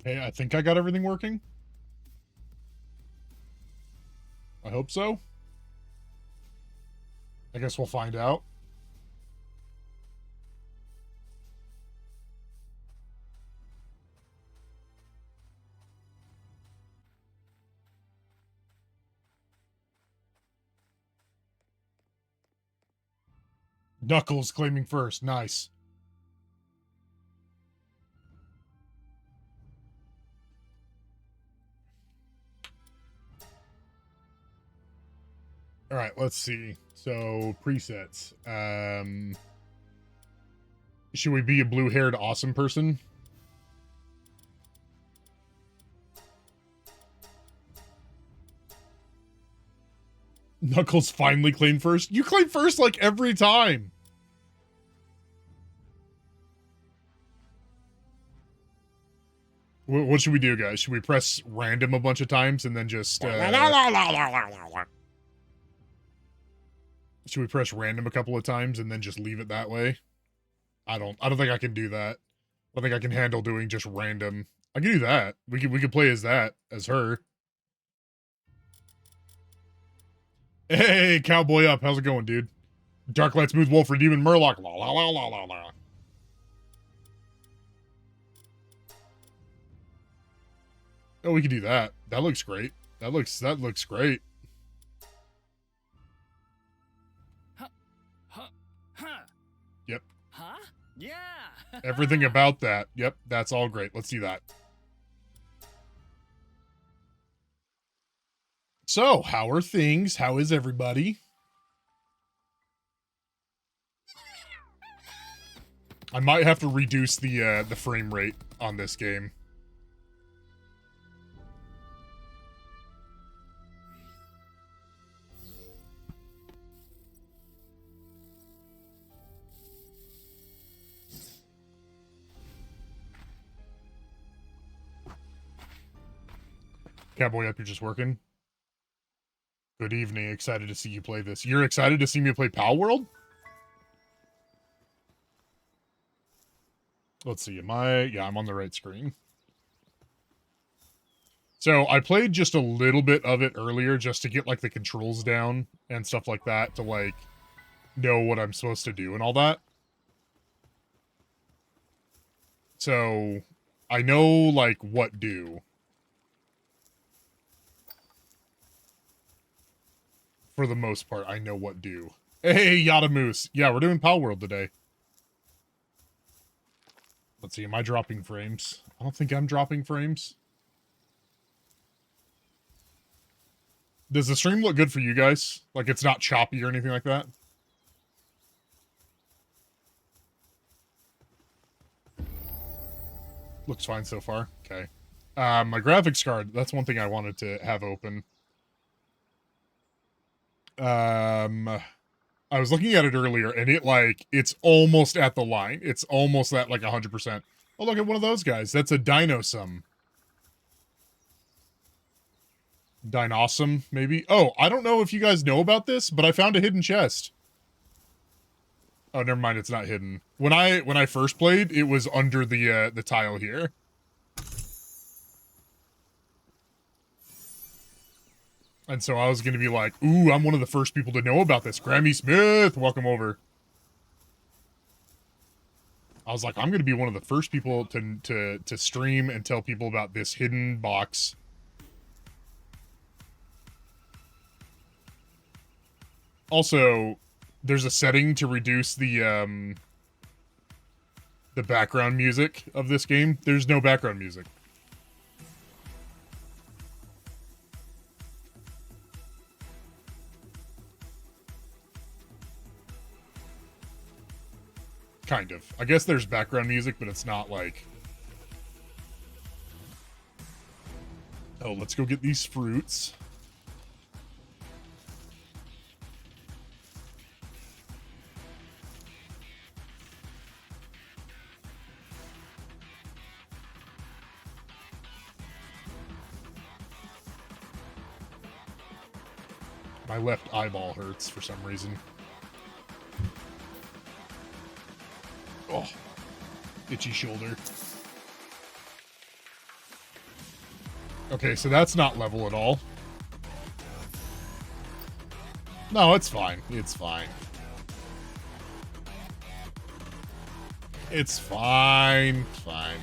Hey, I think I got everything working. I hope so. I guess we'll find out. Knuckles claiming first. Nice. All right, let's see. So, presets. Should we be a blue-haired awesome person? Knuckles finally claimed first. You claim first like every time. What should we do, guys? Should we press random a bunch of times and then just... Should we press random a couple of times and then just leave it that way? I don't think I can do that. I think I can handle doing just random. I can do that. We could play as that, as her. Hey, Cowboy Up. How's it going, dude? Darklight Smooth Wolf for Demon Murloc. La la la la la la. Oh, we can do that. That looks great. That looks great. Yep. Huh? Yeah. Everything about that. Yep, that's all great. Let's do that. So, how are things? How is everybody? I might have to reduce the frame rate on this game. Cowboy Up, you're just working? Good evening. Excited to see you play this. You're excited to see me play Palworld? Let's see. Yeah, I'm on the right screen. So I played just a little bit of it earlier just to get like the controls down and stuff like that to like know what I'm supposed to do and all that. So I know like what do. For the most part, I know what do. Hey, Yada Moose. Yeah, we're doing Palworld today. Let's see, am I dropping frames? I don't think I'm dropping frames. Does the stream look good for you guys? Like it's not choppy or anything like that? Looks fine so far. Okay. My graphics card, that's one thing I wanted to have open. I was looking at it earlier, and it's almost at the line. It's almost at like 100%. Oh, look at one of those guys. That's a Dinosum. Dinosum, maybe? Oh, I don't know if you guys know about this, but I found a hidden chest. Oh, never mind, it's not hidden. When I first played, it was under the tile here. And so I was going to be like, ooh, I'm one of the first people to know about this. Grammy Smith, welcome over. I was like, I'm going to be one of the first people to stream and tell people about this hidden box. Also, there's a setting to reduce the background music of this game. There's no background music. Kind of. I guess there's background music, but it's not like... Oh, let's go get these fruits. My left eyeball hurts for some reason. Oh, itchy shoulder. Okay, so that's not level at all. No, it's fine. It's fine. It's fine. Fine.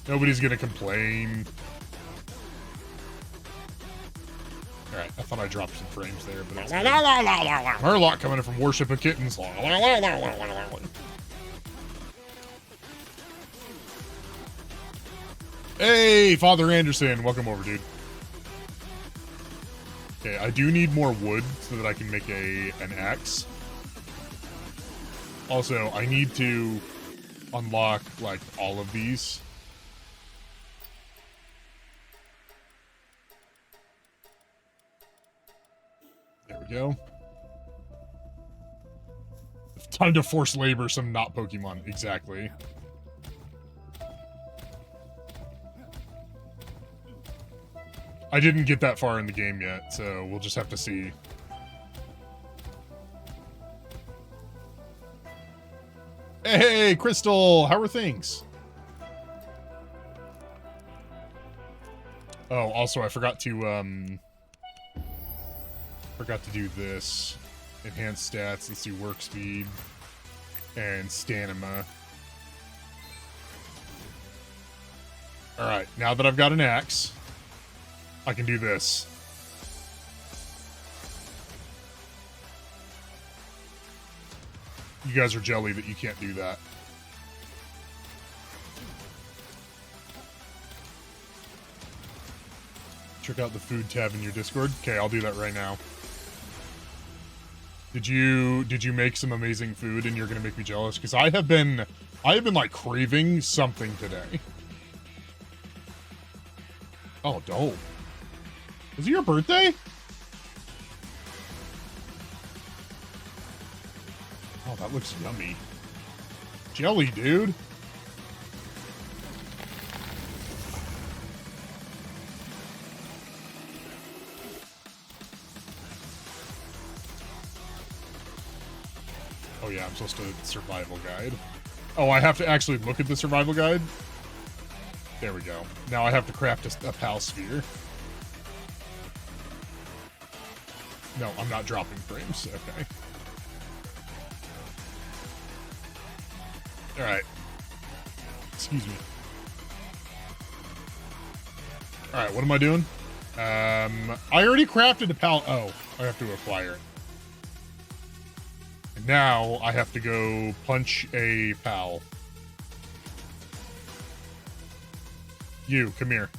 Nobody's gonna complain. Alright, I thought I dropped some frames there, but it's good. Murloc coming in from Worship of Kittens. Hey, Father Anderson. Welcome over, dude. Okay, I do need more wood so that I can make an axe. Also, I need to unlock, like, all of these. There we go. Time to force labor some not Pokemon. Exactly. I didn't get that far in the game yet, so we'll just have to see. Hey, Crystal! How are things? Oh, also, I forgot to do this. Enhanced stats. Let's do work speed and stamina. Alright, now that I've got an axe, I can do this. You guys are jelly that you can't do that. Check out the food tab in your Discord. Okay, I'll do that right now. Did you make some amazing food and you're gonna make me jealous? Because I have been like craving something today. Oh, dope. Is it your birthday? Oh, that looks yummy. Jelly, dude. Oh yeah, I'm supposed to survival guide. Oh, I have to actually look at the survival guide? There we go. Now I have to craft a pal sphere. No, I'm not dropping frames. Okay. Alright. Excuse me. Alright, what am I doing? I already crafted a pal. Oh, I have to acquire it. And now I have to go punch a pal. You, come here.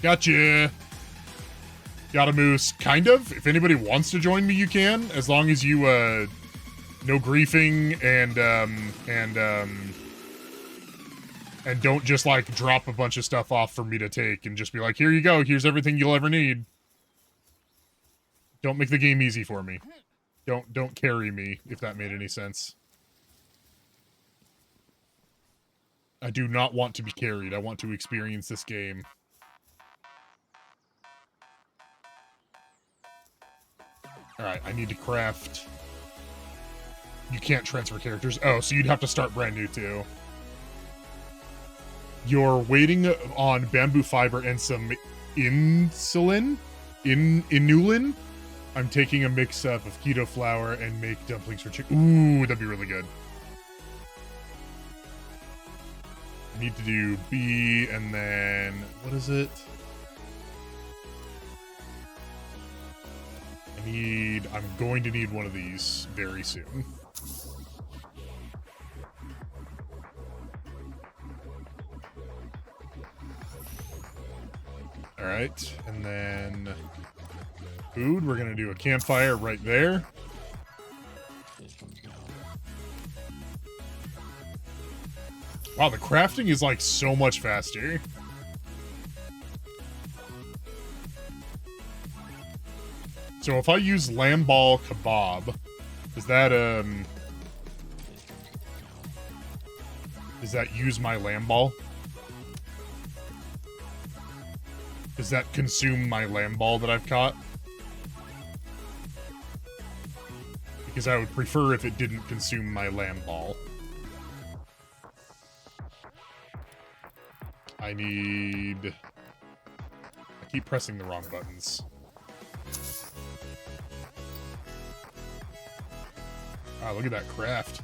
Gotcha. Got a moose. Kind of. If anybody wants to join me, you can. As long as you, no griefing and don't just, like, drop a bunch of stuff off for me to take and just be like, here you go. Here's everything you'll ever need. Don't make the game easy for me. Don't carry me, if that made any sense. I do not want to be carried. I want to experience this game. Alright, I need to craft... You can't transfer characters. Oh, so you'd have to start brand new, too. You're waiting on bamboo fiber and some insulin? Inulin? I'm taking a mix-up of keto flour and make dumplings for chicken. Ooh, that'd be really good. I need to do B, and then... What is it? I'm going to need one of these very soon. Alright, and then food, we're gonna do a campfire right there. Wow, the crafting is like so much faster. So if I use lamb ball kebab, does that use my lamb ball? Does that consume my lamb ball that I've caught? because I would prefer if it didn't consume my land ball. I keep pressing the wrong buttons. Wow, look at that craft.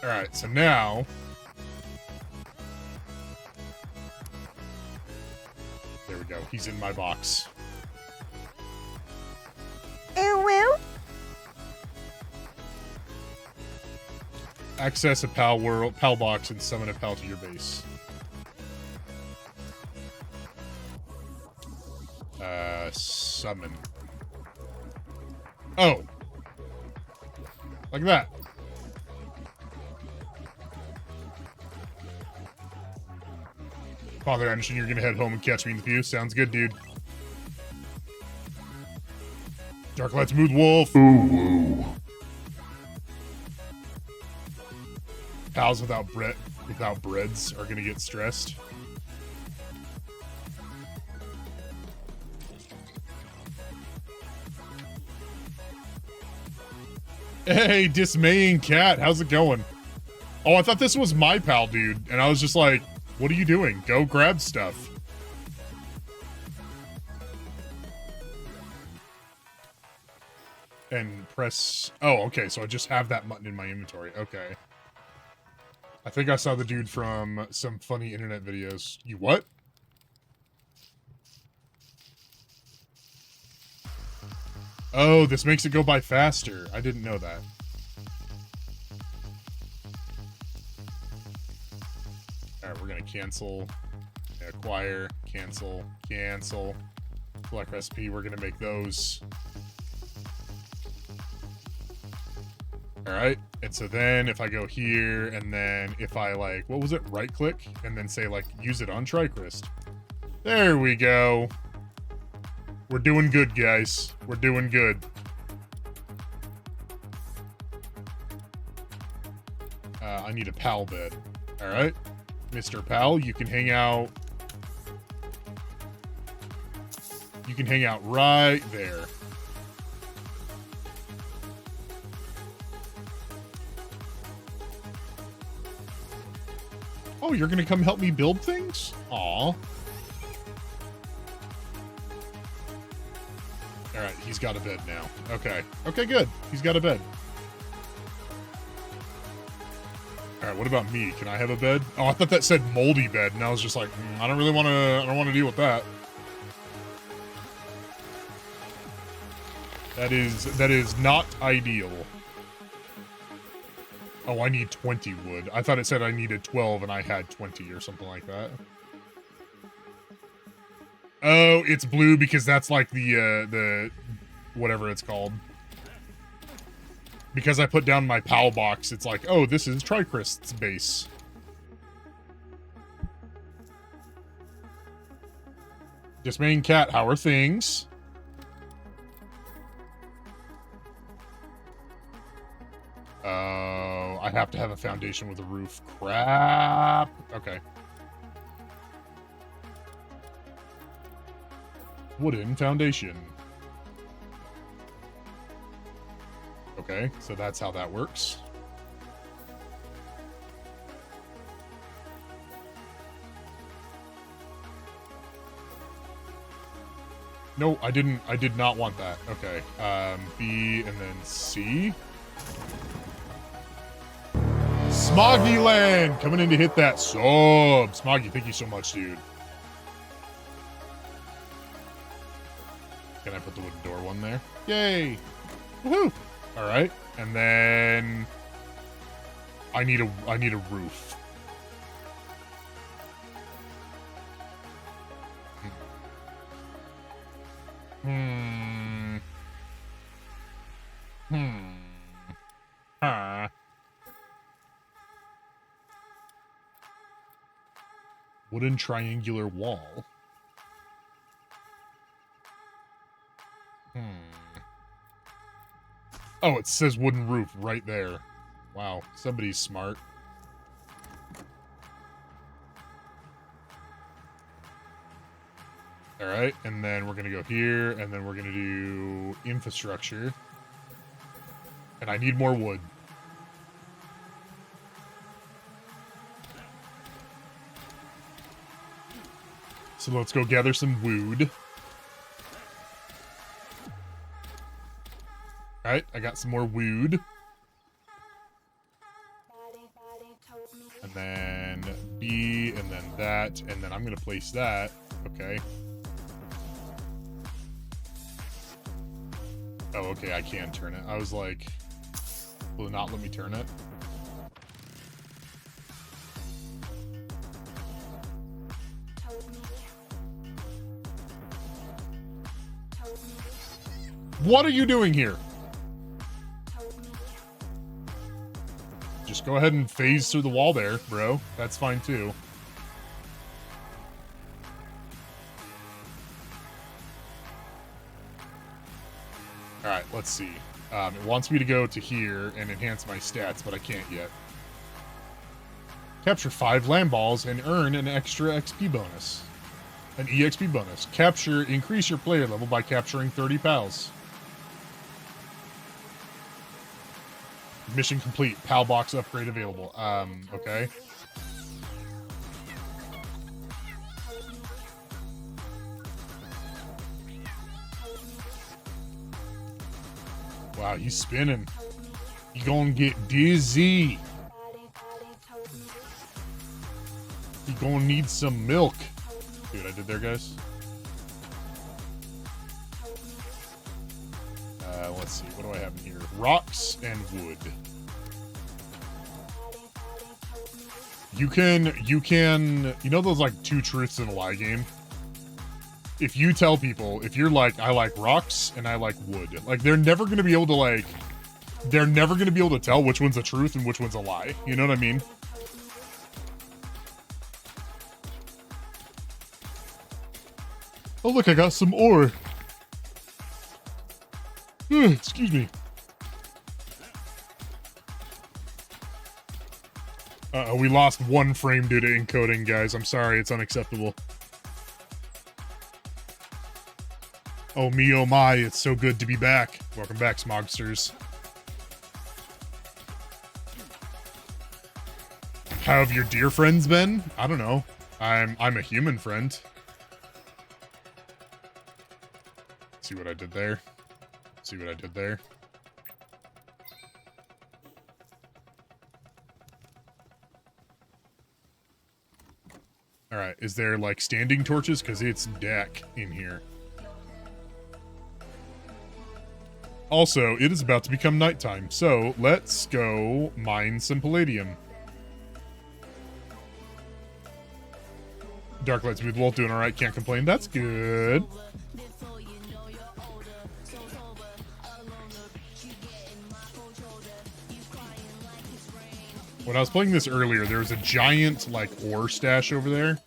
Alright, so now... There we go. He's in my box. Ooh. Access a pal box and summon a pal to your base. Summon. Oh. Like that. Father Anderson, you're gonna head home and catch me in the pew. Sounds good, dude. Darklight Smooth Wolf. Ooh. Pals without breads are gonna get stressed. Hey, Dismaying Cat, how's it going? Oh, I thought this was my pal, dude, and I was just like, what are you doing? Go grab stuff. And press... Oh, okay, so I just have that button in my inventory. Okay. I think I saw the dude from some funny internet videos. You what? Oh, this makes it go by faster. I didn't know that. Alright, we're gonna cancel. Acquire. Cancel. Cancel. Select recipe. We're gonna make those. Alright, and so then if I go here, and then if I, like, what was it? Right-click, and then say, like, use it on Trykrist. There we go. We're doing good, guys. We're doing good. I need a pal bed. Alright. Mr. Pal, you can hang out... You can hang out right there. Oh, you're gonna come help me build things? Aw. Alright, he's got a bed now. Okay. Okay, good. He's got a bed. Alright, what about me? Can I have a bed? Oh, I thought that said moldy bed, and I was just like, I don't really want to, I don't want to deal with that. That is not ideal. Oh, I need 20 wood. I thought it said I needed 12 and I had 20 or something like that. Oh, it's blue because that's like the whatever it's called. Because I put down my PAL box, it's like, oh, this is Trykrist's base. Dismaying Cat, how are things? Oh, I have to have a foundation with a roof. Crap. Okay. Wooden foundation. Okay, so that's how that works. No, I did not want that. Okay. B and then C. Smoggy Land coming in to hit that sub. Smoggy, thank you so much, dude. Can I put the wooden door one there? Yay! Woohoo! All right, and then I need a roof. Huh. Wooden triangular wall. Oh, it says wooden roof right there. Wow, somebody's smart. All right, and then we're gonna go here, and then we're gonna do infrastructure. And I need more wood. So let's go gather some wood. All right, I got some more wood. And then B, and then that, and then I'm gonna place that. Okay. Oh, okay, I can turn it. I was like, will it not let me turn it? What are you doing here? Just go ahead and phase through the wall there, bro. That's fine too. Alright, let's see. It wants me to go to here and enhance my stats, but I can't yet. Capture 5 land balls and earn an extra XP bonus. An EXP bonus. Increase your player level by capturing 30 pals. Mission complete. Pal box upgrade available. Okay. Wow, he's spinning. You gonna get dizzy. You gonna need some milk. See what I did there, guys? Let's see. What do I have in here? Rocks and wood. You know those like 2 truths and a lie game? If you tell people, if you're like, I like rocks and I like wood, like they're never going to be able to tell which one's a truth and which one's a lie. You know what I mean? Oh, look, I got some ore. Excuse me. Uh-oh, we lost 1 frame due to encoding, guys. I'm sorry, it's unacceptable. Oh me, oh my, it's so good to be back. Welcome back, Smogsters. How have your dear friends been? I don't know. I'm a human friend. See what I did there? See what I did there? Alright, is there like standing torches? Because it's dark in here. Also, it is about to become nighttime, so let's go mine some palladium. Darklight Smooth Wolf doing alright, can't complain. That's good. When I was playing this earlier, there was a giant, like, ore stash over there.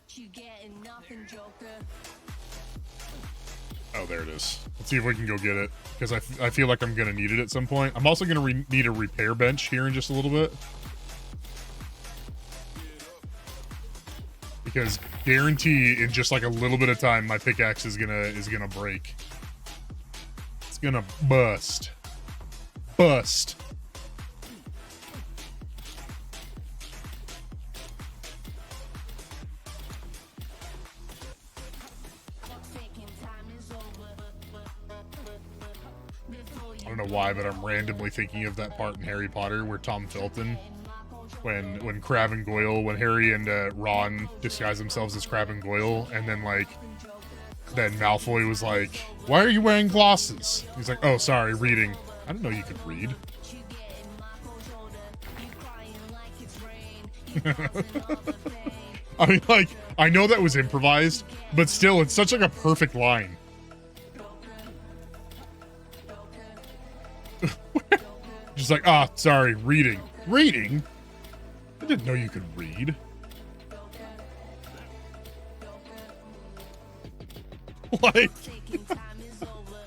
Oh, there it is. Let's see if we can go get it, because I feel like I'm going to need it at some point. I'm also going to need a repair bench here in just a little bit. Because guarantee in just like a little bit of time, my pickaxe is gonna break. It's gonna bust. Bust. I don't know why, but I'm randomly thinking of that part in Harry Potter where Tom Felton, when Crabbe and Goyle, when Harry and Ron disguise themselves as Crabbe and Goyle, and then like, then Malfoy was like, "Why are you wearing glasses?" He's like, "Oh, sorry, reading." I didn't know you could read. I mean, like, I know that was improvised, but still, it's such like a perfect line. Just like, ah, sorry, reading. Reading? I didn't know you could read. Like,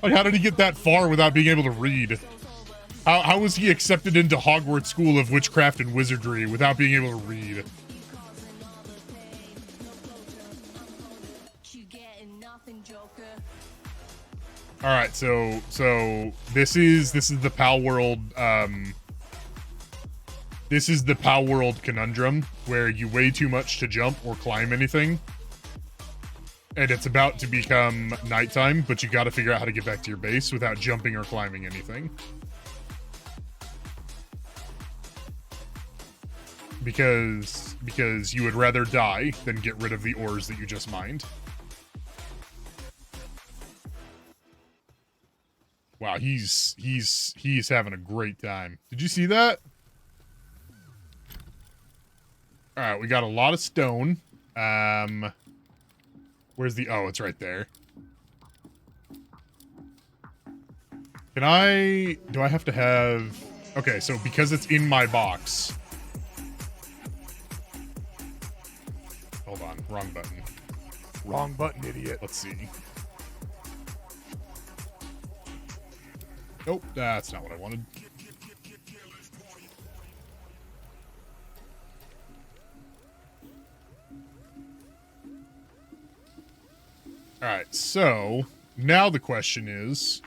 how did he get that far without being able to read? How was he accepted into Hogwarts School of Witchcraft and Wizardry without being able to read? nothing, Joker. All right, so this is the Palworld. This is the Palworld conundrum where you weigh too much to jump or climb anything, and it's about to become nighttime, but you got to figure out how to get back to your base without jumping or climbing anything. Because you would rather die than get rid of the ores that you just mined. Wow, he's having a great time. Did you see that? All right, we got a lot of stone. Where's the... Oh, it's right there. Can I... Do I have to have... Okay, so because it's in my box... Hold on, wrong button. Wrong button, idiot. Let's see. Nope, that's not what I wanted. Alright, so now the question is,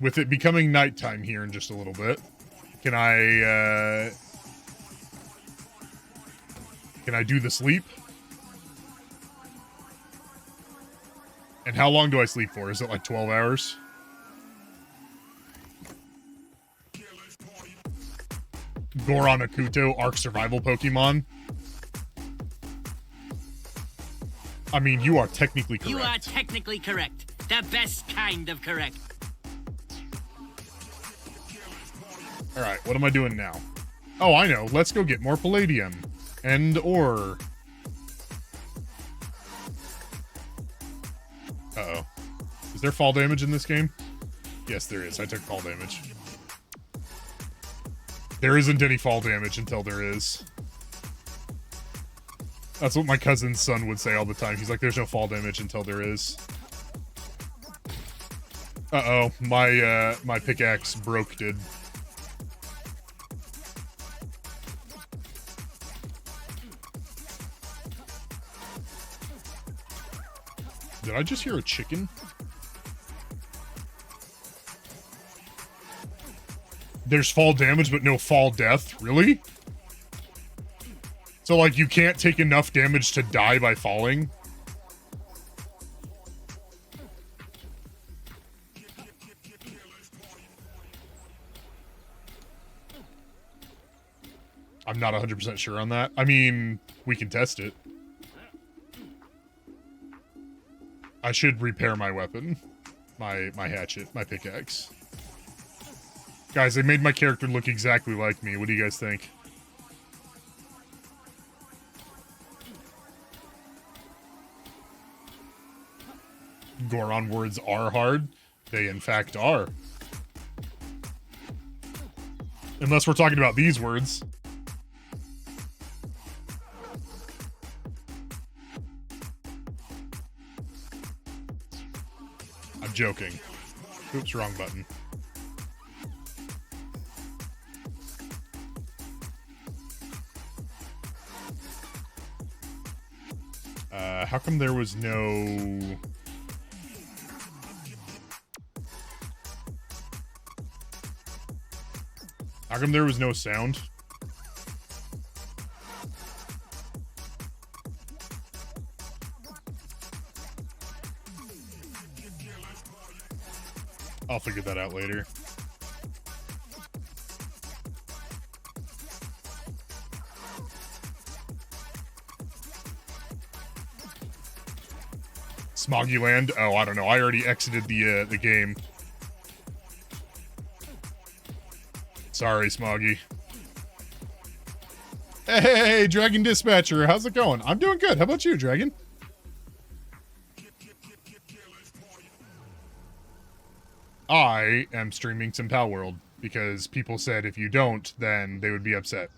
with it becoming nighttime here in just a little bit, can I do the sleep? And how long do I sleep for? Is it like 12 hours? Goron Akuto, Ark Survival Pokemon. I mean, you are technically correct. You are technically correct. The best kind of correct. Alright, what am I doing now? Oh, I know. Let's go get more palladium. And ore. Uh-oh. Is there fall damage in this game? Yes, there is. I took fall damage. There isn't any fall damage until there is. That's what my cousin's son would say all the time. He's like, there's no fall damage until there is. Uh-oh. My pickaxe broke, dude. Did I just hear a chicken? There's fall damage, but no fall death? Really? So, like, you can't take enough damage to die by falling? I'm not 100% sure on that. I mean, we can test it. I should repair my weapon. My hatchet, my pickaxe. Guys, they made my character look exactly like me. What do you guys think? Goron words are hard. They, in fact, are. Unless we're talking about these words. I'm joking. Oops, wrong button. How come there was no... How come there was no sound? I'll figure that out later. Smoggy Land? Oh, I don't know. I already exited the game. Sorry, Smoggy. Hey, Dragon Dispatcher. How's it going? I'm doing good. How about you, Dragon? I am streaming some Palworld because people said if you don't, then they would be upset.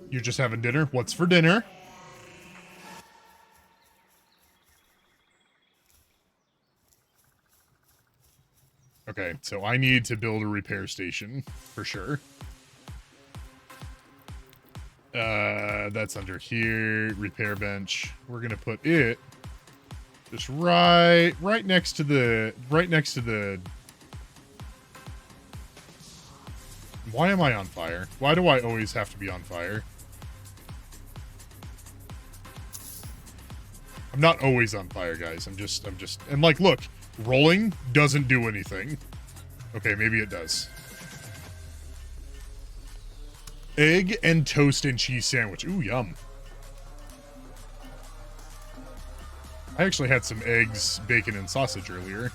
You're just having dinner? What's for dinner? Okay, so I need to build a repair station, for sure. That's under here. Repair bench. We're gonna put it just right next to the Why am I on fire? Why do I always have to be on fire? I'm not always on fire, guys. I'm just and like look, rolling doesn't do anything. Okay, maybe it does. Egg and toast and cheese sandwich. Ooh, yum. I actually had some eggs, bacon, and sausage earlier.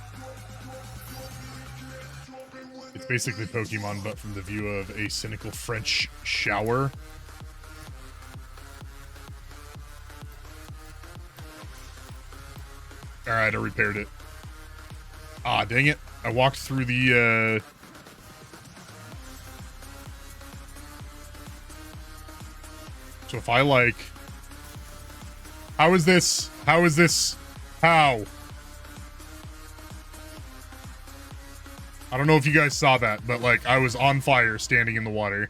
It's basically Pokemon, but from the view of a cynical French shower. Alright, I repaired it. Ah, dang it. I walked through the, So if I, like... How is this? How is this? How? I don't know if you guys saw that, but, like, I was on fire standing in the water.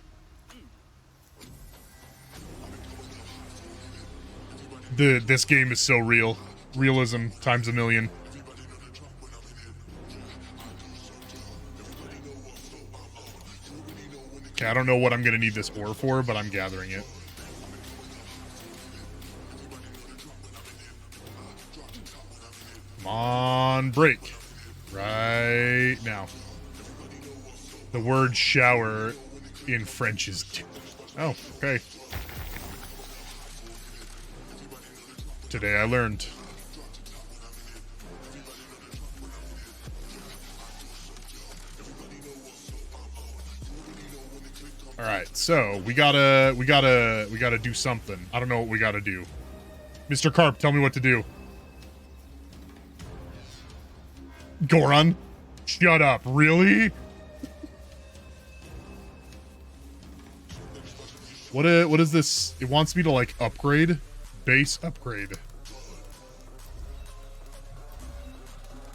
This game is so real. Realism times a million. Okay, I don't know what I'm gonna need this ore for, but I'm gathering it. Come on, break. Right now. The word shower in French is... Oh, okay. Today I learned. All right, so we gotta do something. I don't know what we gotta do. Mr. Carp, tell me what to do. Goron, shut up. Really? What is this? It wants me to like upgrade. Base upgrade.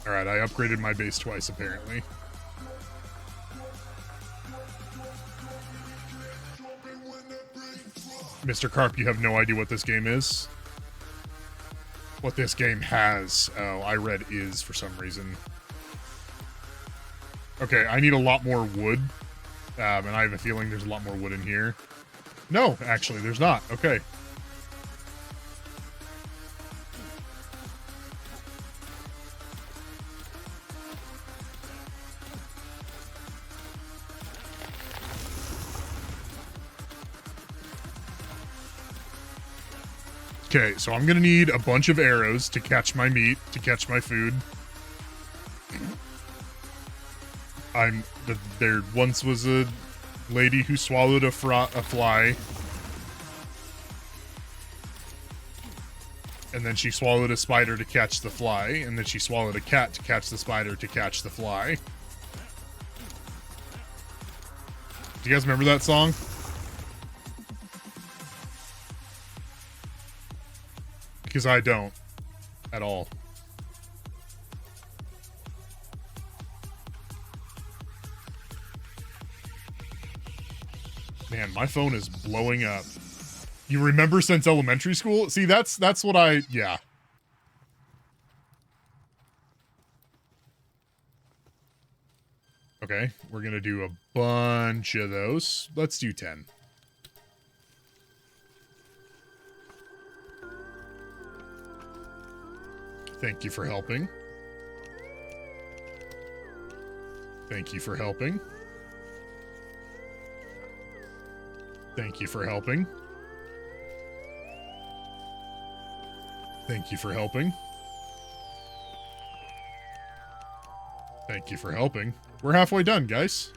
All right, I upgraded my base twice apparently. Mr. Carp, you have no idea what this game is? What this game has. Oh, I read is for some reason. Okay, I need a lot more wood. And I have a feeling there's a lot more wood in here. No, actually, there's not. Okay. Okay, so I'm gonna need a bunch of arrows to catch my meat, to catch my food. There once was a lady who swallowed a fly. And then she swallowed a spider to catch the fly. And then she swallowed a cat to catch the spider to catch the fly. Do you guys remember that song? Because I don't. At all. Man, my phone is blowing up. You remember since elementary school? See, that's what yeah. Okay, we're gonna do a bunch of those. Let's do 10. Thank you for helping. Thank you for helping. Thank you for helping. Thank you for helping. Thank you for helping. We're halfway done, guys.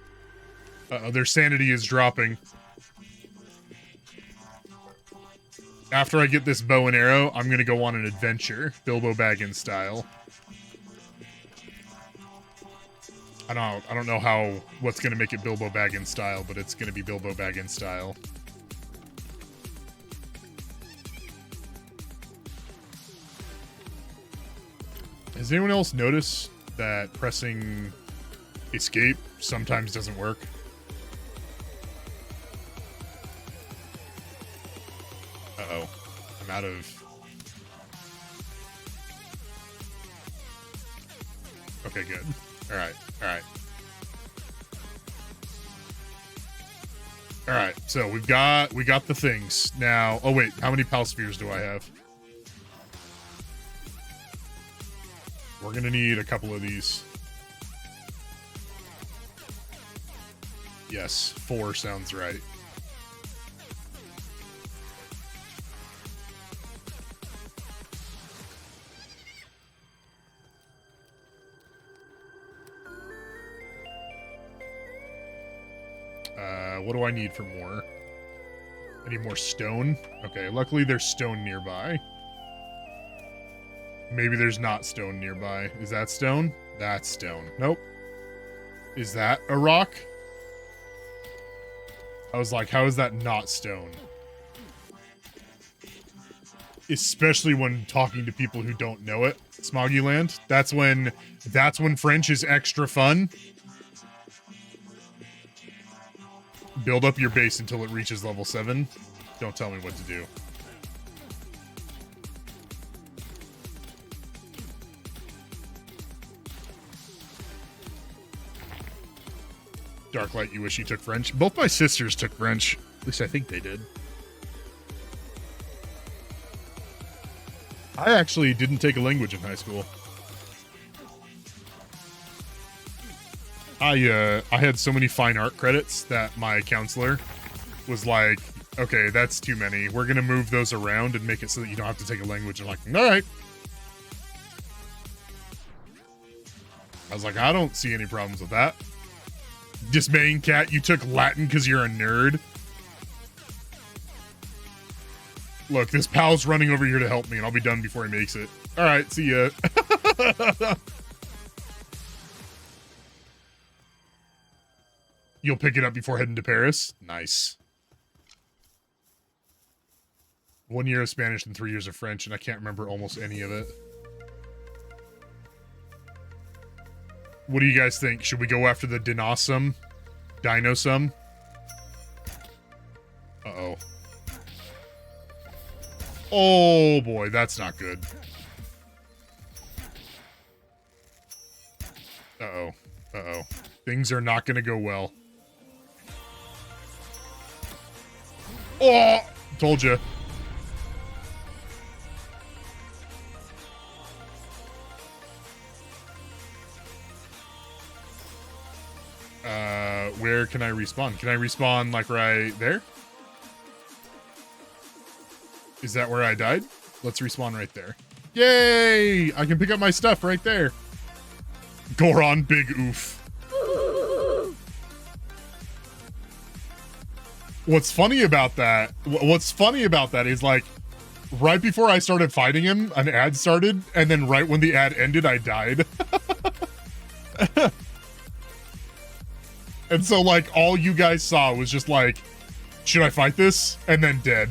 Their sanity is dropping. After I get this bow and arrow, I'm gonna go on an adventure, Bilbo Baggins style. I don't know what's gonna make it Bilbo Baggins style, but it's gonna be Bilbo Baggins style. Has anyone else noticed that pressing escape sometimes doesn't work? Uh-oh. I'm out of... Okay, good. Alright, alright. Alright, so we got the things. Now, oh wait, how many Pal Spheres do I have? We're gonna need a couple of these. Yes, 4 sounds right. What do I need for more? I need more stone. Okay, luckily there's stone nearby. Maybe there's not stone nearby. Is that stone? That's stone. Nope. Is that a rock? I was like, how is that not stone? Especially when talking to people who don't know it. Smoggy Land. That's when French is extra fun. Build up your base until it reaches level 7. Don't tell me what to do. Darklight, you wish you took French? Both my sisters took French. At least I think they did. I actually didn't take a language in high school. I had so many fine art credits that my counselor was like, okay, that's too many. We're going to move those around and make it so that you don't have to take a language. I'm like, all right. I was like, I don't see any problems with that. Dismaying Cat, you took Latin because you're a nerd. Look, this pal's running over here to help me, and I'll be done before he makes it. All right, see ya. You'll pick it up before heading to Paris? Nice. 1 year of Spanish and 3 years of French, and I can't remember almost any of it. What do you guys think? Should we go after the Dinosum? Dinosum? Uh-oh. Oh boy, that's not good. Uh-oh. Uh-oh. Things are not gonna go well. Oh! Told you. Where can I respawn? Can I respawn, like, right there? Is that where I died? Let's respawn right there. Yay! I can pick up my stuff right there. Goron, big oof. What's funny about that is, like, right before I started fighting him, an ad started, and then right when the ad ended, I died. And so, like, all you guys saw was just like, should I fight this? And then dead.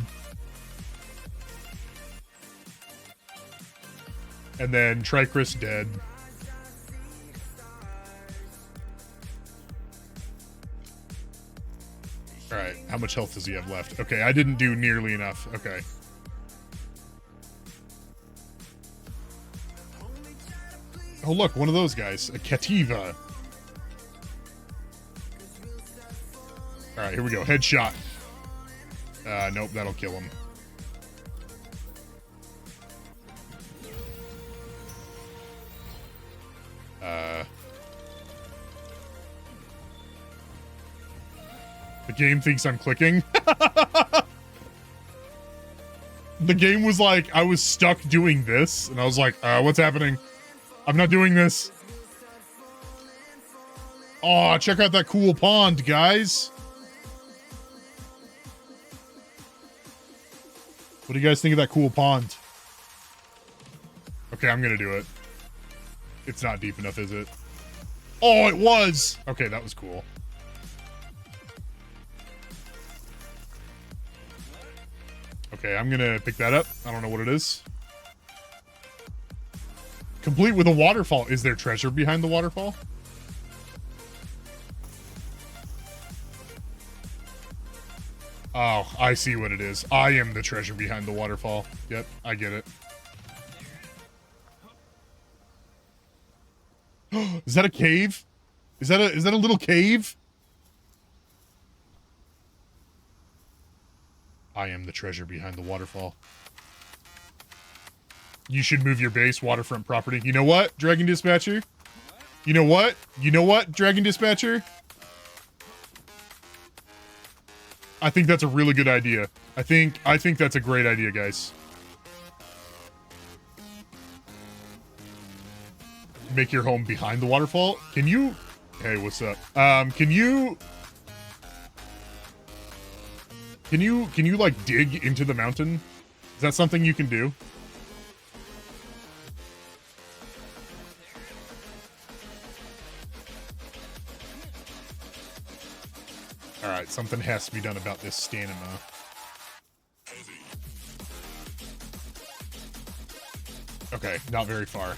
And then Trykrist dead. Alright, how much health does he have left? Okay, I didn't do nearly enough. Okay. Oh, look, one of those guys. A Cativa. Alright, here we go. Headshot. Nope, that'll kill him. The game thinks I'm clicking. The game was like, I was stuck doing this, and I was like, what's happening? I'm not doing this. Oh, check out that cool pond, guys. What do you guys think of that cool pond? Okay, I'm gonna do it. It's not deep enough, is it? Oh, it was! Okay, that was cool. Okay, I'm gonna pick that up. I don't know what it is. Complete with a waterfall. Is there treasure behind the waterfall? Oh, I see what it is. I am the treasure behind the waterfall. Yep, I get it. Is that a cave? Is that a little cave? I am the treasure behind the waterfall. You should move your base, waterfront property. You know what, Dragon Dispatcher? You know what? You know what, Dragon Dispatcher? I think that's a really good idea. I think that's a great idea, guys. Make your home behind the waterfall. Can you... Hey, what's up? Can you like dig into the mountain? Is that something you can do? Alright, something has to be done about this stamina. Okay, not very far.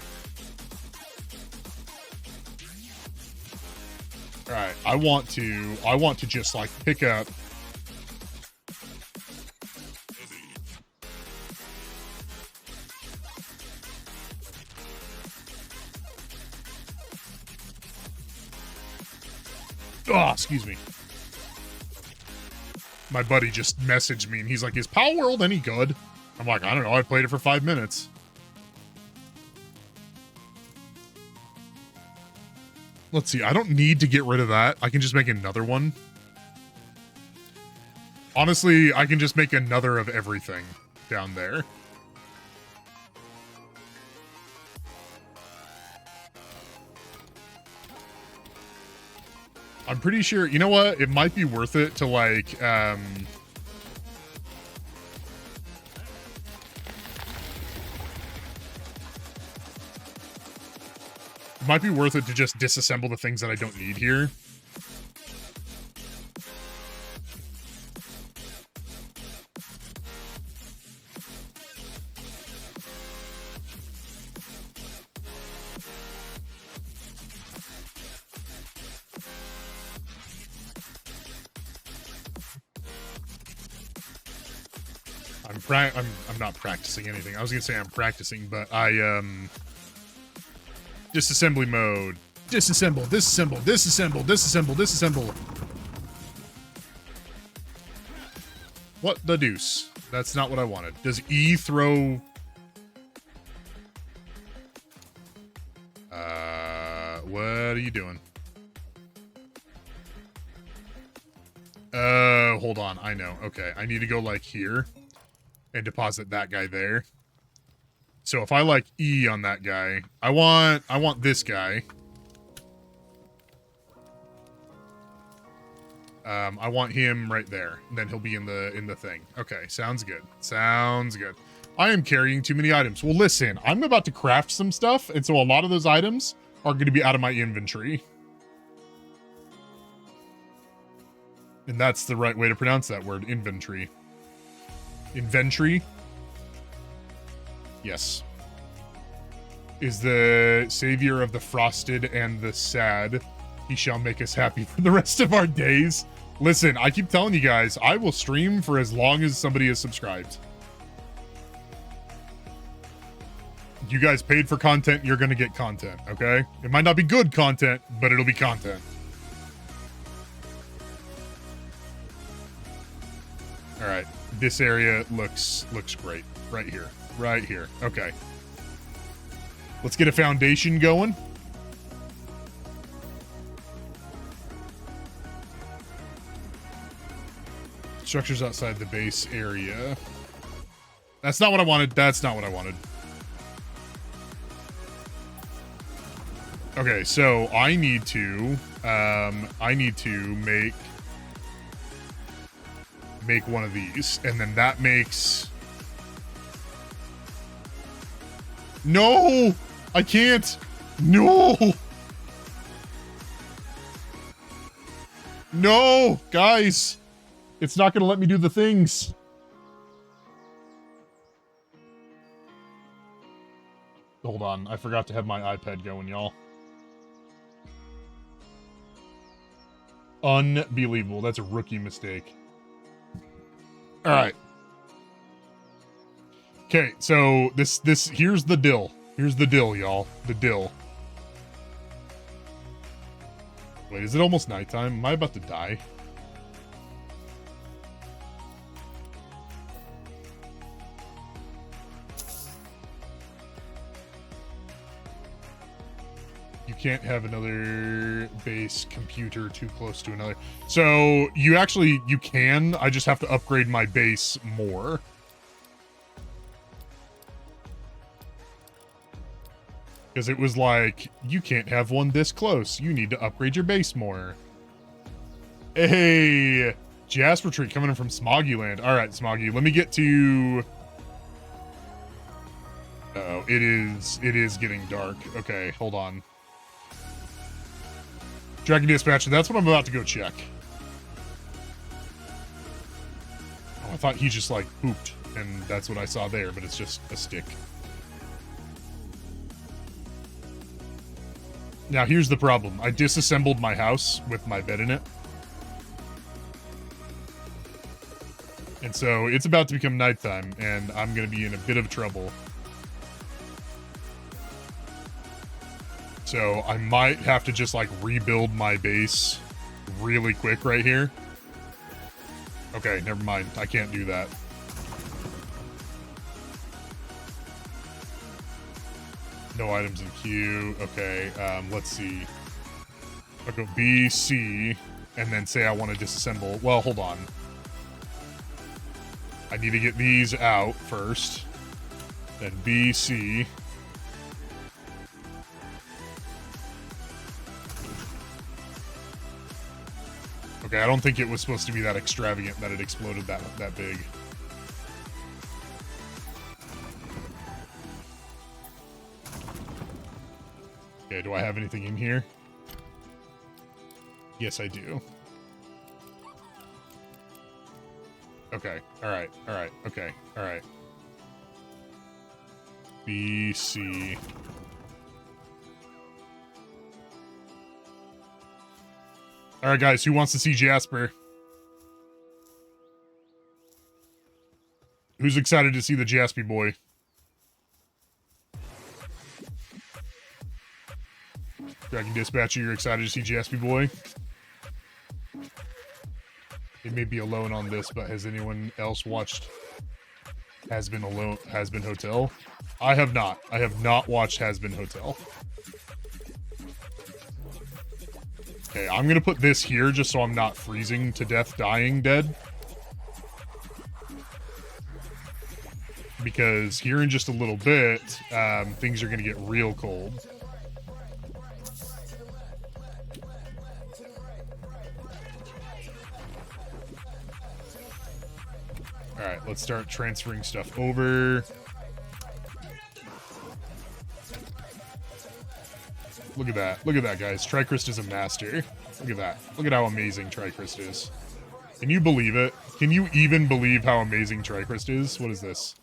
Alright, I want to just like pick up. Oh, excuse me. My buddy just messaged me and he's like, is Palworld any good? I'm like, I don't know, I played it for 5 minutes. Let's see, I don't need to get rid of that. I can just make another one. Honestly, I can just make another of everything down there. I'm pretty sure, you know what? It might be worth it to like, might be worth it to just disassemble the things that I don't need here. I'm not practicing anything. I was gonna say I'm practicing, but disassembly mode. Disassemble, disassemble, disassemble, disassemble, disassemble. What the deuce? That's not what I wanted. Does E throw... what are you doing? Hold on. I know. Okay, I need to go like here and deposit that guy there. So if I like E on that guy, I want this guy. I want him right there, and then he'll be in the thing. Okay, sounds good. Sounds good. I am carrying too many items. Well, listen, I'm about to craft some stuff, and so a lot of those items are going to be out of my inventory. And that's the right way to pronounce that word, inventory. Inventory? Yes. Is the savior of the frosted and the sad. He shall make us happy for the rest of our days. Listen, I keep telling you guys, I will stream for as long as somebody is subscribed. You guys paid for content, you're gonna get content, okay? It might not be good content, but it'll be content. All right, this area looks great. Right here, right here. Okay. Let's get a foundation going. Structures outside the base area. That's not what I wanted. That's not what I wanted. Okay, so I need to make one of these, and then that makes... No! I can't! No! No! Guys! It's not gonna let me do the things. Hold on, I forgot to have my iPad going, y'all. Unbelievable. That's a rookie mistake. All right. Okay, so here's the deal. Here's the deal, y'all. The deal. Wait, is it almost nighttime? Am I about to die? You can't have another base computer too close to another. So you can. I just have to upgrade my base more. Because it was like, you can't have one this close. You need to upgrade your base more. Hey, Jasper Tree coming in from Smoggy Land. All right, Smoggy, let me get to... Uh-oh, it is getting dark. Okay, hold on. Dragon Dispatcher, that's what I'm about to go check. Oh, I thought he just, like, pooped, and that's what I saw there, but it's just a stick. Now, here's the problem. I disassembled my house with my bed in it. And so, it's about to become nighttime, and I'm going to be in a bit of trouble. So, I might have to just, like, rebuild my base really quick right here. Okay, never mind. I can't do that. No items in queue. Okay, let's see. I'll go B, C, and then say I want to disassemble. Well, hold on. I need to get these out first. Then B, C. Okay, I don't think it was supposed to be that extravagant that it exploded that big. Okay, do I have anything in here? Yes, I do. Okay, alright, okay, alright. B, C. Alright, guys, who wants to see Jasper? Who's excited to see the Jaspy boy? Dragon Dispatcher, you're excited to see Jaspy boy? It may be alone on this, but has anyone else watched Has Been Hotel? I have not. I have not watched Has Been Hotel. Okay, I'm gonna put this here just so I'm not freezing to death, dying dead. Because here in just a little bit, things are gonna get real cold. Alright, let's start transferring stuff over. Look at that. Look at that, guys. Trykrist is a master. Look at that. Look at how amazing Trykrist is. Can you believe it? Can you even believe how amazing Trykrist is? What is this?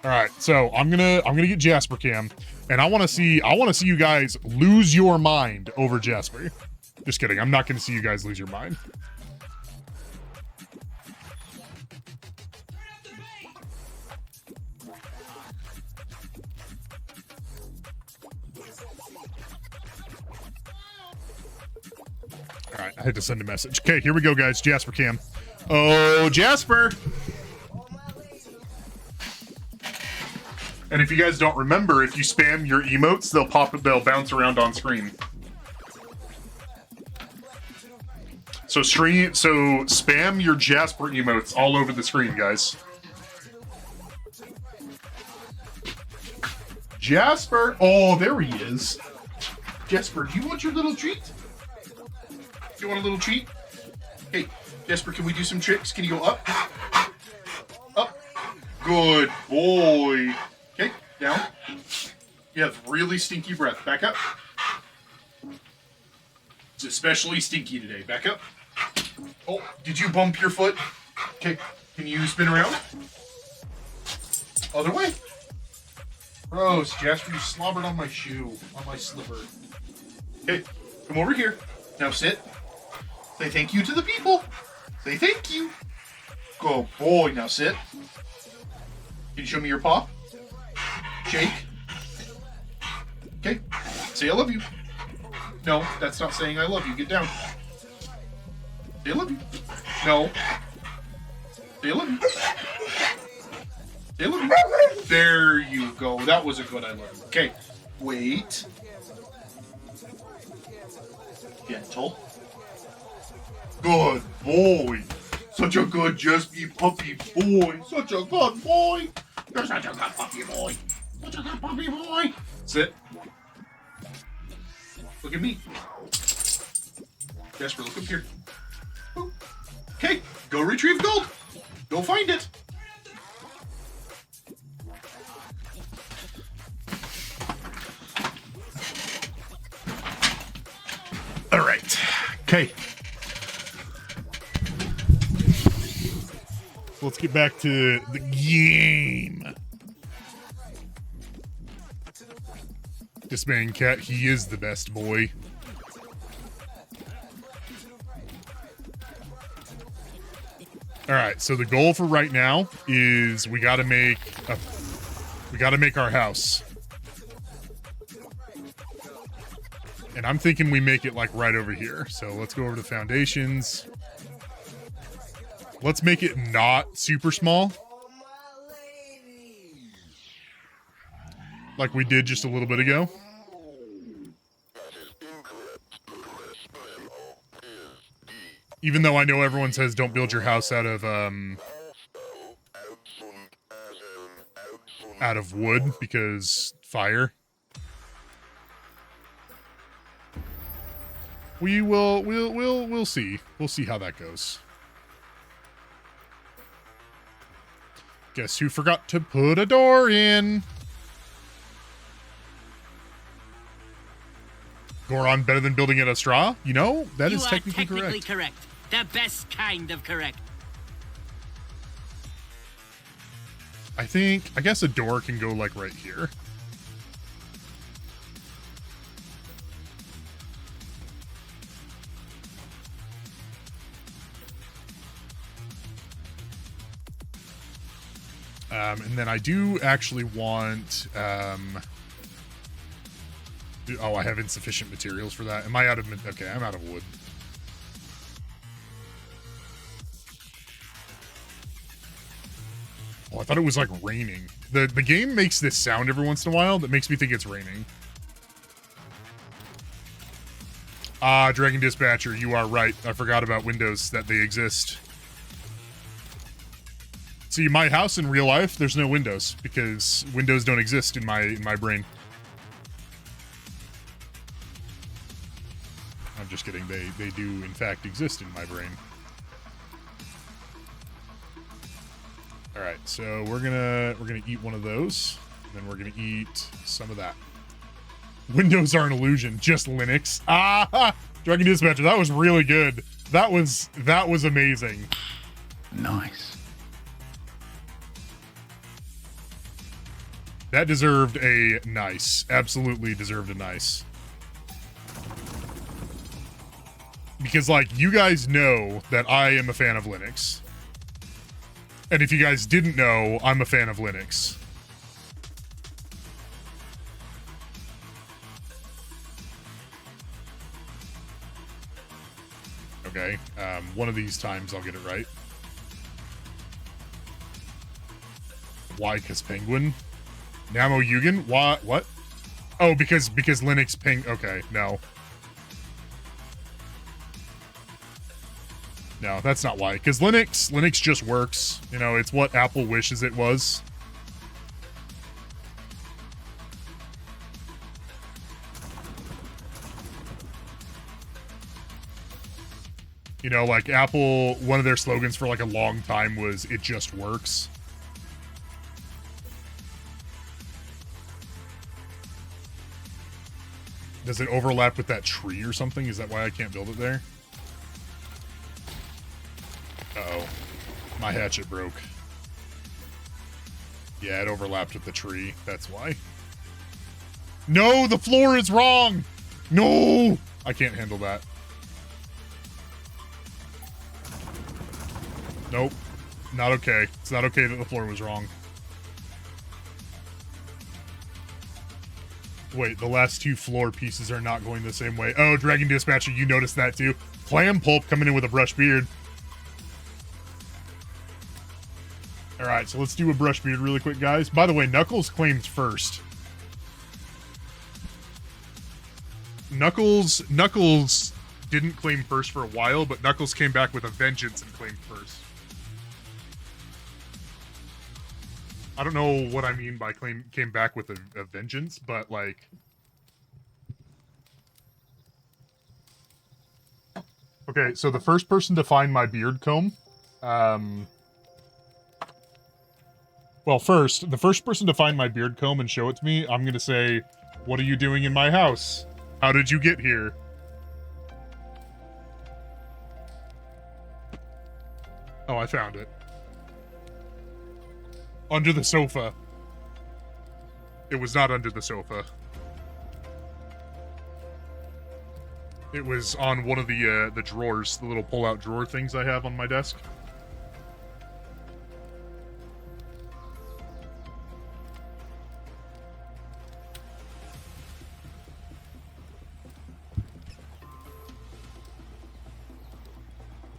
Alright, so I'm gonna get Jasper Cam, and I wanna see you guys lose your mind over Jasper. Just kidding, I'm not gonna see you guys lose your mind. Alright, I had to send a message. Okay, here we go, guys. Jasper Cam. Oh, Jasper! And if you guys don't remember, if you spam your emotes, they'll bounce around on screen. So spam your Jasper emotes all over the screen, guys. Jasper! Oh, there he is. Jasper, do you want your little treat? You want a little treat? Hey, Jasper, can we do some tricks? Can you go up? Up. Good boy. Okay, down. You have really stinky breath. Back up. It's especially stinky today. Back up. Oh, did you bump your foot? Okay, can you spin around? Other way. Gross, Jasper, you slobbered on my shoe, on my slipper. Okay, come over here. Now sit. Say thank you to the people. Say thank you. Good boy. Now sit. Can you show me your paw? Shake. Okay. Say I love you. No, that's not saying I love you. Get down. Say I love you. No. Say I love you. Say I love you. There you go. That was a good I love you. Okay. Wait. Gentle. Good boy. Such a good just be puppy boy. Such a good boy. You're such a good puppy boy. Such a good puppy boy. Sit. Look at me. Jasper, look up here. Okay, go retrieve gold. Go find it. All right. Okay. Let's get back to the game. This man cat, he is the best boy. All right, so the goal for right now is we gotta make our house. And I'm thinking we make it like right over here. So let's go over to foundations. Let's make it not super small. Like we did just a little bit ago. Even though I know everyone says don't build your house out of wood because fire. We'll see. We'll see how that goes. Guess who forgot to put a door in? Goron better than building it out of straw? You know, that is technically correct. The best kind of correct. I guess a door can go like right here. And then I do actually want, oh, I have insufficient materials for that. Am I out of, okay, I'm out of wood. Oh, I thought it was like raining. The game makes this sound every once in a while that makes me think it's raining. Ah, Dragon Dispatcher, you are right. I forgot about windows, that they exist. See, my house in real life, there's no windows because windows don't exist in my brain. I'm just kidding. They do in fact exist in my brain. All right, so we're gonna eat one of those, and then we're gonna eat some of that. Windows are an illusion, just Linux. Ah, Dragon Dispatcher, that was really good. That was amazing. Nice. That deserved a nice. Absolutely deserved a nice. Because, like, you guys know that I am a fan of Linux. And if you guys didn't know, I'm a fan of Linux. Okay, one of these times I'll get it right. Why? Because penguin? Namo Yugen? What? Oh, because Linux ping. Okay, no. No, that's not why. Because Linux just works. You know, it's what Apple wishes it was. You know, like Apple, one of their slogans for like a long time was, "It just works." Does it overlap with that tree or something? Is that why I can't build it there? Uh-oh. My hatchet broke. Yeah, it overlapped with the tree. That's why. No, the floor is wrong! No! I can't handle that. Nope. Not okay. It's not okay that the floor was wrong. Wait, the last two floor pieces are not going the same way. Oh, Dragon Dispatcher, you noticed that too. Clam Pulp coming in with a brush beard. Alright, so let's do a brush beard really quick, guys. By the way, Knuckles claimed first. Knuckles didn't claim first for a while, but Knuckles came back with a vengeance and claimed first. I don't know what I mean by came back with a vengeance, but like... Okay, so the first person to find my beard comb, well, first, the first person to find my beard comb and show it to me, I'm gonna say, "What are you doing in my house? How did you get here?" Oh, I found it. Under the sofa. It was not under the sofa. It was on one of the drawers, the little pull-out drawer things I have on my desk.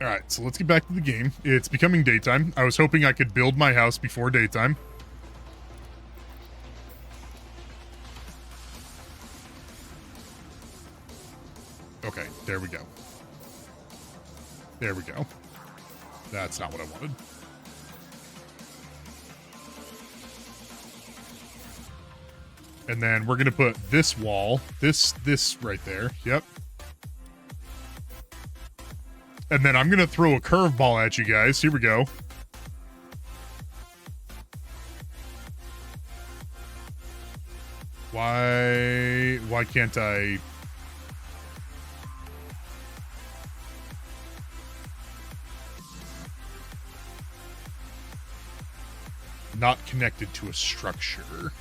Alright, so let's get back to the game. It's becoming daytime. I was hoping I could build my house before daytime. Okay, there we go. There we go. That's not what I wanted. And then we're gonna put this wall, this right there. Yep. And then I'm gonna throw a curveball at you guys. Here we go. Why can't I? Not connected to a structure.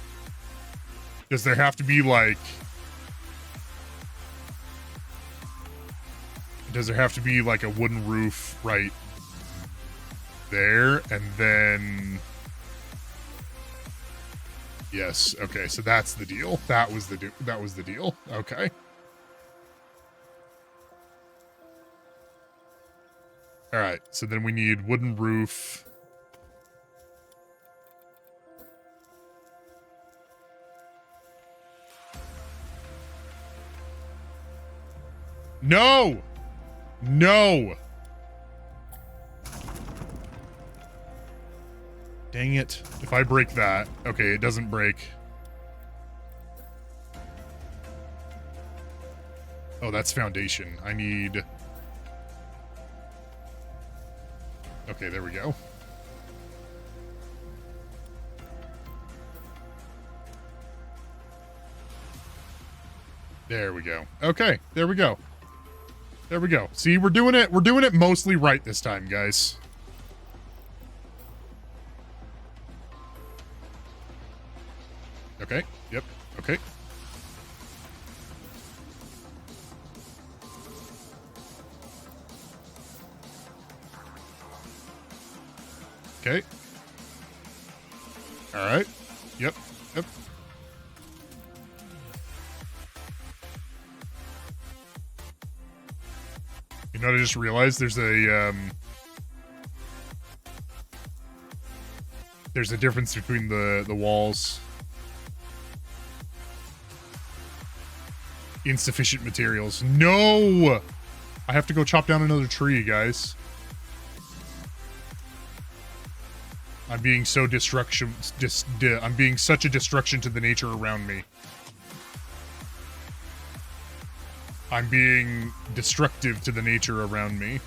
Does there have to be like... Does there have to be like a wooden roof right there? And then... Yes, okay, so that's the deal. That was the deal. Okay. Alright, so then we need wooden roof. No! No! Dang it. If I break that... Okay, it doesn't break. Oh, that's foundation. I need... Okay, there we go. There we go. Okay, there we go. There we go. See, we're doing it mostly right this time, guys. Okay. Yep. Okay. Okay. All right. Yep. Yep. You know what I just realized? There's a difference between the walls. Insufficient materials. No! I have to go chop down another tree, guys. I'm being so I'm being such a destruction to the nature around me. I'm being destructive to the nature around me.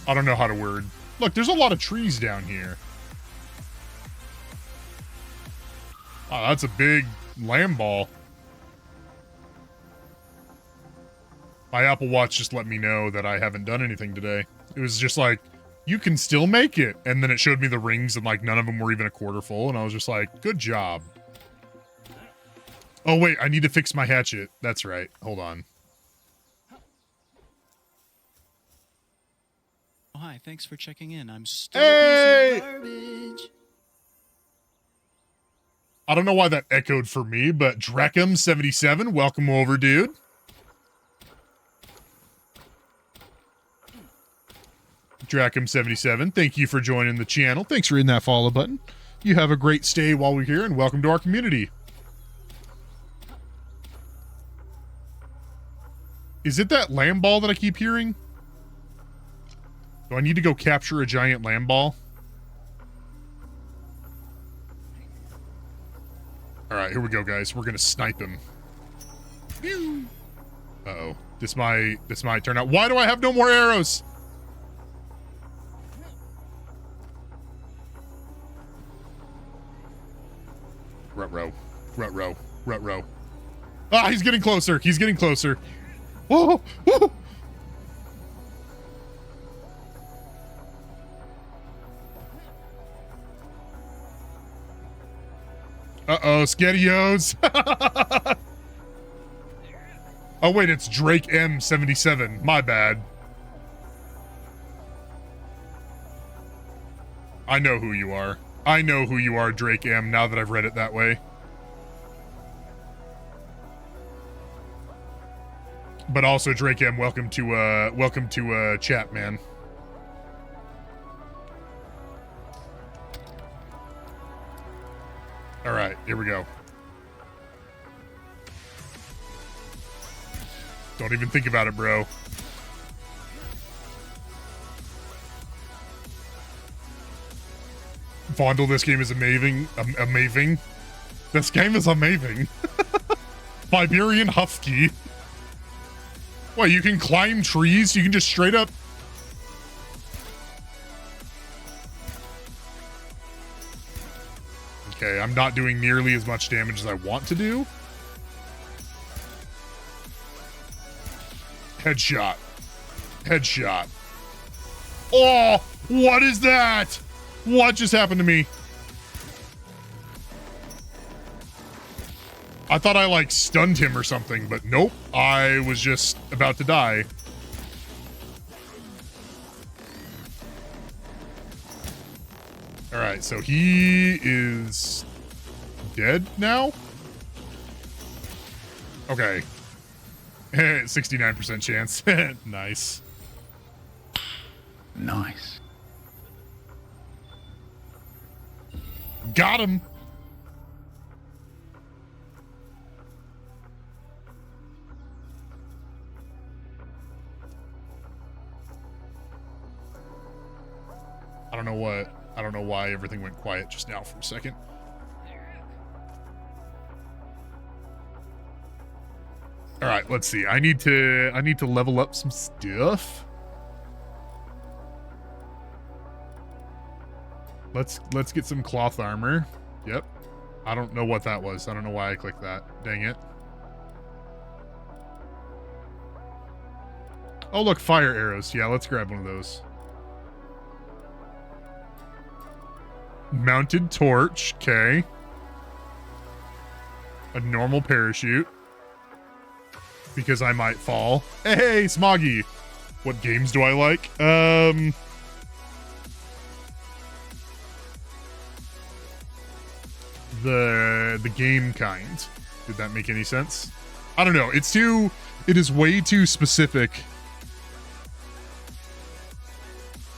I don't know how to word. Look, there's a lot of trees down here. Oh, that's a big lamb ball. My Apple Watch just let me know that I haven't done anything today. It was just like, you can still make it. And then it showed me the rings and like none of them were even a quarter full. And I was just like, good job. Oh, wait, I need to fix my hatchet. That's right. Hold on. hi. Thanks for checking in. I'm still a Hey! piece of garbage. I don't know why that echoed for me, but Dreckham77, welcome over, dude. Dreckham77, thank you for joining the channel. Thanks for hitting that follow button. You have a great stay while we're here, and welcome to our community. Is it that land ball that I keep hearing? Do I need to go capture a giant land ball? Alright, here we go, guys. We're gonna snipe him. Uh-oh. This might turn out. Why do I have no more arrows? Rut-row. Rut-row. Rut-row. Ah, he's getting closer. He's getting closer. Oh! Oh! Uh-oh, Skettios. Oh, wait, it's Drake M77. My bad. I know who you are. I know who you are, Drake M, now that I've read it that way. But also, Drake M, welcome to chat, man. All right, here we go. Don't even think about it, bro. Vondel, this game is amazing. Amazing. This game is amazing. Siberian Husky. What, you can climb trees? You can just straight up... Okay, I'm not doing nearly as much damage as I want to do. Headshot. Headshot. Oh, what is that? What just happened to me? I thought I, like, stunned him or something, but nope. I was just about to die. Alright, so he is dead now? Okay. 69% chance. Nice. Nice. Got him! I don't know why everything went quiet just now for a second. All right, let's see. I need to level up some stuff. Let's get some cloth armor. Yep. I don't know what that was. I don't know why I clicked that. Dang it. Oh, look, fire arrows. Yeah, let's grab one of those. Mounted torch. Okay. A normal parachute. Because I might fall. Hey, Smoggy. What games do I like? The game kind. Did that make any sense? I don't know. It is way too specific.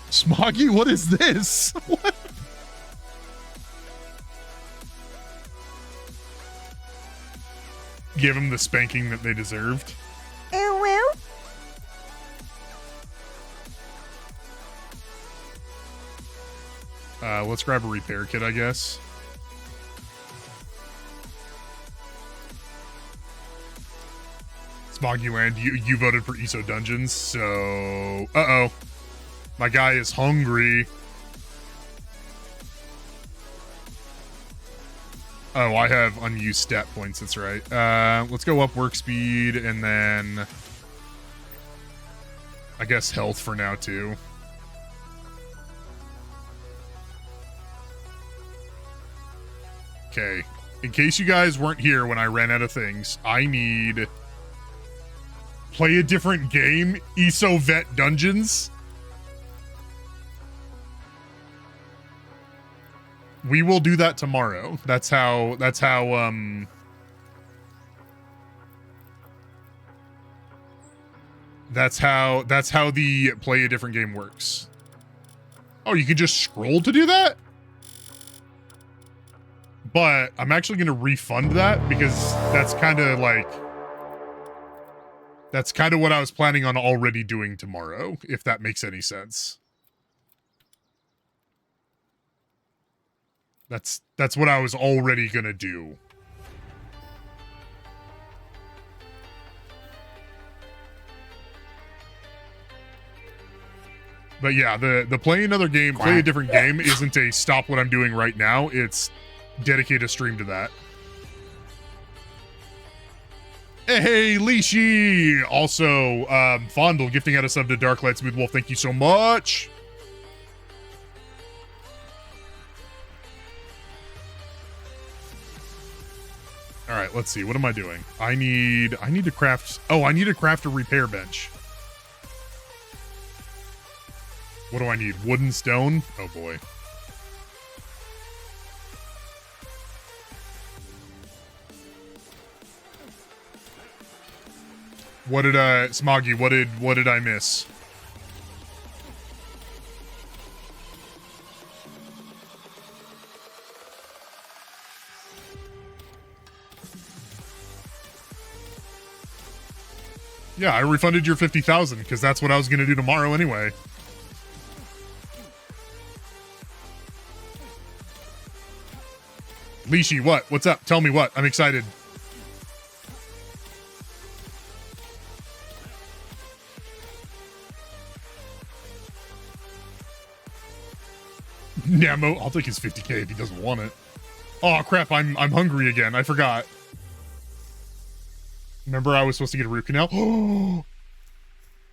Smoggy, what is this? What? Give them the spanking that they deserved. Let's grab a repair kit, I guess. Smoggy Land, you voted for ESO Dungeons, so... Uh-oh. My guy is hungry. Oh, I have unused stat points, that's right. Let's go up work speed, and then... I guess health for now, too. Okay. In case you guys weren't here when I ran out of things, I need... Play a different game? ESO Vet Dungeons? We will do that tomorrow. That's how the play a different game works. Oh, you can just scroll to do that? But I'm actually going to refund that because that's kind of what I was planning on already doing tomorrow, if that makes any sense. That's what I was already going to do. But yeah, the play another game, play a different game isn't a stop what I'm doing right now. It's dedicate a stream to that. Hey, Lishi! Also, Fondle gifting out a sub to Darklight Smooth Wolf. Thank you so much. All right, let's see. What am I doing? I need to craft. Oh, I need to craft a repair bench. What do I need? Wood and stone? Oh boy. What did Smoggy, what did I miss? Yeah, I refunded your 50,000 because that's what I was going to do tomorrow anyway. Lishi, what? What's up? Tell me what. I'm excited. Namo, I'll take his 50k if he doesn't want it. Oh crap, I'm hungry again. I forgot. Remember I was supposed to get a root canal? Oh,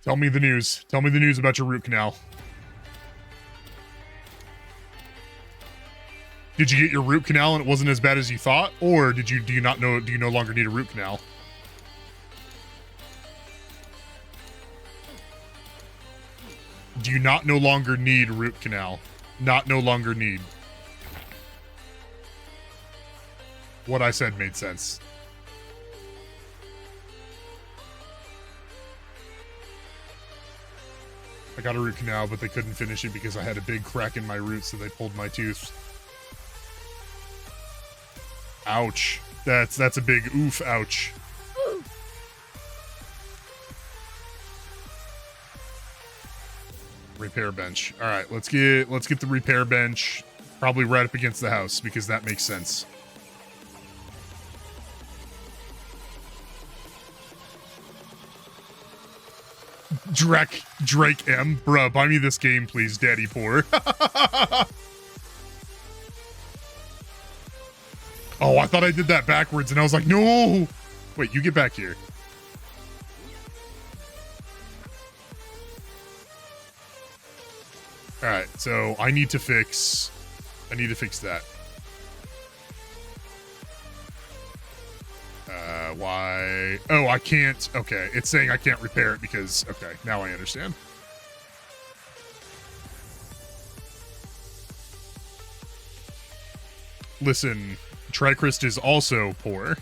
tell me the news. Tell me the news about your root canal. Did you get your root canal and it wasn't as bad as you thought? Or do you no longer need a root canal? Do you not no longer need a root canal? Not no longer need. What I said made sense. I got a root canal, but they couldn't finish it because I had a big crack in my root, so they pulled my tooth. Ouch. That's a big oof, ouch. Repair bench. All right, let's get the repair bench probably right up against the house because that makes sense. Drake M, bruh, buy me this game, please, Daddy Poor. Oh, I thought I did that backwards, and I was like, no. Wait, you get back here. All right, so I need to fix that. Why? Oh, I can't. Okay, it's saying I can't repair it because, okay, now I understand. Listen, Trykrist is also poor.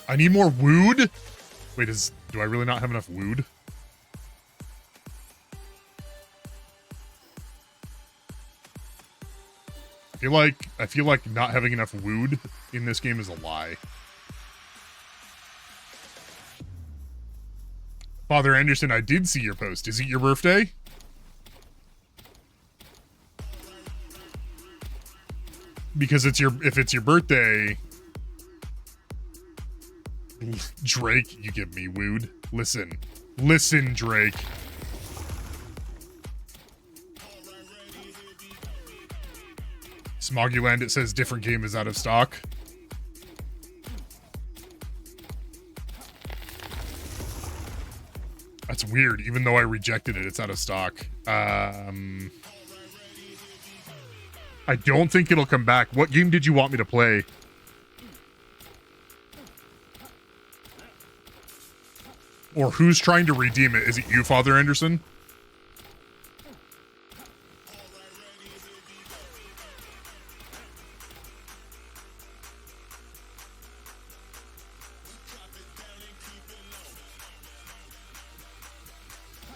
I need more wood? Wait, do I really not have enough wood? I feel like not having enough wood in this game is a lie. Father Anderson, I did see your post. Is it your birthday? Because if it's your birthday, Drake, you give me wood. Listen, Drake. Smoggyland, it says different game is out of stock. That's weird. Even though I rejected it, it's out of stock. I don't think it'll come back. What game did you want me to play? Or who's trying to redeem it? Is it you, Father Anderson?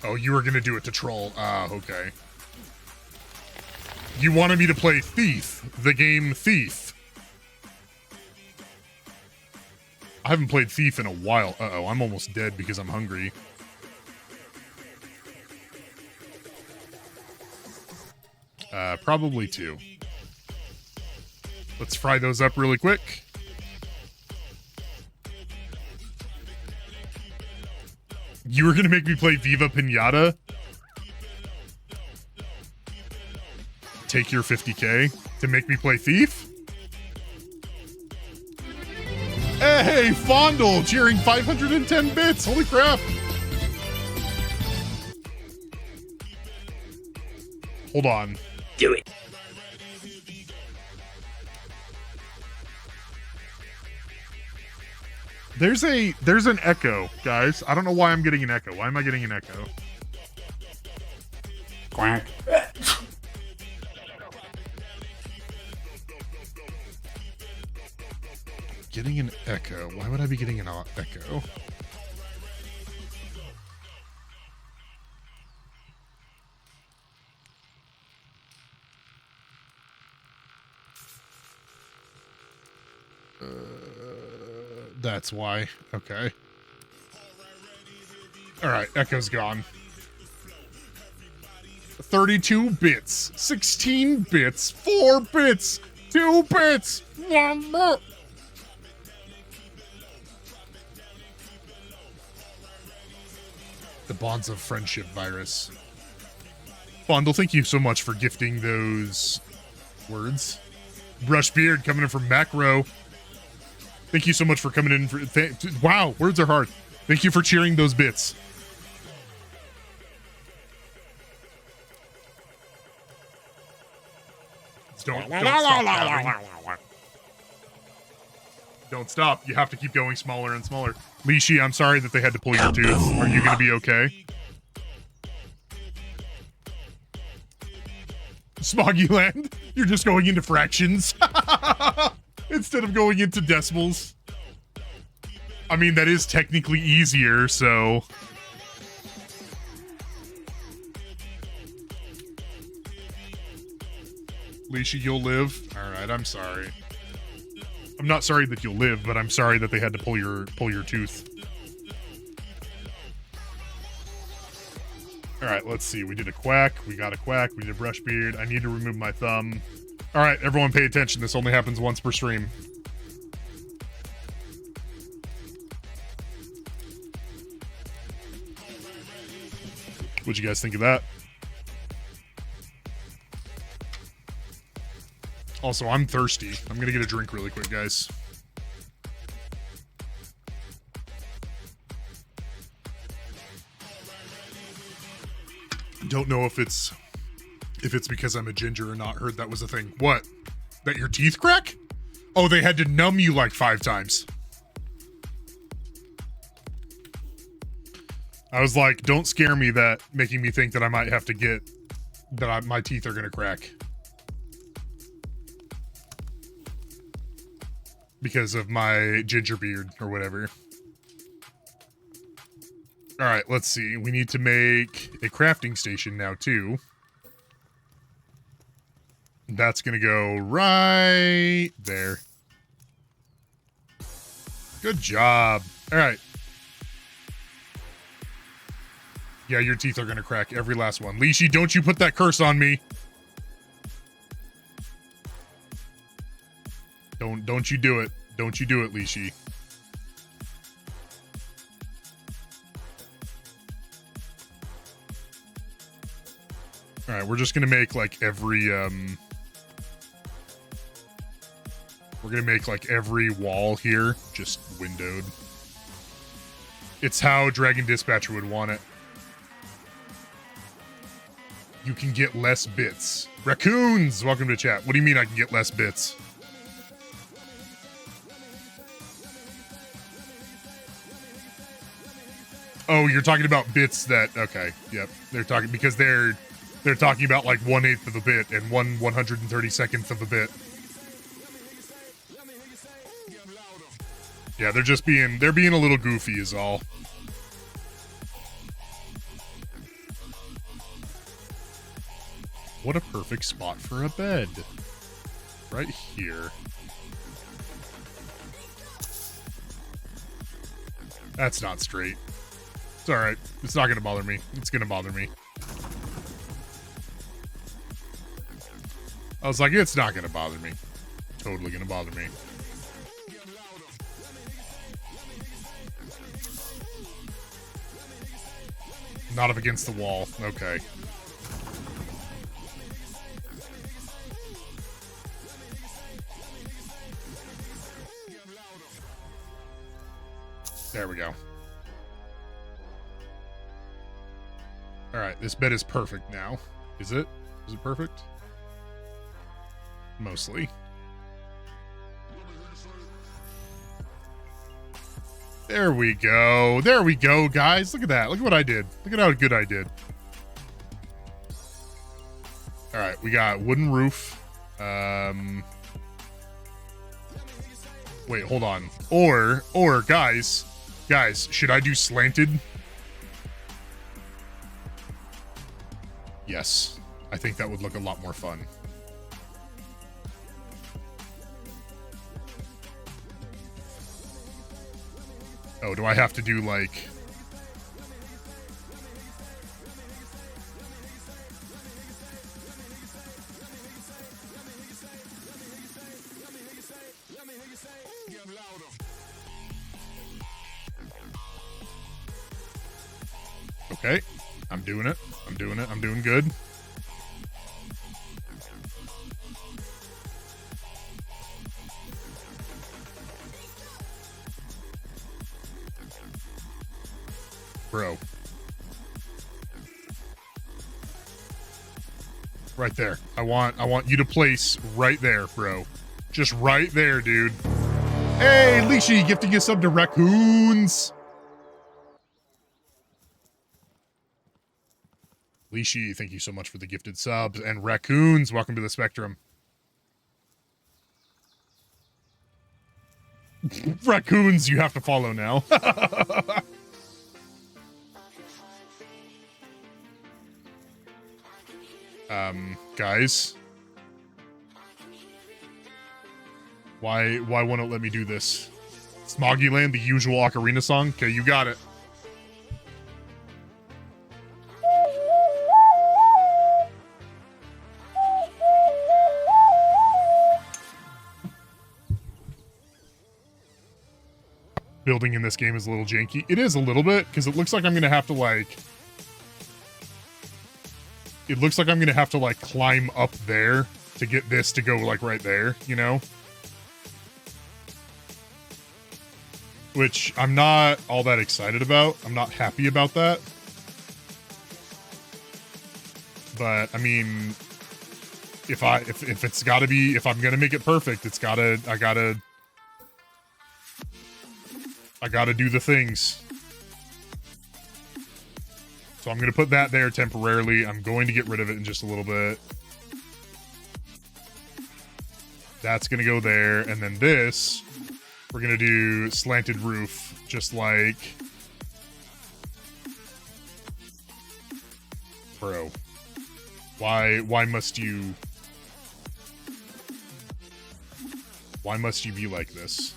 Oh, you were gonna do it to troll. Ah, okay. You wanted me to play Thief, the game Thief. I haven't played Thief in a while. Uh-oh, I'm almost dead because I'm hungry. Probably 2. Let's fry those up really quick. You were gonna make me play Viva Pinata? Take your 50K to make me play Thief? Hey, Fondle cheering 510 bits. Holy crap. Hold on. Do it. There's an echo, guys. I don't know why I'm getting an echo. Why am I getting an echo? Quack. Getting an echo. Why would I be getting an echo? That's why. Okay. All right, echo's gone. 32 bits, 16 bits, 4 bits, 2 bits, 1 bit. The bonds of friendship virus. Fondle, thank you so much for gifting those words. Brushbeard coming in from Macro. Thank you so much for coming in. Wow, words are hard. Thank you for cheering those bits. Don't stop. Don't stop. You have to keep going smaller and smaller. Lishi, I'm sorry that they had to pull your tooth. Are you going to be okay? Smoggy Land, you're just going into fractions instead of going into decimals. I mean, that is technically easier, so... Lishi, you'll live? Alright, I'm sorry. I'm not sorry that you'll live, but I'm sorry that they had to pull your tooth. Alright, let's see. We did a quack. We got a quack. We did a brush beard. I need to remove my thumb. Alright, everyone pay attention. This only happens once per stream. What'd you guys think of that? Also, I'm thirsty. I'm gonna get a drink really quick, guys. Don't know if it's because I'm a ginger or not. Heard that was a thing. What? That your teeth crack? Oh, they had to numb you like 5 times. I was like, don't scare me, that making me think that I might have to get that my teeth are gonna crack. Because of my ginger beard or whatever. All right, let's see. We need to make a crafting station now too. That's gonna go right there. Good job. All right. Yeah, your teeth are gonna crack, every last one. Lishi, don't you put that curse on me. Don't you do it. Don't you do it, Lishi. All right, we're just gonna make like every we're gonna make like every wall here just windowed. It's how Dragon Dispatcher would want it. You can get less bits. Raccoons, welcome to chat. What do you mean I can get less bits? Oh, you're talking about bits that, okay, yep. They're talking, because they're talking about like 1/8 of a bit and 132nd of a bit. Yeah, they're being a little goofy is all. What a perfect spot for a bed. Right here. That's not straight. It's alright. It's not gonna bother me. It's gonna bother me. I was like, it's not gonna bother me. Totally gonna bother me. Not up against the wall. Okay. There we go. Alright, this bed is perfect now. Is it? Is it perfect? Mostly. There we go. There we go, guys. Look at that. Look at what I did. Look at how good I did. Alright, we got wooden roof. Wait, hold on. Or, guys, should I do slanted? Yes. I think that would look a lot more fun. Oh, do I have to do, like... Okay. I'm doing it. I'm doing it. I'm doing good. Bro. Right there. I want you to place right there, bro. Just right there, dude. Hey, Lishi gifting a sub to Raccoons. Lishi, thank you so much for the gifted subs. And Raccoons, welcome to the Spectrum. Raccoons, you have to follow now. Guys. Why won't it let me do this? Smoggyland, the usual ocarina song? Okay, you got it. Building in this game is a little janky. It is a little bit, because it looks like I'm going to have to, like... It looks like I'm going to have to, like, climb up there to get this to go, like, right there, you know? Which I'm not all that excited about. I'm not happy about that. But, I mean... If it's gotta be... If I'm gonna make it perfect, it's gotta... I gotta do the things. So I'm going to put that there temporarily. I'm going to get rid of it in just a little bit. That's going to go there. And then this, we're going to do slanted roof, just like... Bro. Why must you... Why must you be like this?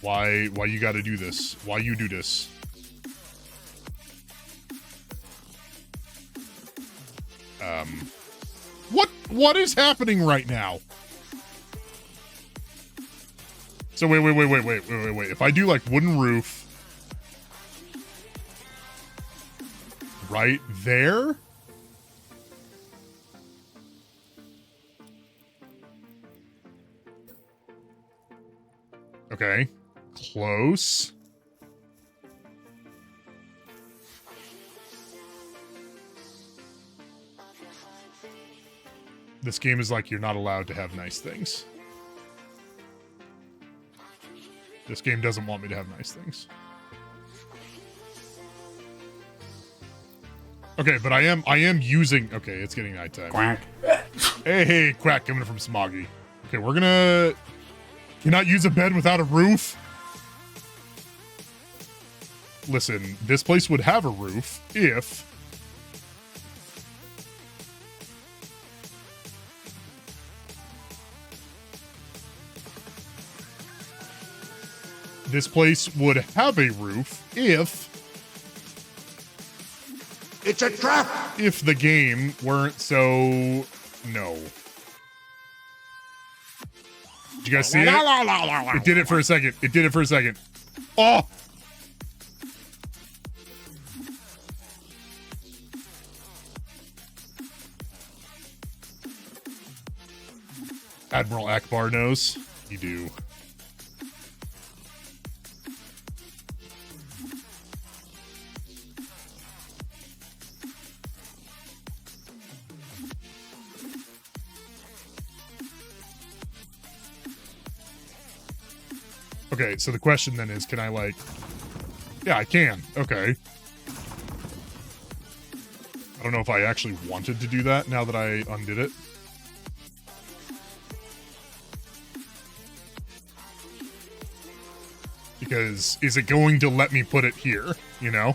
Why you gotta do this? Why you do this? What is happening right now? So wait. If I do like wooden roof right there? Okay. Close. This game is like you're not allowed to have nice things. This game doesn't want me to have nice things. Okay, but I am using... Okay, it's getting nighttime. Quack. Hey, quack coming from Smoggy. Okay, we're gonna... Cannot use a bed without a roof? Listen, this place would have a roof if this place would have a roof if It's a trap! if the game weren't so... No. Did you guys see it? It did it for a second. It did it for a second. Oh! Admiral Akbar knows. You do. Okay, so the question then is, can I, like... Yeah, I can. Okay. I don't know if I actually wanted to do that now that I undid it. Because is it going to let me put it here, you know?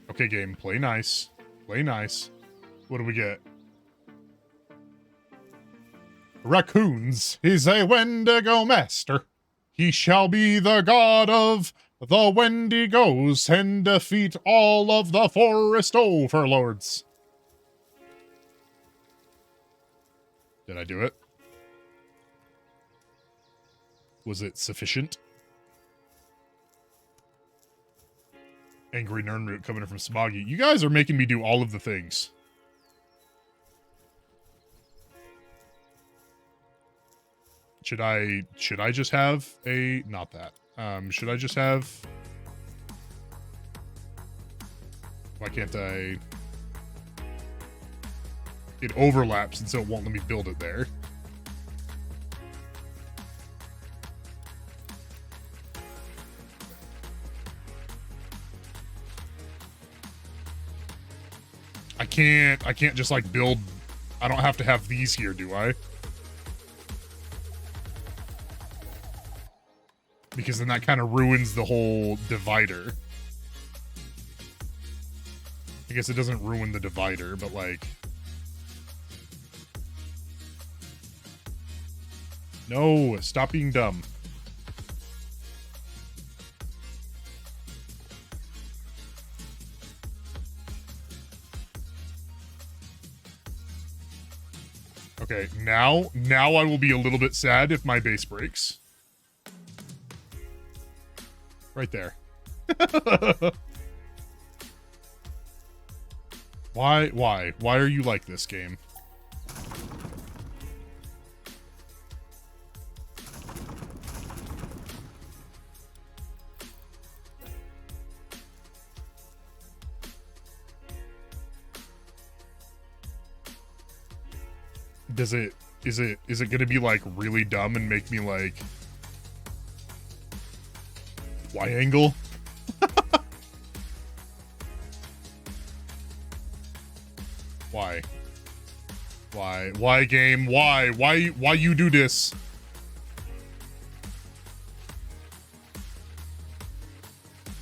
Okay, game, play nice. Play nice. What do we get? Raccoons is a Wendigo master. He shall be the god of the Wendigos and defeat all of the forest overlords. Did I do it? Was it sufficient? Angry Nernroot coming in from Smoggy. You guys are making me do all of the things. Should I just have a... Not that. Should I just have... Why can't I... It overlaps, and so it won't let me build it there. I can't just, like, build... I don't have to have these here, do I? Because then that kind of ruins the whole divider. I guess it doesn't ruin the divider, but, like... No, stop being dumb. Okay, now I will be a little bit sad if my base breaks. Right there. Why are you like this, game? Is it gonna be, like, really dumb and make me, like... Y angle? Why? Why, game? Why you do this?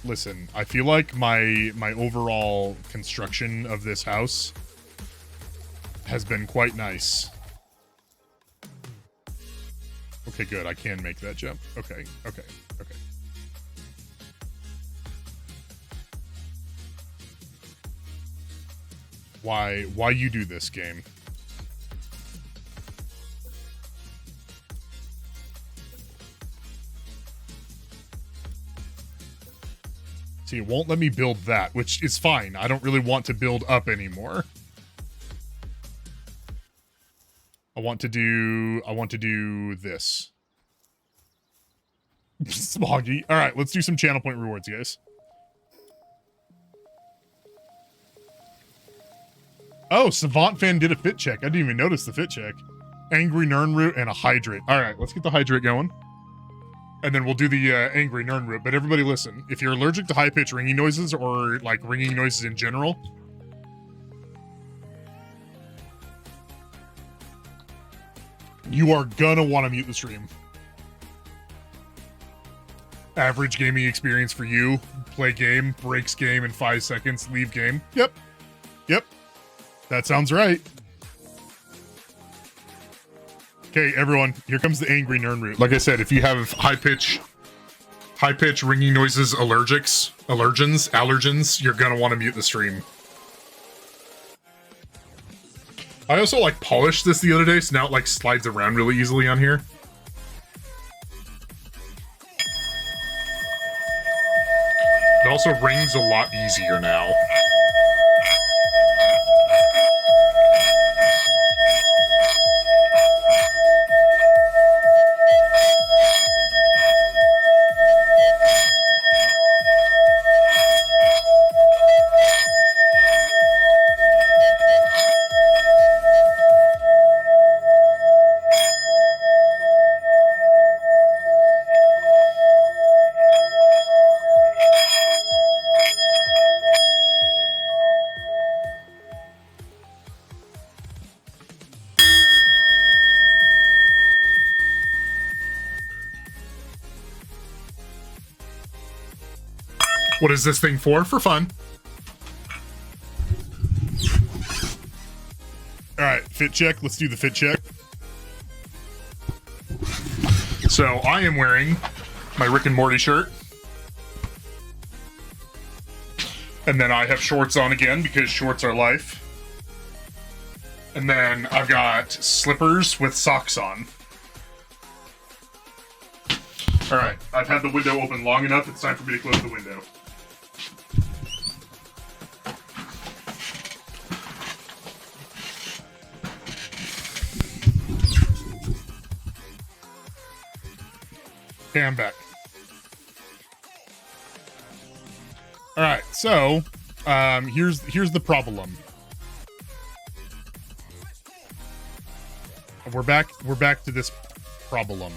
Listen, I feel like my overall construction of this house has been quite nice. Okay, good. I can make that jump. Okay. Why you do this, game? See, it won't let me build that, which is fine. I don't really want to build up anymore. I want to do this. Smoggy. All right, let's do some channel point rewards, guys. Oh, Savant Fan did a fit check. I didn't even notice the fit check. Angry Nernroot and a Hydrate. All right, let's get the Hydrate going. And then we'll do the Angry Nernroot. But everybody listen, if you're allergic to high-pitched ringing noises or, like, ringing noises in general, you are gonna want to mute the stream. Average gaming experience for you. Play game, breaks game in 5 seconds, leave game. Yep. That sounds right. Okay, everyone, here comes the angry Nernroot. Like I said, if you have high pitch ringing noises, allergens, you're gonna want to mute the stream. I also like polished this the other day, so now it like slides around really easily on here. It also rings a lot easier now. What is this thing for? For fun. Alright, fit check. Let's do the fit check. So, I am wearing my Rick and Morty shirt. And then I have shorts on again, because shorts are life. And then I've got slippers with socks on. Alright, I've had the window open long enough, it's time for me to close the window. Okay, I'm back. All right, so here's the problem. We're back to this problem.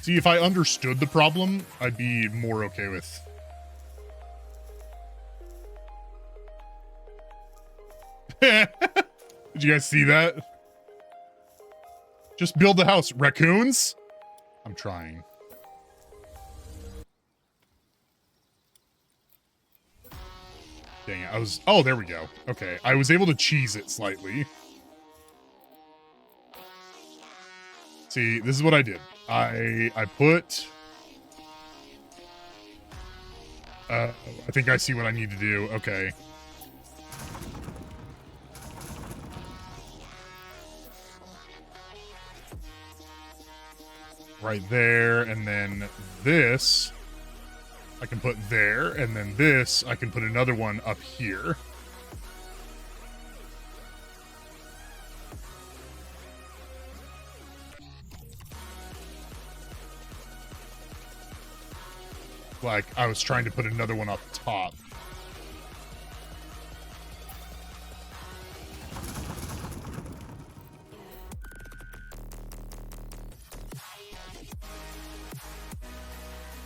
See, if I understood the problem, I'd be more okay with. Did you guys see that? Just build the house. Raccoons? I'm trying. Dang it, oh, there we go. Okay, I was able to cheese it slightly. See, this is what I did. I put... I think I see what I need to do. Okay. Right there, and then this I can put there, and then this I can put another one up here. Like I was trying to put another one up top.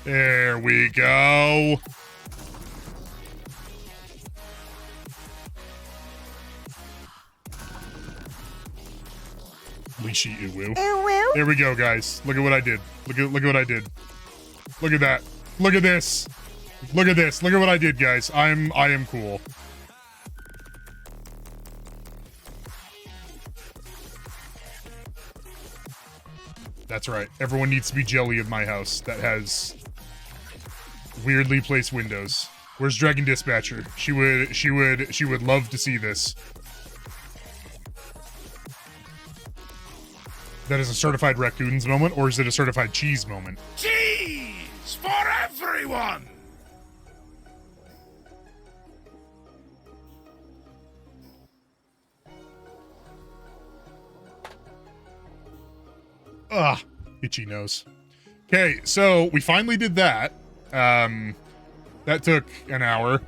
There we go. Leashy uwu. There we go, guys. Look at what I did. Look at what I did. Look at that. Look at this. Look at this. Look at what I did, guys. I am cool. That's right. Everyone needs to be jelly in my house that has weirdly placed windows. Where's Dragon Dispatcher? She would love to see this. That is a certified raccoons moment, or is it a certified cheese moment? Cheese for everyone! Ugh, itchy nose. Okay, so we finally did that. That took an hour.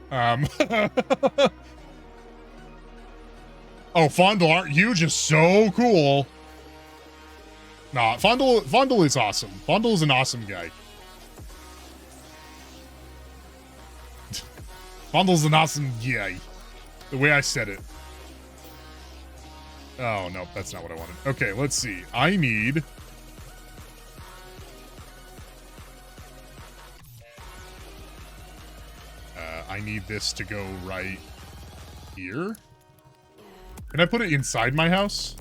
Oh, Fondle, aren't you just so cool? Nah, Fondle is awesome. Fondle is an awesome guy. Fondle's an awesome guy. The way I said it. Oh, no, that's not what I wanted. Okay, let's see. I need... I need this to go right here. Can I put it inside my house?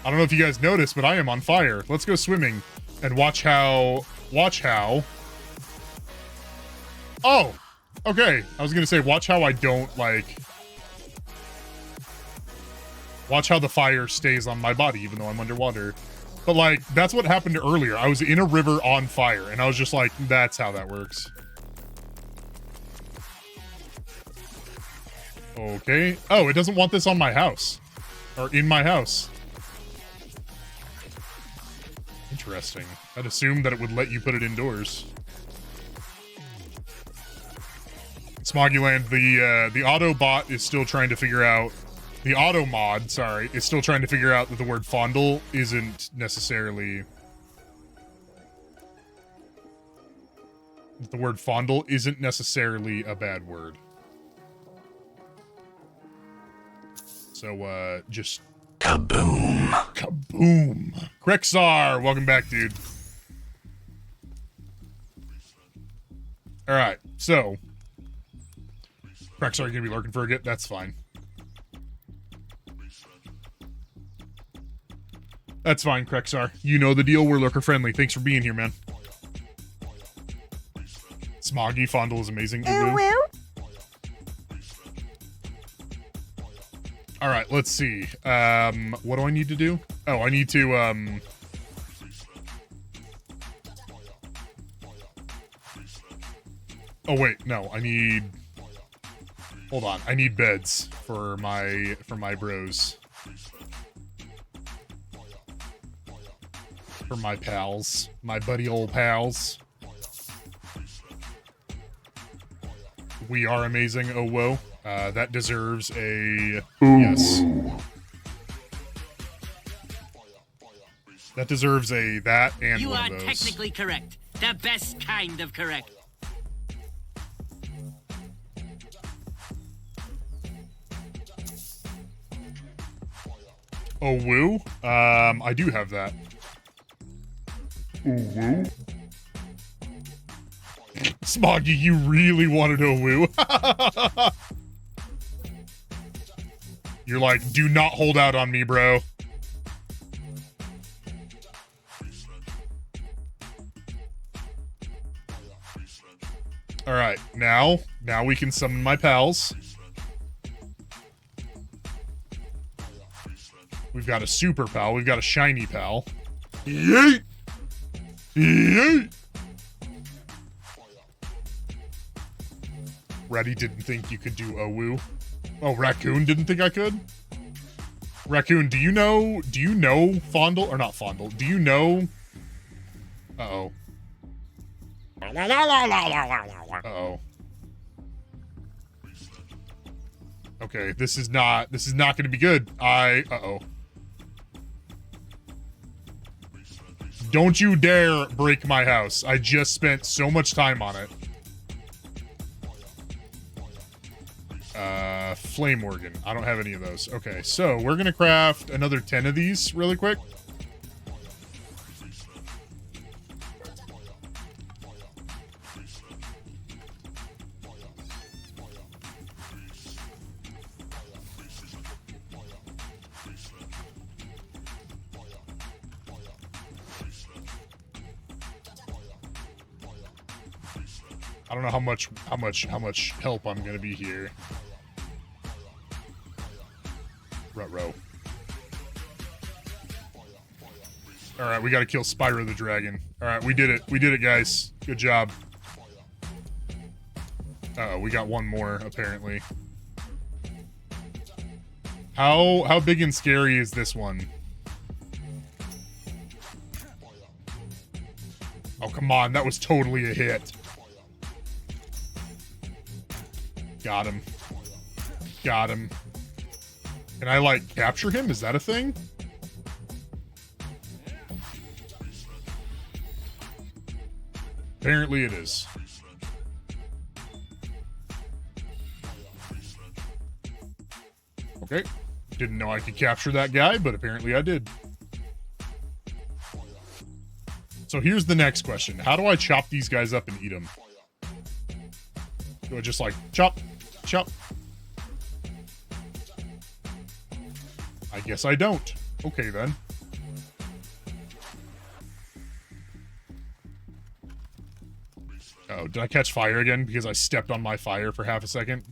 I don't know if you guys noticed, but I am on fire. Let's go swimming and watch how... Oh! Okay, I was gonna say, watch how I don't, like... Watch how the fire stays on my body, even though I'm underwater. But, like, that's what happened earlier. I was in a river on fire, and I was just like, that's how that works. Okay. Oh, it doesn't want this on my house. Or in my house. Interesting. I'd assume that it would let you put it indoors. Smoggyland, the auto bot is still trying to figure out... The auto mod, sorry, is still trying to figure out that the word fondle isn't necessarily... The word fondle isn't necessarily a bad word. So, just... Kaboom. Kaboom. Krexar, welcome back, dude. Alright, so... Krexar, you gonna be lurking for a bit? That's fine. That's fine, Krexar. You know the deal. We're lurker friendly. Thanks for being here, man. Smoggy Fondle is amazing. Alright, let's see. What do I need to do? Oh, I need to, Oh, wait. No, I need... Hold on. I need beds for my bros. For my pals. My buddy old pals. We are amazing, oh whoa. That deserves a... Yes. That deserves a that and You one are of those. technically correct. The best kind of correct. Oh woo? I do have that. Oh woo? Smoggy, you really wanted a woo? You're like, do not hold out on me, bro. Alright, now we can summon my pals. We've got a super pal, we've got a shiny pal. Yeet! Yeet! Reddy didn't think you could do a woo. Oh, Raccoon didn't think I could? Raccoon, do you know Fondle? Or not Fondle, do you know... Uh-oh. Uh-oh. Okay, this is not gonna be good. Uh-oh. Don't you dare break my house. I just spent so much time on it. Flame organ. I don't have any of those. Okay, so we're gonna craft another 10 of these really quick. I don't know how much help I'm gonna be here. Ruh-roh. Alright, we gotta kill Spyro the Dragon. Alright, we did it. We did it, guys. Good job. Uh-oh, we got one more, apparently. How big and scary is this one? Oh, come on. That was totally a hit. Got him. Got him. Can I, like, capture him? Is that a thing? Apparently it is. Okay. Didn't know I could capture that guy, but apparently I did. So here's the next question. How do I chop these guys up and eat them? Do I just like chop, chop? I guess I don't. Okay then. Oh, did I catch fire again because I stepped on my fire for half a second?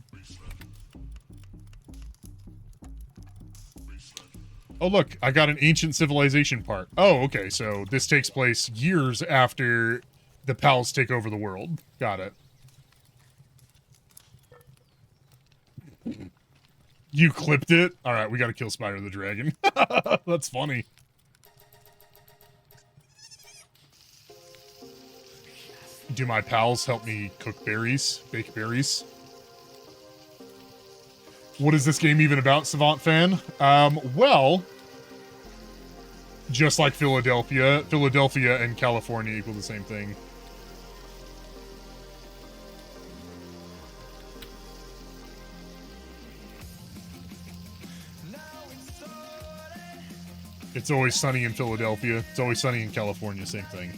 Oh look, I got an ancient civilization part. Oh, okay, so this takes place years after the Pals take over the world. Got it. You clipped it? Alright, we gotta kill Spider the Dragon. That's funny. Do my pals help me cook berries? Bake berries? What is this game even about, Savant fan? Well, just like Philadelphia, Philadelphia and California equal the same thing. It's always sunny in Philadelphia. It's always sunny in California, same thing.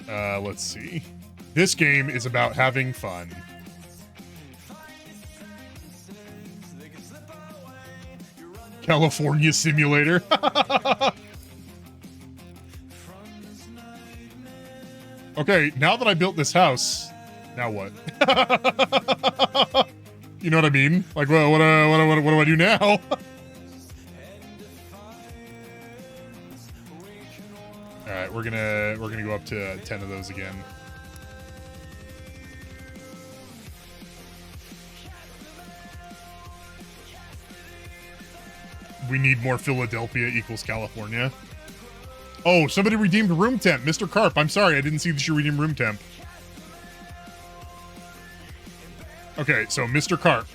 Let's see. This game is about having fun. California Simulator. Okay, now that I built this house, now what? You know what I mean? Like, what do I do now? All right, we're gonna go up to 10 of those again. We need more Philadelphia equals California. Oh, somebody redeemed room temp. Mr. Carp, I'm sorry, I didn't see that you redeemed room temp. Okay, so Mr. Carp.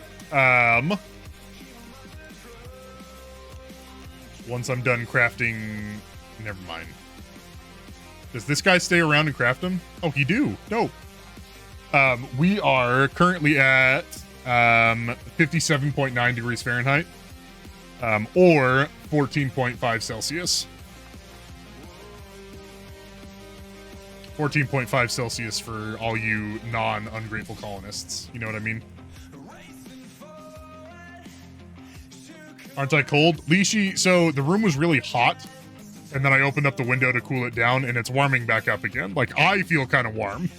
Once I'm done crafting... Never mind. Does this guy stay around and craft them? Oh, he do. Dope. We are currently at 57.9 degrees Fahrenheit. Or 14.5 Celsius. 14.5 Celsius for all you non-ungrateful colonists. You know what I mean? Aren't I cold? Lishi, so the room was really hot, and then I opened up the window to cool it down, and it's warming back up again. Like, I feel kind of warm.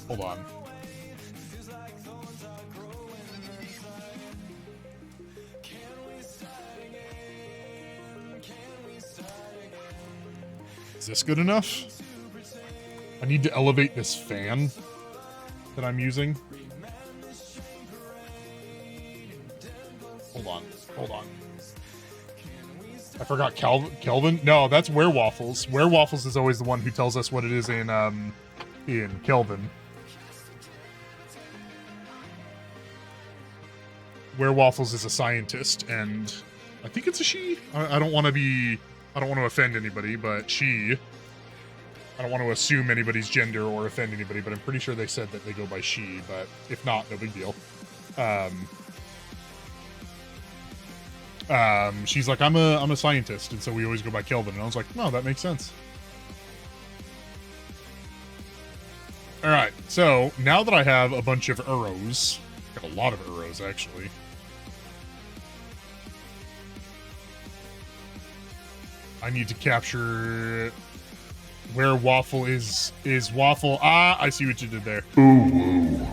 Hold on. Is this good enough? I need to elevate this fan that I'm using. Hold on. I forgot Kelvin? No, that's Werewaffles. Werewaffles is always the one who tells us what it is in Kelvin. Werewaffles is a scientist, and I think it's a she. I don't want to offend anybody, but she... I don't want to assume anybody's gender or offend anybody, but I'm pretty sure they said that they go by she, but if not, no big deal. She's like, I'm a scientist, and so we always go by Kelvin, and I was like, no, that makes sense. Alright, so now that I have a bunch of arrows, got a lot of arrows, actually. I need to capture where Waffle is Waffle. Ah, I see what you did there. Ooh.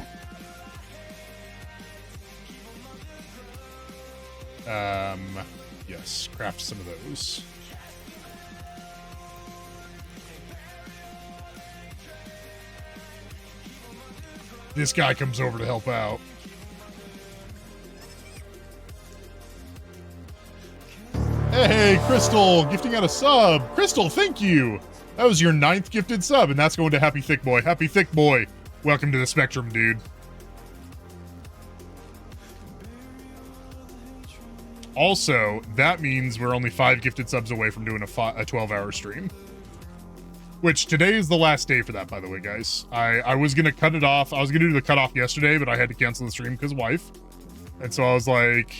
Yes, craft some of those. This guy comes over to help out. Hey, Crystal, gifting out a sub. Crystal, thank you. That was your 9th gifted sub, and that's going to Happy Thick Boy. Happy Thick Boy, welcome to the spectrum, dude. Also, that means we're only 5 gifted subs away from doing a 12-hour stream. Which, today is the last day for that, by the way, guys. I was going to cut it off. I was going to do the cutoff yesterday, but I had to cancel the stream because wife. And so I was like,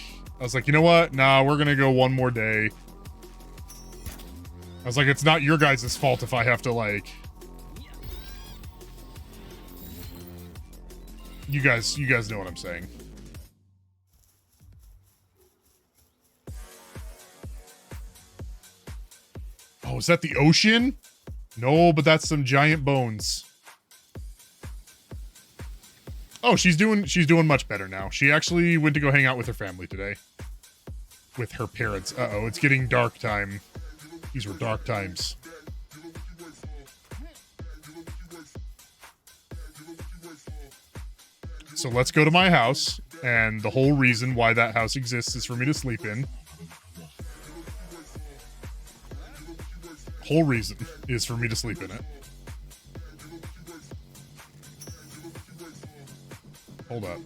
you know what? Nah, we're going to go one more day. was like, it's not your guys' fault if I have to, like... You guys know what I'm saying. Oh, is that the ocean? No, but that's some giant bones. Oh, she's doing much better now. She actually went to go hang out with her family today. With her parents. Uh-oh, it's getting dark time. These were dark times. So let's go to my house, and the whole reason why that house exists is for me to sleep in. Whole reason is for me to sleep in it. Hold up.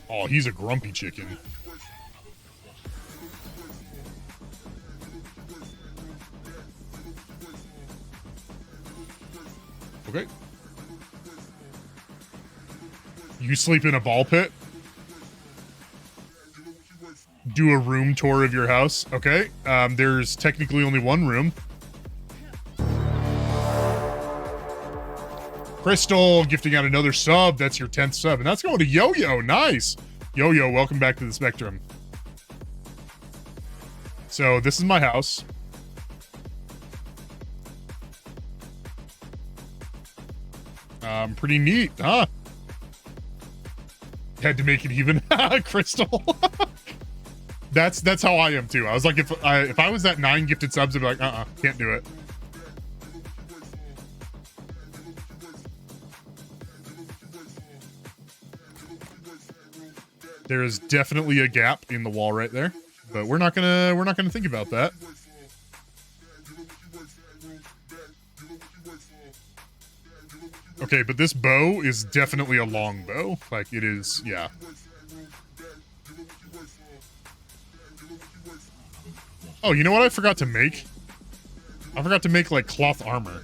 Oh, he's a grumpy chicken. Okay. You sleep in a ball pit? Do a room tour of your house. Okay. There's technically only one room. Crystal gifting out another sub. That's your 10th sub. And that's going to Yo-Yo. Nice. Yo-Yo, welcome back to the Spectrum. So this is my house. Pretty neat, huh? Had to make it even. Crystal. That's how I am too. I was like, if I was at 9 gifted subs, I'd be like, can't do it. There is definitely a gap in the wall right there, but we're not gonna think about that. Okay, but this bow is definitely a long bow. Like, it is, yeah. Oh, you know what I forgot to make? I forgot to make, like, cloth armor.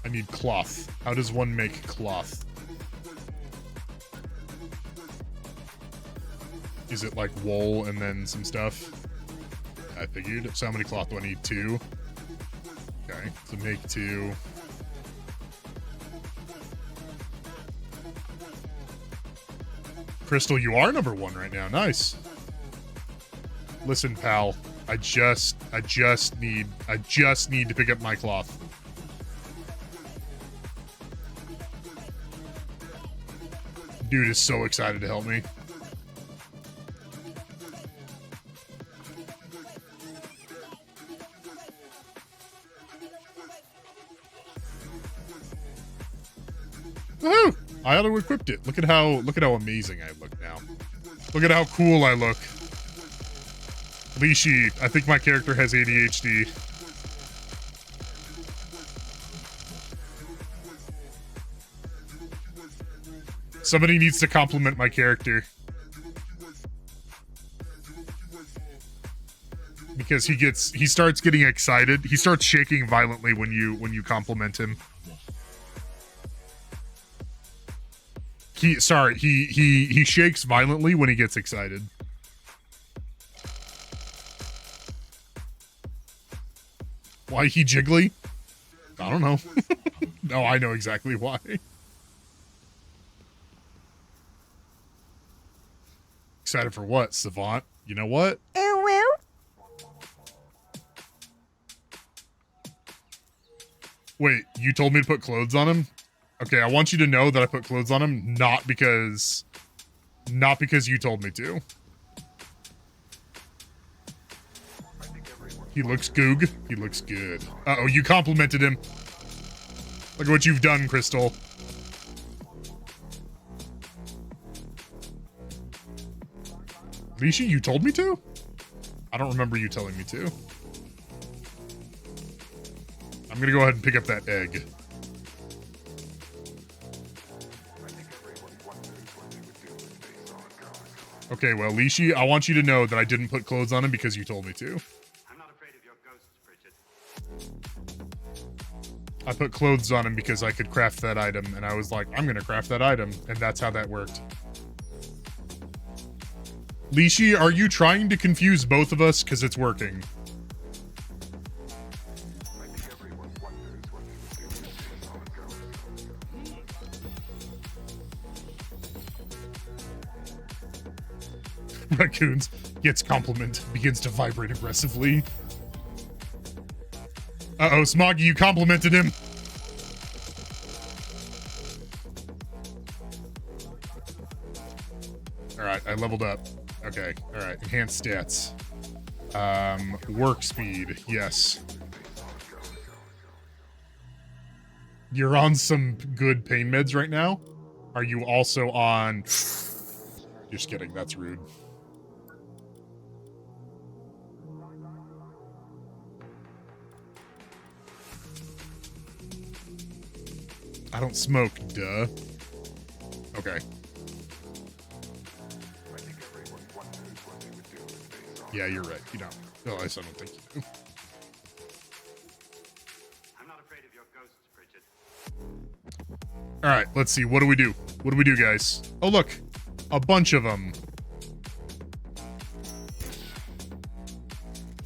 I need cloth. How does one make cloth? Is it like wool and then some stuff? I figured. So how many cloth do I need? 2? Okay, so make 2. Crystal, you are number 1 right now. Nice. Listen, pal. I just need to pick up my cloth. Dude is so excited to help me. Woohoo! I auto-equipped it. Look at how amazing I look now. Look at how cool I look. Lishi, I think my character has ADHD. Somebody needs to compliment my character. Because he starts getting excited. He starts shaking violently when you compliment him. He shakes violently when he gets excited. Why he jiggly? I don't know. No, I know exactly why. Excited for what, Savant? You know what? Wait, you told me to put clothes on him? Okay, I want you to know that I put clothes on him, not because you told me to. He looks goog. He looks good. Uh-oh, you complimented him. Look at what you've done, Crystal. Lishi, you told me to? I don't remember you telling me to. I'm gonna go ahead and pick up that egg. Okay, well, Lishi, I want you to know that I didn't put clothes on him because you told me to. I'm not afraid of your ghosts, Bridget. I put clothes on him because I could craft that item, and I was like, I'm gonna craft that item, and that's how that worked. Lishi, are you trying to confuse both of us? Because it's working. Raccoons gets compliment, begins to vibrate aggressively. Uh-oh, Smoggy, you complimented him. Alright, I leveled up. Okay, alright, enhanced stats. Work speed, yes. You're on some good pain meds right now? Are you also on... Just kidding, that's rude. I don't smoke, duh. Okay. Yeah, you're right. You don't. Well, at least I don't think you do. I'm not afraid of your ghosts, Bridget. All right, let's see. What do we do? What do we do, guys? Oh, look. A bunch of them.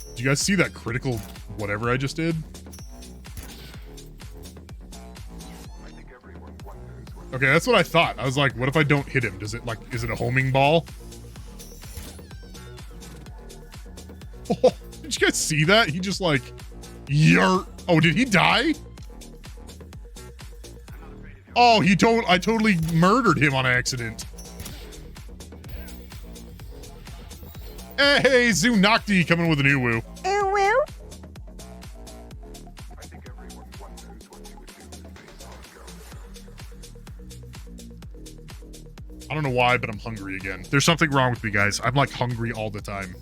Did you guys see that critical whatever I just did? Okay, that's what I thought. I was like, what if I don't hit him? Does it, like, is it a homing ball? Oh, did you guys see that? He just, like, Oh, did he die? Oh, I totally murdered him on accident. Hey, Zunocti coming with an uwu. Ooh-woo. I don't know why, but I'm hungry again. There's something wrong with me, guys. I'm, like, hungry all the time.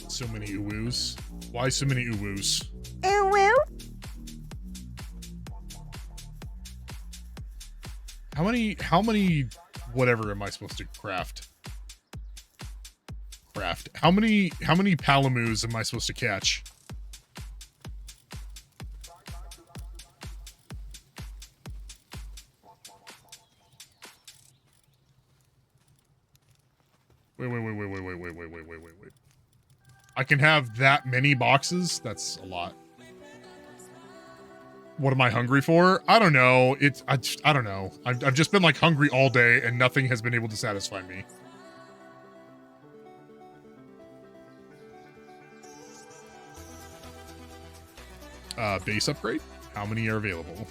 So many uwus. Why so many uwus? Ooh-woo. How many whatever am I supposed to craft? How many palamus am I supposed to catch? Wait. I can have that many boxes? That's a lot. What am I hungry for? I don't know. I don't know. I've just been like hungry all day and nothing has been able to satisfy me. Base upgrade? How many are available?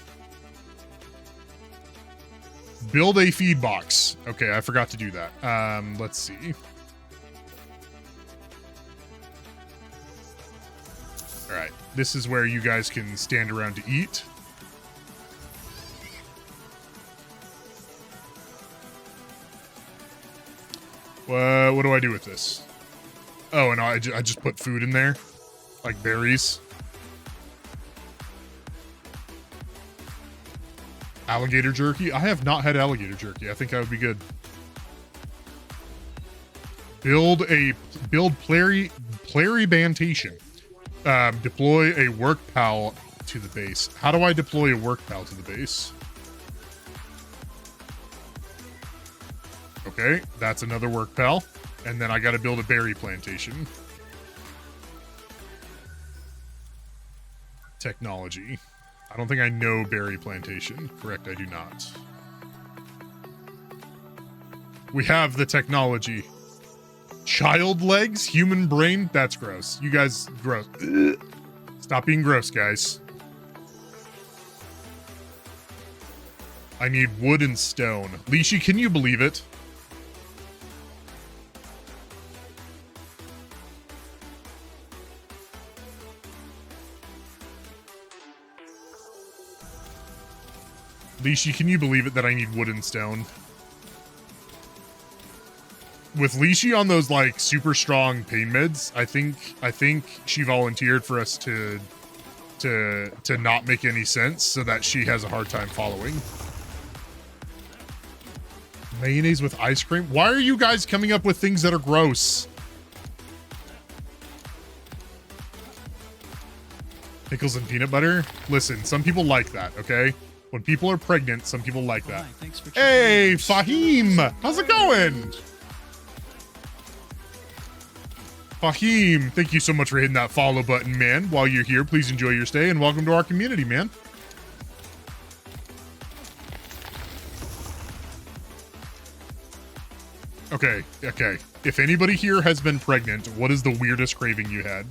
Build a feed box. Okay, I forgot to do that. Let's see. All right, this is where you guys can stand around to eat. What do I do with this? Oh, and I just put food in there, like berries. Alligator jerky? I have not had alligator jerky. I think that would be good. Build Plaribantation. Deploy a work pal to the base. How do I deploy a work pal to the base? Okay, that's another work pal. And then I gotta build a berry plantation. Technology. I don't think I know berry plantation. Correct, I do not. We have the technology. Child legs? Human brain? That's gross. You guys, gross. Ugh. Stop being gross, guys. I need wood and stone. Lishi, can you believe it? Lishi, can you believe it that I need wood and stone? With Lishi on those like super strong pain meds, I think she volunteered for us to to not make any sense so that she has a hard time following. Mayonnaise with ice cream? Why are you guys coming up with things that are gross? Pickles and peanut butter? Listen, some people like that, okay? When people are pregnant, some people like that. Hi, thanks for Hey, checking in. Fahim! How's it going? Fahim, thank you so much for hitting that follow button, man. While you're here, please enjoy your stay and welcome to our community, man. Okay. If anybody here has been pregnant, what is the weirdest craving you had?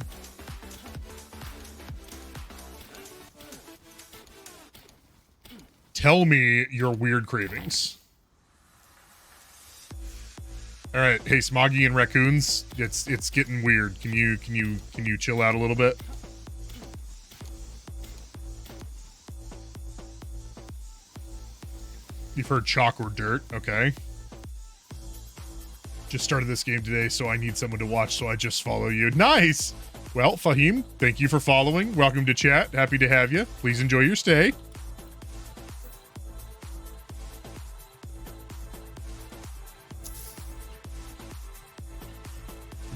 Tell me your weird cravings. All right, hey Smoggy and Raccoons, it's getting weird. Can you chill out a little bit? You've heard chalk or dirt, okay. Just started this game today, so I need someone to watch, so I just follow you. Nice! Well, Fahim, thank you for following. Welcome to chat. Happy to have you. Please enjoy your stay.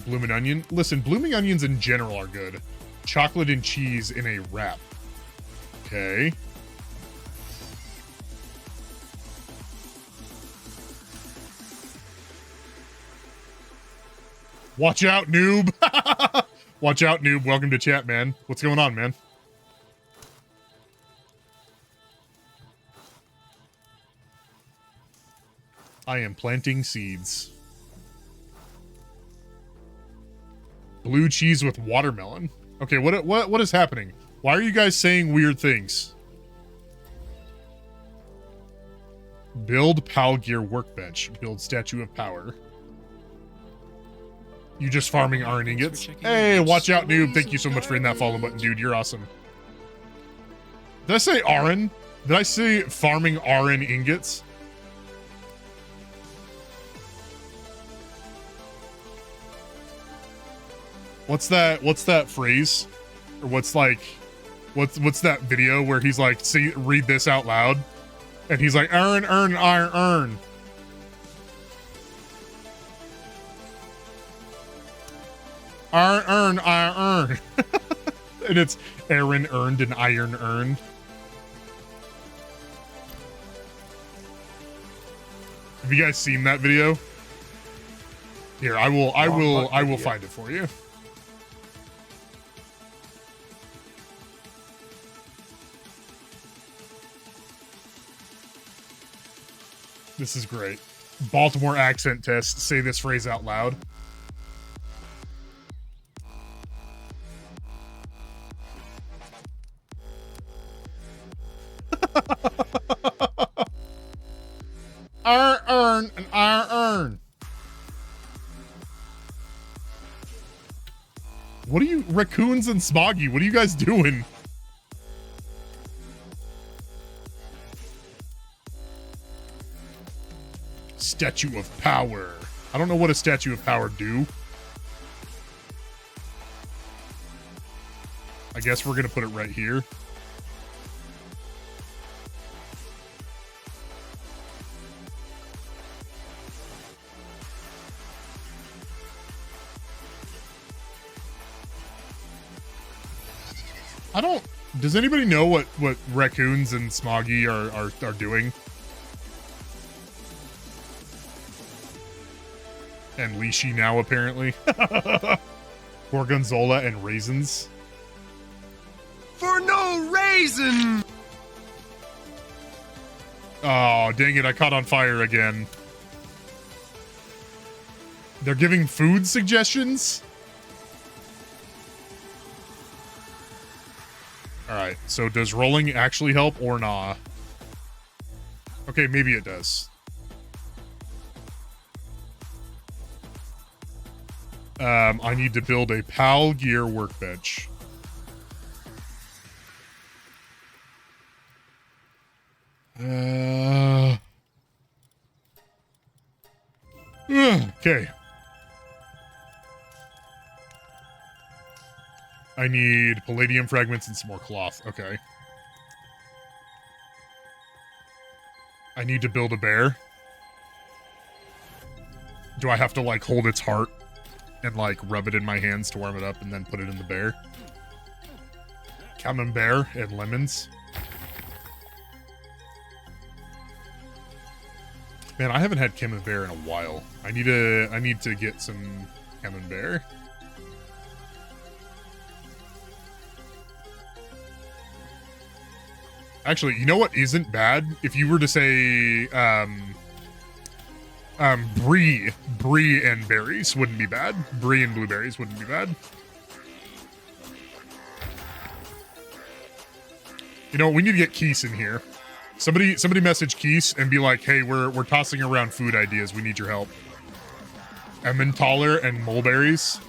Blooming onion. Listen, blooming onions in general are good. Chocolate and cheese in a wrap. Okay. Watch out, noob. Watch out, noob. Welcome to chat, man. What's going on, man? I am planting seeds. Blue cheese with watermelon. Okay, what is happening? Why are you guys saying weird things? Build Palgear workbench. Build statue of power. You just farming iron ingots? Hey, watch out, noob. Thank you so much for hitting that follow button, dude. You're awesome. Did I say iron? Did I say farming iron ingots? What's that phrase? Or what's that video where he's like, read this out loud? And he's like, earn, iron, earn. Earn, iron, earn. And it's Aaron earned and iron earned. Have you guys seen that video? Here, I will find it for you. This is great. Baltimore accent test. Say this phrase out loud. Earn, and earn. What are you, Raccoons and Smoggy? What are you guys doing? Statue of power. I don't know what a statue of power do. I guess we're gonna put it right here. Does anybody know what Raccoons and Smoggy are doing? And Lishi now, apparently. Gorgonzola and raisins. For no reason! Oh, dang it, I caught on fire again. They're giving food suggestions? Alright, so does rolling actually help or nah? Okay, maybe it does. I need to build a Palgear workbench. Okay. I need palladium fragments and some more cloth. Okay. I need to build a bear. Do I have to, like, hold its heart and, like, rub it in my hands to warm it up and then put it in the bear? Camembert and lemons. Man, I haven't had camembert in a while. I need to get some camembert. Actually, you know what isn't bad? If you were to say brie and berries wouldn't be bad. Brie and blueberries wouldn't be bad. You know, we need to get Keese in here. Somebody message Keese and be like, "Hey, we're tossing around food ideas. We need your help." Emmentaler and mulberries.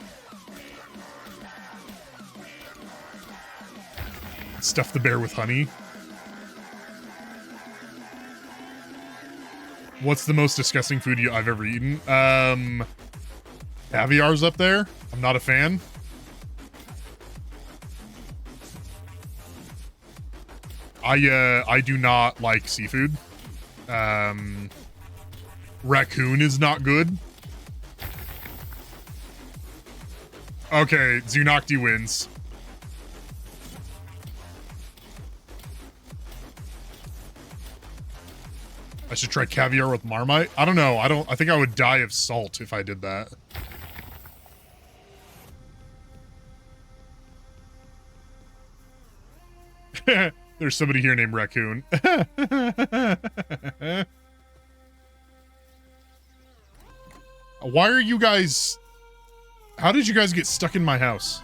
Stuff the bear with honey. What's the most disgusting food I've ever eaten? Caviar's up there. I'm not a fan. I do not like seafood. Raccoon is not good. Okay, Zunocti wins. I should try caviar with Marmite. I don't know. I think I would die of salt if I did that. There's somebody here named Raccoon. Why are you guys... How did you guys get stuck in my house?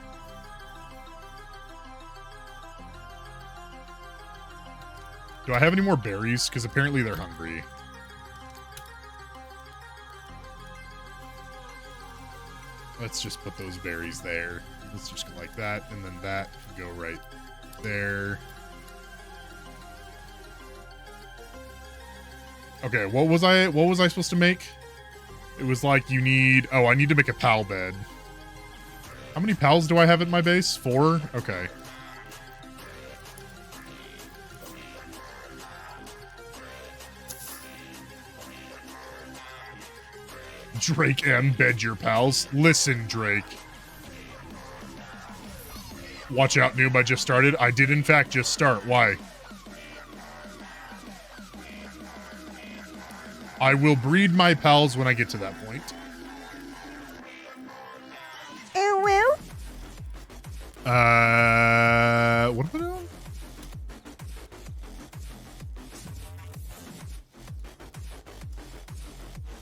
Do I have any more berries? Because apparently they're hungry. Let's just put those berries there. Let's just go like that, and then that can go right there. Okay, what was I supposed to make? It was like you need... Oh, I need to make a pal bed. How many pals do I have at my base? 4? Okay. Drake M, bed your pals. Listen, Drake. Watch out, noob, I just started. I did, in fact, just start. Why? I will breed my pals when I get to that point. What am I doing?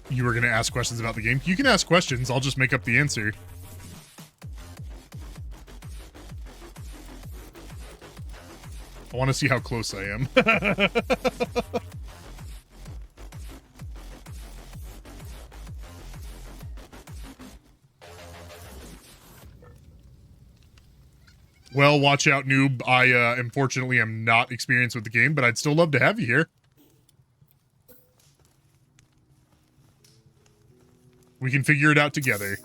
You were going to ask questions about the game? You can ask questions. I'll just make up the answer. I want to see how close I am. Well, watch out, noob. I, unfortunately am not experienced with the game, but I'd still love to have you here. We can figure it out together.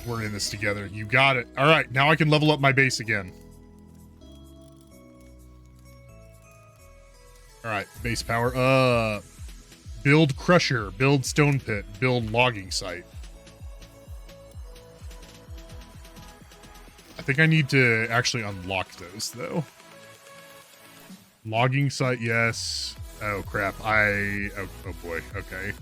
We're in this together. You got it. All right, now I can level up my base again. All right, base power. Build crusher, build stone pit, build logging site. I think I need to actually unlock those, though. Logging site, yes. Oh, crap. Oh boy. Okay.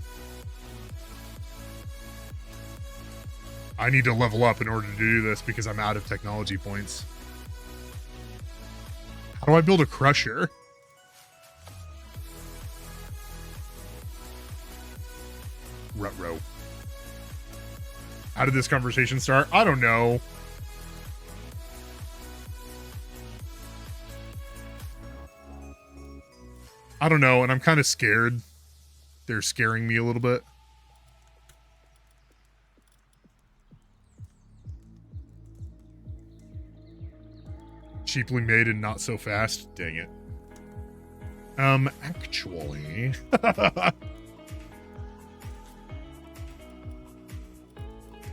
I need to level up in order to do this because I'm out of technology points. How do I build a crusher? Ruh-roh. How did this conversation start? I don't know. I don't know, and I'm kind of scared. They're scaring me a little bit. cheaply made and not so fast. Dang it. Actually.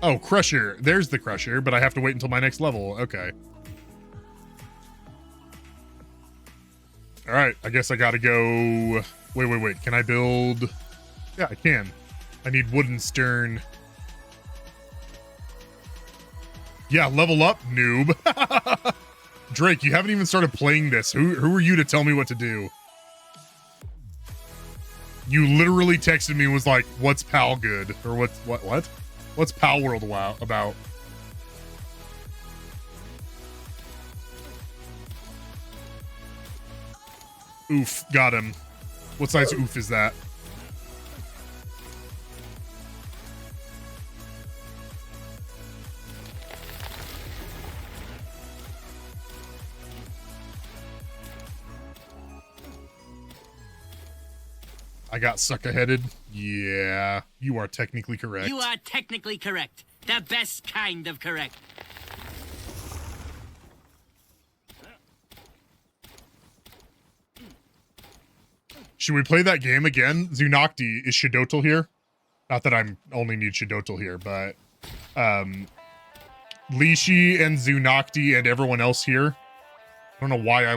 Oh, Crusher. There's the Crusher, but I have to wait until my next level. Okay. All right, I guess I gotta go. Wait. Can I build? Yeah, I can. I need wooden stern. Yeah, level up, noob. Drake, you haven't even started playing this. Who are you to tell me what to do? You literally texted me and was like, "What's Pal good?" Or what? What's Palworld about? Oof, got him. What size oof is that? I got sucker-headed. Yeah, you are technically correct. You are technically correct. The best kind of correct. Should we play that game again? Zunakti, is Shadotl here? Not that I'm only need Shadotl here, but Lishi and Zunakti and everyone else here. I don't know why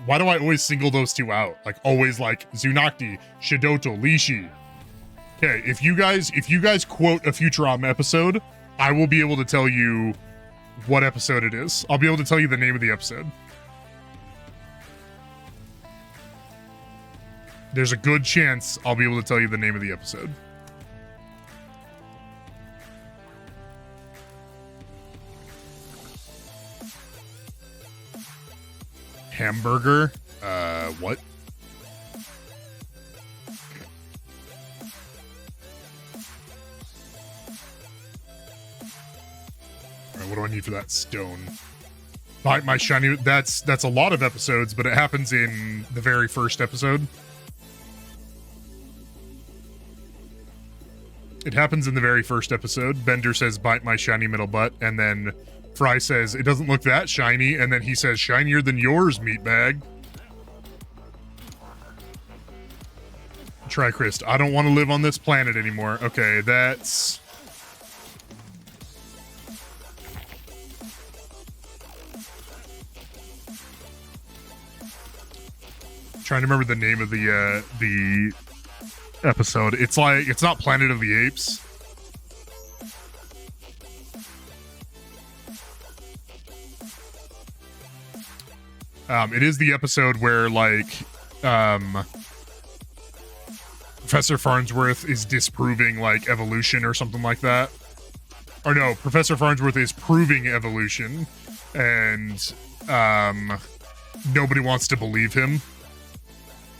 why do I always single those two out? Like always like Zunakti, Shadotl, Lishi. Okay, if you guys quote a Futurama episode, I will be able to tell you what episode it is. I'll be able to tell you the name of the episode. There's a good chance I'll be able to tell you the name of the episode. Hamburger? What? Alright, what do I need for that stone? My shiny, that's a lot of episodes, but it happens in the very first episode. It happens in the very first episode. Bender says, "Bite my shiny middle butt," and then Fry says, "It doesn't look that shiny," and then he says, "Shinier than yours, meatbag." Trykrist, I don't want to live on this planet anymore. Okay, that's... trying to remember the name of the episode. It's like, it's not Planet of the Apes. It is the episode where like Professor Farnsworth is disproving like evolution or something like that. Or no, Professor Farnsworth is proving evolution, and nobody wants to believe him.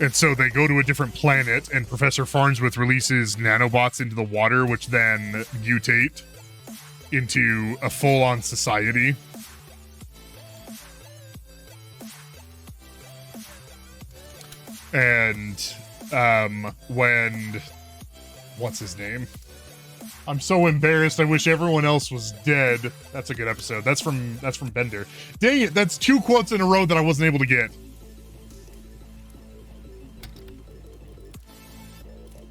And so they go to a different planet, and Professor Farnsworth releases nanobots into the water, which then mutate into a full-on society. And when... what's his name? I'm so embarrassed. I wish everyone else was dead. That's a good episode. That's from Bender. Dang it, that's 2 quotes in a row that I wasn't able to get.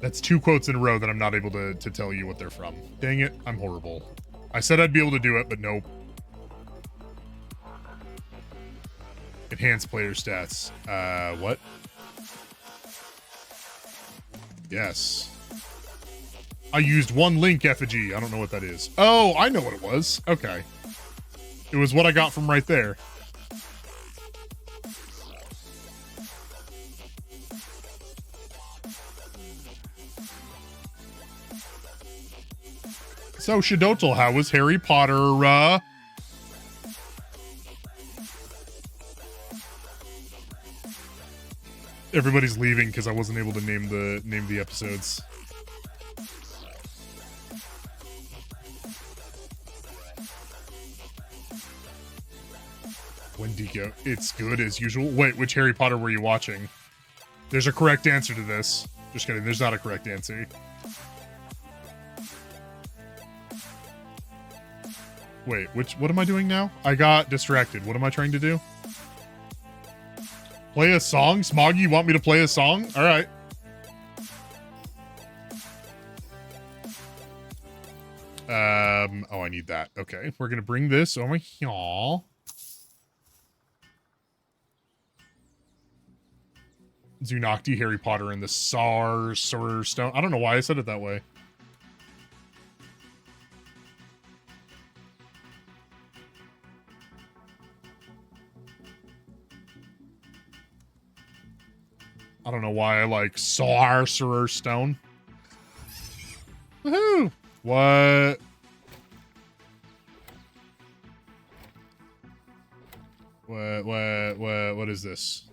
That's 2 quotes in a row that I'm not able to tell you what they're from. Dang it, I'm horrible. I said I'd be able to do it, but nope. Enhance player stats. What? Yes. I used 1 link effigy. I don't know what that is. Oh, I know what it was. Okay. It was what I got from right there. So, Shadotl, how was Harry Potter, Everybody's leaving because I wasn't able to name the episodes. Wendigo, it's good as usual. Wait, which Harry Potter were you watching? There's a correct answer to this. Just kidding, there's not a correct answer. Wait, what am I doing now? I got distracted. What am I trying to do? Play a song? Smoggy, you want me to play a song? All right. Oh, I need that. Okay, we're gonna bring this over here. Zunocti, Harry Potter, and the Sorcerer's Stone. I don't know why I said it that way. I don't know why I like Sorcerer's Stone. Woohoo! What? What is this?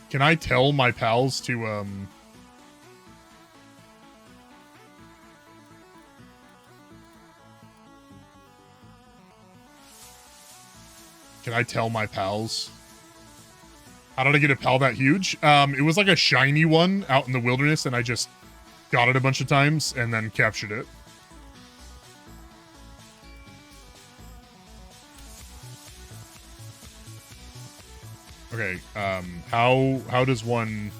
Can I tell my pals to, Can I tell my pals? How did I get a pal that huge? It was like a shiny one out in the wilderness, and I just got it a bunch of times and then captured it. Okay, how does one...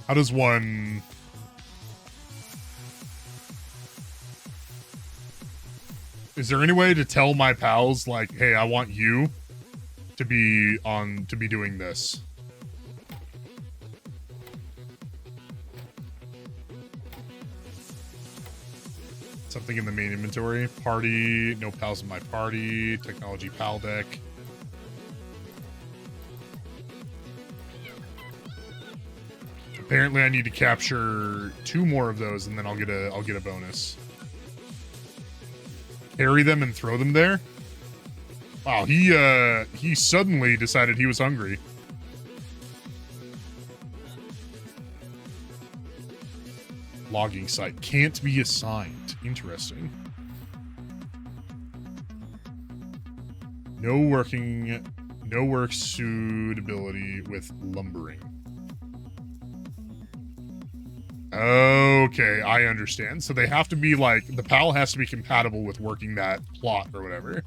How does one... Is there any way to tell my pals, like, hey, I want you to be doing this? Something in the main inventory. Party, no pals in my party. Technology pal deck. Apparently I need to capture 2 more of those and then I'll get a bonus. Carry them and throw them there? Wow, he suddenly decided he was hungry. Logging site can't be assigned. Interesting. No work suitability with lumbering. Okay, I understand. So they have to be like, the PAL has to be compatible with working that plot or whatever.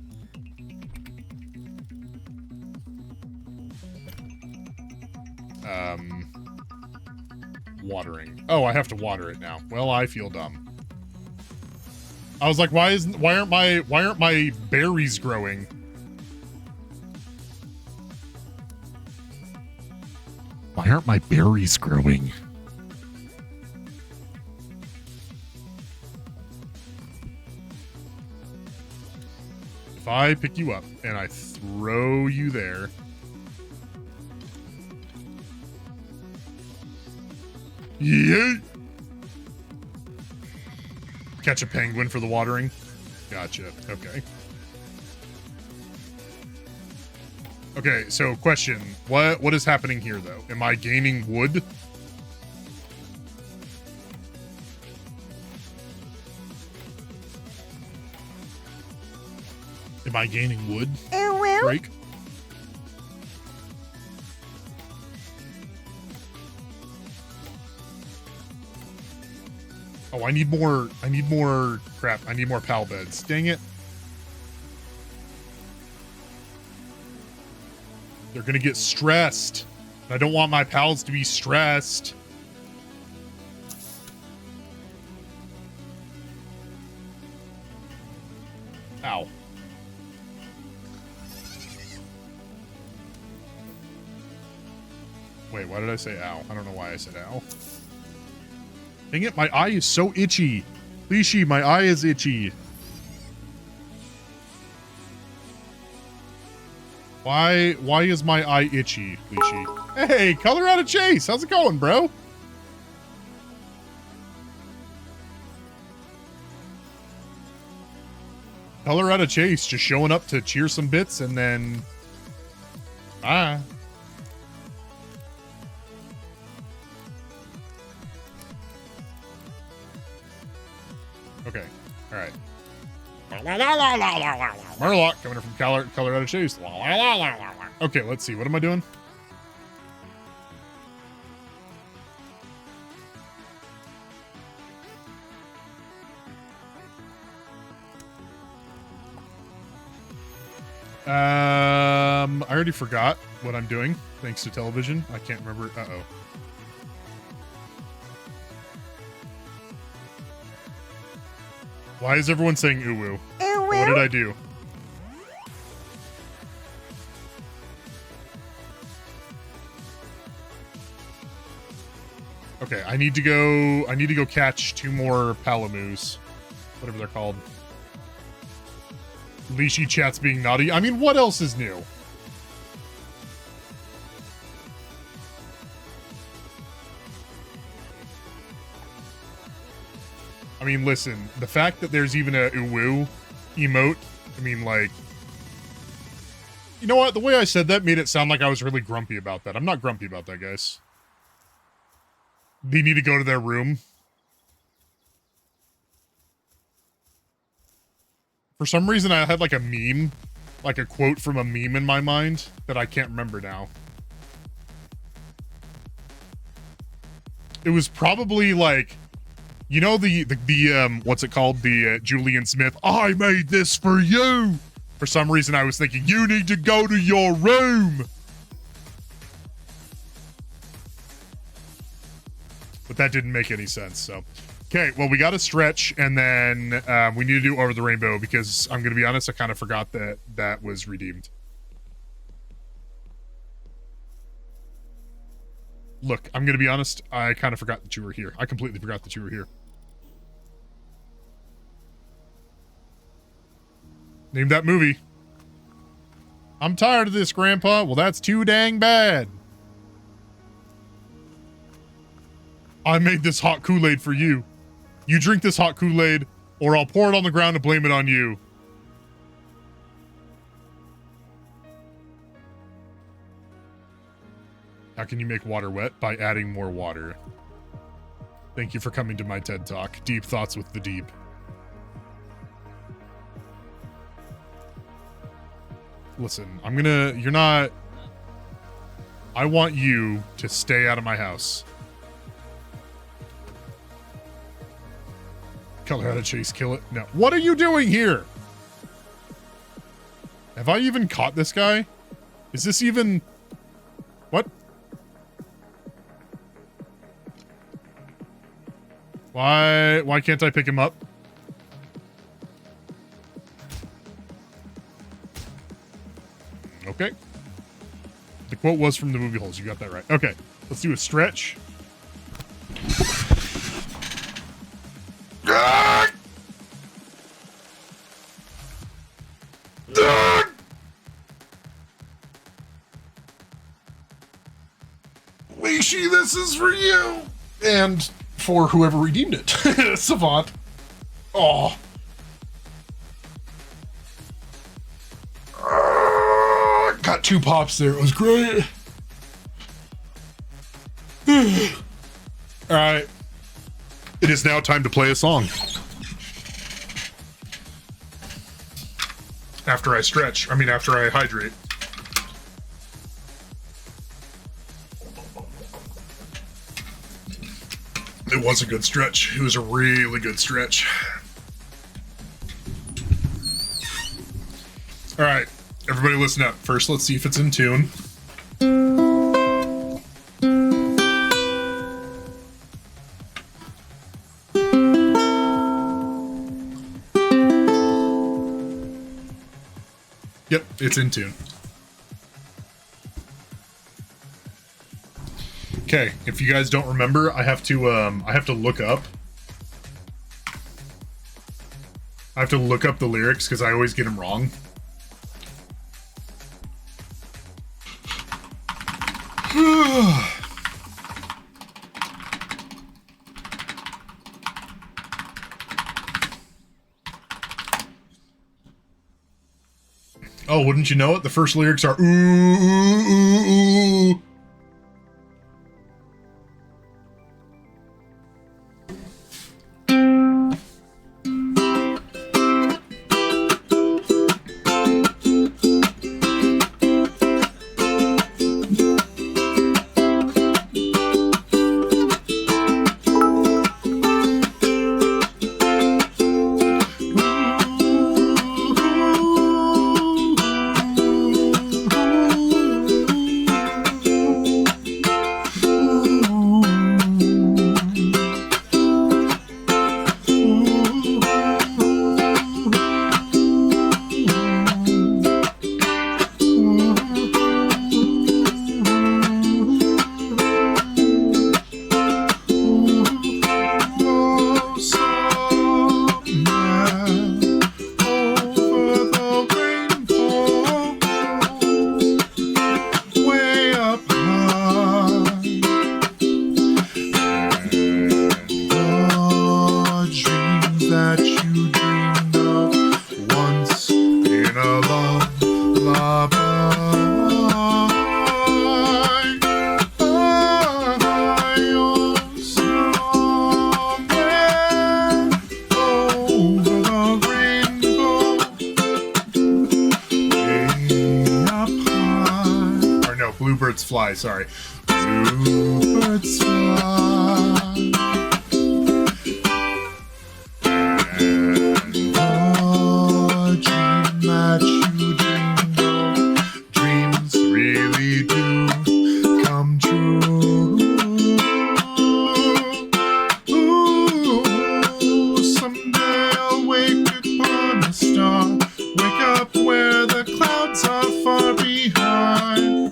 Watering. Oh, I have to water it now. Well, I feel dumb. I was like, why aren't my berries growing? Why aren't my berries growing? If I pick you up and I throw you there. Yeah. Catch a penguin for the watering. Gotcha. Okay. Okay, so question. What is happening here though? Am I gaining wood? Am I gaining wood? Break. Oh, I need more crap. I need more pal beds. Dang it. They're gonna get stressed. I don't want my pals to be stressed. Ow. Wait, why did I say ow? I don't know why I said ow. Dang it, my eye is so itchy. Leashy, my eye is itchy. Why is my eye itchy, Leashy? Hey, Colorado Chase, how's it going, bro? Colorado Chase just showing up to cheer some bits and then... Bye. Okay. All right. Murloc coming in from Colorado Chase. Okay, let's see. What am I doing? I already forgot what I'm doing, thanks to television. I can't remember. Uh-oh. Why is everyone saying ooh-woo? What did I do? Okay, I need to go catch 2 more Palamoos. Whatever they're called. Leashy chat's being naughty. I mean, what else is new? I mean, listen, the fact that there's even a uwu emote, I mean, like... You know what? The way I said that made it sound like I was really grumpy about that. I'm not grumpy about that, guys. They need to go to their room. For some reason, I had like a meme, like a quote from a meme in my mind that I can't remember now. It was probably like, you know, the what's it called? The Julian Smith, I made this for you. For some reason, I was thinking, you need to go to your room. But that didn't make any sense, so. Okay, well, we got to stretch, and then we need to do Over the Rainbow, because I'm going to be honest, I kind of forgot that that was redeemed. Look, I'm going to be honest, I kind of forgot that you were here. I completely forgot that you were here. Name that movie. I'm tired of this, Grandpa. Well, that's too dang bad. I made this hot Kool-Aid for you. You drink this hot Kool-Aid, or I'll pour it on the ground and blame it on you. How can you make water wet? By adding more water. Thank you for coming to my TED Talk. Deep Thoughts with the Deep. Listen, you're not... I want you to stay out of my house. Colorado Chase, kill it. No. What are you doing here? Have I even caught this guy? Is this even... What? Why can't I pick him up? Okay. The quote was from the movie Holes. You got that right. Okay. Let's do a stretch. Leashy, this is for you! And for whoever redeemed it. Savant. Oh. Got 2 pops there. It was great. Alright. It is now time to play a song. After I stretch. I mean, after I hydrate. It was a good stretch. It was a really good stretch. All right, everybody listen up. First, let's see if it's in tune. Yep, it's in tune. Okay, if you guys don't remember, I have to look up. I have to look up the lyrics because I always get them wrong. Oh, wouldn't you know it? The first lyrics are ooh, ooh, ooh, ooh. Bluebirds fly, sorry. Bluebirds fly. And the dream that you dreamed of, dreams really do come true. Ooh, someday I'll wake upon a star, wake up where the clouds are far behind.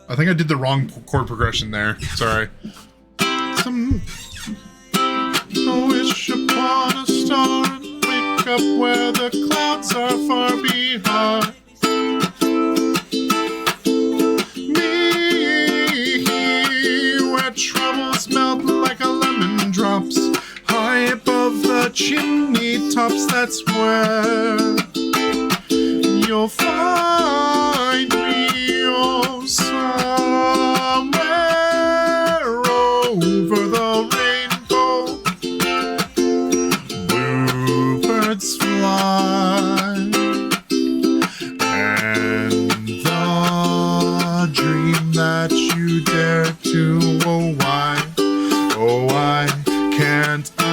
I think I did the wrong chord progression there. Sorry. I wish upon a star and wake up where the clouds are far behind. Me, where troubles melt like a lemon drops, high above the chimney tops, that's where you'll find me, oh, somewhere over the rainbow. Bluebirds fly, and the dream that you dare to, oh why can't I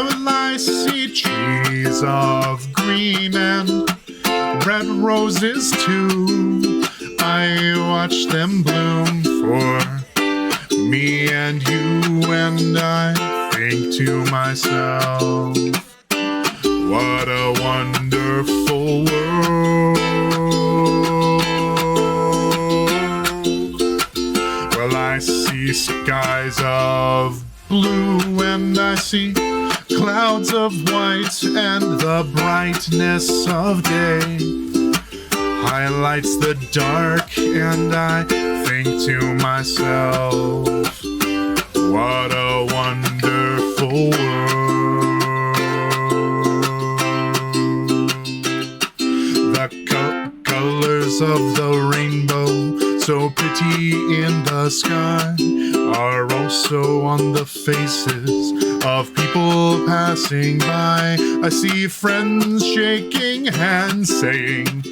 will I see trees of green and red roses too. I watch them bloom for me and you, and I think to myself, what a wonderful world. Well, I see skies of blue and I see clouds of white, and the brightness of day highlights the dark, and I think to myself, what a wonderful world. The colors of the rainbow, so pretty in the sky, are also on the faces of people passing by. I see friends shaking hands saying,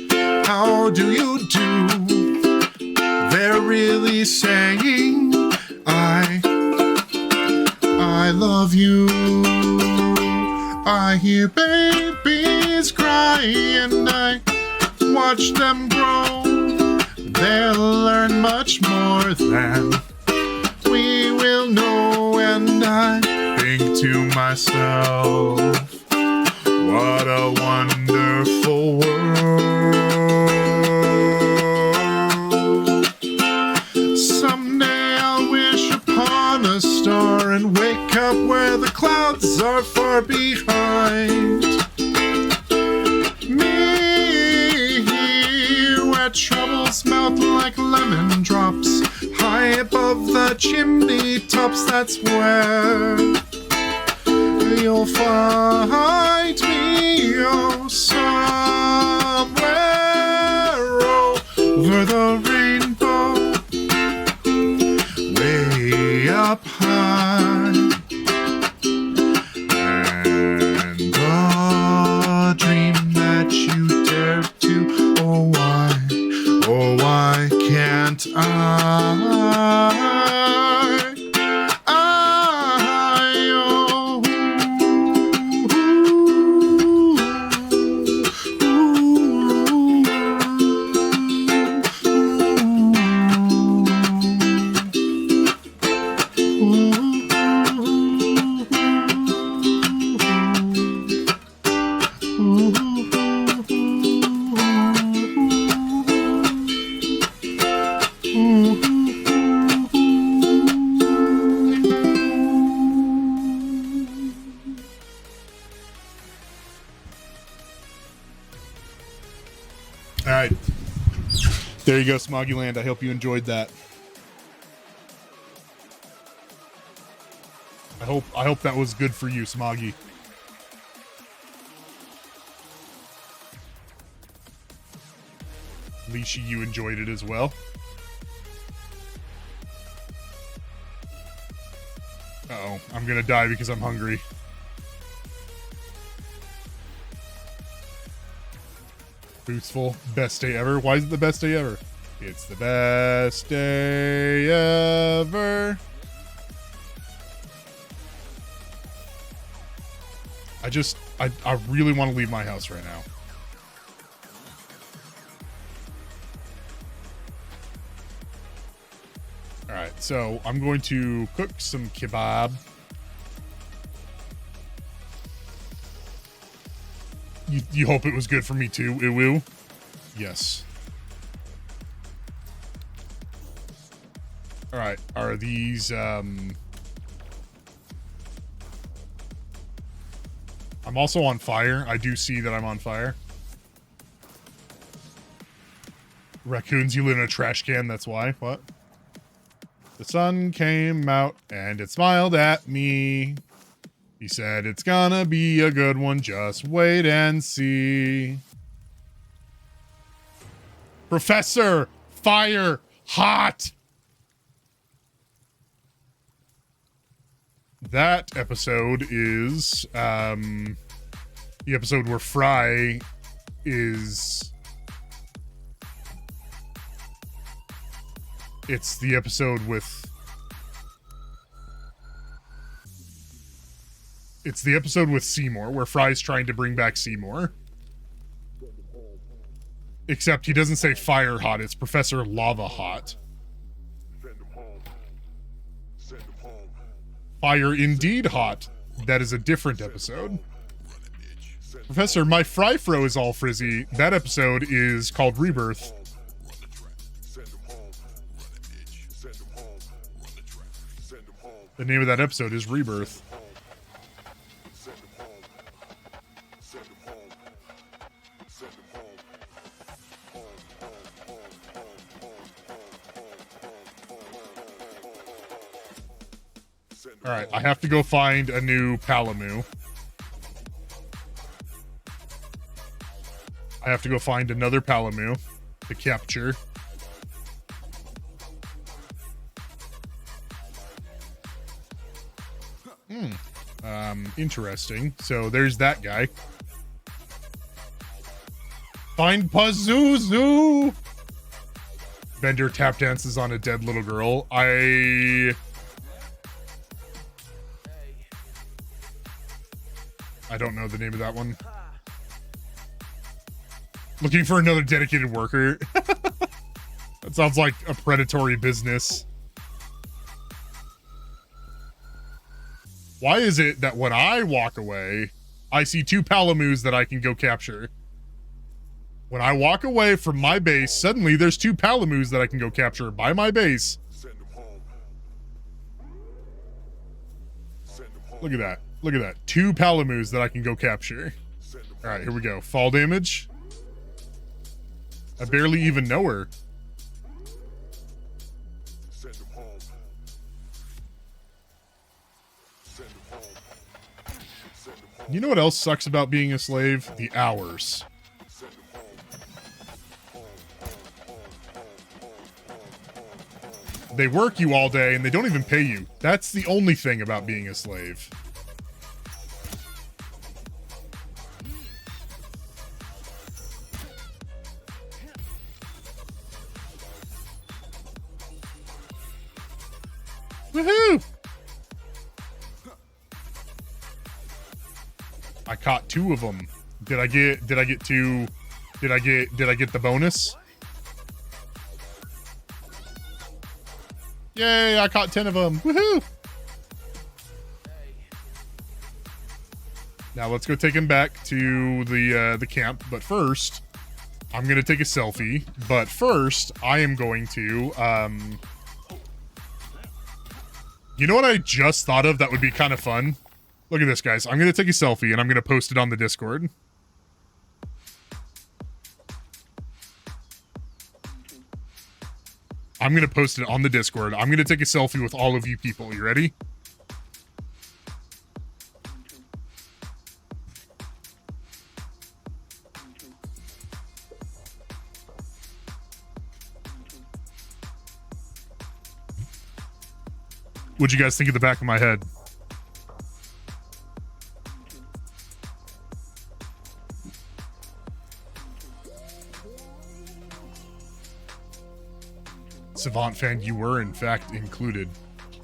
how do you do? They're really saying, I love you. I hear babies cry and I watch them grow. They'll learn much more than we will know, and I think to myself, what a wonderful world. Someday I'll wish upon a star and wake up where the clouds are far behind me, where troubles melt like lemon drops, high above the chimney tops, that's where you'll find me, oh, somewhere over the rainbow, way up high, and the dream that you dare to, oh why can't All right. There you go, Smoggy Land. I hope you enjoyed that. I hope that was good for you, Smoggy. Leashy, you enjoyed it as well. Uh-oh, I'm gonna die because I'm hungry. Bootsful, best day ever. Why is it the best day ever? It's the best day ever. I really want to leave my house right now. All right, so I'm going to cook some kebab. You hope it was good for me too, Iwu? Yes. All right, are these, I'm also on fire. I do see that I'm on fire. Raccoons, you live in a trash can, that's why. What? The sun came out and it smiled at me. He said, it's gonna be a good one, just wait and see. Professor, fire, hot. That episode is the episode where Fry is... It's the episode with... It's the episode with Seymour, where Fry's trying to bring back Seymour. Except he doesn't say fire hot, it's Professor Lava Hot. Fire indeed hot. That is a different episode. Professor, my fry-fro is all frizzy. That episode is called Rebirth. The name of that episode is Rebirth. All right, I have to go find a new Palamu. I have to go find another Palamu to capture. Interesting. So there's that guy. Find Pazuzu! Bender tap dances on a dead little girl. I don't know the name of that one. Looking for another dedicated worker. That sounds like a predatory business. Why is it that when I walk away, I see two Palamus that I can go capture? When I walk away from my base, suddenly there's two Palamus that I can go capture by my base. Look at that. Look at that. Two Palamus that I can go capture. All right, here we go. Fall damage. I barely even know her. You know what else sucks about being a slave? The hours. They work you all day and they don't even pay you. That's the only thing about being a slave. Woohoo! I caught two of them. Did I get two? Did I get the bonus? Yay, I caught 10 of them. Woohoo! Now let's go take him back to the camp, but first I'm going to take a selfie, but first I am going to you know what I just thought of that would be kind of fun? Look at this, guys. I'm going to take a selfie, and I'm going to post it on the Discord. I'm going to post it on the Discord. I'm going to take a selfie with all of you people. You ready? What'd you guys think of the back of my head? Savant fan, you were in fact included.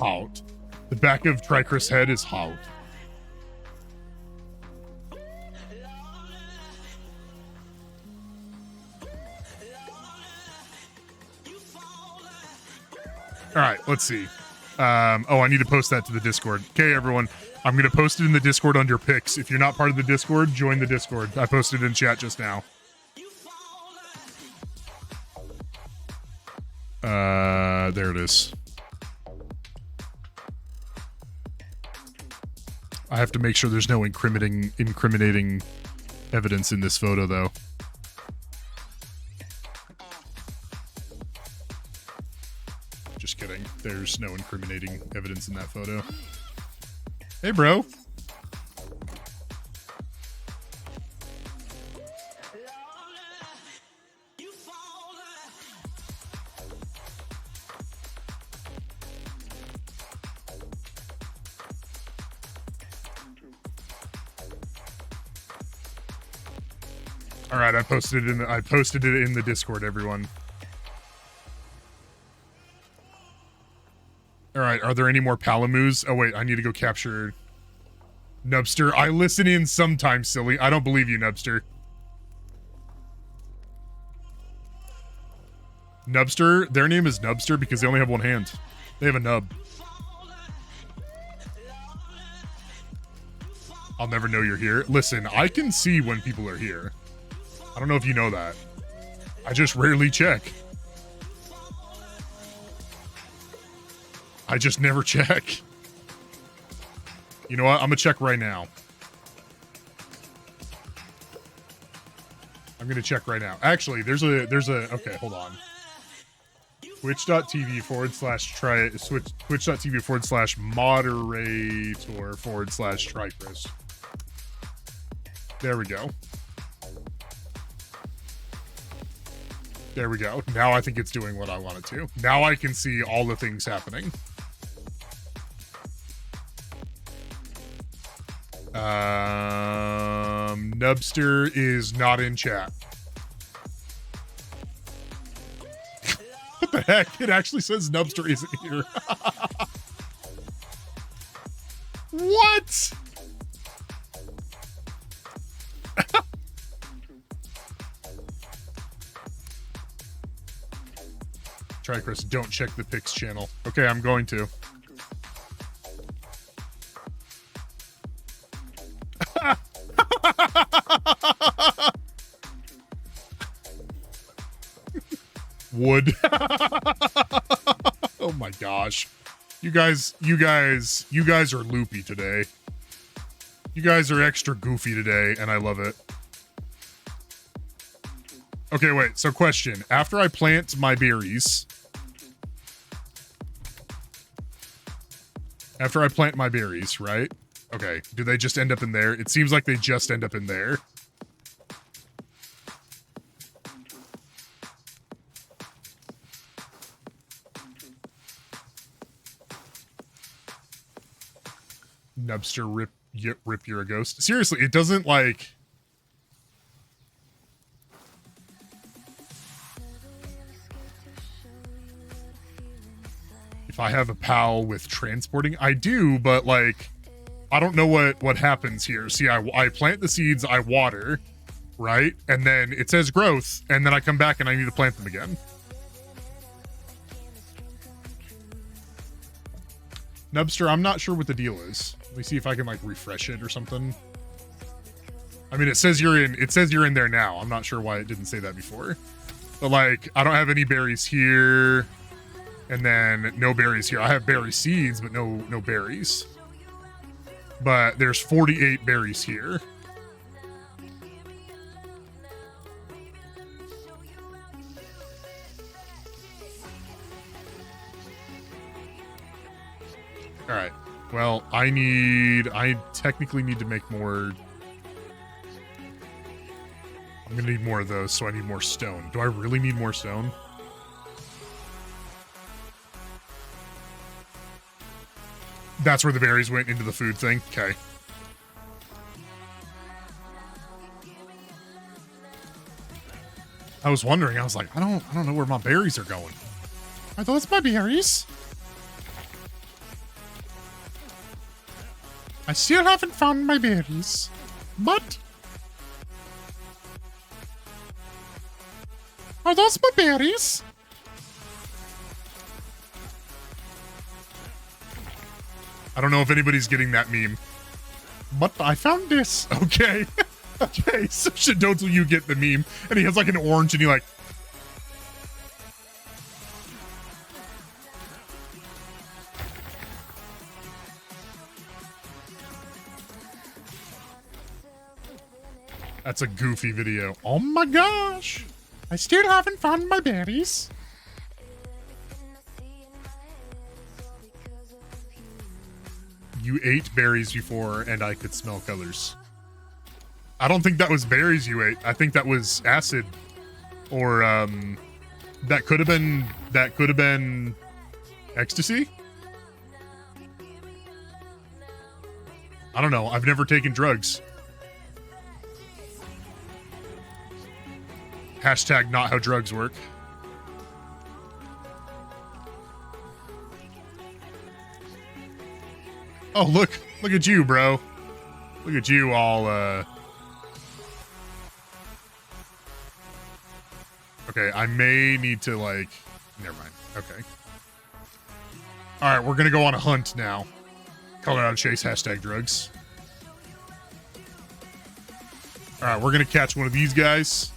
Out. The back of Trykrist's head is out. All right, let's see. Oh, I need to post that to the Discord. Okay, everyone. I'm going to post it in the Discord under picks. If you're not part of the Discord, join the Discord. I posted it in chat just now. There it is. I have to make sure there's no incriminating evidence in this photo, though. Just kidding. There's no incriminating evidence in that photo. Hey, bro. All right, I posted it in the Discord, everyone. All right, are there any more Palamoos? Oh wait, I need to go capture Nubster. I listen in sometimes, silly. I don't believe you, Nubster. Nubster, their name is Nubster because they only have one hand. They have a nub. I'll never know you're here. Listen, I can see when people are here. I don't know if you know that. I just rarely check. I just never check. You know what? I'm gonna check right now. I'm gonna check right now. Actually, there's a okay, hold on. Twitch.tv/moderator/Trykrist. There we go. There we go. Now I think it's doing what I want it to. Now I can see all the things happening. Nubster is not in chat. What the heck? It actually says Nubster isn't here. What? Trykrist, don't check the Pix channel. Okay, I'm going to. Wood. Oh my gosh. You guys are loopy today. You guys are extra goofy today, and I love it. Okay, wait. So question. After I plant my berries... After I plant my berries, right? Okay. Do they just end up in there? It seems like they just end up in there. Nubster, rip, you're a ghost. Seriously, it doesn't like... If I have a pal with transporting, I do, but like, I don't know what happens here. See, I plant the seeds, I water, right? And then it says growth, and then I come back and I need to plant them again. Nubster, I'm not sure what the deal is. Let me see if I can like refresh it or something. I mean, it says you're in there now. I'm not sure why it didn't say that before. But like, I don't have any berries here. And then no berries here. I have berry seeds, but no berries. But there's 48 berries here. All right. Well, I technically need to make more. I'm gonna need more of those, so I need more stone. Do I really need more stone? That's where the berries went, into the food thing. Okay. I was wondering. I was like, I don't know where my berries are going. Are those my berries? I still haven't found my berries. But... Are those my berries? I don't know if anybody's getting that meme. But I found this. Okay. Okay, so shit don't till you get the meme. And he has like an orange and he like... That's a goofy video. Oh my gosh. I still haven't found my berries. You ate berries before and I could smell colors. I don't think that was berries you ate. I think that was acid. Or that could have been ecstasy? I don't know. I've never taken drugs. Hashtag not how drugs work. Oh, look at you, bro. Look at you all, Okay, I may need to, like... Never mind. Okay. Alright, we're gonna go on a hunt now. Colorado Chase, hashtag drugs. Alright, we're gonna catch one of these guys.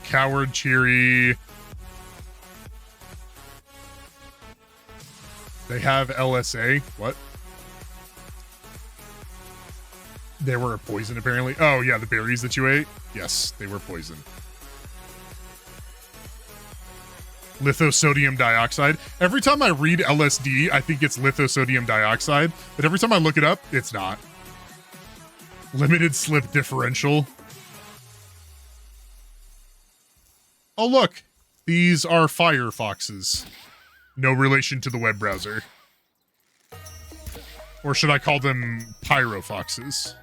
Coward, Cheery. They have LSA. What? They were a poison, apparently. Oh, yeah, the berries that you ate? Yes, they were poison. Lithosodium dioxide. Every time I read LSD, I think it's lithosodium dioxide, but every time I look it up, it's not. Limited slip differential. Oh, look. These are firefoxes. No relation to the web browser. Or should I call them pyrofoxes?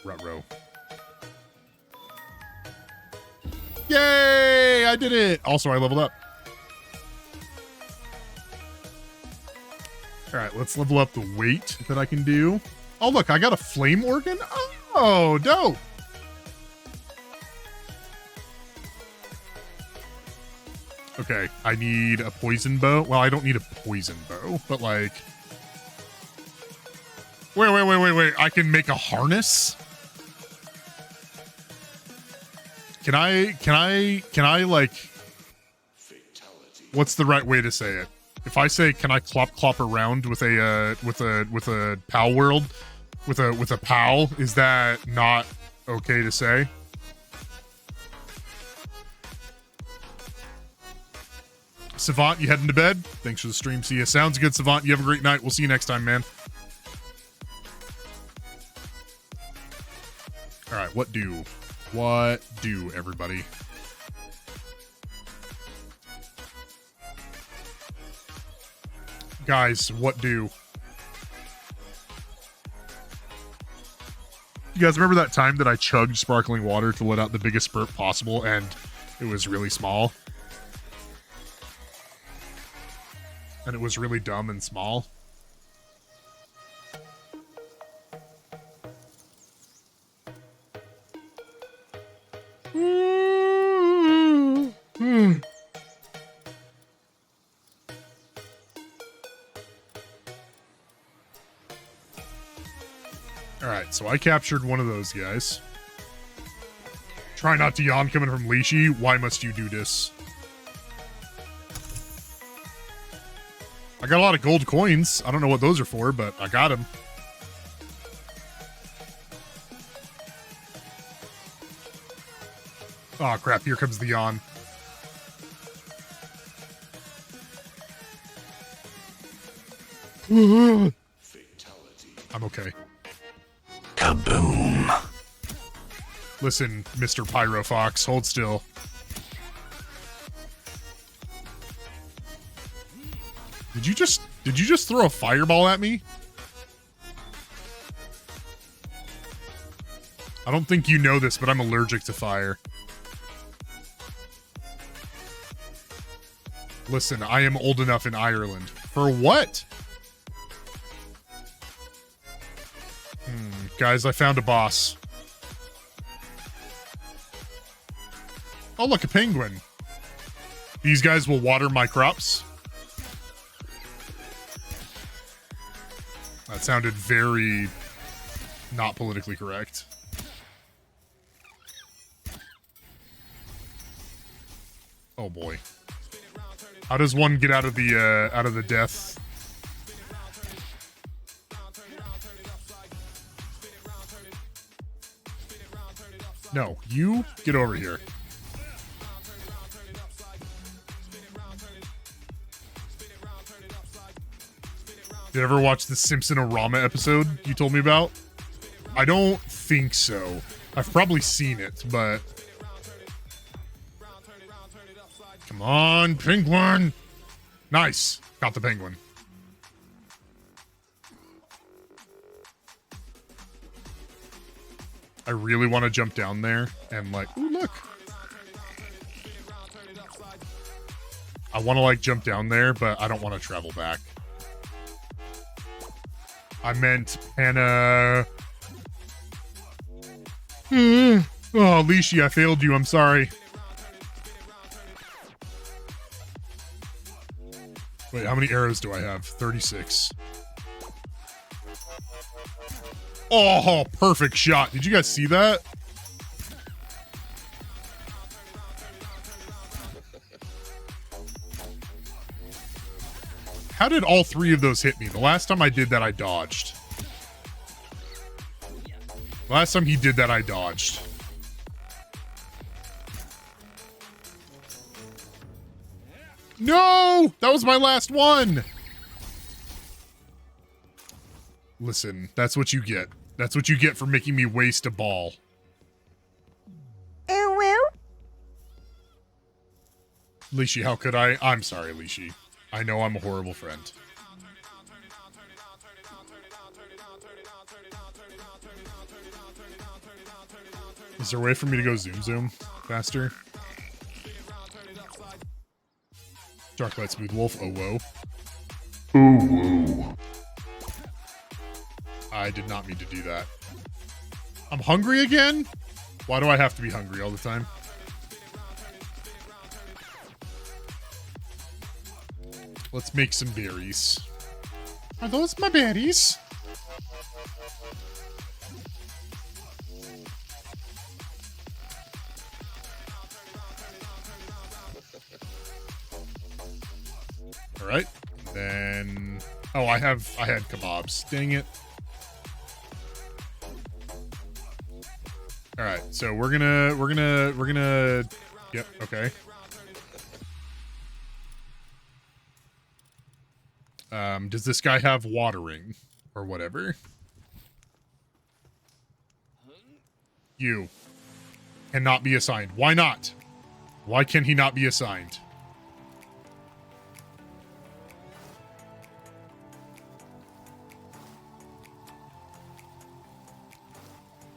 Ruh-roh. Yay! I did it! Also, I leveled up. Alright, let's level up the weight that I can do. Oh, look, I got a flame organ? Oh, dope! Okay, I need a poison bow. Well, I don't need a poison bow, but like... Wait. I can make a harness? Can I like... What's the right way to say it? If I say, can I clop around with a Palworld? With a pal, is that not okay to say? Savant, you heading to bed? Thanks for the stream. See ya. Sounds good, Savant. You have a great night. We'll see you next time, man. Alright, what do? What do, everybody? Guys, what do? You guys remember that time that I chugged sparkling water to let out the biggest spurt possible and it was really small? And it was really dumb and small? Alright, so I captured one of those guys. Try not to yawn coming from Leashy. Why must you do this? I got a lot of gold coins. I don't know what those are for, but I got them. Oh crap, here comes the yawn. I'm okay. Kaboom. Listen, Mr. Pyro Fox, hold still. Did you just throw a fireball at me? I don't think you know this, but I'm allergic to fire. Listen, I am old enough in Ireland. For what? Guys, I found a boss. Oh, look, a penguin. These guys will water my crops. That sounded very not politically correct. Oh boy. How does one get out of the death? No, you get over here. Did you ever watch the Simpson-orama episode you told me about? I don't think so. I've probably seen it, but... Come on, penguin! Nice. Got the penguin. I really want to jump down there and like, ooh, look. I want to like jump down there, but I don't want to travel back. I meant Anna. Oh, Lishi, I failed you. I'm sorry. Wait, how many arrows do I have? 36. Oh, perfect shot. Did you guys see that? How did all three of those hit me? The last time I did that, I dodged. Last time he did that, I dodged. No! That was my last one! Listen, that's what you get. That's what you get for making me waste a ball. Lishi, how could I? I'm sorry, Lishi. I know I'm a horrible friend. Is there a way for me to go zoom faster? Darklight Smooth Wolf, oh whoa. Oh whoa. I did not mean to do that. I'm hungry again? Why do I have to be hungry all the time? Let's make some berries. Are those my berries? All right. Then, oh, I had kebabs. Dang it. All right. So we're gonna. Yep. Okay. Does this guy have watering or whatever? You cannot be assigned. Why not? Why can he not be assigned?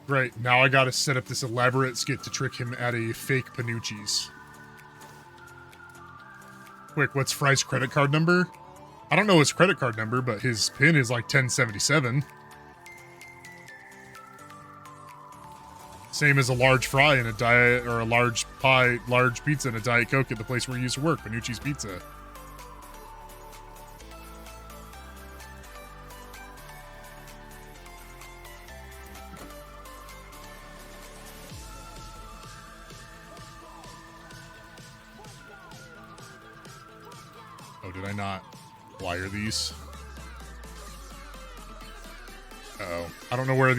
Great. Now I gotta set up this elaborate skit to trick him at a fake Panucci's. Quick, what's Fry's credit card number? I don't know his credit card number, but his PIN is like 1077. Same as a large fry in a diet, or a large pizza and a Diet Coke at the place where he used to work, Panucci's Pizza. Oh, did I not wire these? Uh-oh. I don't know where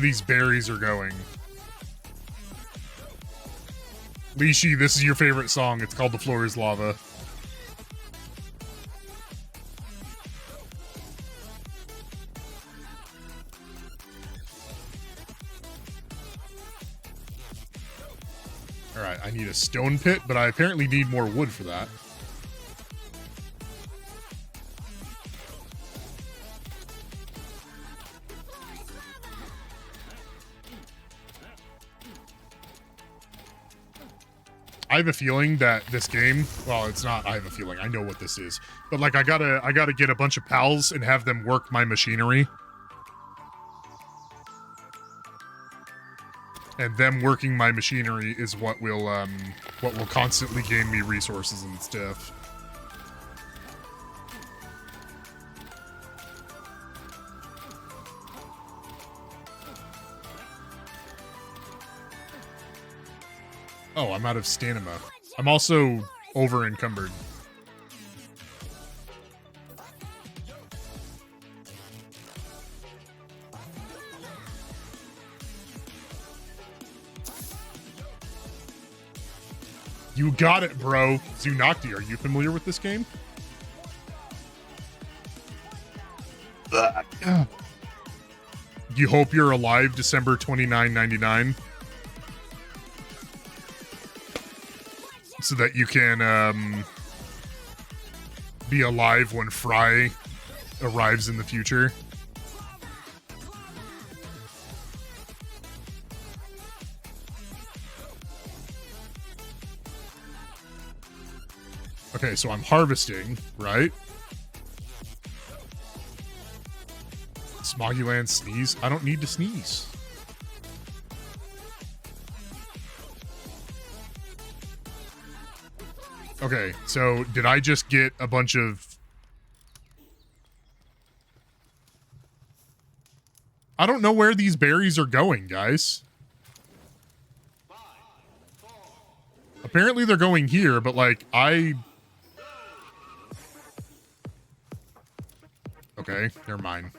these berries are going. Lishi, this is your favorite song. It's called The Floor is Lava. Alright, I need a stone pit, but I apparently need more wood for that. I have a feeling that this game, well, it's not I have a feeling, I know what this is. But like I gotta get a bunch of pals and have them work my machinery. And them working my machinery is what will constantly gain me resources and stuff. Oh, I'm out of stamina. I'm also over encumbered. You got it, bro. Zunakti, are you familiar with this game? You hope you're alive December 29/99. So that you can be alive when Fry arrives in the future. Okay, so I'm harvesting, right? Smoggyland sneeze? I don't need to sneeze. Okay, so did I just get a bunch of... I don't know where these berries are going, guys. Apparently they're going here, but like, Okay, never mind.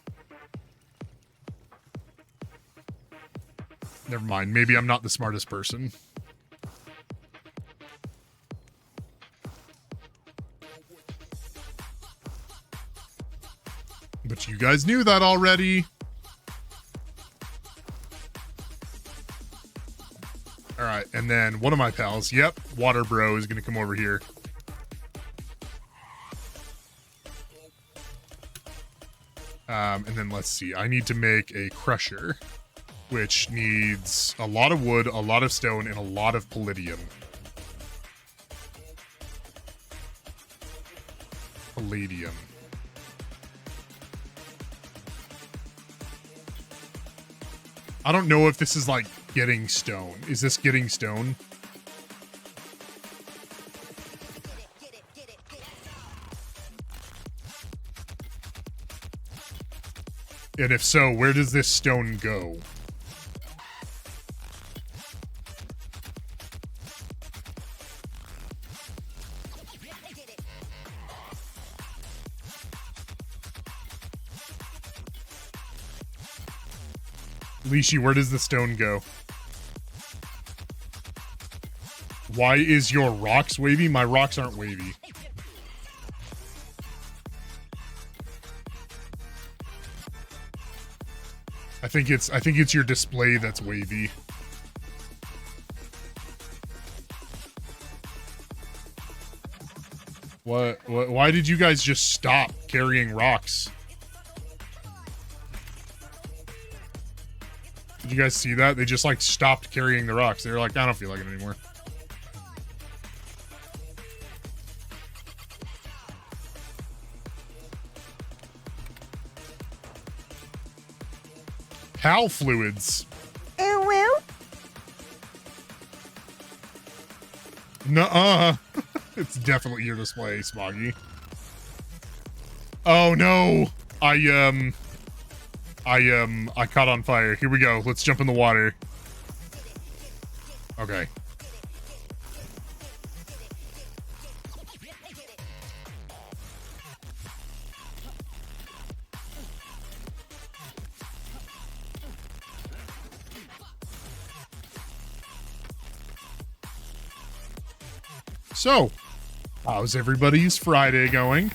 Never mind, maybe I'm not the smartest person. But you guys knew that already. All right, and then one of my pals, yep, Water Bro is gonna come over here. And then let's see, I need to make a crusher, which needs a lot of wood, a lot of stone, and a lot of palladium. Palladium. I don't know if this is like getting stone. Is this getting stone? And if so, where does this stone go? Lishi, where does the stone go? Why is your rocks wavy? My rocks aren't wavy. I think it's your display that's wavy. What why did you guys just stop carrying rocks? Did you guys see that? They just like stopped carrying the rocks. They were like, I don't feel like it anymore. Pal fluids. Nuh-uh. It's definitely your display, Smoggy. Oh no. I caught on fire. Here we go. Let's jump in the water. Okay. So, how's everybody's Friday going?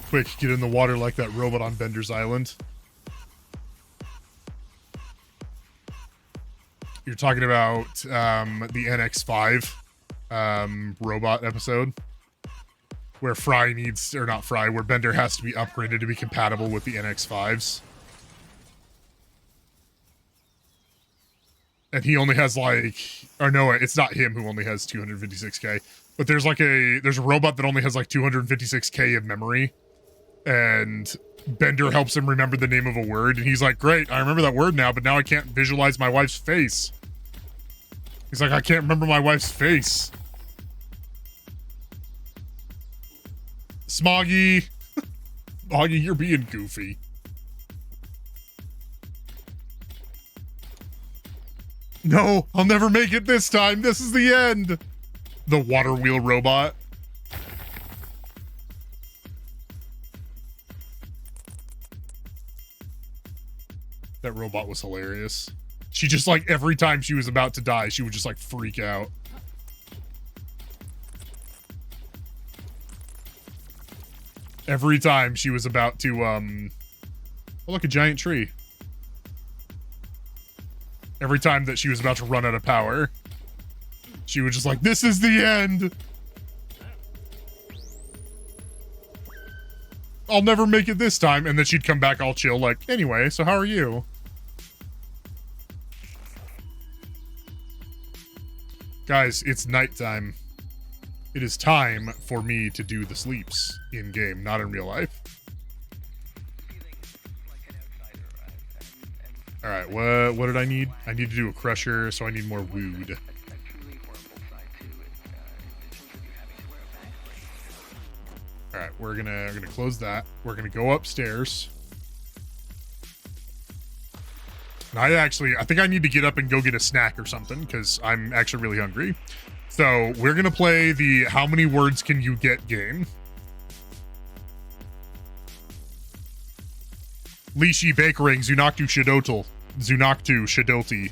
Quick, get in the water like that robot on Bender's Island. You're talking about the NX5 robot episode where Fry needs, or not Fry, where Bender has to be upgraded to be compatible with the NX5s. And he only has like, or no, it's not him who only has 256k, but there's a robot that only has like 256k of memory, and Bender helps him remember the name of a word, and he's like, great, I remember that word now, but now I can't visualize my wife's face. He's like, I can't remember my wife's face. Smoggy. Smoggy, you're being goofy. No, I'll never make it this time. This is the end. The water wheel robot. That robot was hilarious. She just like, every time she was about to die, she would just like freak out. Every time she was about to, oh, look, a giant tree. Every time that she was about to run out of power, she was just like, this is the end. I'll never make it this time. And then she'd come back all chill like, anyway, so how are you? Guys, it's nighttime. It is time for me to do the sleeps in game, not in real life. All right, what did I need? I need to do a crusher, so I need more wood. All right, we're gonna close that. We're gonna go upstairs. And I think I need to get up and go get a snack or something because I'm actually really hungry. So we're gonna play the how many words can you get game. Lishi Bakering Zunaktu Shadotl. Zunaktu Shadoti.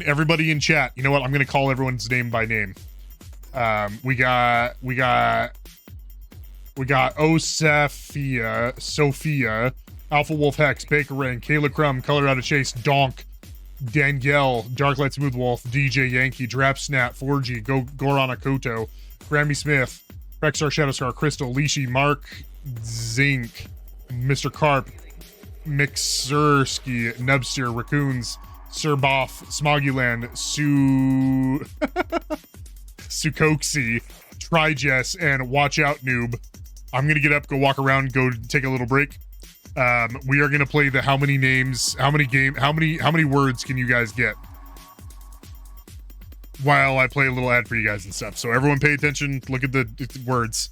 Everybody in chat, you know what? I'm gonna call everyone's name by name. We got Sophia, Alpha Wolf Hex, Baker Ring, Kayla Crumb, Colorado Chase, Donk, Danielle, Darklight Smooth Wolf, DJ Yankee, Drap Snap, 4G, Goran Akoto, Grammy Smith, Rexar Shadowscar, Crystal, Lishi, Mark, Zink, Mr. Carp, Mixerski, Nubster, Raccoons, Sir Boff, Smoggyland, Sukoxi, Tryjess, and Watch Out Noob. I'm gonna get up, go walk around, go take a little break. We are gonna play the how many words can you guys get while I play a little ad for you guys and stuff. So everyone pay attention, look at the words.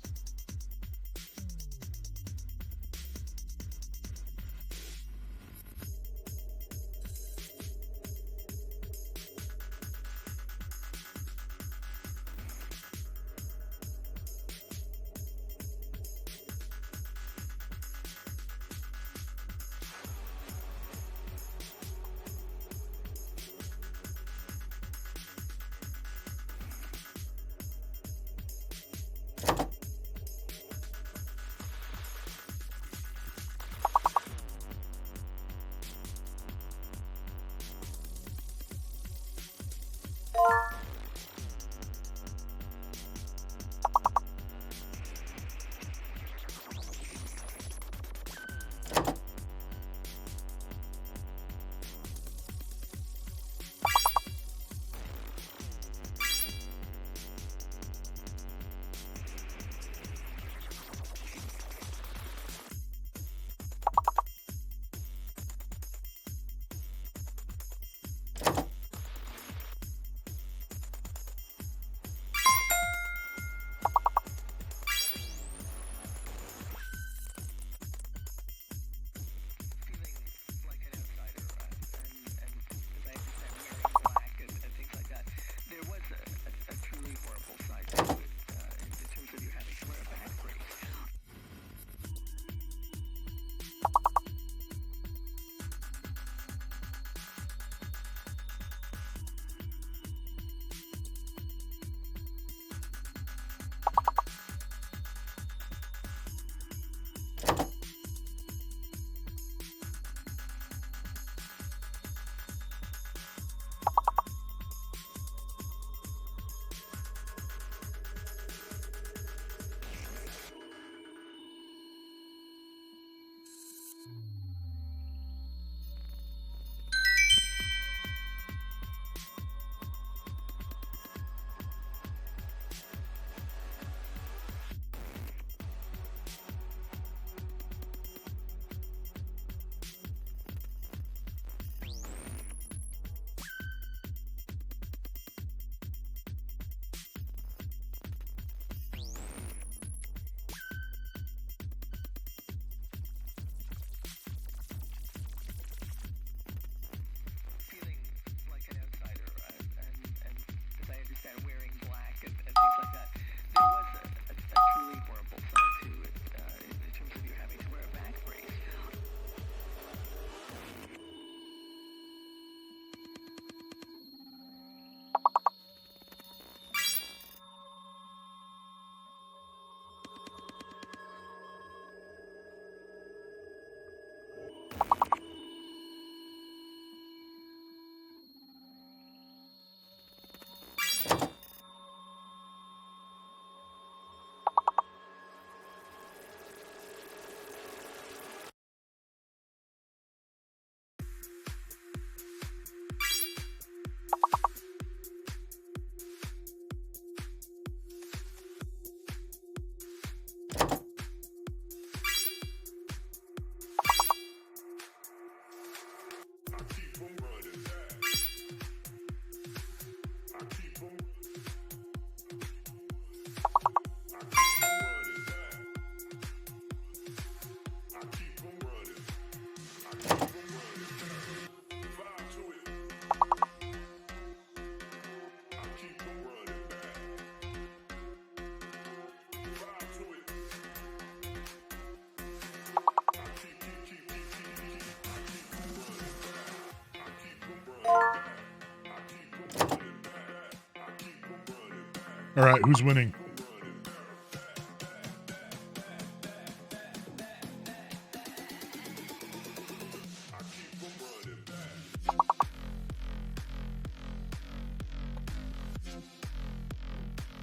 All right, who's winning?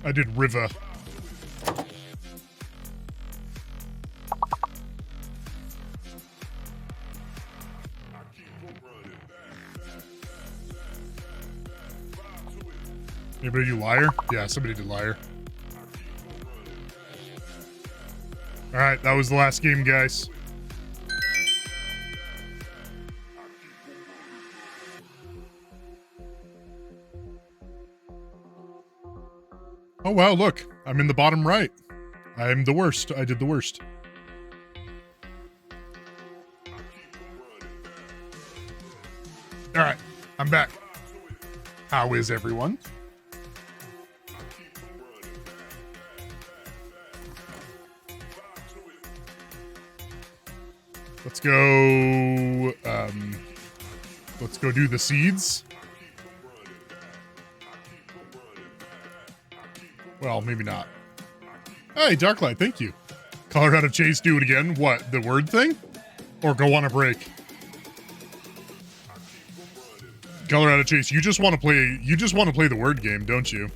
I did Riva. Anybody do liar? Yeah, somebody did liar. All right, that was the last game, guys. Oh, wow, look. I'm in the bottom right. I'm the worst. I did the worst. All right, I'm back. How is everyone? Let's go do the seeds. Well, maybe not. Hey, Darklight, thank you. Colorado Chase, do it again. What, the word thing? Or go on a break? Colorado Chase, you just want to play the word game, don't you?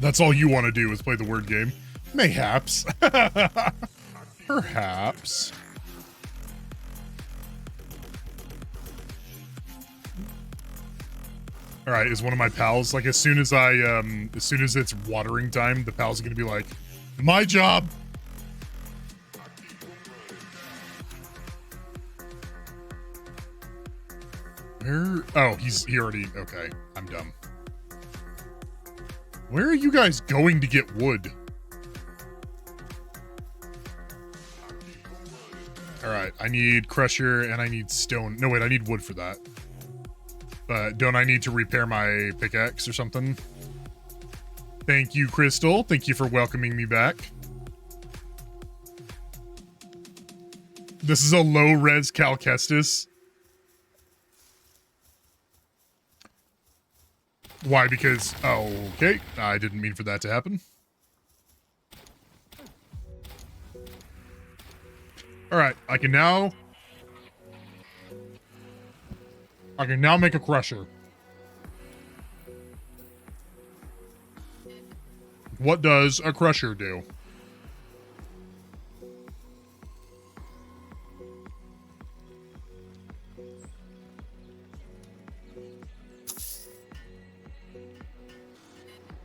That's all you want to do is play the word game. Mayhaps. Perhaps. All right, is one of my pals like as soon as it's watering time, the pals are gonna be like, my job. Where? Oh, he already. Okay, I'm dumb. Where are you guys going to get wood? All right, I need crusher and I need stone. No, wait, I need wood for that. But don't I need to repair my pickaxe or something? Thank you, Crystal. Thank you for welcoming me back. This is a low-res Cal Kestis. Why? Because... Oh, okay. I didn't mean for that to happen. Alright, I can now make a crusher. What does a crusher do?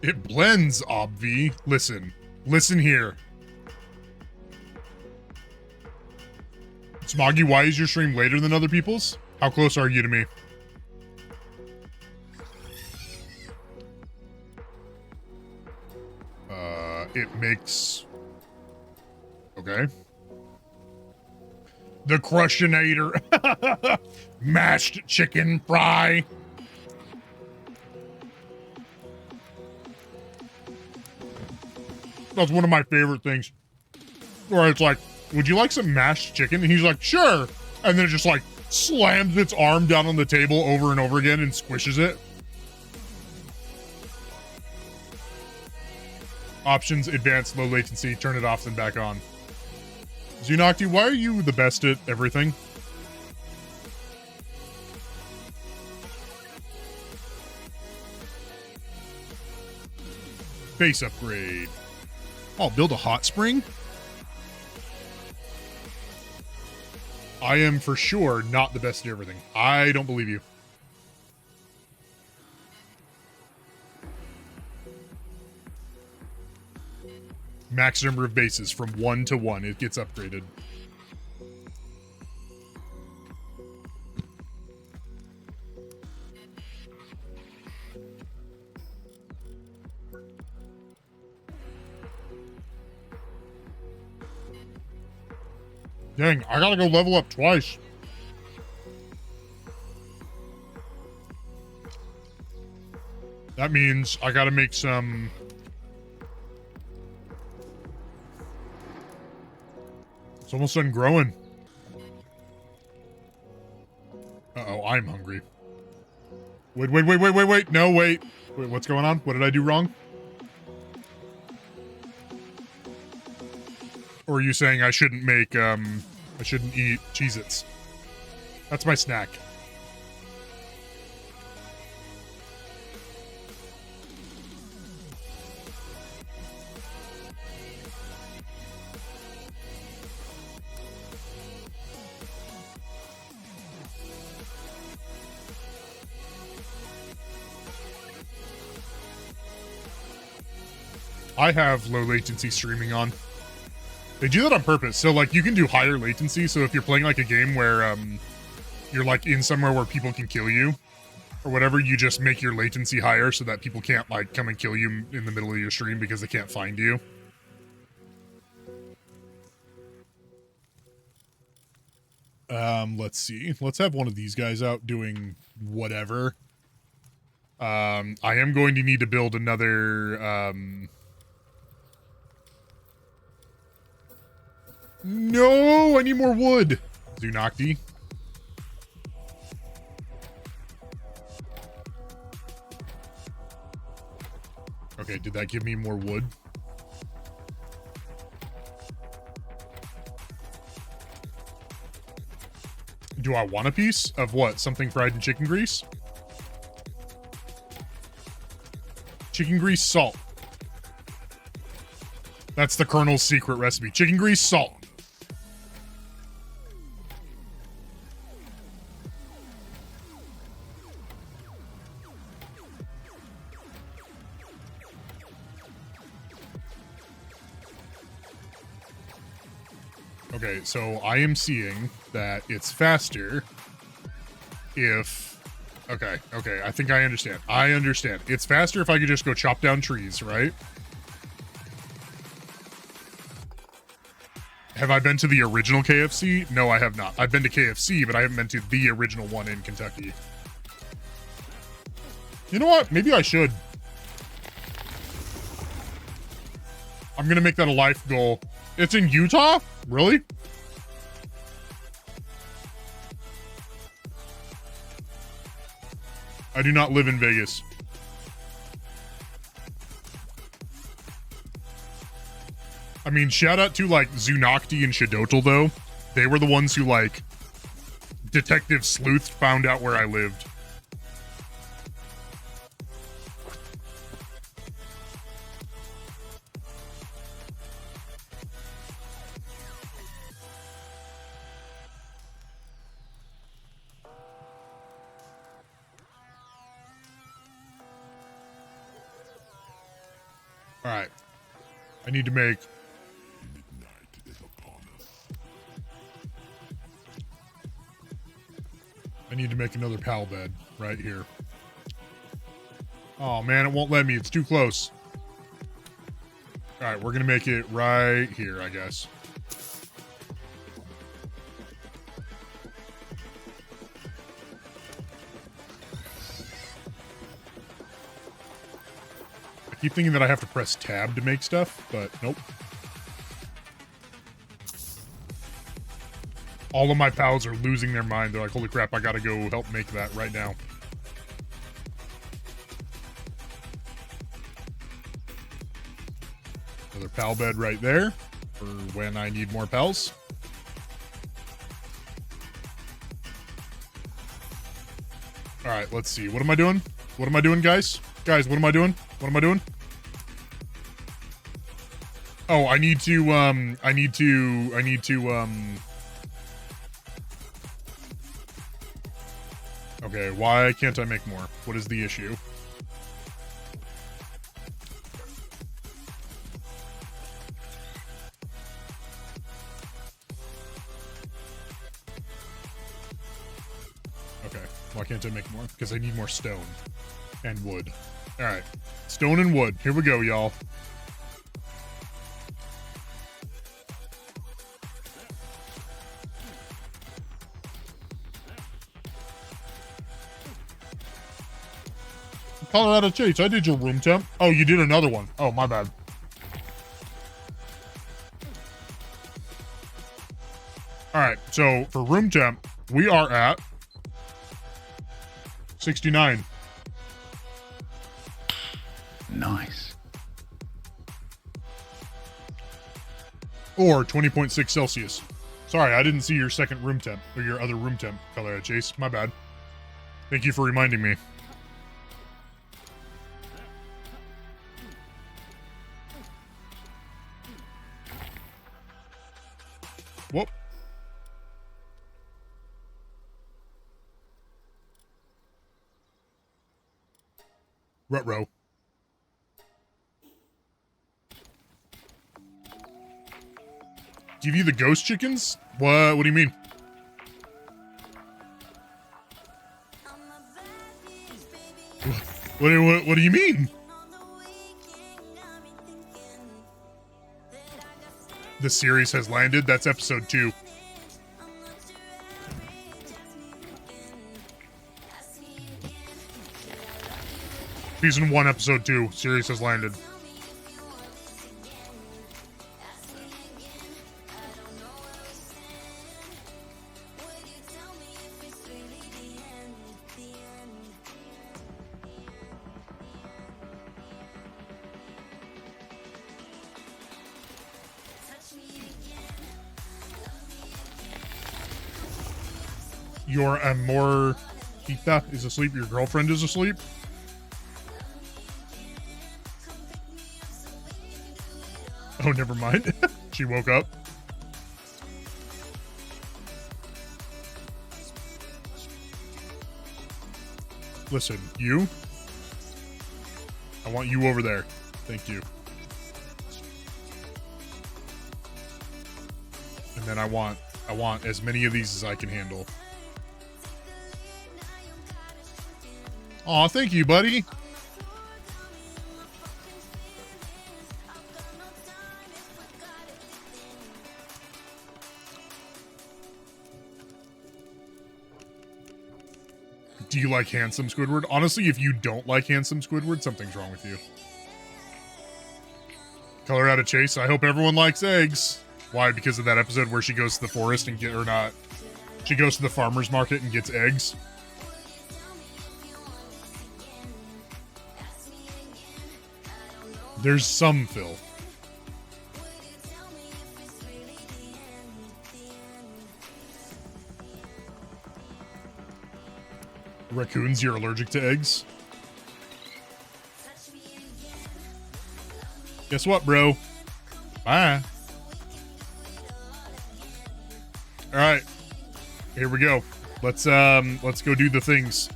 It blends, Obvi. Listen here. Smoggy, why is your stream later than other people's? How close are you to me? It makes... Okay. The Crushinator. Mashed chicken fry. That's one of my favorite things. Where it's like, would you like some mashed chicken? And he's like, sure. And then it just like slams its arm down on the table over and over again and squishes it. Options, advanced, low latency, turn it off, then back on. Zunocti, why are you the best at everything? Base upgrade. Oh, build a hot spring? I am for sure not the best at everything. I don't believe you. Max number of bases from 1 to 1. It gets upgraded. Dang, I gotta go level up twice. That means I gotta make some... It's almost done growing. Uh-oh, I'm hungry. Wait. No, wait. Wait, what's going on? What did I do wrong? Or are you saying I shouldn't make, I shouldn't eat Cheez-Its? That's my snack. I have low latency streaming on. They do that on purpose. So, like, you can do higher latency. So if you're playing, like, a game where, you're, like, in somewhere where people can kill you or whatever, you just make your latency higher so that people can't, like, come and kill you in the middle of your stream because they can't find you. Let's see. Let's have one of these guys out doing whatever. I am going to need to build another, No, I need more wood. Zunakti. Okay, did that give me more wood? Do I want a piece of what? Something fried in chicken grease? Chicken grease, salt. That's the Colonel's secret recipe. Chicken grease, salt. Okay, so I am seeing that it's faster if... Okay, I think I understand. It's faster if I could just go chop down trees, right? Have I been to the original KFC? No, I have not. I've been to KFC, but I haven't been to the original one in Kentucky. You know what? Maybe I should. I'm gonna make that a life goal. It's in Utah? Really? I do not live in Vegas. I mean, shout out to, like, Zunakti and Shadotal, though. They were the ones who, like, Detective Sleuth found out where I lived. Alright. I need to make... I need to make another pal bed right here. Oh man, it won't let me. It's too close. Alright, we're gonna make it right here, I guess. I keep thinking that I have to press tab to make stuff, but nope. All of my pals are losing their mind. They're like, holy crap, I gotta go help make that right now. Another pal bed right there for when I need more pals. All right, let's see. What am I doing? What am I doing, guys? Guys, what am I doing? What am I doing? Oh, I need to, Okay, why can't I make more? What is the issue? Okay, why can't I make more? Because I need more stone and wood. Alright, stone and wood. Here we go, y'all. Colorado Chase, I did your room temp. Oh, you did another one. Oh, my bad. All right, so for room temp, we are at 69. Nice. Or 20.6 Celsius. Sorry, I didn't see your second room temp, or your other room temp color, Chase. My bad. Thank you for reminding me. Whoop. Ruh-roh. Give you the ghost chickens? What do you mean? What do you mean? The series has landed. That's episode 2. Season 1, episode 2. Series has landed. Your Amorita is asleep. Your girlfriend is asleep. Oh, never mind. She woke up. Listen, you. I want you over there. Thank you. And then I want as many of these as I can handle. Aw, thank you, buddy. Do you like handsome Squidward? Honestly, if you don't like handsome Squidward, something's wrong with you. Color out a Chase. I hope everyone likes eggs. Why? Because of that episode where she goes to the forest and she goes to the farmer's market and gets eggs. There's some filth. Raccoons, you're allergic to eggs? Guess what, bro? Bye. Alright. Here we go. Let's go do the things.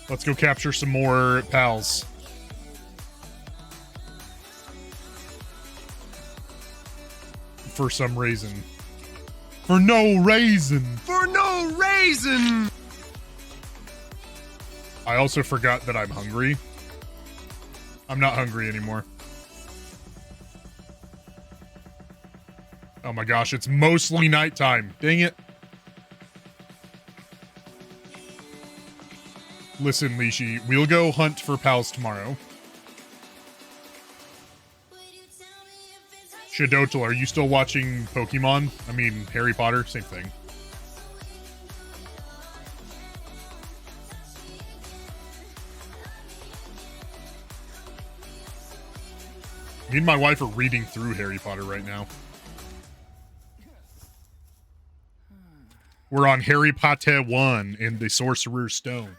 Let's go capture some more pals. For some reason. For no reason. For no reason! I also forgot that I'm hungry. I'm not hungry anymore. Oh my gosh, it's mostly nighttime. Dang it. Listen, Lishi, we'll go hunt for pals tomorrow. Shadotal, are you still watching Pokemon? I mean, Harry Potter, same thing. Me and my wife are reading through Harry Potter right now. We're on Harry Potter 1 and the Sorcerer's Stone.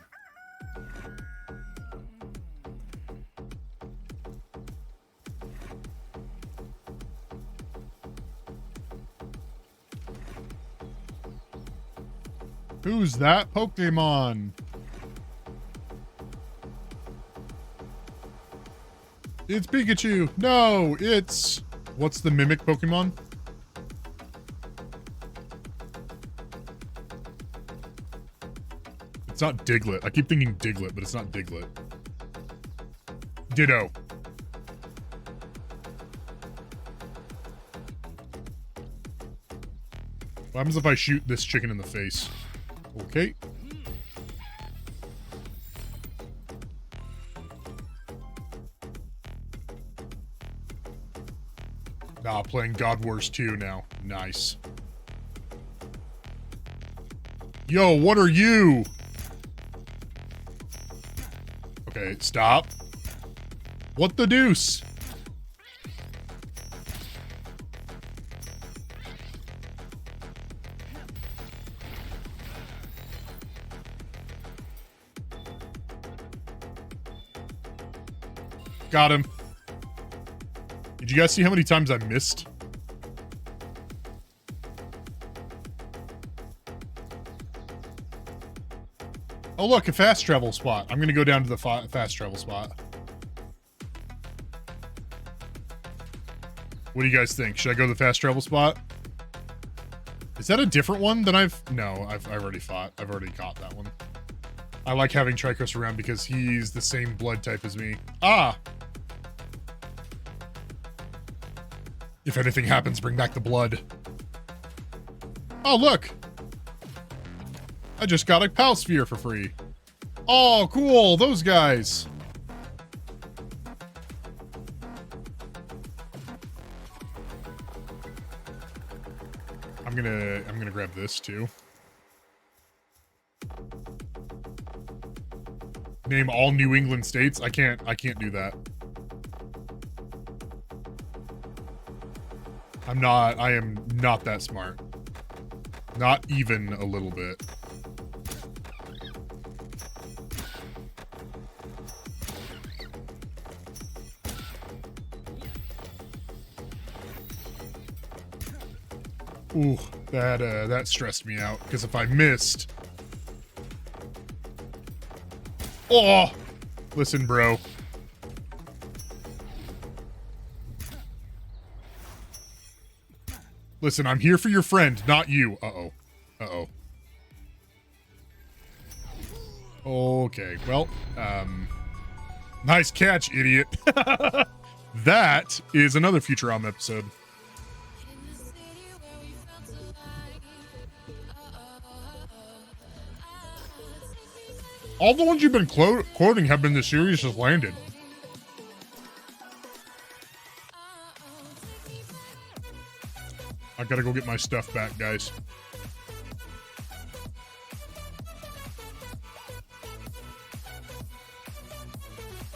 Who's that Pokemon? It's Pikachu. No, it's... What's the mimic Pokemon? It's not Diglett. I keep thinking Diglett, but it's not Diglett. Ditto. What happens if I shoot this chicken in the face? Okay. Nah, playing God Wars 2 now. Nice. Yo, what are you? Okay, stop. What the deuce? Got him. Did you guys see how many times I missed? Oh, look, a fast travel spot. I'm going to go down to the fast travel spot. What do you guys think? Should I go to the fast travel spot? Is that a different one than No, I've already fought. I've already caught that one. I like having Trykrist around because he's the same blood type as me. Ah! If anything happens, bring back the blood. Oh, look! I just got a Pal Sphere for free. Oh, cool! Those guys! I'm gonna grab this too. Name all New England states? I can't do that. I am not that smart. Not even a little bit. Ooh, that stressed me out, because if I missed... Oh! Listen, bro. Listen, I'm here for your friend, not you. Uh-oh. Uh-oh. Okay, well, nice catch, idiot. That is another Futurama episode. All the ones you've been quoting have been the series has landed. I gotta go get my stuff back, guys.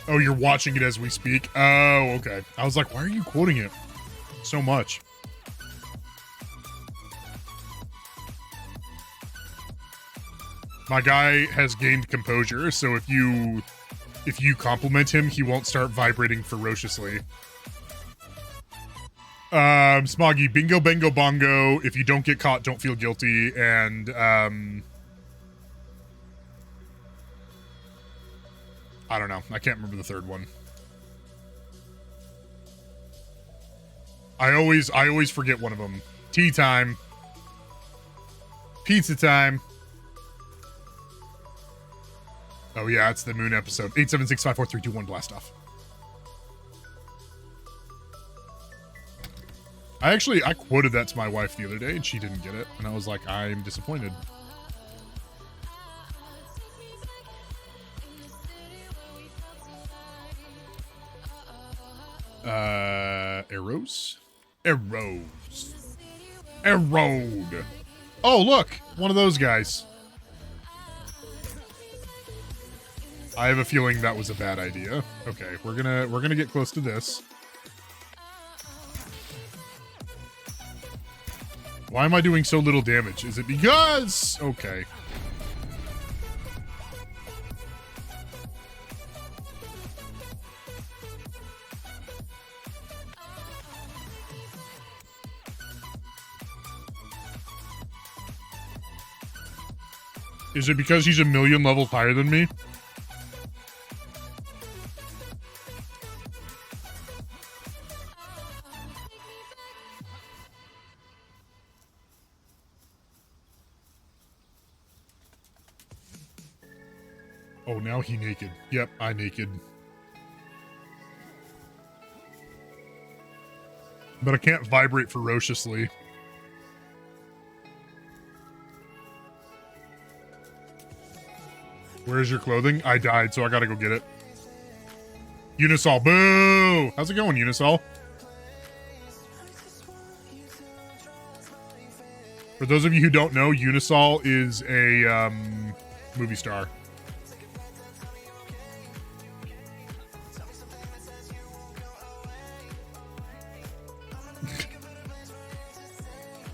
Oh, you're watching it as we speak? Oh, okay. I was like, why are you quoting it so much? My guy has gained composure, so if you compliment him, he won't start vibrating ferociously. Smoggy, bingo, bango, bongo. If you don't get caught, don't feel guilty. And, I don't know. I can't remember the third one. I always forget one of them. Tea time. Pizza time. Oh yeah, it's the moon episode. 8765432 blast off. I quoted that to my wife the other day and she didn't get it. And I was like, I'm disappointed. Arrows? Arrows. Erode. Oh, look! One of those guys. I have a feeling that was a bad idea. Okay, we're gonna get close to this. Why am I doing so little damage? Is it because... Okay. Is it because he's a million levels higher than me? Oh, now he naked. Yep, I naked. But I can't vibrate ferociously. Where's your clothing? I died, so I gotta go get it. Unisol, boo! How's it going, Unisol? For those of you who don't know, Unisol is a movie star.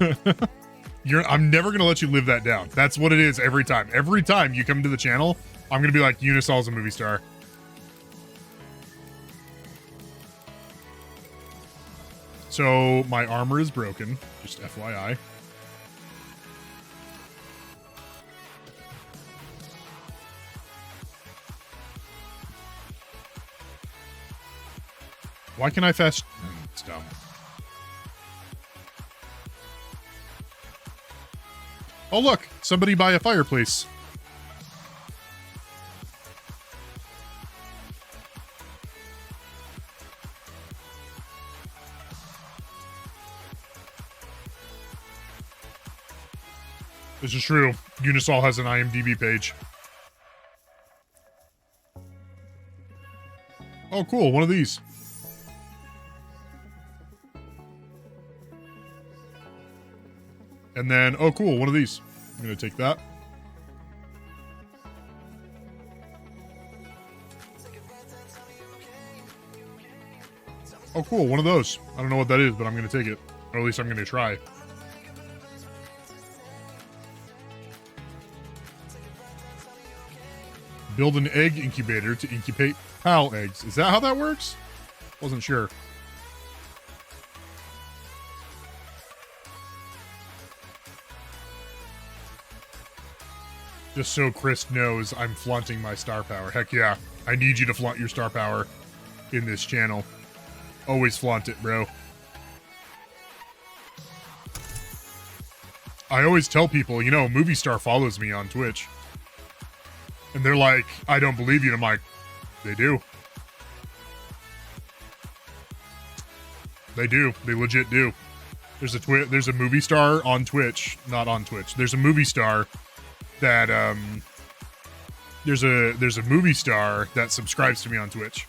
I'm never gonna let you live that down. That's what it is every time. Every time you come to the channel, I'm gonna be like, Unisol's a movie star. So my armor is broken, just FYI. Why can I fast? It's dumb. Oh look, somebody buy a fireplace. This is true. Unisol has an IMDb page. Oh, cool. One of these. And then, oh, cool. One of these. I'm going to take that. Oh, cool. One of those. I don't know what that is, but I'm going to take it. Or at least I'm going to try. Build an egg incubator to incubate PAL eggs. Is that how that works? Wasn't sure. Just so Chris knows I'm flaunting my star power. Heck yeah. I need you to flaunt your star power in this channel. Always flaunt it, bro. I always tell people, you know, Movie Star follows me on Twitch. And they're like, I don't believe you. And I'm like, they do. They do. They legit do. There's a movie star on Twitch, not on Twitch. There's a movie star that there's a movie star that subscribes to me on Twitch.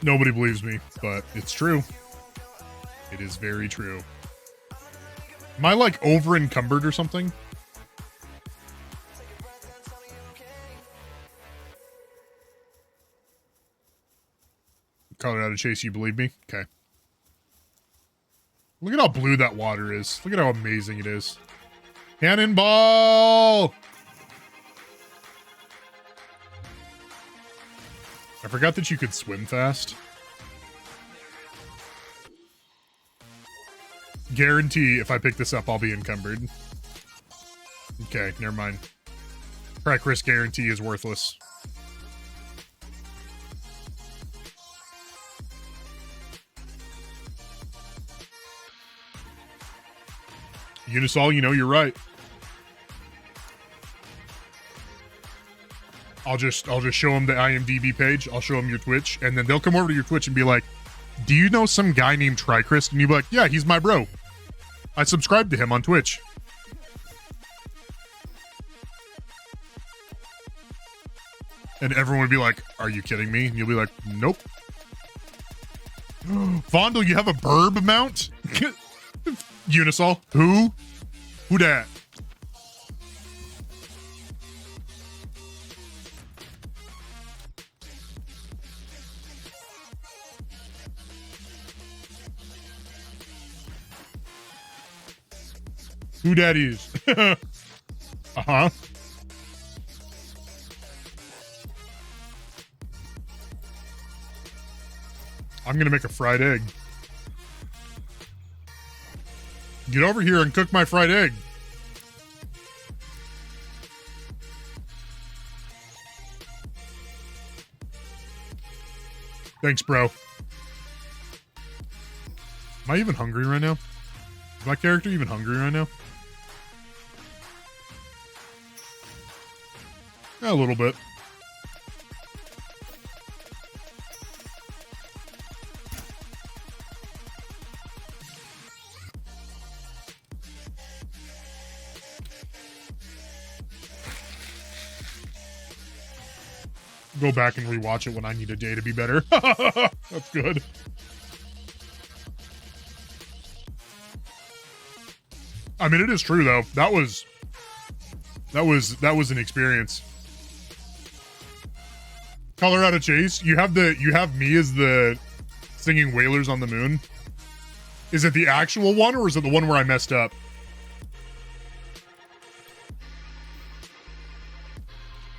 Nobody believes me, but it's true. It is very true. Am I like over encumbered or something? Colorado Chase, you believe me? Okay. Look at how blue that water is. Look at how amazing it is. Cannonball! I forgot that you could swim fast. Guarantee if I pick this up, I'll be encumbered. Okay, never mind. Trykrist guarantee is worthless. Unisol, you know you're right. I'll just show them the IMDb page. I'll show them your Twitch, and then they'll come over to your Twitch and be like, "Do you know some guy named Trykrist?" And you'll be like, "Yeah, he's my bro. I subscribe to him on Twitch." And everyone would be like, "Are you kidding me?" And you'll be like, "Nope." Fondle, you have a burb mount? Unisol, who? Who dat? Who dat is? Uh-huh. I'm gonna make a fried egg. Get over here and cook my fried egg. Thanks, bro. Am I even hungry right now? Is my character even hungry right now? Yeah, a little bit. Go back and rewatch it when I need a day to be better. That's good. I mean, it is true though. That was an experience. Colorado Chase, you have me as the singing Whalers on the Moon. Is it the actual one, or is it the one where I messed up?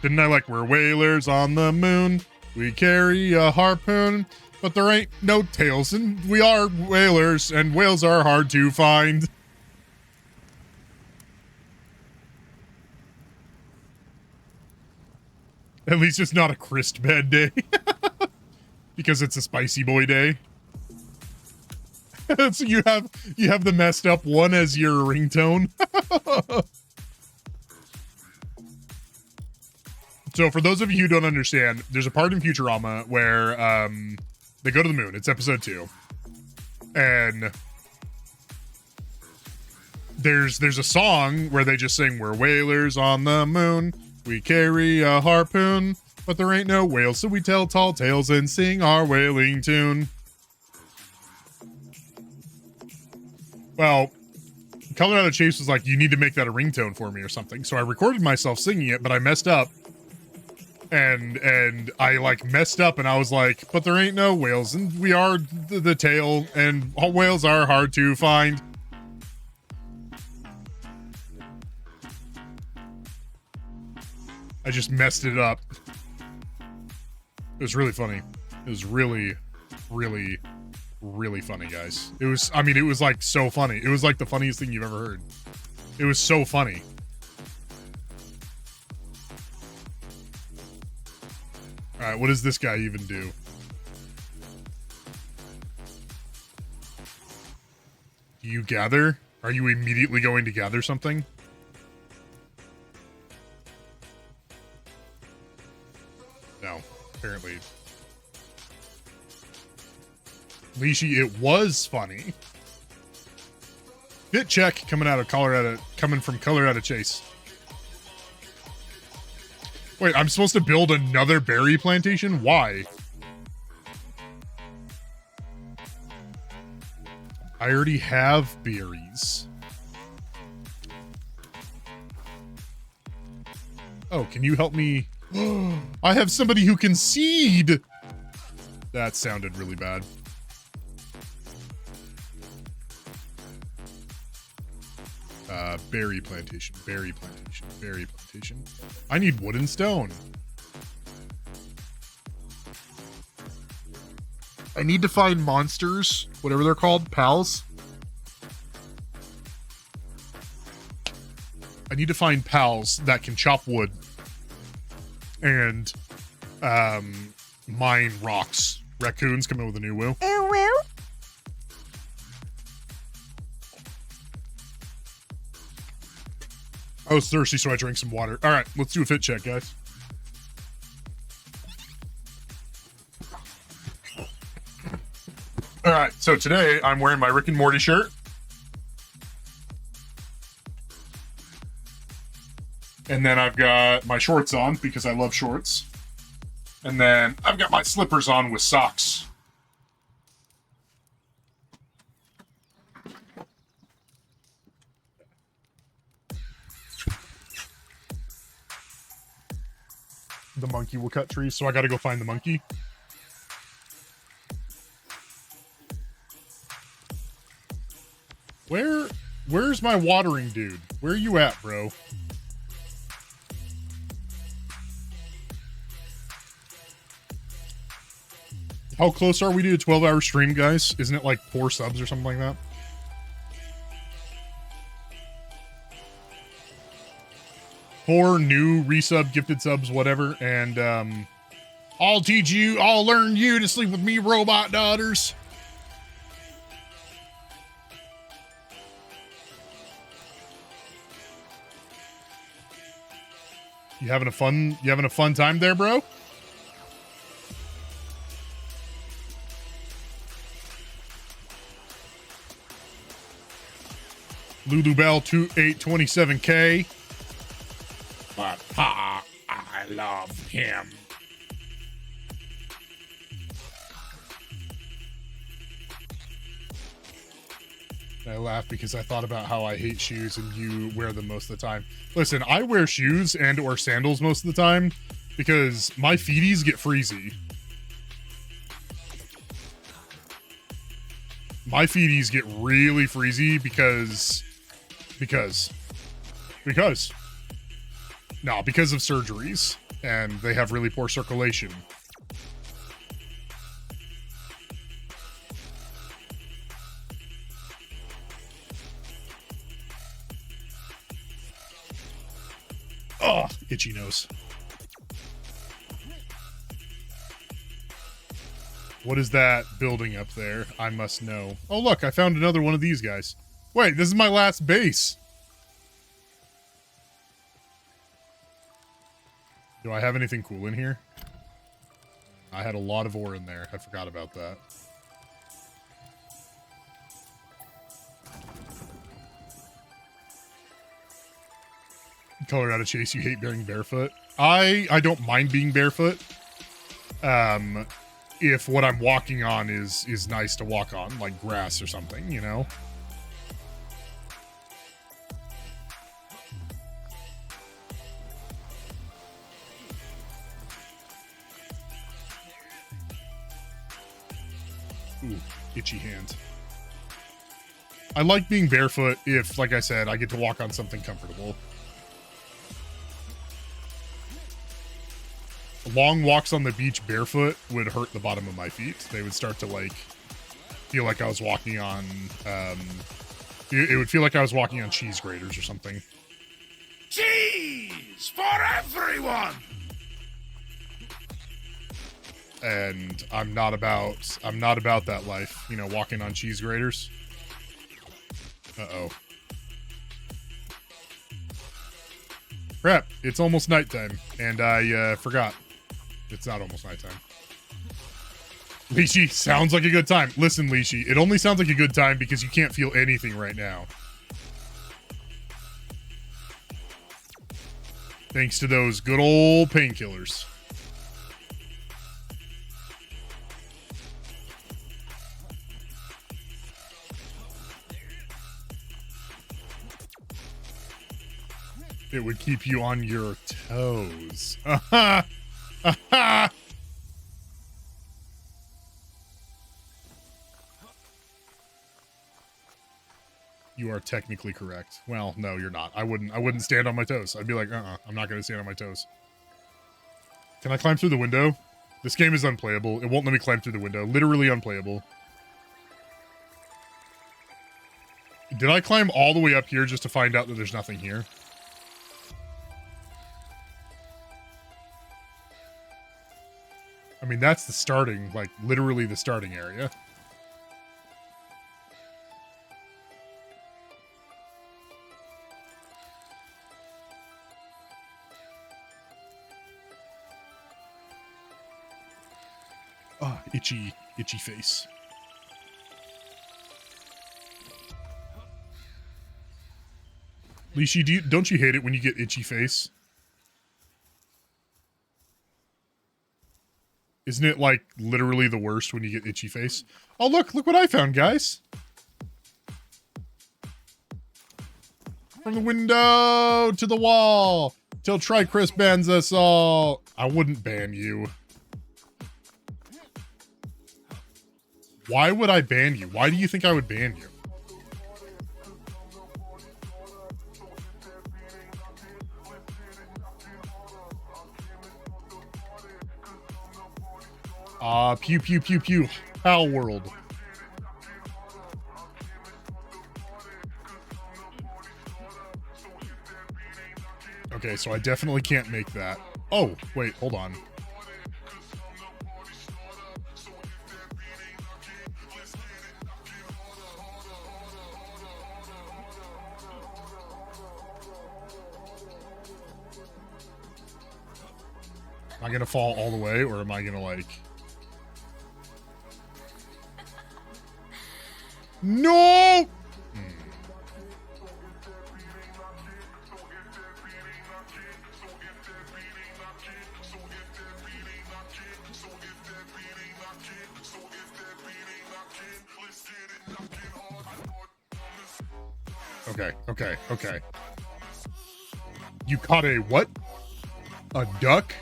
Didn't I like, we're whalers on the moon, we carry a harpoon, but there ain't no tails, and we are whalers, and whales are hard to find. At least it's not a Christ bed day. Because it's a spicy boy day. So you have the messed up one as your ringtone. So for those of you who don't understand, there's a part in Futurama where they go to the moon. It's episode 2. And there's a song where they just sing, we're whalers on the moon, we carry a harpoon, but there ain't no whales, so we tell tall tales and sing our whaling tune. Well, Colorado Chase was like, you need to make that a ringtone for me or something. So I recorded myself singing it, but I messed up. And I like messed up, and I was like, but there ain't no whales, and we are the tail, and all whales are hard to find. I just messed it up. It was really funny. It was really, really, really funny, guys. It was, I mean, it was like so funny. It was like the funniest thing you've ever heard. It was so funny. All right, what does this guy even do? Do you gather? Are you immediately going to gather something? No, apparently. Leashy, it was funny. Fit check coming from Colorado Chase. Wait, I'm supposed to build another berry plantation? Why? I already have berries. Oh, can you help me? I have somebody who can seed! That sounded really bad. Berry plantation, berry plantation, berry plantation. I need wood and stone. I need to find monsters, whatever they're called, pals. I need to find pals that can chop wood and mine rocks. Raccoons come in with a new woo. I was thirsty, so I drank some water. All right, let's do a fit check, guys. All right, so today I'm wearing my Rick and Morty shirt. And then I've got my shorts on because I love shorts. And then I've got my slippers on with socks. The monkey will cut trees, so I gotta go find the monkey. Where's my watering dude? Where are you at, bro? How close are we to a 12-hour stream, guys? Isn't it like 4 subs or something like that? Four new resub, gifted subs, whatever, and I'll learn you to sleep with me, robot daughters. You having a fun time there, bro? Lulu Bell 2827K. But I love him. I laugh because I thought about how I hate shoes and you wear them most of the time. Listen, I wear shoes and or sandals most of the time, because my feeties get freezy. My feeties get really freezy because of surgeries, and they have really poor circulation. Oh, itchy nose. What is that building up there? I must know. Oh, look, I found another one of these guys. Wait, this is my last base. Do I have anything cool in here? I had a lot of ore in there. I forgot about that. Colorado Chase, you hate being barefoot. I don't mind being barefoot. If what I'm walking on is nice to walk on, like grass or something, you know? Ooh, itchy hand. I like being barefoot if, like I said, I get to walk on something comfortable. Long walks on the beach barefoot would hurt the bottom of my feet. They would start to, like, feel like I was walking on, it would feel like I was walking on cheese graters or something. Cheese for everyone! And I'm not about that life, you know, walking on cheese graters. Uh-oh. Crap, it's almost nighttime, and I forgot. It's not almost nighttime. Lishi, sounds like a good time. Listen, Lishi, it only sounds like a good time because you can't feel anything right now. Thanks to those good old painkillers. It would keep you on your toes. Aha! Aha! You are technically correct. Well, no, you're not. I wouldn't stand on my toes. I'd be like, I'm not going to stand on my toes. Can I climb through the window? This game is unplayable. It won't let me climb through the window. Literally unplayable. Did I climb all the way up here just to find out that there's nothing here? I mean, that's the starting, like, literally the starting area. Ah, itchy face. Lishi, don't you hate it when you get itchy face? Isn't it, like, literally the worst when you get itchy face? Oh, look what I found, guys. From the window to the wall till Trykrist bans us all. I wouldn't ban you. Why would I ban you? Why do you think I would ban you? Pew pew pew pew. Palworld. Okay, so I definitely can't make that. Oh, wait, hold on. Am I gonna fall all the way, or am I gonna, like... No! Okay. You caught a what? A duck?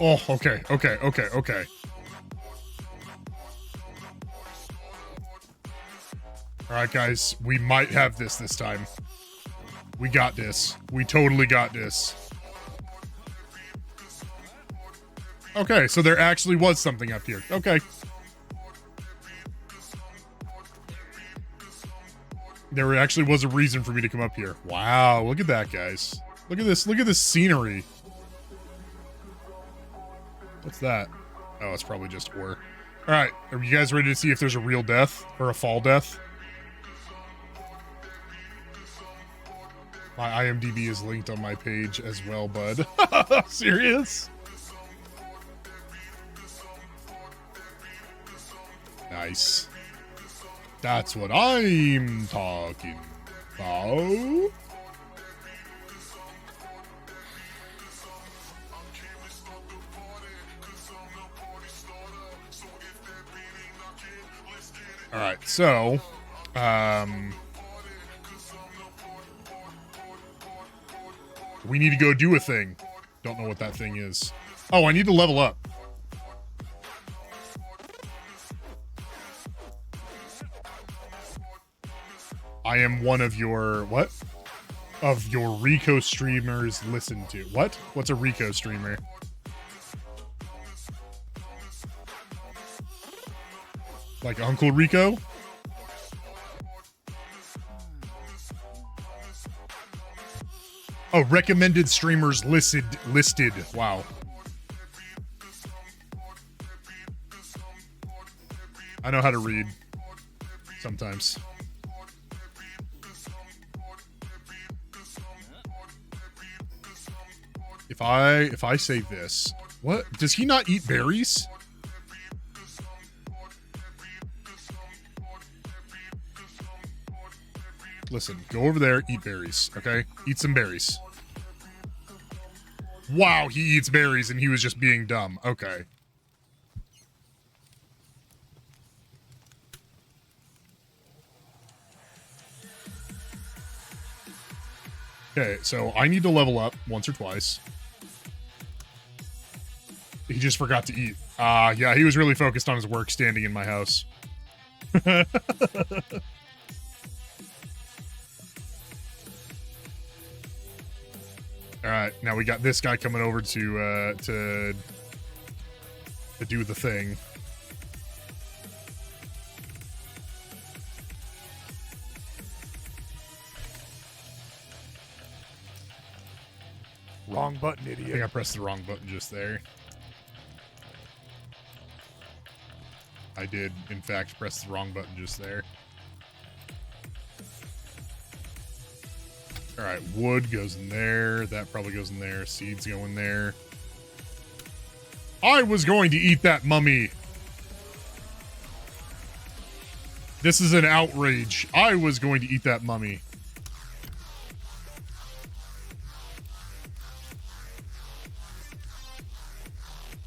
Oh, okay, okay, okay, okay. All right, guys, we might have this time. We got this. We totally got this. Okay, so there actually was something up here. Okay. There actually was a reason for me to come up here. Wow, look at that, guys. Look at this. Look at this scenery. What's that? Oh, it's probably just ore. All right, are you guys ready to see if there's a real death or a fall death? My IMDb is linked on my page as well, bud. Serious? Nice. That's what I'm talking about. All right, so, we need to go do a thing. Don't know what that thing is. Oh, I need to level up. I am one of your, what? Of your Rico streamers listen to. What? What's a Rico streamer? Like Uncle Rico? Oh, recommended streamers listed. Wow. I know how to read. Sometimes. If I say this, what? Does he not eat berries? Listen, go over there, eat berries, okay? Eat some berries. Wow, he eats berries and he was just being dumb. Okay. Okay, so I need to level up once or twice. He just forgot to eat. Yeah, he was really focused on his work standing in my house. All right, now we got this guy coming over to do the thing. Wrong button, I think idiot. I pressed the wrong button just there. I did, in fact, press the wrong button just there. All right, wood goes in there. That probably goes in there. Seeds go in there. I was going to eat that mummy. This is an outrage. I was going to eat that mummy.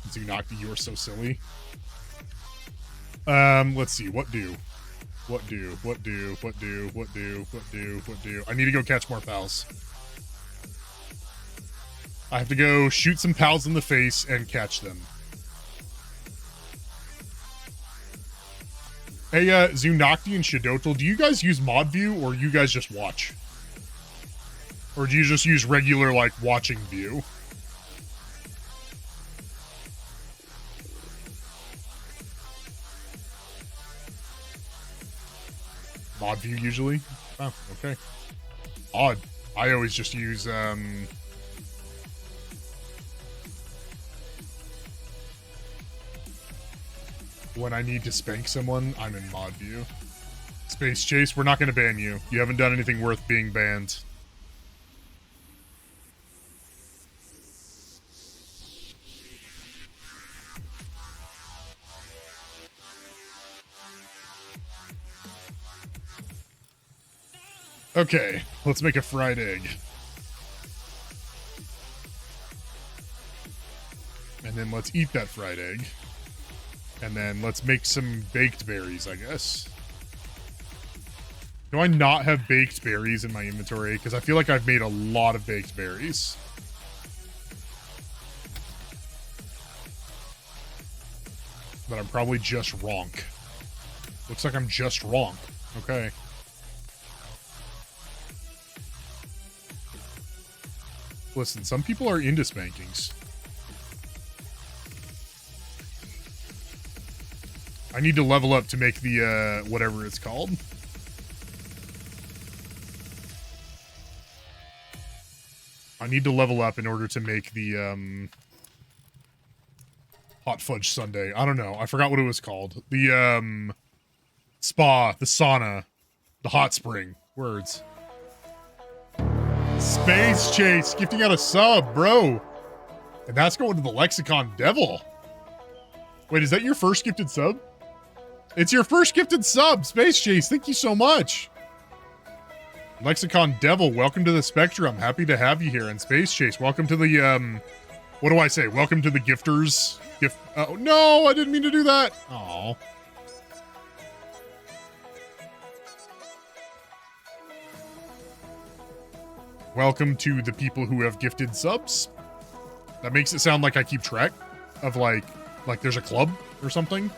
Zunakti, you are so silly. Let's see. What do? I need to go catch more pals. I have to go shoot some pals in the face and catch them. Hey, Zunakti and Shadotl, do you guys use mod view or you guys just watch? Or do you just use regular, like, watching view? Mod view usually? Oh, okay. Odd. I always just use, when I need to spank someone, I'm in mod view. Space Chase, we're not going to ban you. You haven't done anything worth being banned. Okay, let's make a fried egg. And then let's eat that fried egg. And then let's make some baked berries, I guess. Do I not have baked berries in my inventory? Because I feel like I've made a lot of baked berries. But I'm probably just wrong. Looks like I'm just wrong. Okay. Listen, some people are into spankings. I need to level up to make the, whatever it's called. I need to level up in order to make the, hot fudge sundae. I don't know. I forgot what it was called. The, spa, the sauna, the hot spring. Words. Space Chase, gifting out a sub, bro. And that's going to the Lexicon Devil. Wait, is that your first gifted sub? It's your first gifted sub, Space Chase. Thank you so much. Lexicon Devil, welcome to the Spectrum. Happy to have you here. And Space Chase, welcome to the, what do I say? Welcome to the gifters. Oh, no, I didn't mean to do that. Aw. Welcome to the people who have gifted subs. That makes it sound like I keep track of like there's a club or something.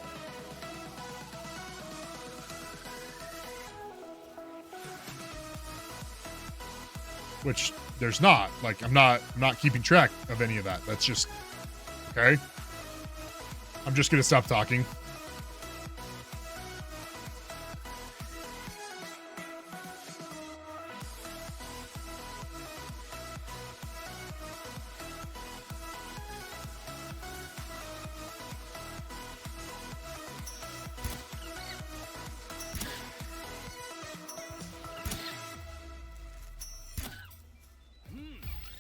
Which there's not. Like I'm not keeping track of any of that. That's just okay. I'm just gonna stop talking.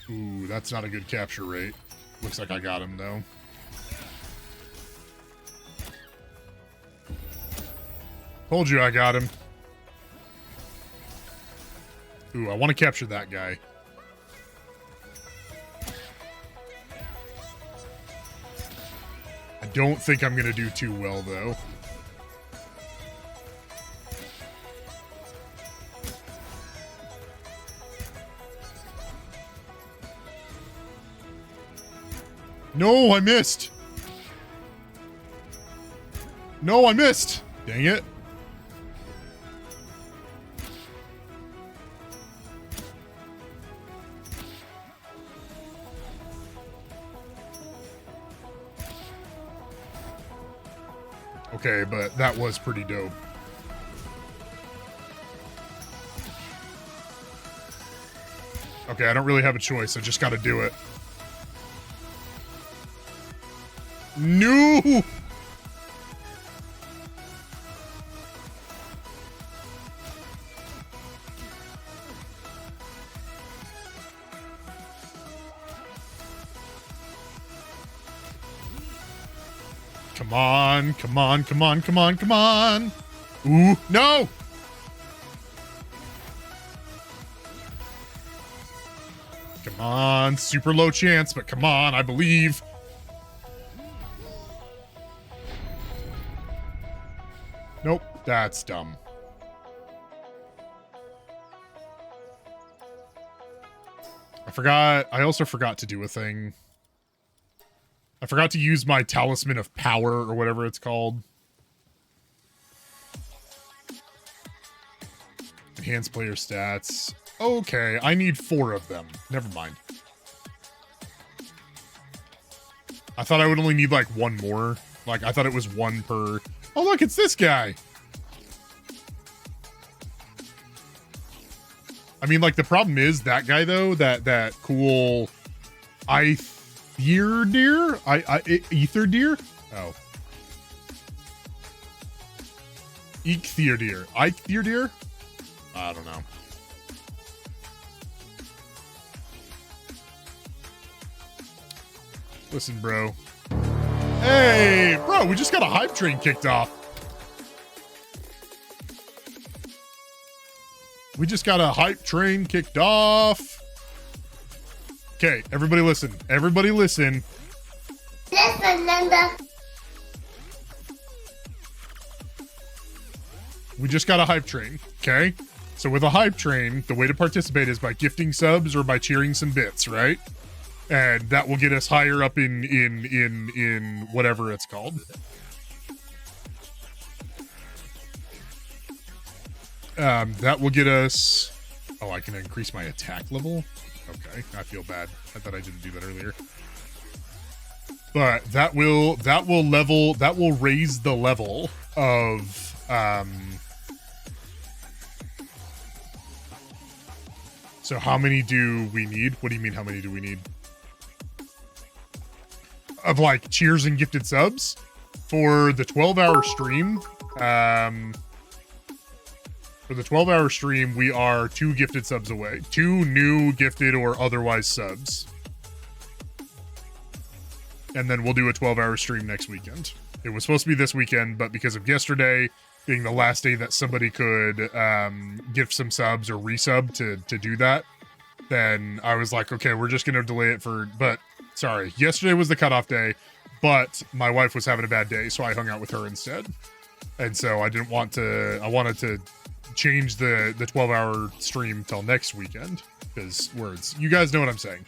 Ooh, that's not a good capture rate. Looks like I got him, though. Told you I got him. Ooh, I want to capture that guy. I don't think I'm going to do too well, though. No, I missed. No, I missed. Dang it. Okay, but that was pretty dope. Okay, I don't really have a choice. I just got to do it. No! Come on, come on, come on, come on, come on. Ooh, no! Come on, super low chance, but come on, I believe. Nope, that's dumb. I also forgot to do a thing. I forgot to use my Talisman of Power or whatever it's called. Enhance player stats. Okay, I need 4 of them. Never mind. I thought I would only need like 1 more. Like, I thought it was 1 per... Oh, look, it's this guy. I mean, like, the problem is that guy, though, that cool Ether deer? Ether deer? Oh. Ether deer. Ether deer? I don't know. Listen, bro. Hey, bro, we just got a hype train kicked off. We just got a hype train kicked off. Okay, everybody listen. Everybody listen. Listen, Linda. We just got a hype train, okay? So with a hype train, the way to participate is by gifting subs or by cheering some bits, right? And that will get us higher up in whatever it's called. That will get us... Oh, I can increase my attack level? Okay, I feel bad. I thought I didn't do that earlier. But that will raise the level of, so how many do we need? What do you mean, how many do we need? Of, like, cheers and gifted subs? For the 12-hour stream, for the 12-hour stream, we are 2 gifted subs away. 2 new gifted or otherwise subs. And then we'll do a 12-hour stream next weekend. It was supposed to be this weekend, but because of yesterday being the last day that somebody could gift some subs or resub to do that, then I was like, okay, we're just going to delay it for... But, sorry, yesterday was the cutoff day, but my wife was having a bad day, so I hung out with her instead. And so I didn't want to... I wanted to change the 12-hour stream till next weekend, because words. You guys know what I'm saying.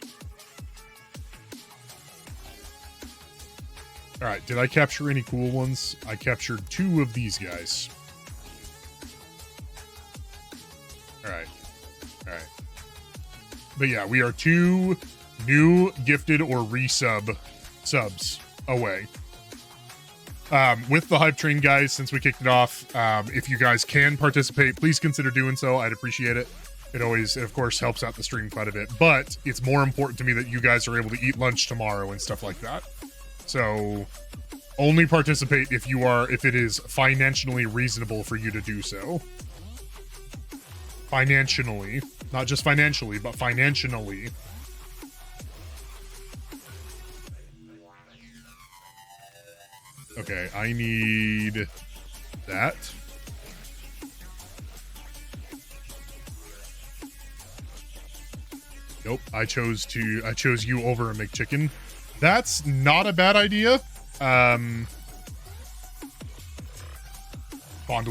All right, did I capture any cool ones? I captured 2 of these guys. All right. But yeah, we are 2 new gifted or resub subs away. With the hype train, guys, since we kicked it off, if you guys can participate, please consider doing so. I'd appreciate it. It of course, helps out the stream quite a bit. But it's more important to me that you guys are able to eat lunch tomorrow and stuff like that. So only participate if it is financially reasonable for you to do so. Financially, not just financially, but financially. Okay, I need that. Nope, I chose you over a McChicken. That's not a bad idea. Fondle,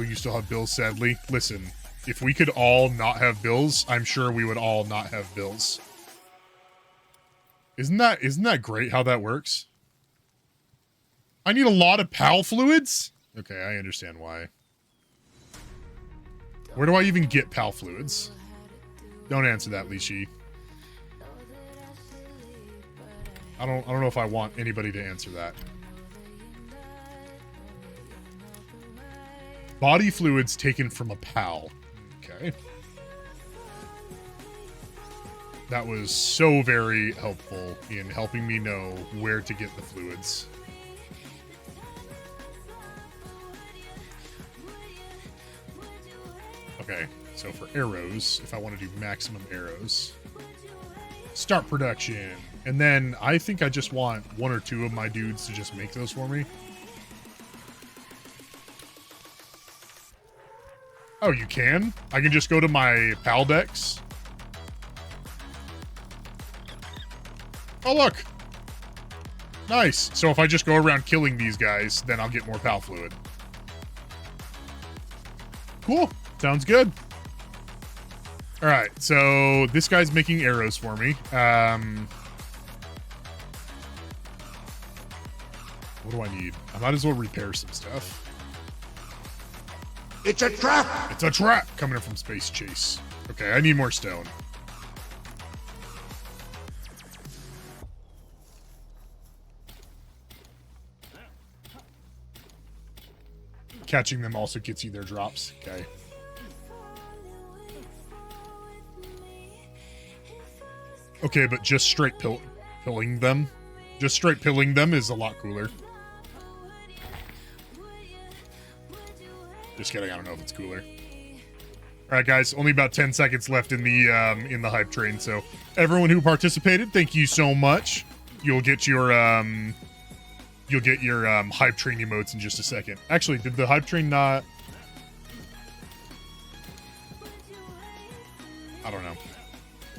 you still have bills, sadly. Listen, if we could all not have bills, I'm sure we would all not have bills. Isn't that great how that works? I need a lot of PAL fluids? Okay, I understand why. Where do I even get PAL fluids? Don't answer that, Lishi. I don't know if I want anybody to answer that. Body fluids taken from a PAL. Okay. That was so very helpful in helping me know where to get the fluids. Okay, so for arrows, if I want to do maximum arrows, start production. And then I think I just want 1 or 2 of my dudes to just make those for me. Oh, you can? I can just go to my PAL decks. Oh, look. Nice. So if I just go around killing these guys, then I'll get more PAL fluid. Cool. Sounds good. All right. So this guy's making arrows for me. What do I need? I might as well repair some stuff. It's a trap! It's a trap coming in from Space Chase. Okay, I need more stone. Catching them also gets you their drops. Okay. Okay, but just straight pilling them. Just straight pilling them is a lot cooler. Just kidding, I don't know if it's cooler. Alright guys, only about 10 seconds left in the hype train, so everyone who participated, thank you so much. You'll get your hype train emotes in just a second. Actually, did the hype train not... I don't know.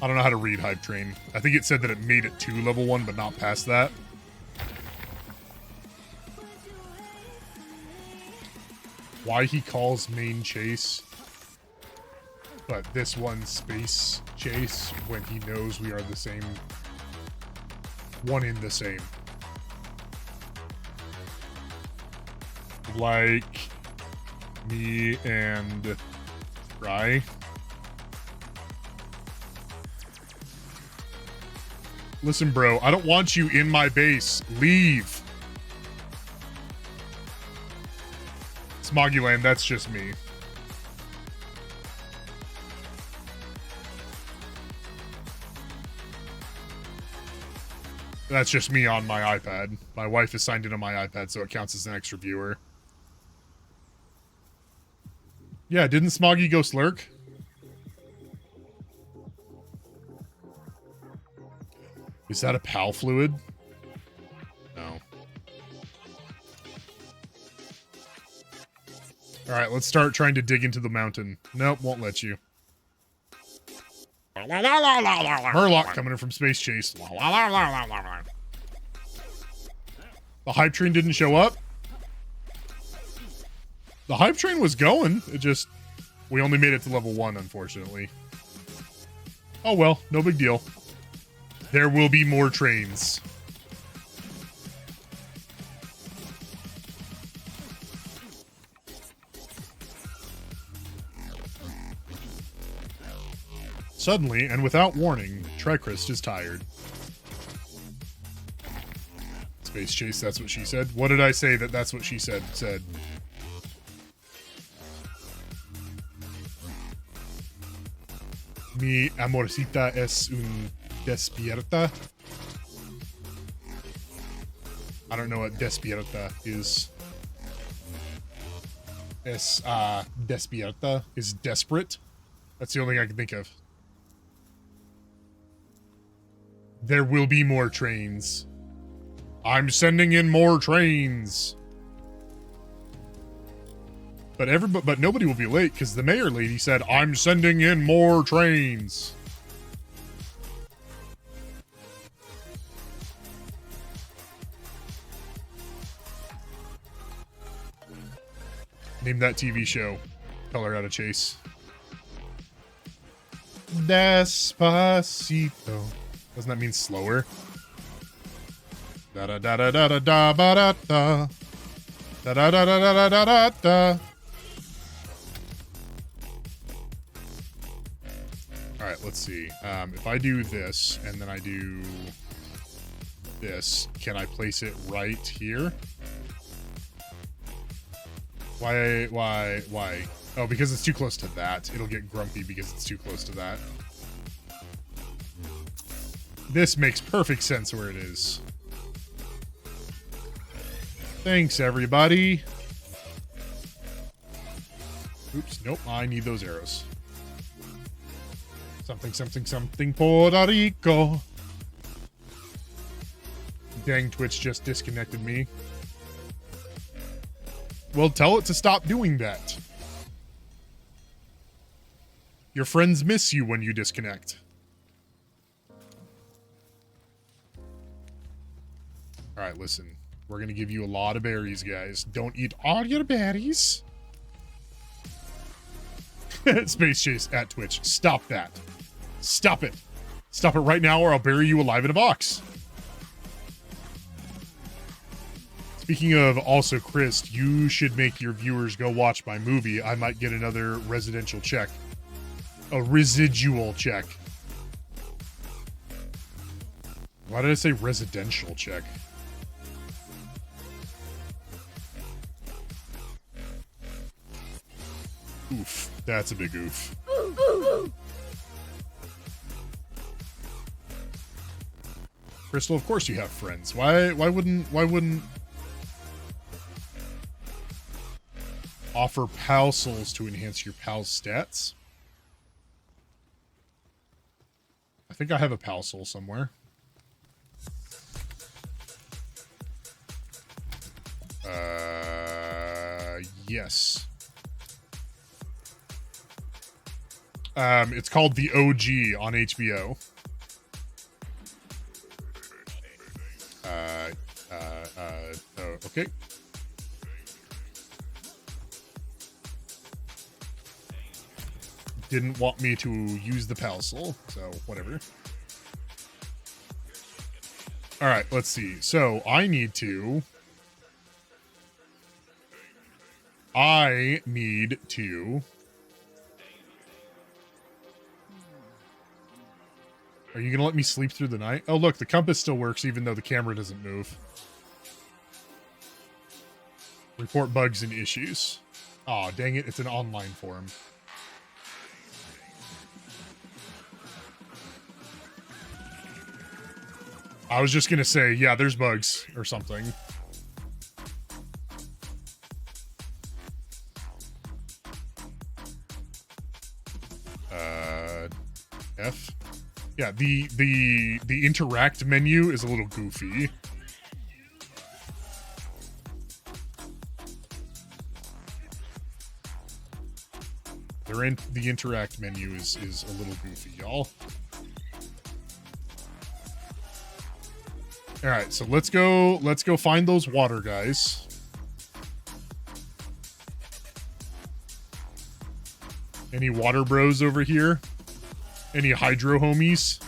I don't know how to read hype train. I think it said that it made it to level 1, but not past that. Why he calls main chase, but this one space chase when he knows we are the same. One in the same. Like me and Try. Listen, bro, I don't want you in my base. Leave. Smoggyland, that's just me. That's just me on my iPad. My wife is signed in on my iPad, so it counts as an extra viewer. Yeah, didn't Smoggy go slurk? Is that a PAL fluid? No. Alright, let's start trying to dig into the mountain. Nope, won't let you. Murloc coming in from Space Chase. The hype train didn't show up? The hype train was going. It just... We only made it to level 1, unfortunately. Oh well, no big deal. There will be more trains. Suddenly, and without warning, Trykrist is tired. Space Chase, that's what she said. What did I say that's what she said? Mi amorcita es un despierta. I don't know what despierta is. Despierta is desperate. That's the only thing I can think of. There will be more trains. I'm sending in more trains. But nobody will be late because the mayor lady said, I'm sending in more trains. Name that TV show. Tell her how to chase. Despacito. Doesn't that mean slower? Da da da da da da da ba da da. Da da da da da da da da. Alright, let's see. If I do this and then I do this, can I place it right here? Why? Oh, because it's too close to that. It'll get grumpy because it's too close to that. This makes perfect sense where it is. Thanks, everybody. Oops, nope, I need those arrows. Something, Puerto Rico. Dang, Twitch just disconnected me. Well, tell it to stop doing that. Your friends miss you when you disconnect. Alright, listen. We're going to give you a lot of berries, guys. Don't eat all your berries. Space Chase at Twitch. Stop that. Stop it. Stop it right now or I'll bury you alive in a box. Speaking of also, Chris, you should make your viewers go watch my movie. I might get another residential check. A residual check. Why did I say residential check? Oof. That's a big oof. Crystal, of course you have friends. Why wouldn't offer pal souls to enhance your pal's stats? I think I have a pal soul somewhere. Yes. It's called The OG on HBO. Okay. Didn't want me to use the Palsol, so whatever. Alright, let's see. So, I need to Are you gonna let me sleep through the night? Oh, look, the compass still works even though the camera doesn't move. Report bugs and issues. Aw, dang it, it's an online forum. I was just gonna say, yeah, there's bugs or something. F. Yeah, the interact menu is a little goofy. The interact menu is a little goofy, y'all. All right, so let's go find those water guys. Any water bros over here? Any hydro homies?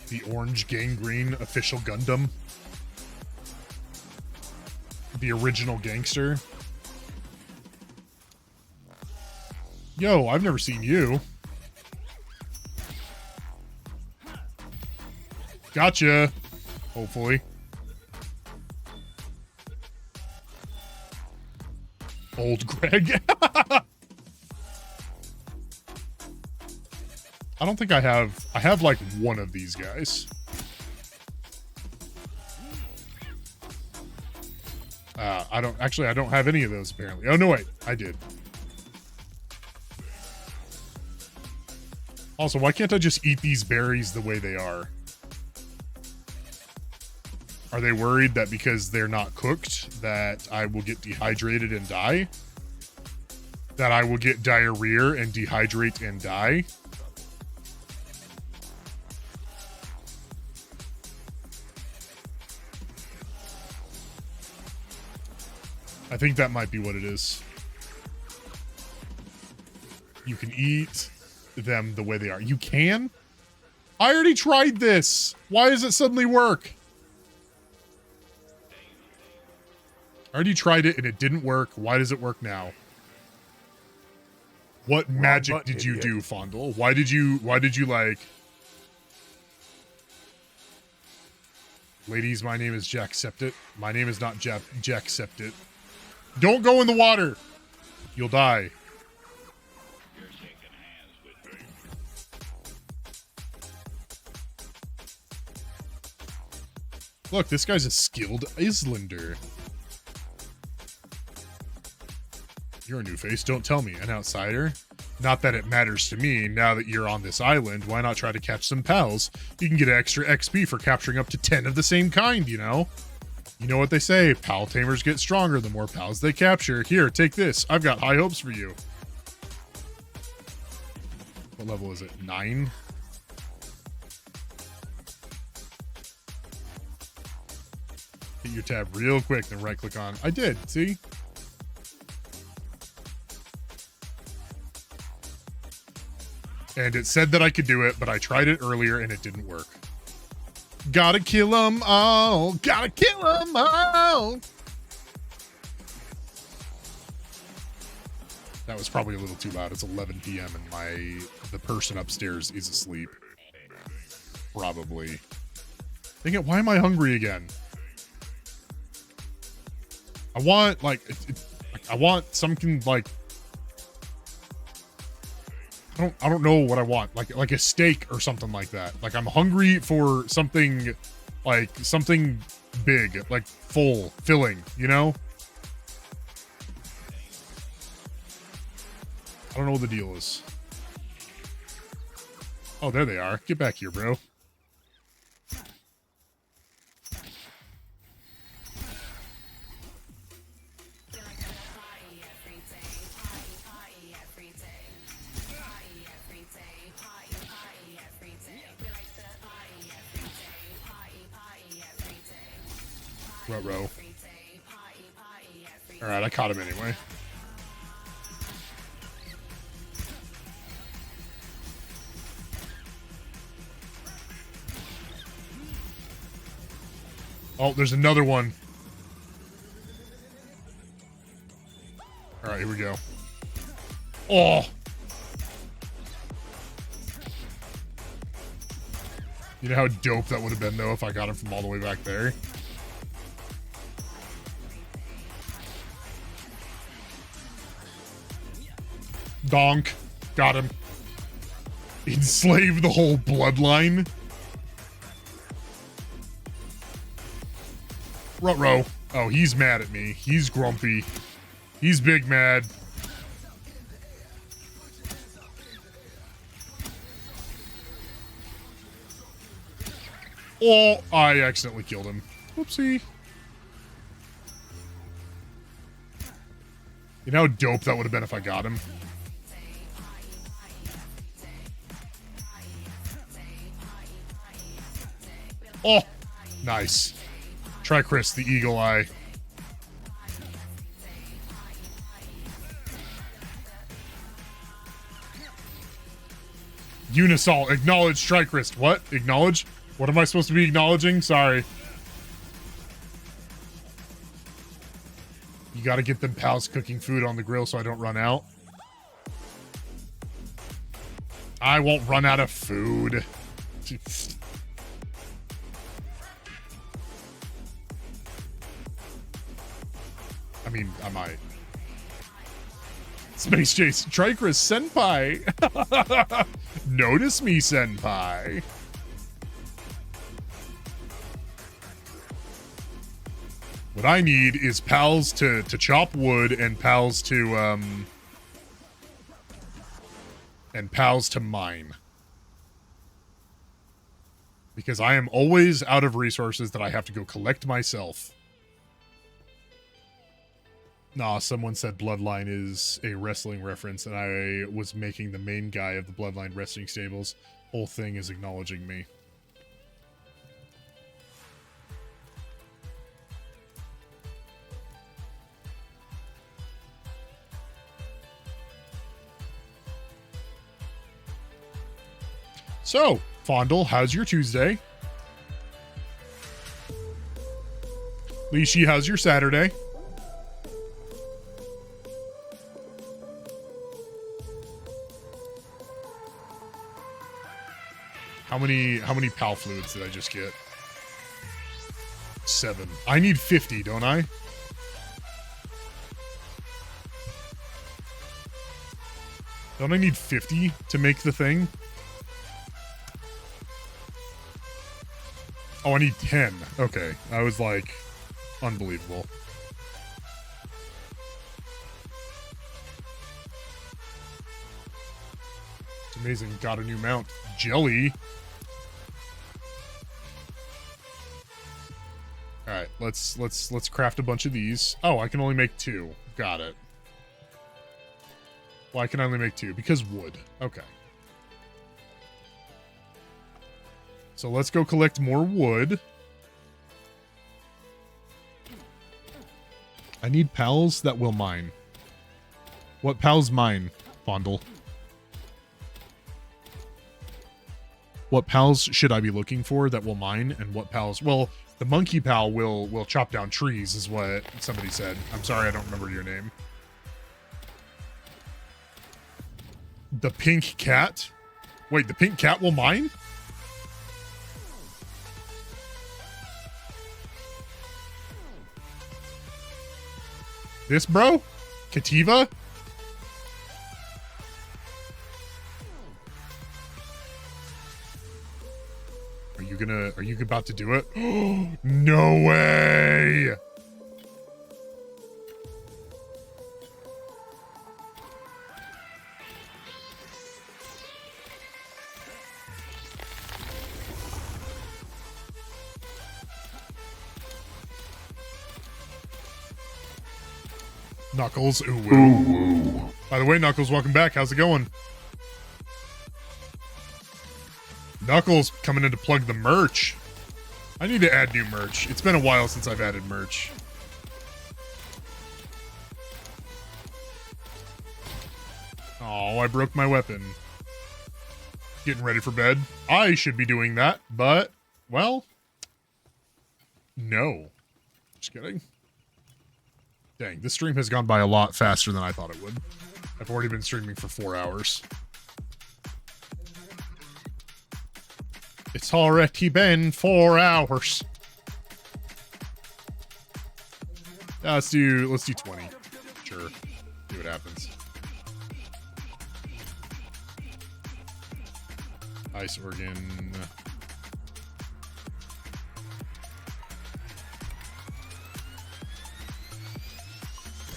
The orange gangrene official Gundam. The original gangster. Yo, I've never seen you. Gotcha. Hopefully. Old Greg. I don't think I have like one of these guys. I don't have any of those apparently. Oh no, wait, I did. Also, why can't I just eat these berries the way they are? Are they worried that because they're not cooked that I will get dehydrated and die? That I will get diarrhea and dehydrate and die? I think that might be what it is. You can eat them the way they are. You can? I already tried this. Why does it suddenly work? I already tried it and it didn't work. Why does it work now? What magic did you do, Fondle? Why did you like... Ladies, my name is Jackseptit. My name is not Jackseptit. Don't go in the water. You'll die. Look, this guy's a skilled Islander. You're a new face, don't tell me. An outsider? Not that it matters to me. Now that you're on this island, why not try to catch some pals? You can get extra XP for capturing up to 10 of the same kind, you know? You know what they say, pal tamers get stronger the more pals they capture. Here, take this. I've got high hopes for you. What level is it? 9? Hit your tab real quick, then right click on. I did, see? And it said that I could do it, but I tried it earlier and it didn't work. Gotta kill them all. Gotta kill them all. That was probably a little too loud. It's 11 p.m. and the person upstairs is asleep. Probably. Dang it, why am I hungry again? I want, like, I want something, like, I don't know what I want. Like a steak or something like that. Like, I'm hungry for something, like, something big, like, full, filling, you know? I don't know what the deal is. Oh, there they are. Get back here, bro. Ruh-roh. Alright, I caught him anyway. Oh, there's another one. All right, here we go. Oh. You know how dope that would have been, though, if I got him from all the way back there? Donk. Got him. Enslave the whole bloodline. Ruh-roh. Oh, he's mad at me. He's grumpy. He's big mad. Oh, I accidentally killed him. Whoopsie. You know how dope that would have been if I got him? Oh, nice. Trykrist, the eagle eye. Unisol, acknowledge Trykrist. What? Acknowledge? What am I supposed to be acknowledging? Sorry. You gotta get them pals cooking food on the grill so I don't run out. I won't run out of food. I mean, I might. Space Chase, Trykrist Senpai. Notice me, Senpai. What I need is pals to chop wood and pals to mine. Because I am always out of resources that I have to go collect myself. Nah, someone said Bloodline is a wrestling reference, and I was making the main guy of the Bloodline wrestling stables. Whole thing is acknowledging me. So, Fondle, how's your Tuesday? Lishi, how's your Saturday? How many pal fluids did I just get? 7. I need 50, don't I? Don't I need 50 to make the thing? Oh, I need 10. Okay. I was like, unbelievable. It's amazing. Got a new mount. Jelly. All right, let's craft a bunch of these. Oh, I can only make 2. Got it. Why can I only make 2? Because wood. Okay. So let's go collect more wood. I need pals that will mine. What pals mine, Fondle? What pals should I be looking for that will mine, and what pals... Well, the monkey pal will chop down trees, is what somebody said. I'm sorry, I don't remember your name. The pink cat? Wait, the pink cat will mine? This bro? Kativa? Are you about to do it? No way! Knuckles, ooh, woo. By the way, Knuckles, welcome back. How's it going? Knuckles coming in to plug the merch. I need to add new merch. It's been a while since I've added merch. Oh, I broke my weapon. Getting ready for bed. I should be doing that, but, well, No. Just kidding. Dang, this stream has gone by a lot faster than I thought it would. I've already been streaming for 4 hours. It's already been 4 hours. Let's do 20. Sure. See what happens. Ice organ.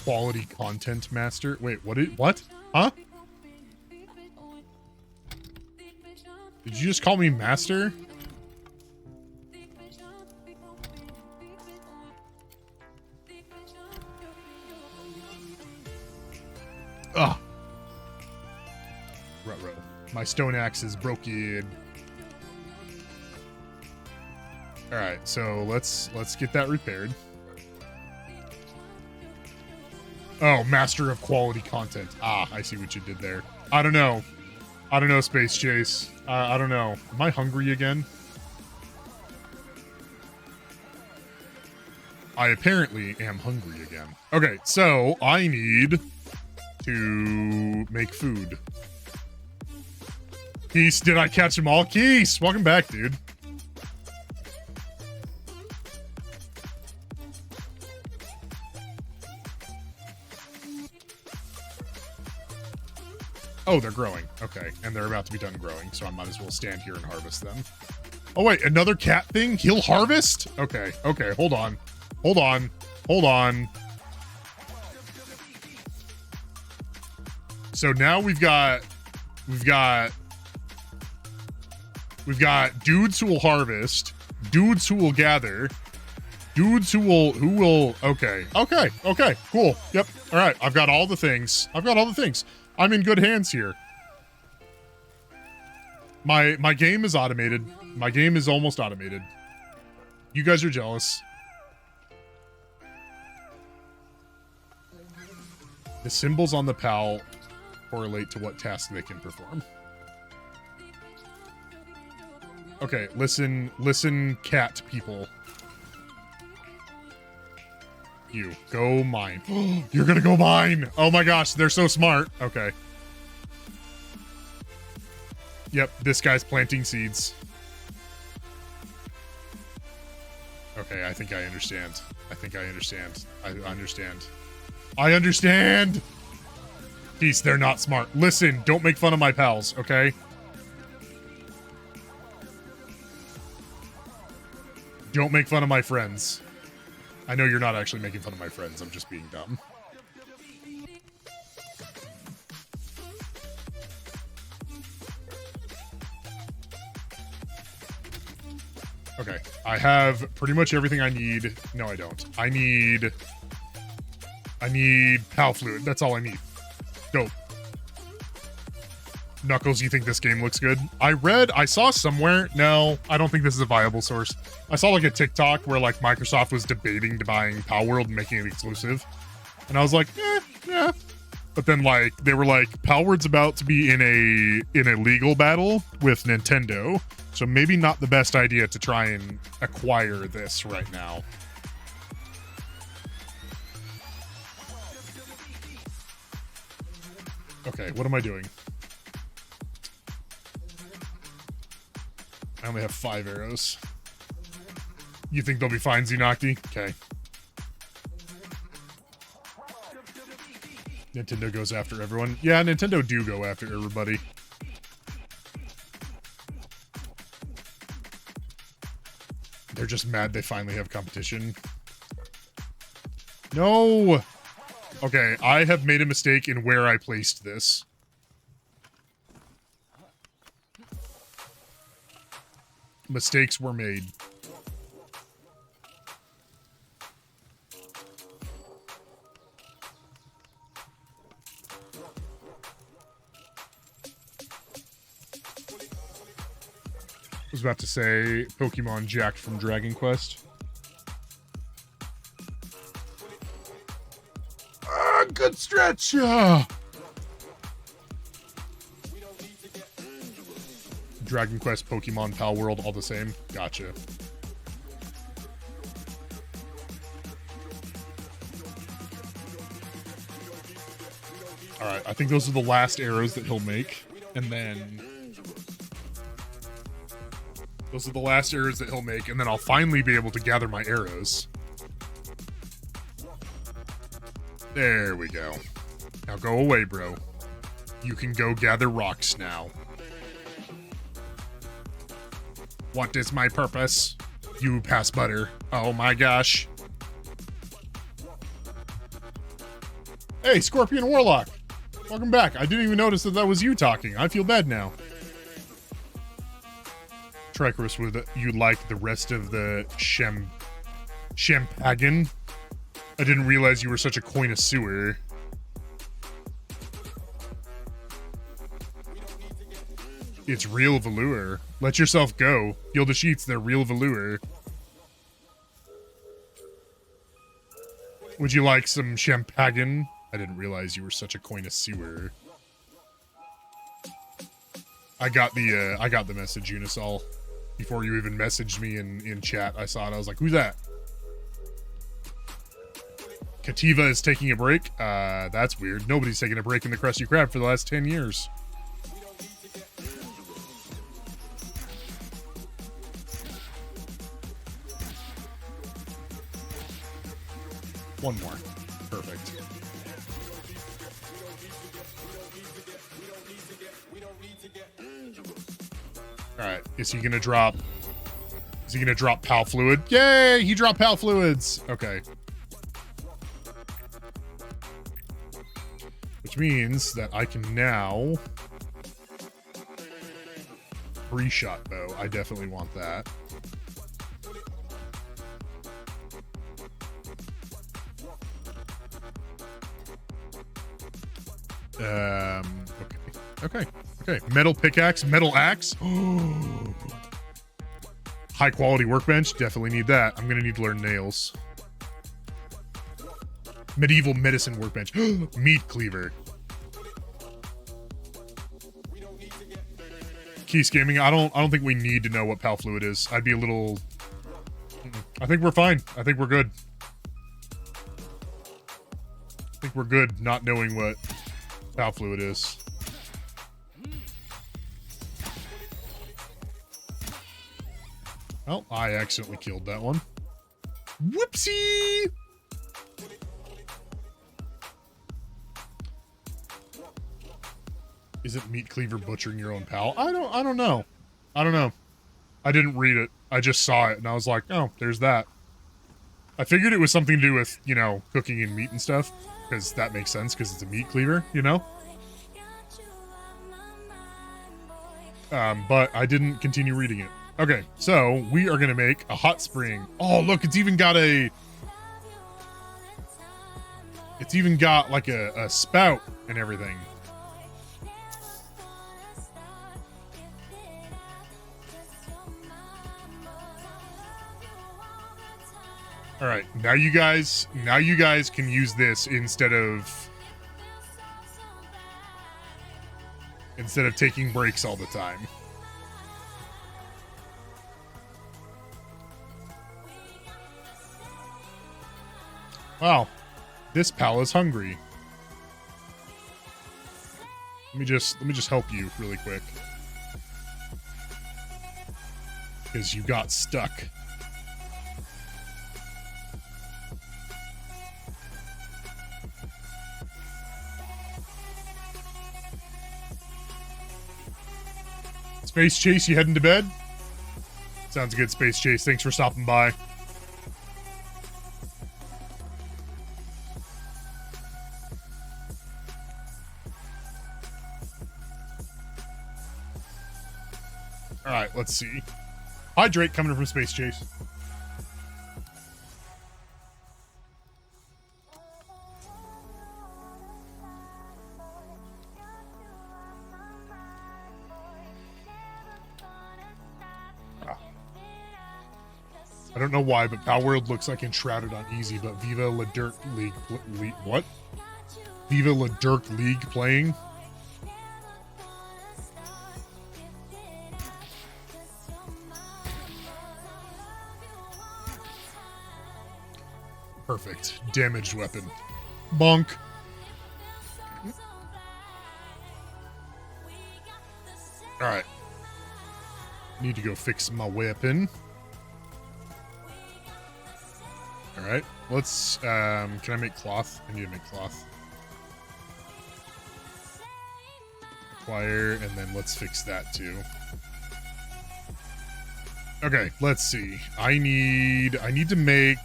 Quality content master. Wait, what? Huh? Did you just call me master? Ugh. Ruh-roh. My stone axe is broken. Alright, so let's get that repaired. Oh, master of quality content. Ah, I see what you did there. I don't know. I don't know, Space Chase. I don't know. Am I hungry again? I apparently am hungry again. Okay, so I need to make food. Keese, did I catch them all? Keese, welcome back, dude. Oh, they're growing. Okay, and they're about to be done growing, so I might as well stand here and harvest them. Oh, wait, another cat thing? He'll harvest? Okay, okay, hold on. Hold on. Hold on. So now we've got dudes who will harvest, dudes who will gather, dudes who will okay, cool. Yep. All right, I've got all the things. I'm in good hands here. My game is automated. My game is almost automated. You guys are jealous. The symbols on the PAL correlate to what task they can perform. Okay, listen, cat people. You, go mine. You're gonna go mine! Oh my gosh, they're so smart. Okay. Yep, this guy's planting seeds. Okay, I think I understand. I understand! Peace, they're not smart. Listen, don't make fun of my pals, okay? Don't make fun of my friends. I know you're not actually making fun of my friends. I'm just being dumb. Okay, I have pretty much everything I need. No, I don't. I need PAL fluid. That's all I need. Go. Knuckles, you think this game looks good? I saw somewhere, no, I don't think this is a viable source. I saw like a TikTok where like Microsoft was debating buying Palworld and making it exclusive. And I was like, yeah. But then like, they were like, Palworld's about to be in a legal battle with Nintendo. So maybe not the best idea to try and acquire this right now. Okay, what am I doing? I only have 5 arrows. You think they'll be fine, Xenocti? Okay. Nintendo goes after everyone. Yeah, Nintendo do go after everybody. They're just mad they finally have competition. No! Okay, I have made a mistake in where I placed this. Mistakes were made. I was about to say Pokemon jacked from Dragon Quest. Good stretch. Dragon Quest, Pokemon, Palworld, all the same. Gotcha. Alright, I think those are the last arrows that he'll make. And then... Those are the last arrows that he'll make, and then I'll finally be able to gather my arrows. There we go. Now go away, bro. You can go gather rocks now. What is my purpose? You pass butter. Oh my gosh. Hey, Scorpion Warlock. Welcome back. I didn't even notice that was you talking. I feel bad now. Trykrist, would you like the rest of the champagne? I didn't realize you were such a connoisseur. It's real velour. Let yourself go. Feel the sheets, they're real velour. Would you like some champagne? I didn't realize you were such a connoisseur. I got the message, Unisol. Before you even messaged me in chat, I saw it. I was like, who's that? Kativa is taking a break? That's weird. Nobody's taking a break in the Krusty Krab for the last 10 years. One more. Perfect. Alright, is he gonna drop Pal Fluid? Yay! He dropped Pal Fluids! Okay. Which means that I can now... Three-shot bow. I definitely want that. Okay. Metal pickaxe, metal axe. High quality workbench, definitely need that. I'm gonna need to learn nails. Medieval medicine workbench. Meat cleaver. Key scamming. I don't think we need to know what Pal Fluid is. I'd be a little... I think we're fine. I think we're good. I think we're good not knowing what Pal Fluid is. Well, I accidentally killed that one. Whoopsie! Isn't meat cleaver butchering your own pal? I don't know. I don't know. I didn't read it. I just saw it and I was like, oh, there's that. I figured it was something to do with, you know, cooking and meat and stuff, because that makes sense because it's a meat cleaver, you know? But I didn't continue reading it. Okay, so we are gonna make a hot spring. Oh, look, it's even got like a spout and everything. All right, now you guys can use this instead of taking breaks all the time. Wow, this pal is hungry. Let me just help you really quick, because you got stuck. Space Chase, you heading to bed? Sounds good, Space Chase. Thanks for stopping by. All right, let's see. Hydrate coming from Space Chase. I don't know why, but Palworld looks like Enshrouded on easy, but Viva La Dirt League... what? Viva La Dirt League playing? Perfect. Damaged weapon. Bonk. Alright. Need to go fix my weapon. Alright. Let's, can I make cloth? I need to make cloth. Acquire, and then let's fix that too. Okay, let's see. I need to make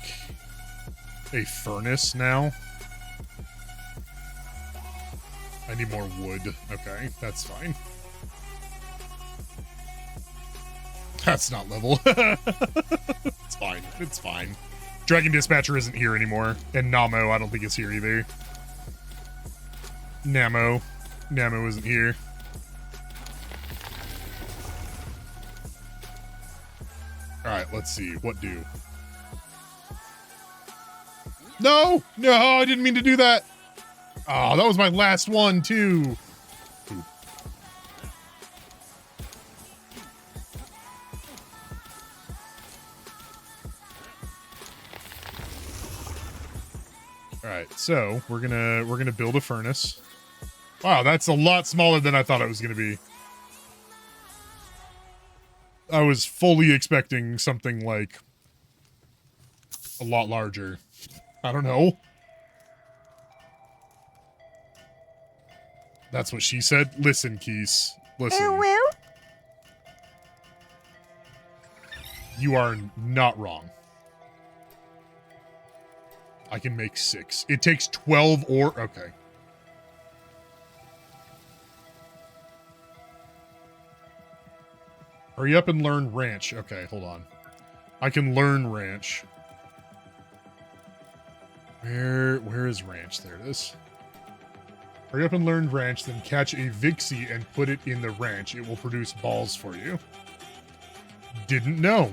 a furnace now. I need more wood. Okay, that's fine. That's not level. It's fine. It's fine. Dragon Dispatcher isn't here anymore. And Namo, I don't think is here either. Namo isn't here. Alright, let's see. What do? No! No, I didn't mean to do that! Oh, that was my last one, too. Ooh. Alright, so we're gonna build a furnace. Wow, that's a lot smaller than I thought it was gonna be. I was fully expecting something like a lot larger. I don't know. That's what she said. Listen, Keese. Listen. You are not wrong. I can make 6. It takes 12 ore. Okay. Hurry up and learn ranch. Okay, hold on. I can learn ranch. Where is ranch? There it is. Hurry up and learn ranch, then catch a Vixie and put it in the ranch. It will produce balls for you. Didn't know.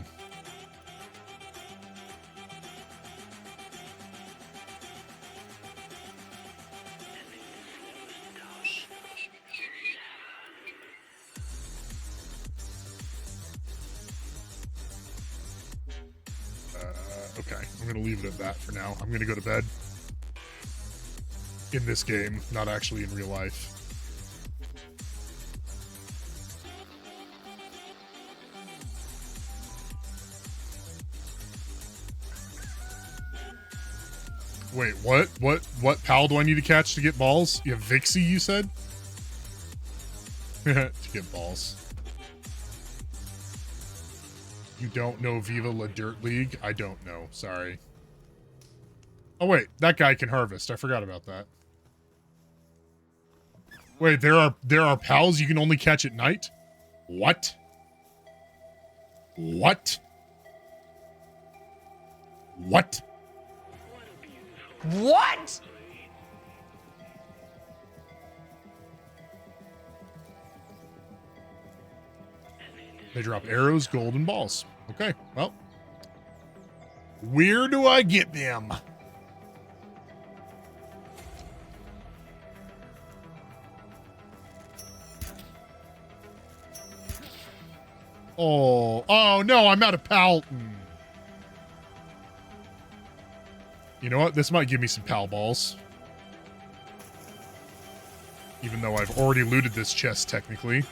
Okay, I'm gonna leave it at that for now. I'm gonna go to bed. In this game, not actually in real life. Wait, what? What pal do I need to catch to get balls? You have Vixie, you said? To get balls. You don't know Viva La Dirt League? I don't know. Sorry. Oh, wait. That guy can harvest. I forgot about that. Wait, there are pals you can only catch at night? What? What? What? What? They drop arrows, gold, and balls. Okay, well. Where do I get them? Oh no, I'm out of pal. You know what? This might give me some pal balls. Even though I've already looted this chest, technically.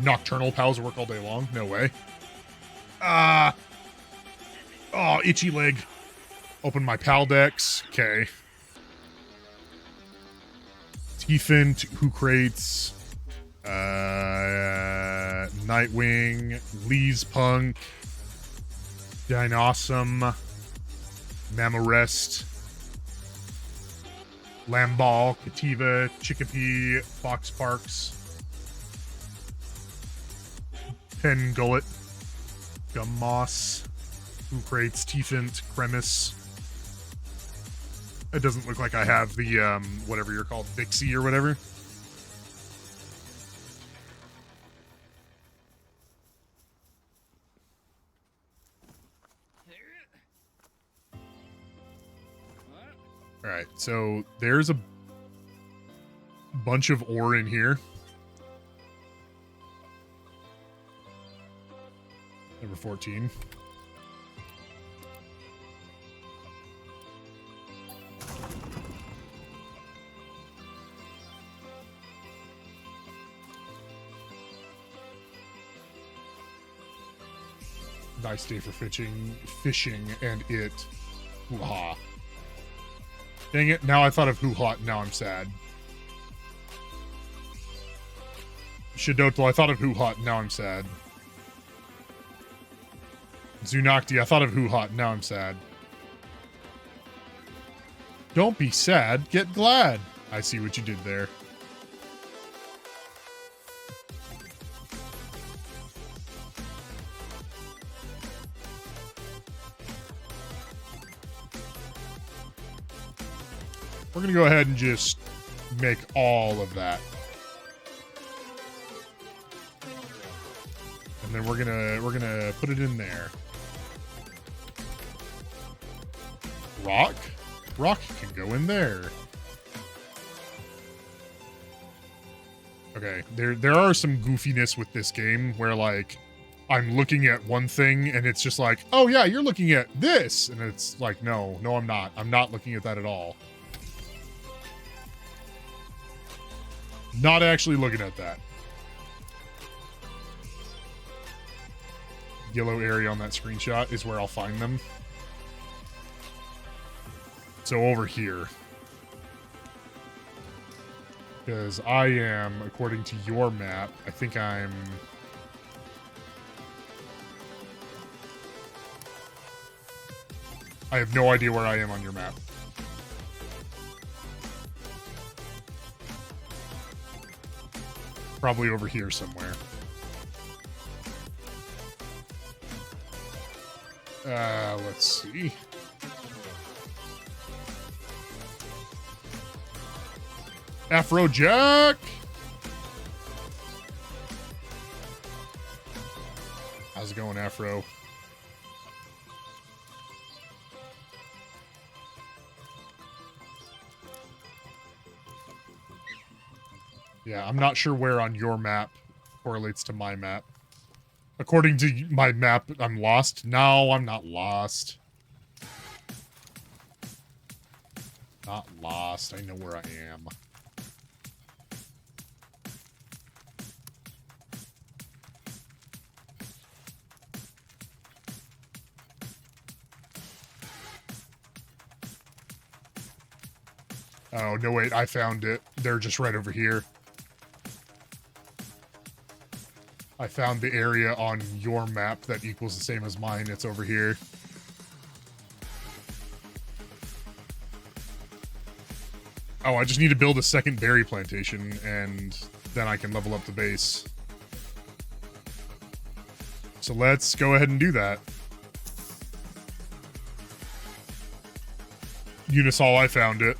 Nocturnal pals work all day long? No way. Oh, itchy leg. Open my pal decks. Okay. Tiefin, Who Crates, Nightwing, Lee's Punk, Dinosum, Mamorest, Lamball, Kativa, Chicopee, Fox Parks, Pen Gullet, Gummoss, Who Crates, Tiefint, Cremis. It doesn't look like I have the, whatever you're called, Vixie or whatever. Alright, so there's a bunch of ore in here. Number 14. Nice day for fishing, and it. Hoo-ha. Dang it, now I thought of hoo-ha, now I'm sad. Shidotl, I thought of hoo-ha, now I'm sad. Zunakti, I thought of hoo-ha, now I'm sad. Don't be sad, get glad. I see what you did there. We're gonna go ahead and just make all of that. And then we're gonna put it in there. Rock? Rock can go in there. Okay, there are some goofiness with this game where, like, I'm looking at one thing and it's just like, oh yeah, you're looking at this. And it's like, no, I'm not. I'm not looking at that at all. Not actually looking at that. Yellow area on that screenshot is where I'll find them. So over here. Because I am, according to your map, I think I'm... I have no idea where I am on your map. Probably over here somewhere. Let's see. Afrojack! How's it going, Afro? Yeah, I'm not sure where on your map correlates to my map. According to my map, I'm lost. No, I'm not lost. Not lost. I know where I am. Oh, no, wait, I found it. They're just right over here. I found the area on your map that equals the same as mine. It's over here. Oh, I just need to build a second berry plantation, and then I can level up the base. So let's go ahead and do that. Unisol, I found it.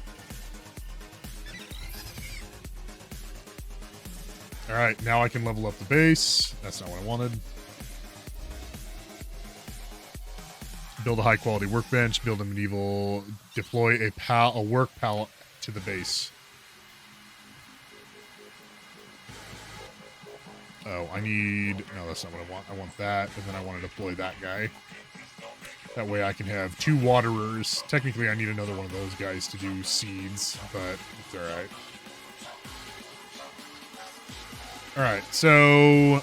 Alright, now I can level up the base. That's not what I wanted. Build a high-quality workbench, build a medieval, deploy a work pallet to the base. Oh, I need... No, that's not what I want. I want that, and then I want to deploy that guy. That way I can have 2 waterers. Technically, I need another one of those guys to do seeds, but it's alright. Alright, so,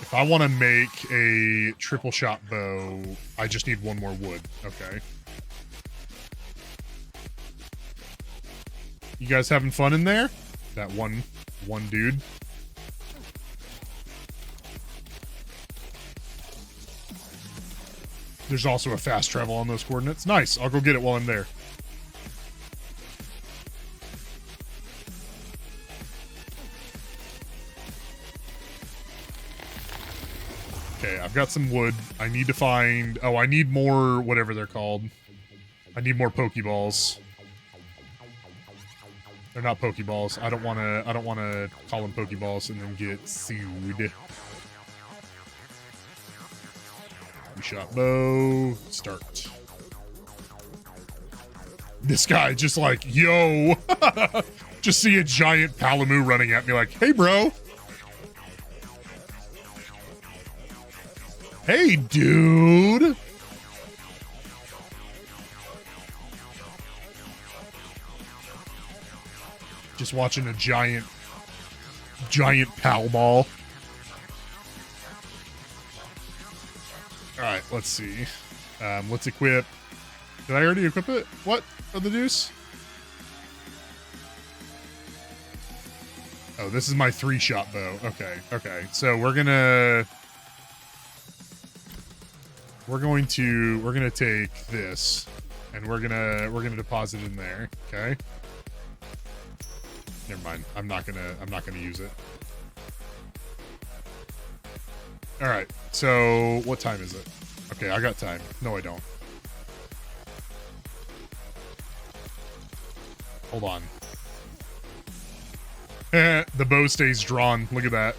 if I want to make a triple shot bow, I just need 1 more wood. Okay. You guys having fun in there? That one dude. There's also a fast travel on those coordinates. Nice, I'll go get it while I'm there. Okay, I've got some wood. I need to find... Oh, I need more whatever they're called. I need more Pokeballs. They're not Pokeballs. I don't want to call them Pokeballs and then get sued. Shot bow. Start. This guy just like, yo! Just see a giant Palamu running at me like, hey, bro! Hey, dude! Just watching a giant Pal ball. let's see. Let's equip. Did I already equip it? What? For the deuce? Oh, this is my 3-shot bow. Okay, okay. So we're gonna take this and we're gonna deposit it in there. Okay. Never mind. I'm not gonna use it. All right. So what time is it? Okay, I got time. No, I don't. Hold on. The bow stays drawn. Look at that.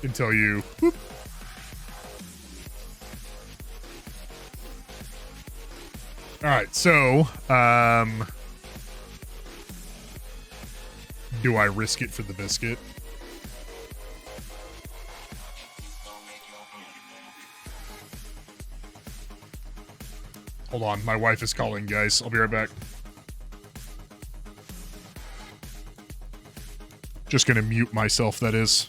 Can tell you. Whoop. All right, so do I risk it for the biscuit? Hold on, my wife is calling, guys. I'll be right back. Just gonna mute myself, that is.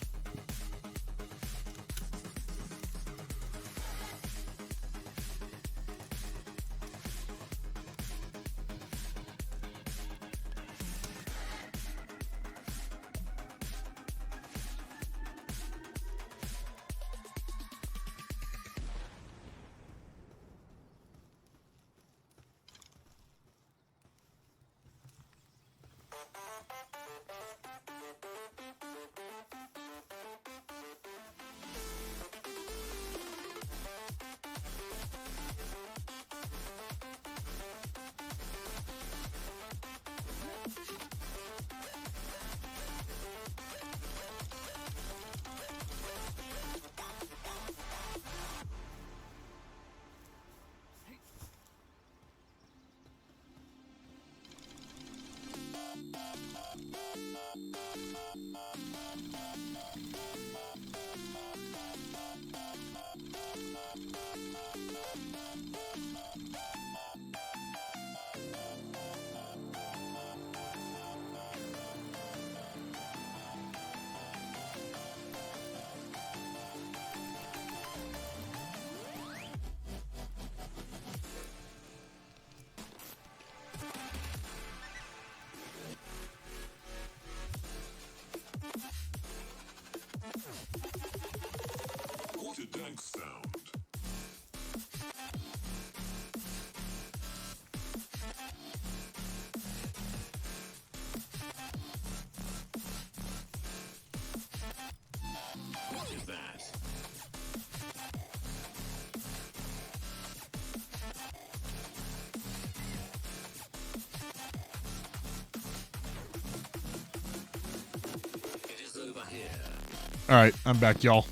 All right, I'm back, y'all.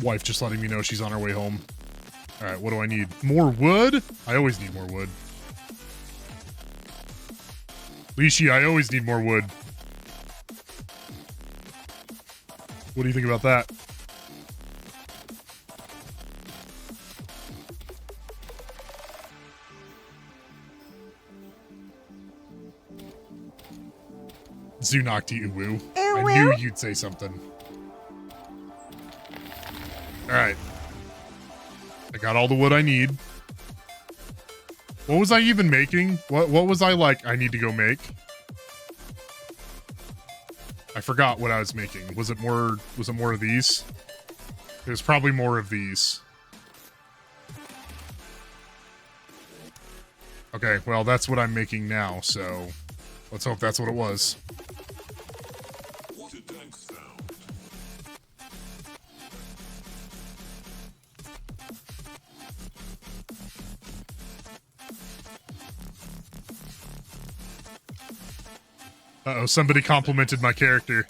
Wife just letting me know she's on her way home. All right, what do I need? More wood? I always need more wood. Lishi, I always need more wood. What do you think about that? Zunocti Uwu. I knew you'd say something. Alright. I got all the wood I need. What was I even making? What was I like I need to go make? I forgot what I was making. Was it more of these? It was probably more of these. Okay, well that's what I'm making now, so let's hope that's what it was. Uh-oh, somebody complimented my character.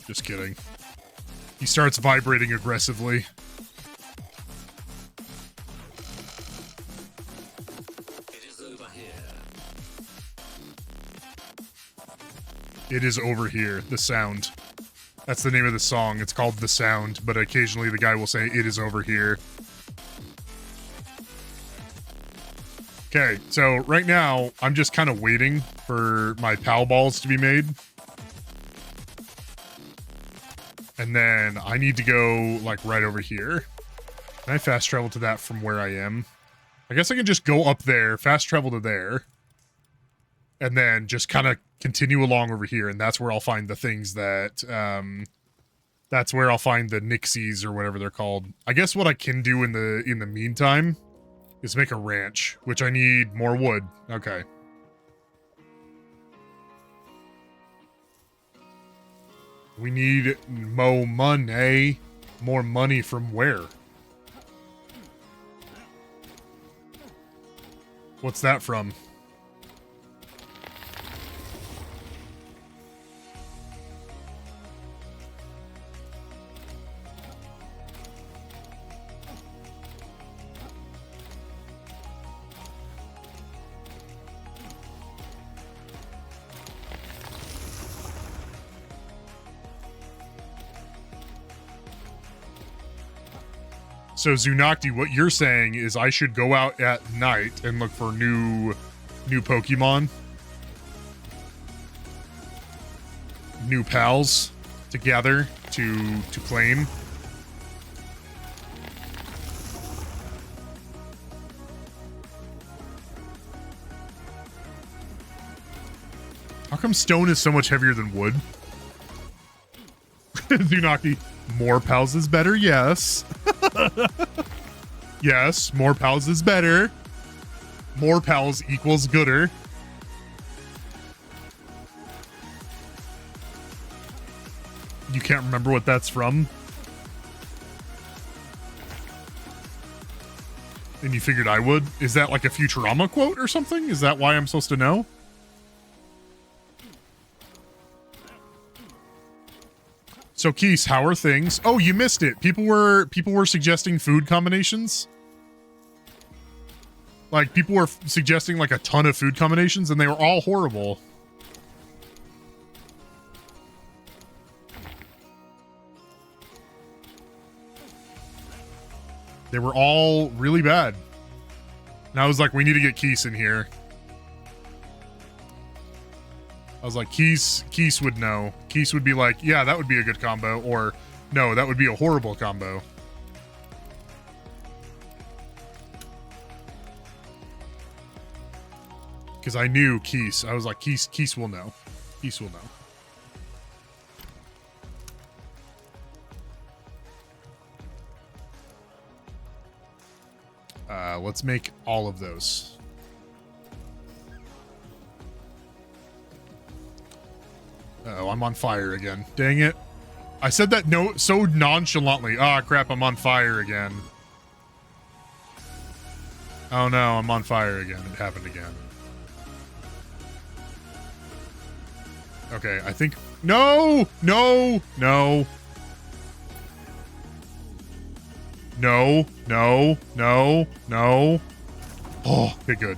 Just kidding. He starts vibrating aggressively. It is over here, the sound. That's the name of the song. It's called The Sound, but occasionally the guy will say, it is over here. Okay, so right now, I'm just kind of waiting for my PAL balls to be made. And then I need to go, like, right over here. Can I fast travel to that from where I am? I guess I can just go up there, fast travel to there, and then just kind of continue along over here, and that's where I'll find the things that, that's where I'll find the Nixies or whatever they're called. I guess what I can do in the meantime is make a ranch, which I need more wood. Okay. We need more money. More money from where? What's that from? So Zunakti, what you're saying is I should go out at night and look for new Pokemon, new pals to gather to claim. How come stone is so much heavier than wood? Zunakti, more pals is better, yes. Yes, more pals is better. More pals equals gooder. You can't remember what that's from? And you figured I would? Is that like a Futurama quote or something? Is that why I'm supposed to know? So Keese, how are things? Oh, you missed it. People were suggesting food combinations. Like people were suggesting like a ton of food combinations and they were all horrible. They were all really bad. And I was like, we need to get Keese in here. I was like, Keese would know. Keese would be like, yeah, that would be a good combo. Or, no, that would be a horrible combo. Because I knew Keese. I was like, Keese will know. Keese will know. Let's make all of those. Oh, I'm on fire again. Dang it. I said that so nonchalantly. Ah, crap, I'm on fire again. Oh no, I'm on fire again. It happened again. Okay, I think... No! No! No! No! No! No! No! Oh, okay, good.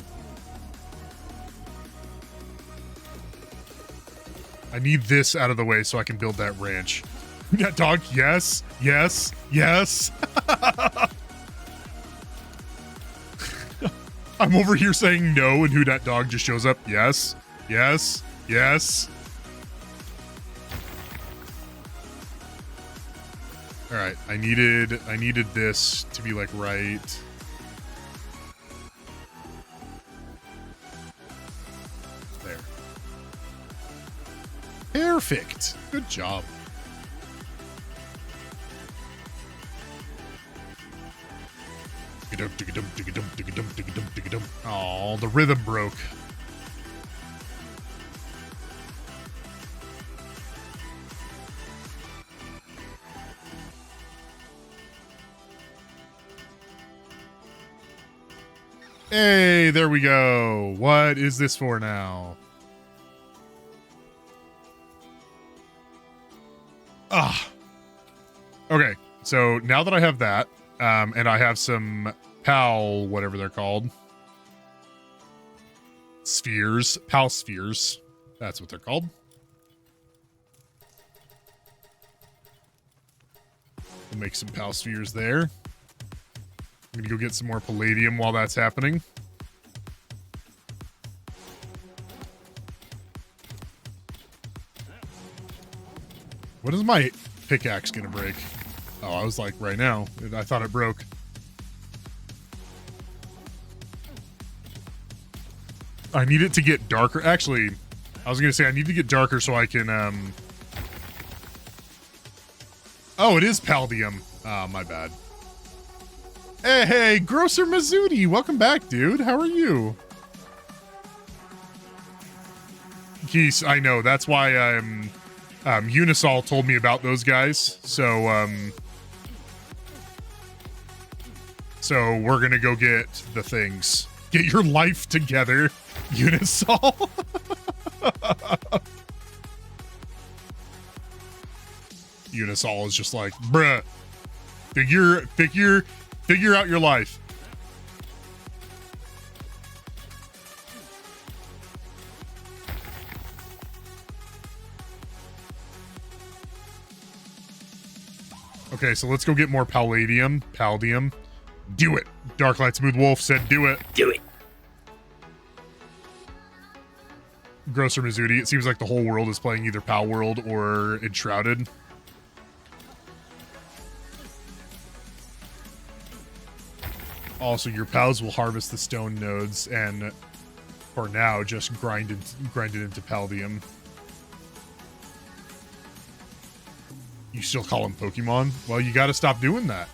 I need this out of the way so I can build that ranch. That dog, yes, yes, yes. I'm over here saying no, and who that dog just shows up. Yes, yes, yes. All right, I needed this to be like right. There. Perfect. Good job. Oh, the rhythm broke. Hey, there we go. What is this for now? Ah. Okay, so now that I have that, and I have some PAL, whatever they're called. Spheres. PAL spheres. That's what they're called. We'll make some PAL spheres there. I'm gonna go get some more palladium while that's happening. What does my pickaxe gonna break? Oh, I was like, right now. I thought it broke. I need it to get darker. Actually, I was gonna say I need to get darker so I can, Oh, it is Paldium. Oh, my bad. Hey, Grocer Mazzuti, welcome back, dude. How are you? Geese, I know. That's why Unisol told me about those guys. So, so we're gonna go get the things. Get your life together, Unisol. Unisol is just like, bruh, figure out your life. Okay, so let's go get more Palladium. Do it. Darklight Smooth Wolf said do it. Do it. Grocer Mazzuti, it seems like the whole world is playing either Palworld or Enshrouded. Also, your pals will harvest the stone nodes and, for now, just grind it into Paldium. You still call them Pokemon? Well, you gotta stop doing that.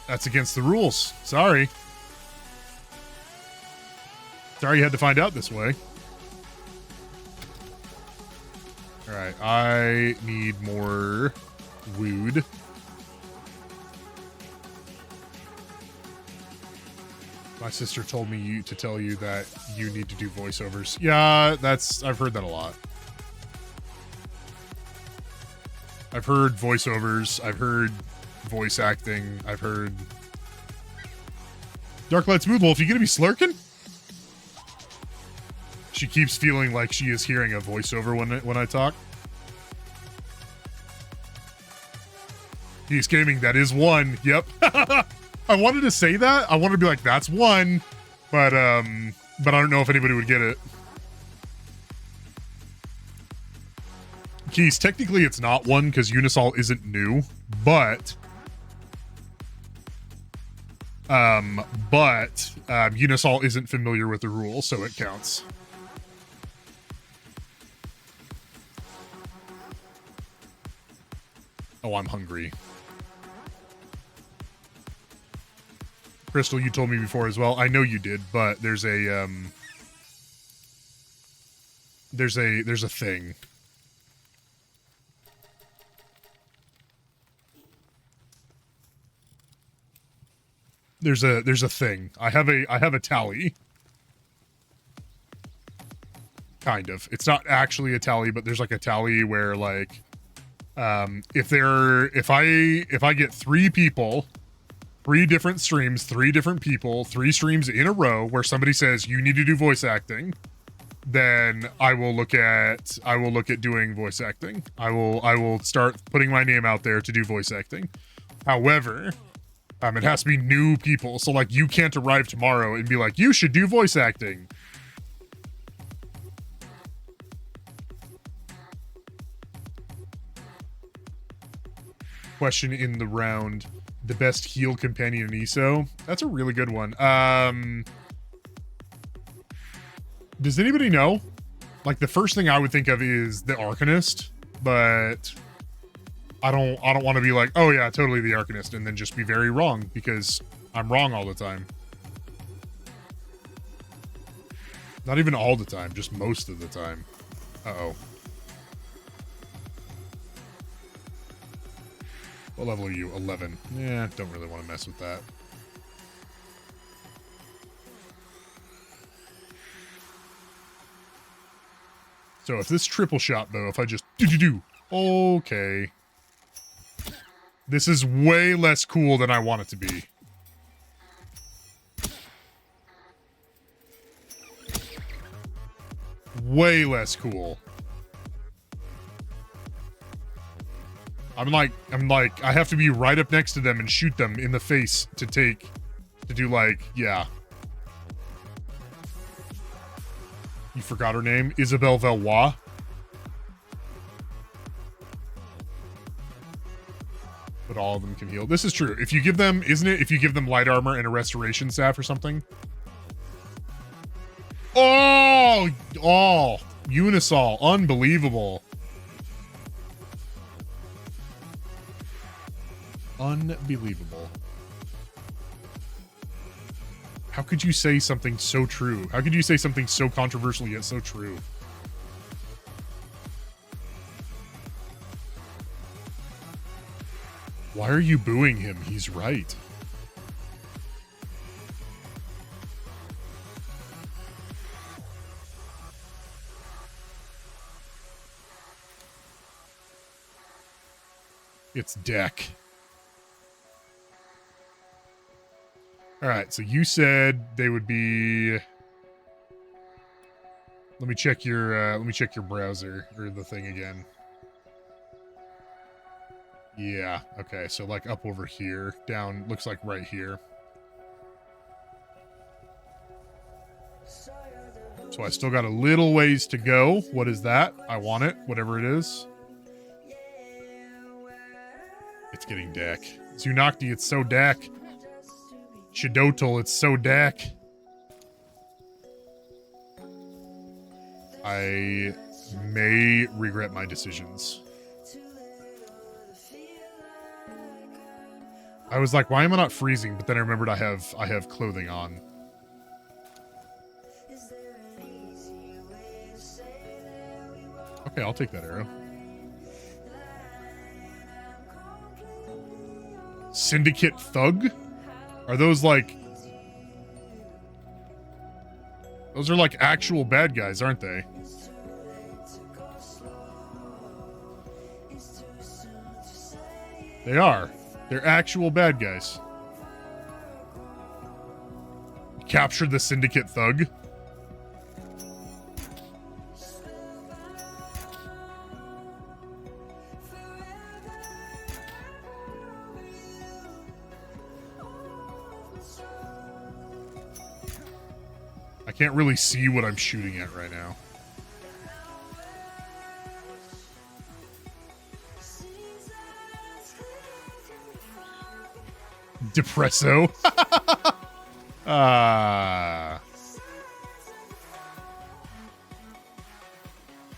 That's against the rules. Sorry. Sorry you had to find out this way. Alright, I need more wood. My sister told me to tell you that you need to do voiceovers. Yeah, I've heard that a lot. I've heard voiceovers. I've heard voice acting. I've heard... Darklight Smooth Wolf, you gonna be slurking? She keeps feeling like she is hearing a voiceover when I talk. He's gaming, that is one. Yep. I wanted to say that. I wanted to be like, that's one. But I don't know if anybody would get it. Keys, technically it's not one because Unisol isn't new, but Unisol isn't familiar with the rules, so it counts. Oh, I'm hungry. Crystal, you told me before as well. I know you did, but there's a thing. There's a thing. I have a tally. Kind of. It's not actually a tally, but there's like a tally where like if I get 3 people, 3 different streams, 3 different people, 3 streams in a row where somebody says you need to do voice acting, then I will look at doing voice acting. I will start putting my name out there to do voice acting. However, it has to be new people. So like you can't arrive tomorrow and be like, you should do voice acting. Question in the round. The best heal companion in ESO? That's a really good one. Does anybody know? Like the first thing I would think of is the Arcanist, but I don't want to be like, oh yeah, totally the Arcanist, and then just be very wrong because I'm wrong all the time. Not even all the time, just most of the time. Uh-oh. What level are you? 11. Yeah, don't really want to mess with that. So if this triple shot, though, if I just do. Okay. This is way less cool than I want it to be. Way less cool. I'm like, I have to be right up next to them and shoot them in the face to do like, yeah. You forgot her name. Isabelle Valois. But all of them can heal. This is true. If you give them, isn't it? If you give them light armor and a restoration staff or something. Oh! Oh! Unisol. Unbelievable. Unbelievable. How could you say something so true? How could you say something so controversial yet so true? Why are you booing him? He's right. It's deck. All right, so you said they would be. Let me check your browser or the thing again. Yeah, okay, so like up over here, down, looks like right here. So I still got a little ways to go. What is that? I want it, whatever it is. It's getting deck. Zunakti, it's so deck. Shidotel, it's so deck. I may regret my decisions. I was like, why am I not freezing? But then I remembered I have clothing on. Okay, I'll take that arrow. Syndicate Thug? Are those like... Those are like actual bad guys, aren't they? They are. They're actual bad guys. Captured the Syndicate Thug. I can't really see what I'm shooting at right now. Depresso.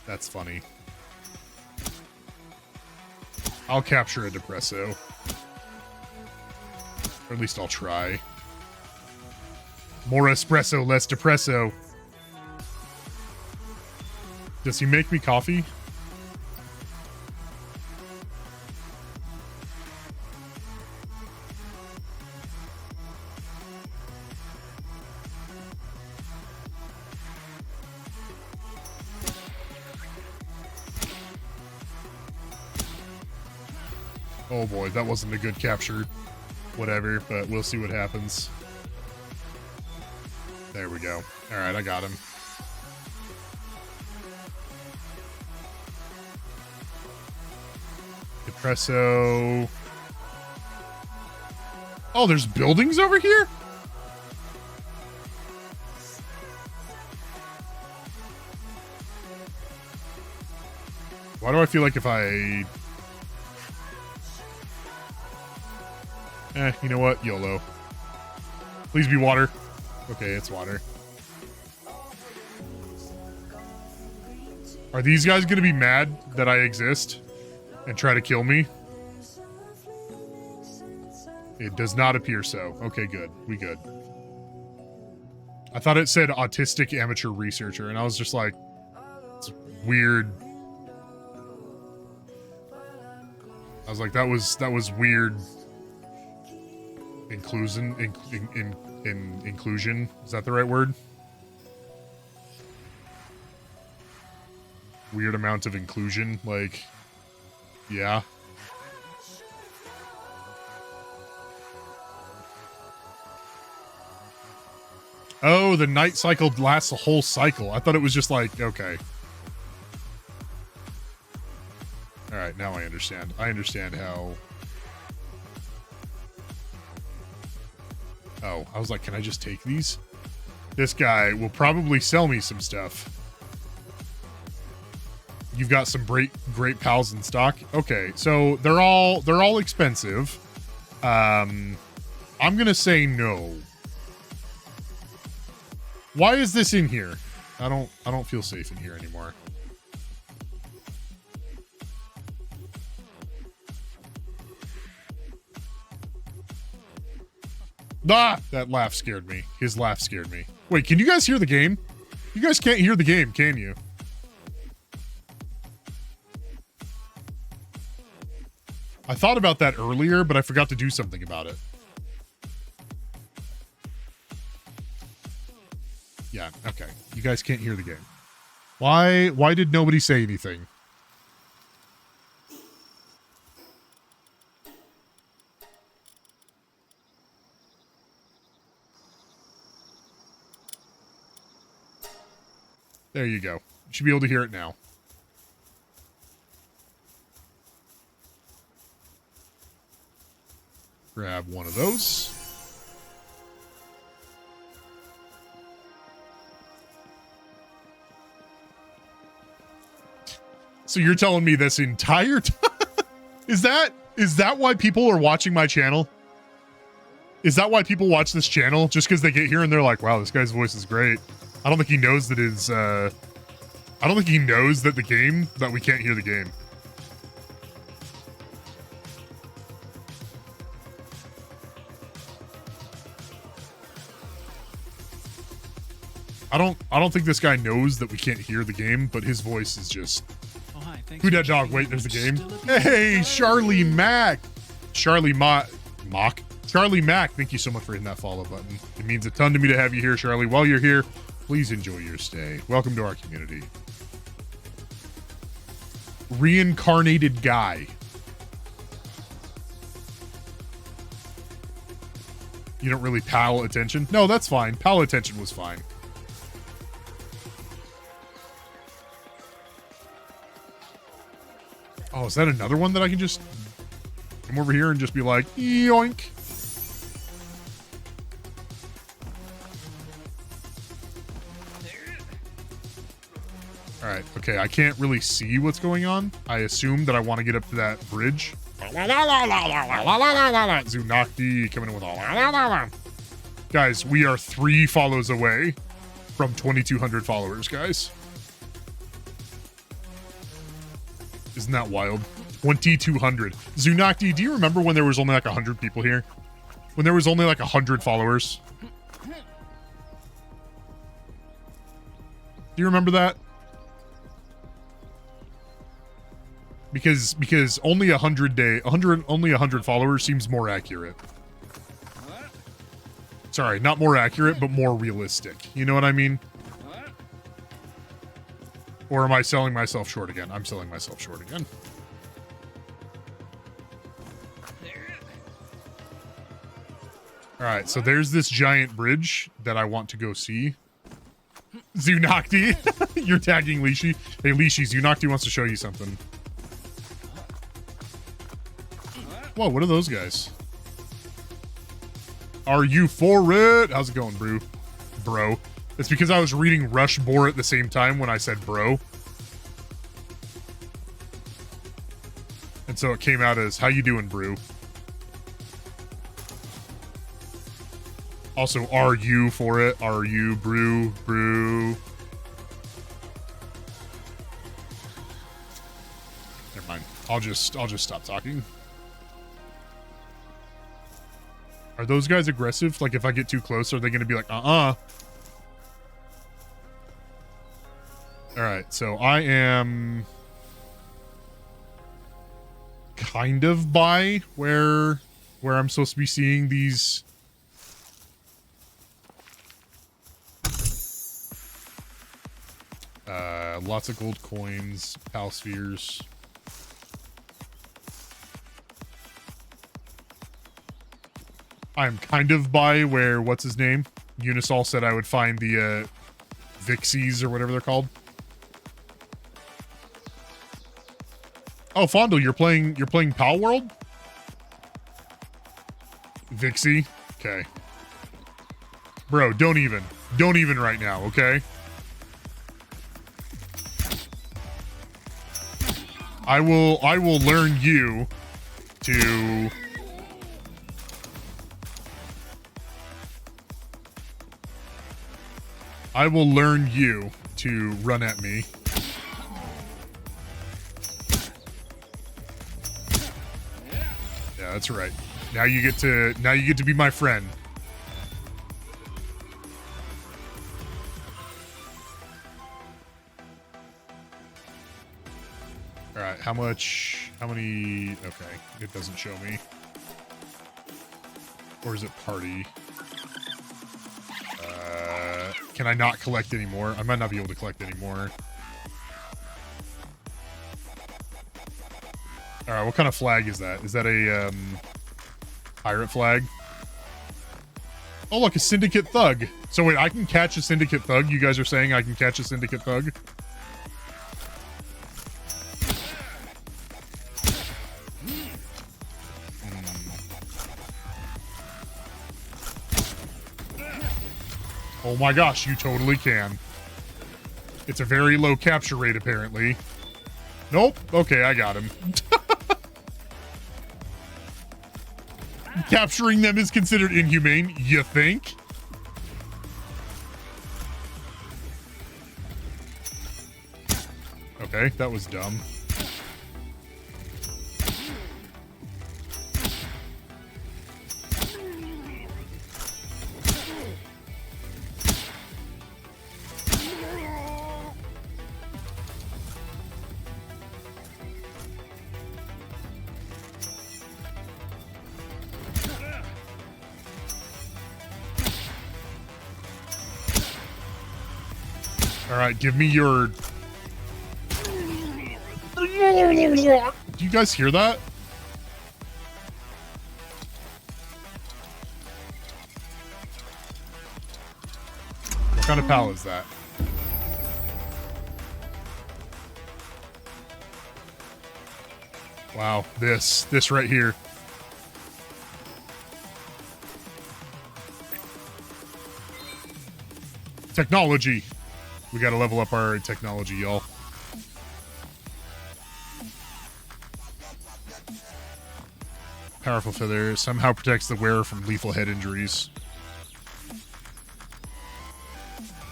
That's funny. I'll capture a Depresso. Or at least I'll try. More espresso, less depresso. Does he make me coffee? Oh boy, that wasn't a good capture. Whatever, but we'll see what happens. There we go. Alright, I got him. Depresso. Oh, there's buildings over here? Why do I feel like if I... you know what? YOLO. Please be water. Okay, it's water. Are these guys gonna be mad that I exist and try to kill me? It does not appear so. Okay, good. We good. I thought it said autistic amateur researcher, and I was just like, it's weird. I was like, that was weird. Inclusion, inclusion. Is that the right word? Weird amount of inclusion, like, yeah. Oh, the night cycle lasts a whole cycle. I thought it was just like, okay. All right, now I understand. I understand how... Oh, I was like, can I just take these? This guy will probably sell me some stuff. you've got some great pals in stock. Okay, so they're all expensive. I'm gonna say no. Why is this in here? I don't feel safe in here anymore. Ah, that laugh scared me. His laugh scared me. Wait, can you guys hear the game? You guys can't hear the game, can you? I thought about that earlier, but I forgot to do something about it. Yeah, okay. You guys can't hear the game. Why did nobody say anything? There you go. You should be able to hear it now. Grab one of those. So you're telling me this entire time? Is that why people are watching my channel? Is that why people watch this channel? Just because they get here and they're like, wow, this guy's voice is great. I don't think he knows that I don't think he knows that that we can't hear the game. I don't think this guy knows that we can't hear the game, but his voice is just... Oh, hi. Thanks Who for dat dog? checking Wait, in. there's the I'm game. still a Hey, Charlie Mack. Charlie Mack. Charlie Mack, thank you so much for hitting that follow button. It means a ton to me to have you here, Charlie. While you're here, please enjoy your stay. Welcome to our community. Reincarnated guy. You don't really pal attention? No, that's fine. Pal attention was fine. Oh, is that another one that I can just come over here and just be like, yoink? All right, okay, I can't really see what's going on. I assume that I want to get up to that bridge. Zunakti coming in with all. Guys, we are 3 follows away from 2,200 followers, guys. Isn't that wild? 2,200. Zunakti, do you remember when there was only like 100 people here? When there was only like 100 followers? Do you remember that? Because only 100 followers seems more accurate. Sorry, not more accurate, but more realistic. You know what I mean? Or am I selling myself short again? I'm selling myself short again. All right, so there's this giant bridge that I want to go see. Zunakti, you're tagging Lishi. Hey, Lishi, Zunakti wants to show you something. Whoa, what are those guys? Are you for it? How's it going, bro? It's because I was reading Rush Bore at the same time when I said bro. And so it came out as, how you doing, brew? Also, are you for it? Are you, brew? Never mind. I'll just stop talking. Are those guys aggressive? Like, if I get too close, are they going to be like, All right, so I am kind of by where I'm supposed to be seeing these. Lots of gold coins, pal spheres. I'm kind of by where, what's his name? Unisol said I would find the Vixies or whatever they're called. Oh, Fondle, you're playing Palworld? Vixie? Okay. Bro, don't even right now, okay? I will learn you to... I will learn you to run at me. Yeah, that's right. Now you get to be my friend. All right, how many, okay, it doesn't show me. Or is it party? Can I not collect anymore? I might not be able to collect anymore. All right, what kind of flag is that? Is that a pirate flag? Oh, look, a syndicate thug. So wait, I can catch a syndicate thug? You guys are saying I can catch a syndicate thug? Oh my gosh, you totally can. It's a very low capture rate, apparently. Nope. Okay, I got him. Capturing them is considered inhumane, you think? Okay, that was dumb. Alright, give me your... Do you guys hear that? What kind of pal is that? Wow, this right here. Technology. We gotta level up our technology, y'all. Powerful feather somehow protects the wearer from lethal head injuries.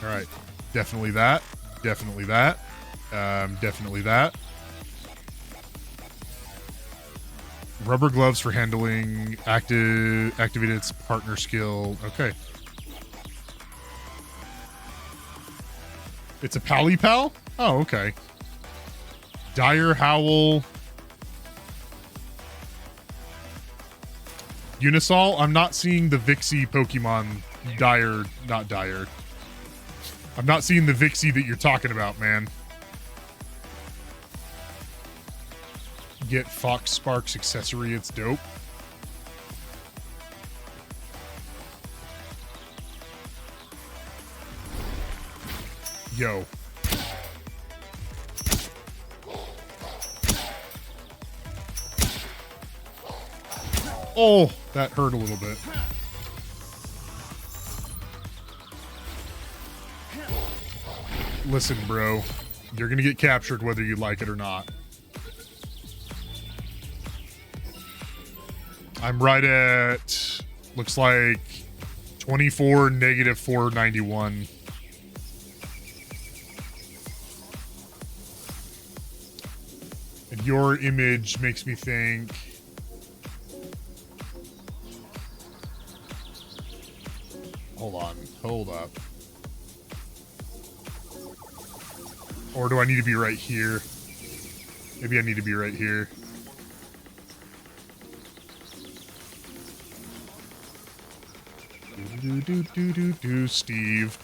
Alright. Definitely that. Definitely that. Definitely that. Rubber gloves for handling. Activate its partner skill. Okay. It's a pally pal? Oh, okay. Dire Howl. Unisol? I'm not seeing the Vixie Pokemon. Not Dire. I'm not seeing the Vixie that you're talking about, man. Get Fox Sparks accessory, it's dope. Yo. Oh, that hurt a little bit. Listen, bro. You're gonna get captured whether you like it or not. I'm right at... looks like 24, negative 491. And your image makes me think... Hold on. Hold up. Or do I need to be right here? Maybe I need to be right here. Steve.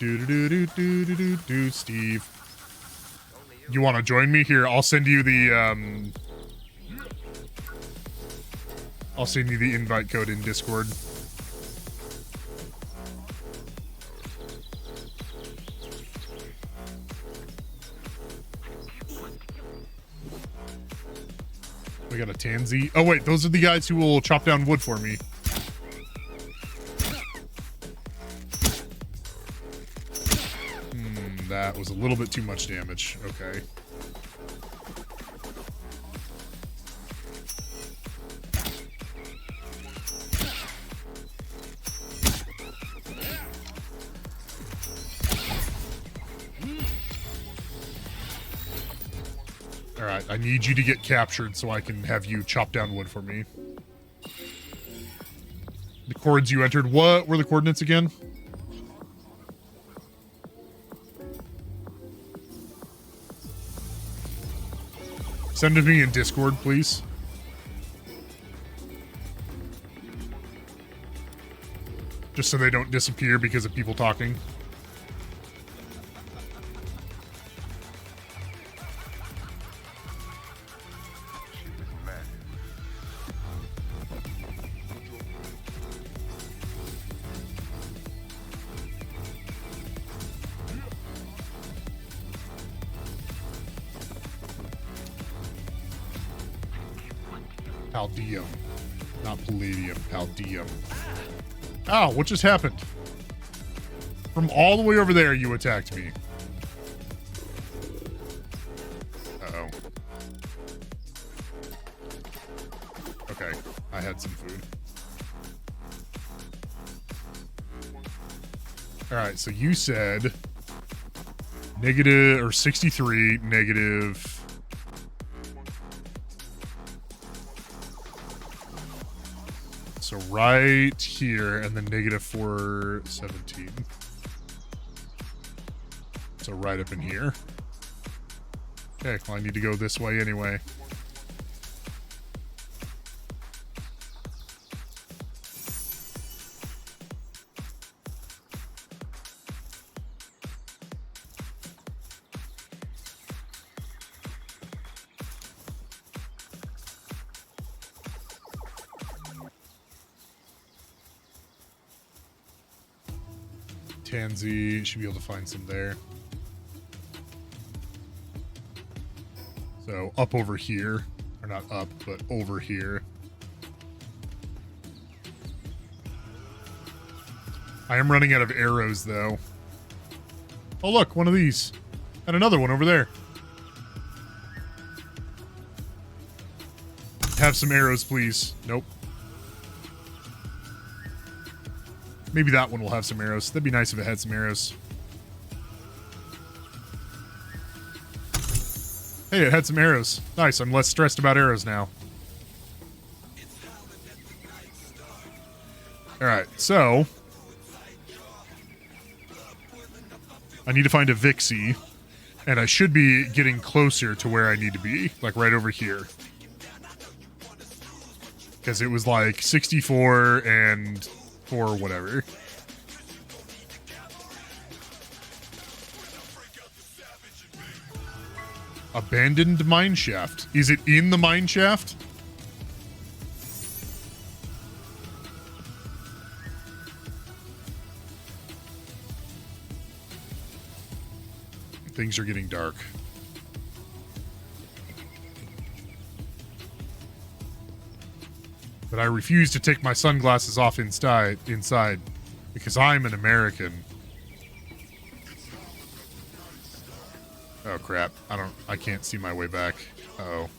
Steve. You want to join me here? I'll send you the I'll send you the invite code in Discord. We got a Tansy. Oh wait, those are the guys who will chop down wood for me. That was a little bit too much damage. Okay. Alright, I need you to get captured so I can have you chop down wood for me. The chords you entered. What were the coordinates again? Send it to me in Discord, please. Just so they don't disappear because of people talking. Palladium. Not palladium, palladium. Ow, what just happened? From all the way over there, you attacked me. Uh-oh. Okay, I had some food. Alright, so you said negative, or 63, negative... So right here, and then negative 417. So right up in here. Okay, well I need to go this way anyway. Tansy, should be able to find some there. So up over here, or not up, but over here. I am running out of arrows though. Oh look, one of these. And another one over there. Have some arrows, please. Nope. Maybe that one will have some arrows. That'd be nice if it had some arrows. Hey, it had some arrows. Nice, I'm less stressed about arrows now. Alright, so... I need to find a Vixie. And I should be getting closer to where I need to be. Like right over here. Because it was like 64 and... or whatever. Abandoned mine shaft. Is it in the mine shaft? Things are getting dark. But I refuse to take my sunglasses off inside because I'm an American. Oh crap. I can't see my way back. Uh-oh.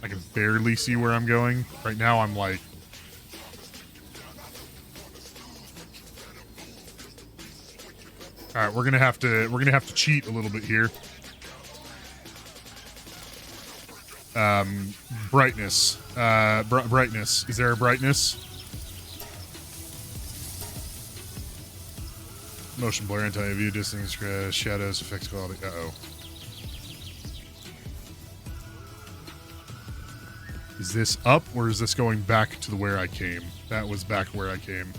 I can barely see where I'm going. Right now I'm like... Alright, we're gonna have to cheat a little bit here. Brightness. Brightness. Is there a brightness? Motion blur, anti-view, distance, shadows, effects quality. Uh-oh. Is this up, or is this going back to where I came? That was back where I came.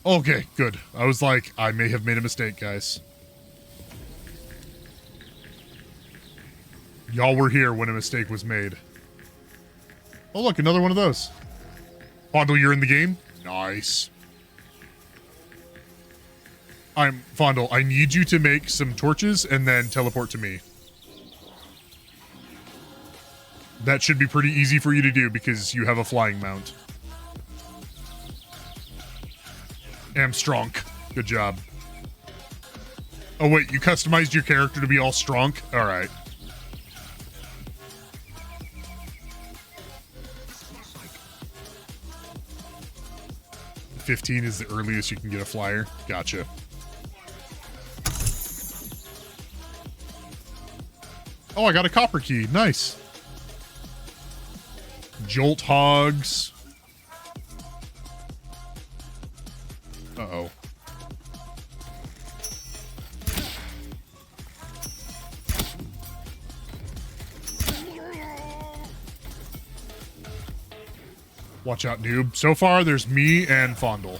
Okay, good. I was like, I may have made a mistake, guys. Y'all were here when a mistake was made. Oh, look, another one of those. Fondle, you're in the game? Nice. Fondle, I need you to make some torches and then teleport to me. That should be pretty easy for you to do because you have a flying mount. Am strong. Good job. Oh, wait, you customized your character to be all strong? All right. $15 is the earliest you can get a flyer. Gotcha. Oh, I got a copper key. Nice. Jolt hogs. Uh-oh. Watch out, noob. So far, there's me and Fondle.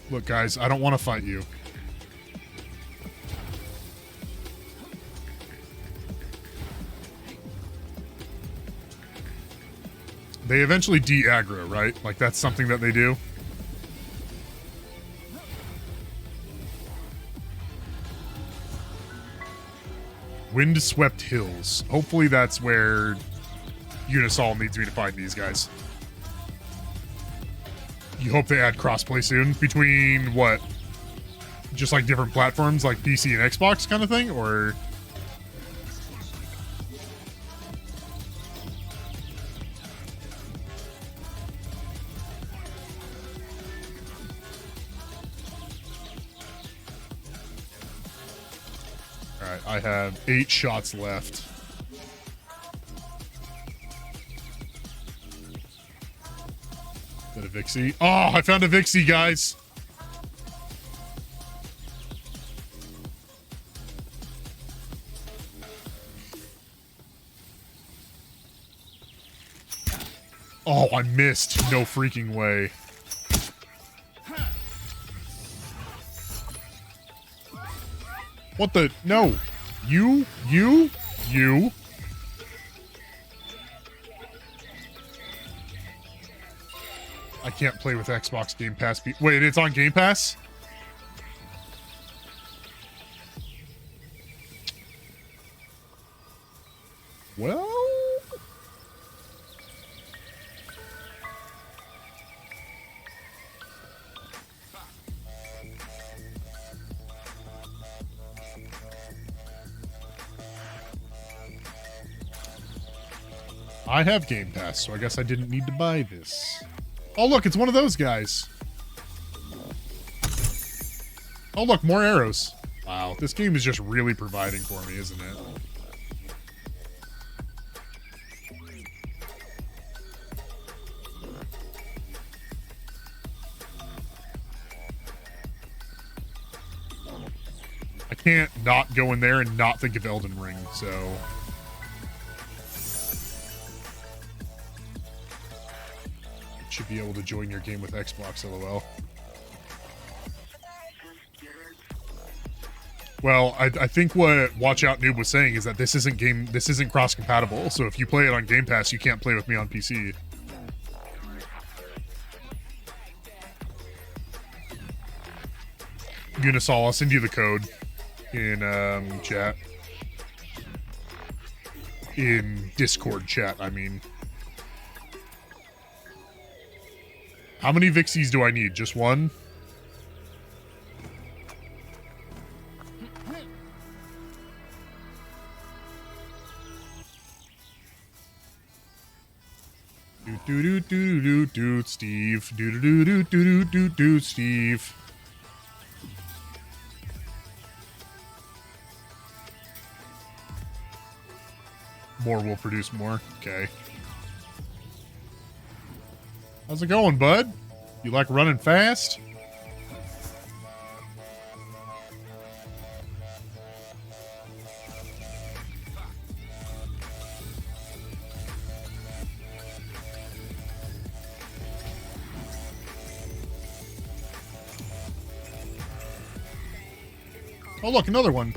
Look, guys, I don't want to fight you. They eventually de-aggro, right? Like, that's something that they do? Windswept Hills. Hopefully that's where Unisol needs me to find these guys. You hope they add crossplay soon between what? Just like different platforms like PC and Xbox kind of thing? Or... Alright, I have 8 shots left. Is that a Vixie? Oh, I found a Vixie, guys! Oh, I missed. No freaking way. What the? No. You. I can't play with Xbox Game Pass. Wait, it's on Game Pass? Well... I have Game Pass, so I guess I didn't need to buy this. Oh, look, it's one of those guys. Oh, look, more arrows. Wow, this game is just really providing for me, isn't it? I can't not go in there and not think of Elden Ring, so... Should be able to join your game with Xbox, lol. Well, I think what Watch Out Noob was saying is that this isn't cross-compatible, so if you play it on Game Pass, you can't play with me on PC. Unisol, I'll send you the code in chat. In Discord chat, I mean. How many Vixies do I need? Just one? Do Steve. Do Steve. More will produce more. Okay. How's it going, bud? You like running fast? Oh, look, another one.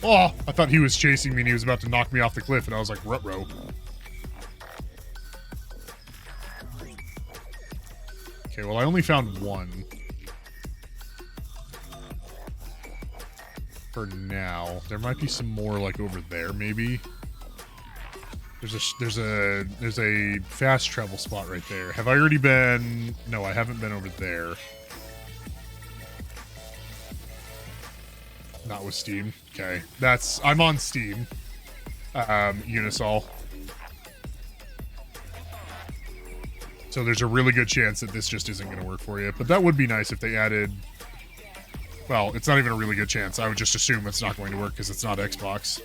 Oh, I thought he was chasing me and he was about to knock me off the cliff, and I was like, ruh-roh. Okay, well, I only found one. for now. There might be some more like over there, maybe. There's a fast travel spot right there. Have I already been? No, I haven't been over there. Not with Steam. Okay, I'm on Steam. Unisol. So there's a really good chance that this just isn't going to work for you. But that would be nice if they added... Well, it's not even a really good chance. I would just assume it's not going to work because it's not Xbox.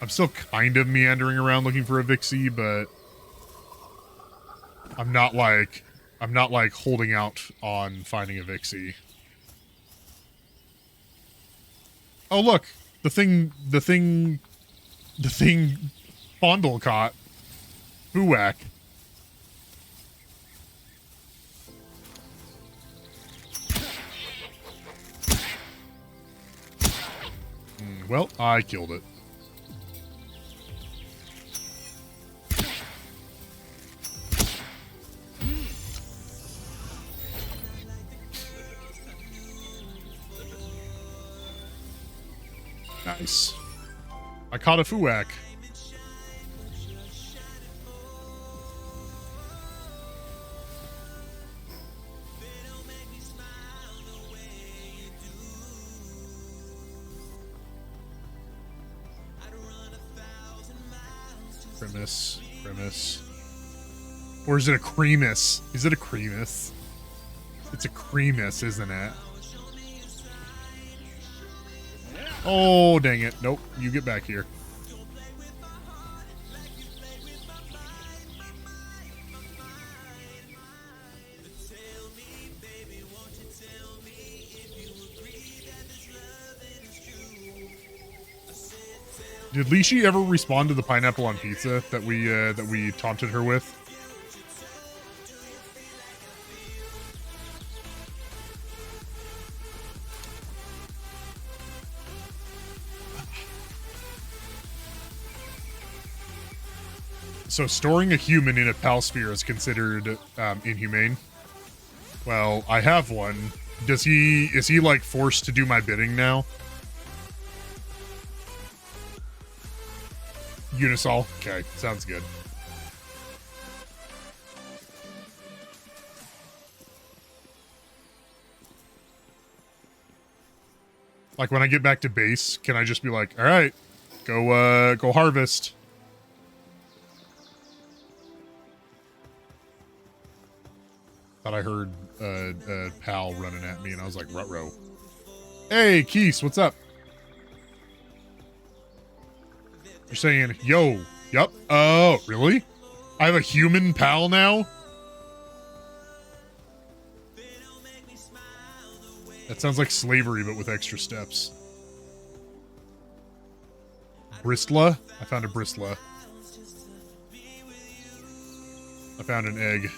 I'm still kind of meandering around looking for a Vixie, but I'm not like holding out on finding a Vixie. Oh look, the thing Fondle caught. Fuwak. Well, I killed it. Nice. I caught a Fuwak. Grimace. Or is it a Creamus? Is it a Creamus? It's a Creamus, isn't it? Oh, dang it. Nope. You get back here. Did Lishi ever respond to the pineapple on pizza that we taunted her with? So storing a human in a pal sphere is considered inhumane. Well, I have one. Is he like forced to do my bidding now? Unisol. Okay, sounds good. Like when I get back to base, can I just be like, all right, go harvest. Thought I heard a pal running at me and I was like, ruh-roh. Hey, Keese, what's up? You're saying, yo, yup. Oh, really? I have a human pal now? That sounds like slavery, but with extra steps. Bristla? I found a Bristla. I found an egg.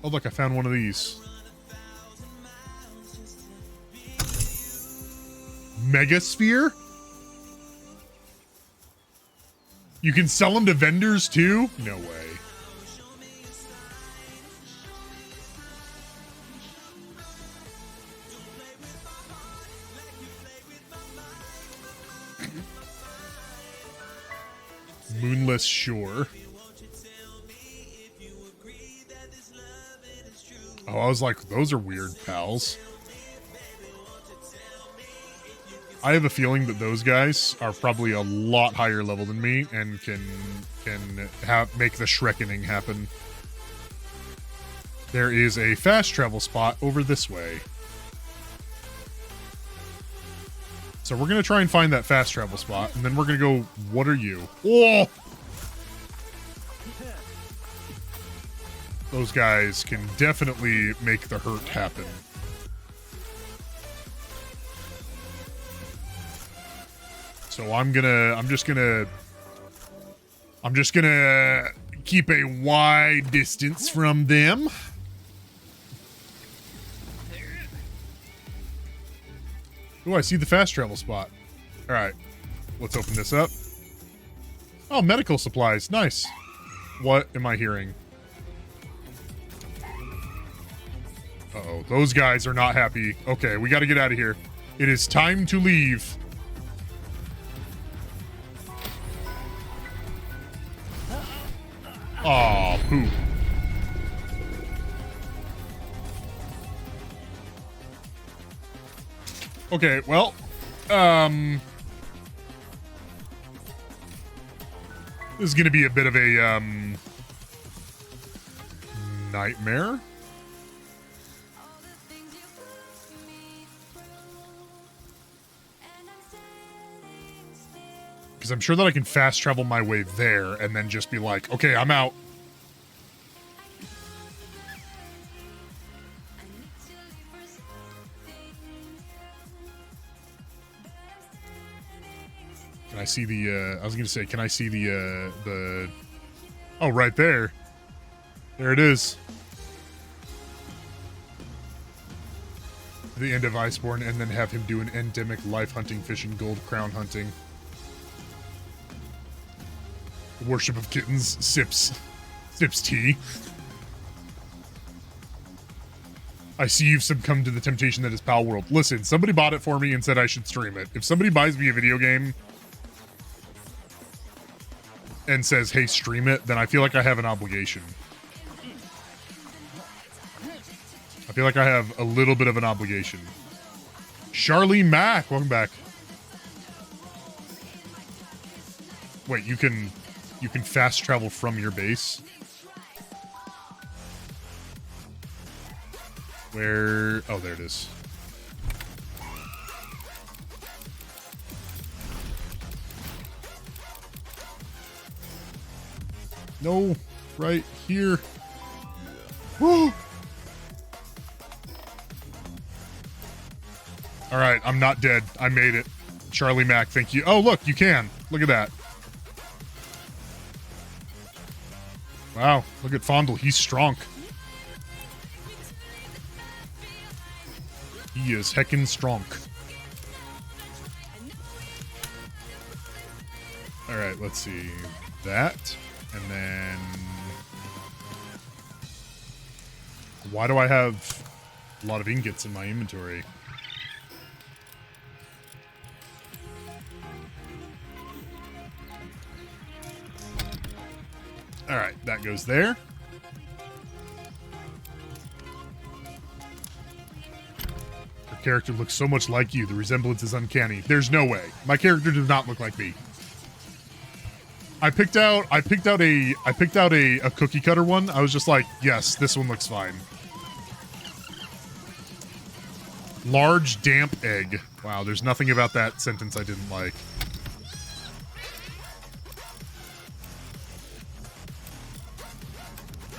Oh, look, I found one of these. Megasphere? You can sell them to vendors too? No way. Moonless Shore. Oh, I was like, those are weird pals. I have a feeling that those guys are probably a lot higher level than me and can make the Shrekkening happen. There is a fast travel spot over this way. So we're going to try and find that fast travel spot, and then we're going to go, what are you? Oh! Those guys can definitely make the hurt happen. So I'm just gonna keep a wide distance from them. Oh, I see the fast travel spot. All right, let's open this up. Oh, medical supplies. Nice. What am I hearing? Uh-oh, those guys are not happy. Okay, we got to get out of here. It is time to leave. Aw, poop. Okay, well, this is gonna be a bit of a, nightmare. Because I'm sure that I can fast travel my way there and then just be like, okay, I'm out. Can I see the, I was going to say, can I see the, oh, right there. There it is. The end of Iceborne, and then have him do an endemic life hunting, fishing, gold crown hunting. Worship of Kittens sips tea. I see you've succumbed to the temptation that is Palworld. Listen, somebody bought it for me and said I should stream it. If somebody buys me a video game and says, hey, stream it, then I feel like I have an obligation. I feel like I have a little bit of an obligation. Charlie Mack, welcome back. Wait, you can fast travel from your base? Where? Oh, there it is. No, right here. Woo! All right, I'm not dead. I made it. Charlie Mack, thank you. Oh, look, you can. Look at that. Wow, look at Fondle. He's strong. He is heckin' strong. All right, let's see. That. And then... Why do I have a lot of ingots in my inventory? All right, that goes there. Your character looks so much like you. The resemblance is uncanny. There's no way. My character does not look like me. I picked out a cookie cutter one. I was just like, yes, this one looks fine. Large damp egg. Wow, there's nothing about that sentence I didn't like.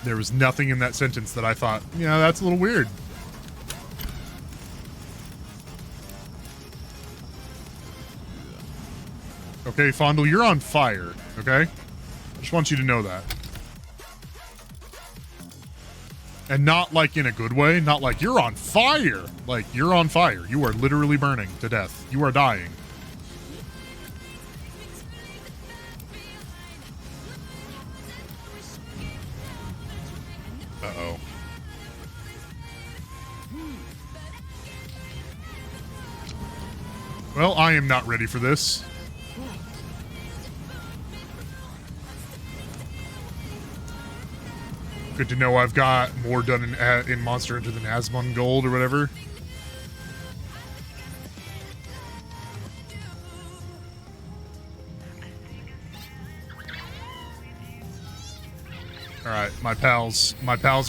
There was nothing in that sentence that I thought, yeah, that's a little weird. Okay, Fondle, you're on fire, okay? I just want you to know that. And not like in a good way, not like you're on fire. Like, you're on fire. You are literally burning to death. You are dying. Uh-oh. Well, I am not ready for this. Good to know I've got more done in Monster Hunter than Asmon Gold or whatever. All right, my pals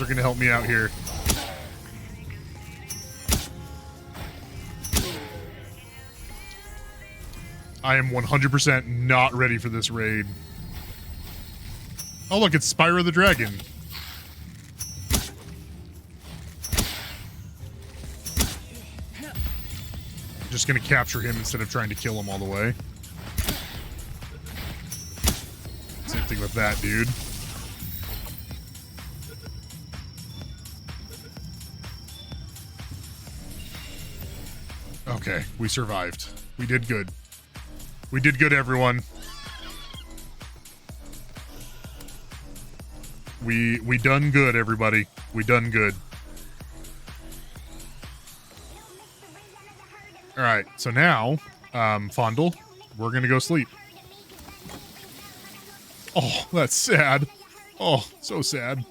are gonna help me out here. I am 100% not ready for this raid. Oh look, it's Spyro the Dragon. Just gonna capture him instead of trying to kill him all the way. Same thing with that dude. Okay, we survived. We did good. We did good, everyone. We done good, everybody. We done good. All right, so now, Fondle, we're gonna go sleep. Oh, that's sad. Oh, so sad.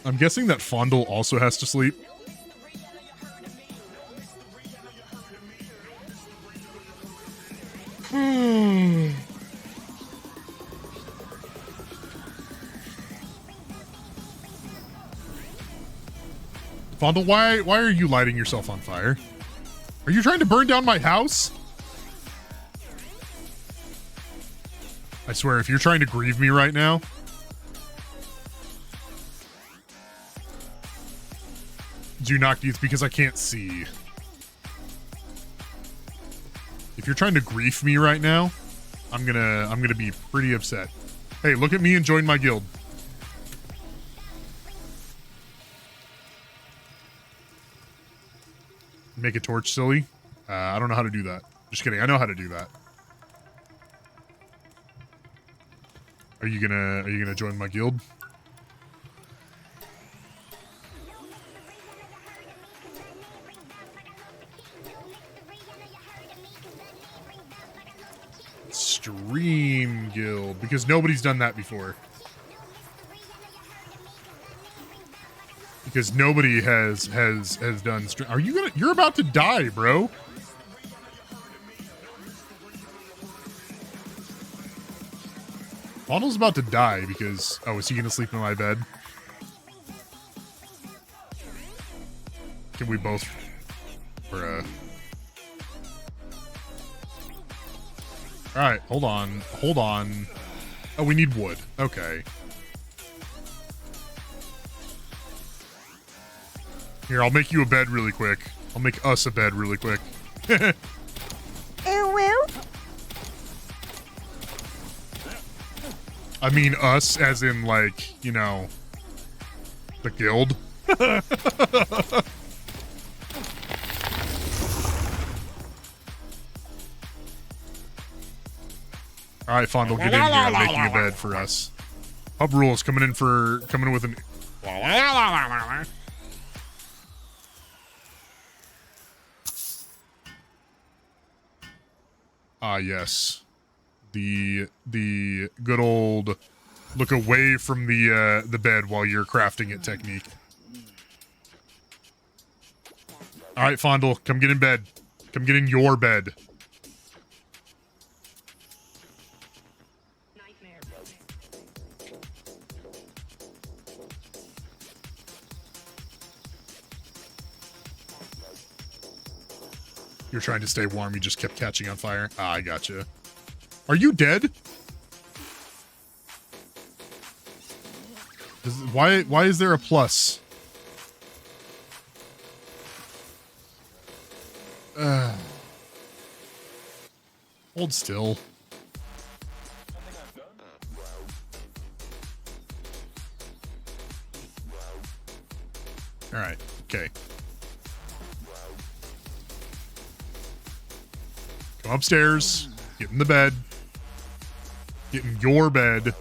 I'm guessing that Fondle also has to sleep. Fondle, why are you lighting yourself on fire? Are you trying to burn down my house? I swear, if you're trying to grieve me right now... Do not, it's because I can't see. If you're trying to grief me right now, I'm gonna be pretty upset. Hey, look at me and join my guild. Make a torch, silly. I don't know how to do that. Just kidding. I know how to do that. Are you gonna join my guild? Stream guild, because nobody's done that before. Because nobody has done stream. Are you gonna? You're about to die, bro. Fondle's about to die because... Oh, is he gonna sleep in my bed? Can we both... Alright, hold on. Hold on. Oh, we need wood. Okay. Here, I'll make you a bed really quick. I'll make us a bed really quick. I mean us as in, like, you know, the guild. All right, Fondle, get in here. I'm making a bed for us. Hub Rules coming in with an... Ah, yes. The good old look away from the bed while you're crafting it technique. All right, Fondle, come get in bed. Come get in your bed. You're trying to stay warm. You just kept catching on fire. Ah, I gotcha. Are you dead? Why is there a plus? Hold still. All right. Okay. Come upstairs. Get in the bed. Get in your bed.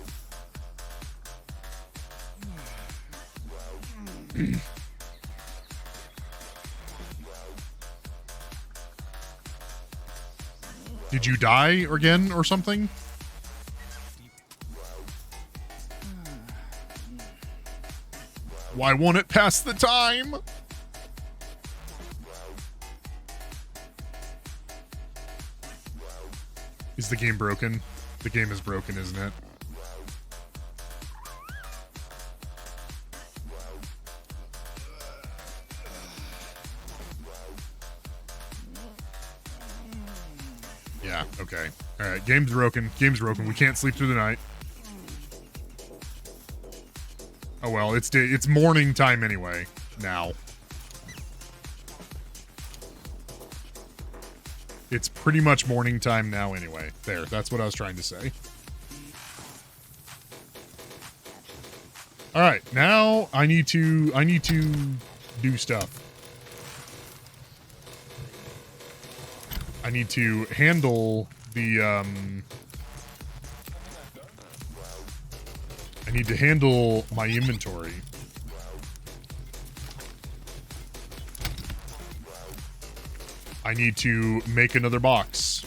Did you die again or something? Why won't it pass the time? Is the game broken? The game is broken, isn't it? Yeah, okay. Alright, game's broken. Game's broken. We can't sleep through the night. Oh well, it's morning time anyway, now. It's pretty much morning time now anyway. There, that's what I was trying to say. All right, now I need to do stuff. I need to handle the, I need to handle my inventory. I need to make another box.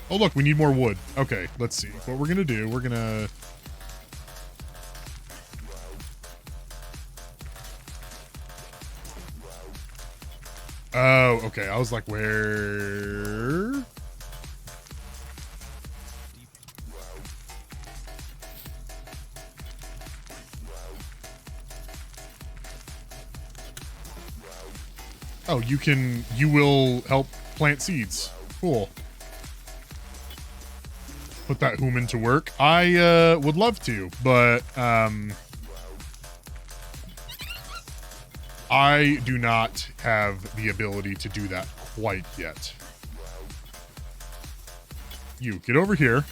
Oh, look, we need more wood. Okay, let's see. What we're gonna do, we're gonna... Oh, okay. I was like, where? Oh, you will help plant seeds. Cool. Put that human to work. I would love to, but I do not have the ability to do that quite yet. You, get over here.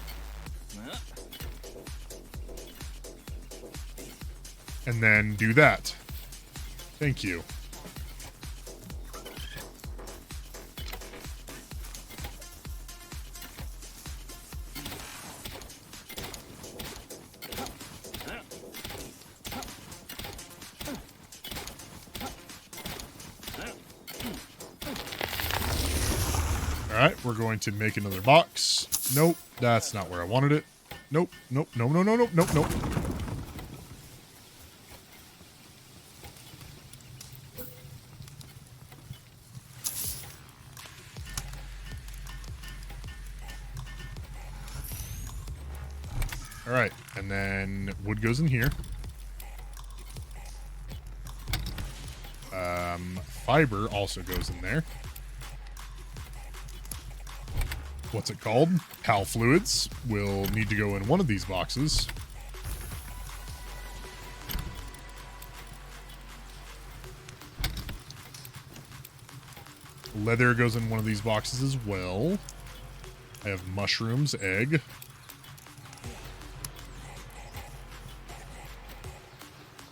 And then do that. Thank you. Alright, we're going to make another box. Nope, that's not where I wanted it. Nope, nope, no, no, no, nope, nope, nope. Alright, and then wood goes in here. Fiber also goes in there. What's it called? Pal fluids will need to go in one of these boxes. Leather goes in one of these boxes as well. I have mushrooms, egg.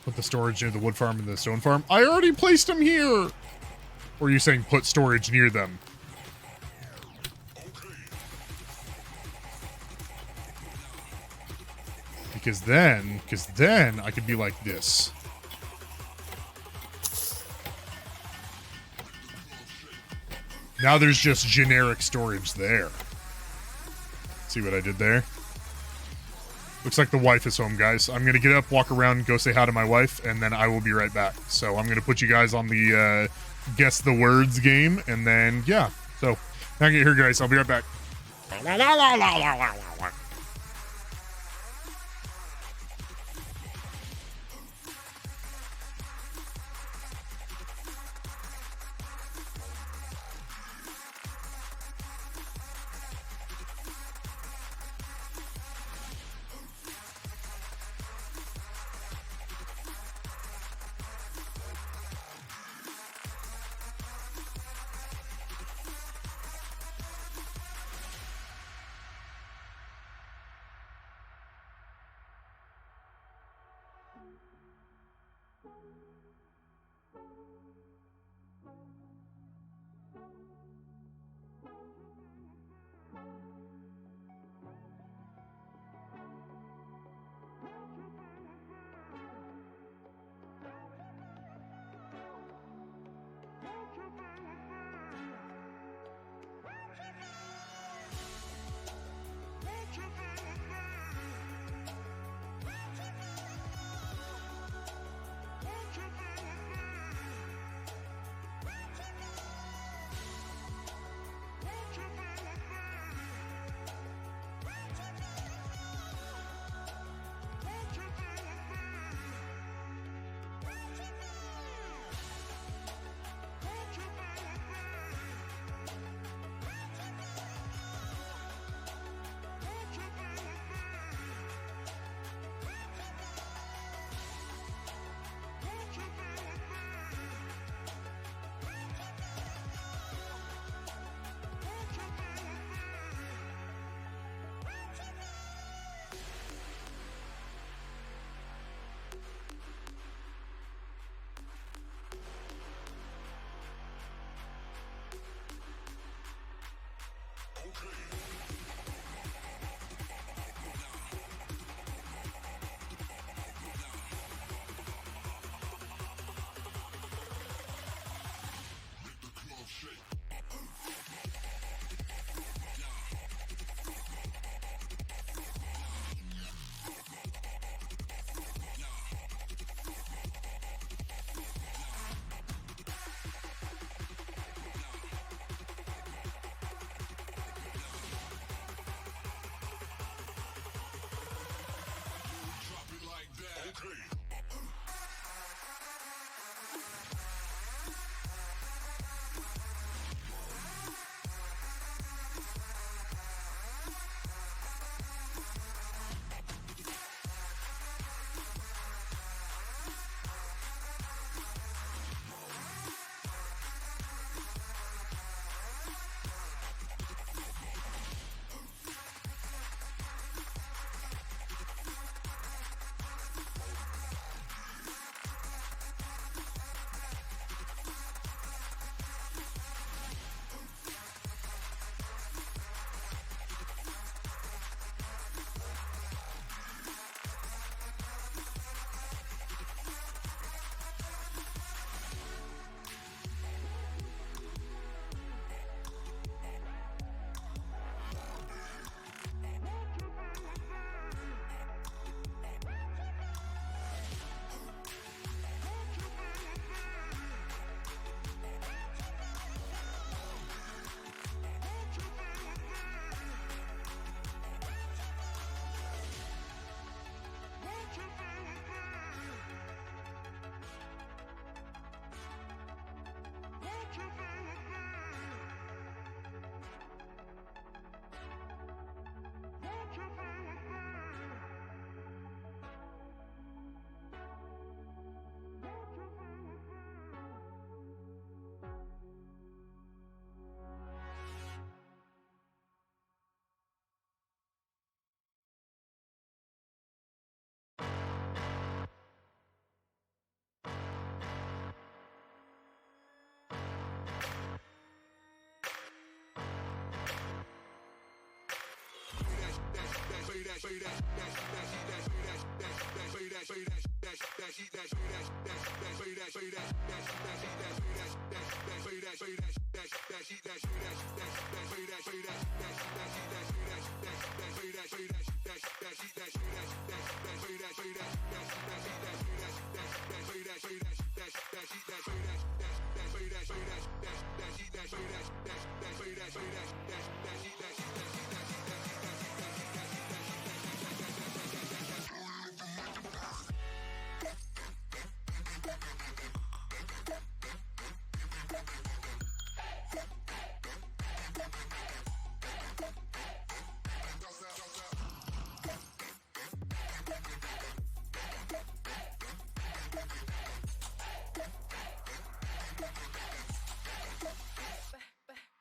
Put the storage near the wood farm and the stone farm. I already placed them here! Or are you saying put storage near them? Because then I could be like this. Now there's just generic storage there. See what I did there? Looks like the wife is home, guys. I'm gonna get up, walk around, go say hi to my wife, and then I will be right back. So I'm gonna put you guys on the guess the words game, and then yeah. So now get here, guys. I'll be right back.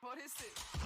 What is it?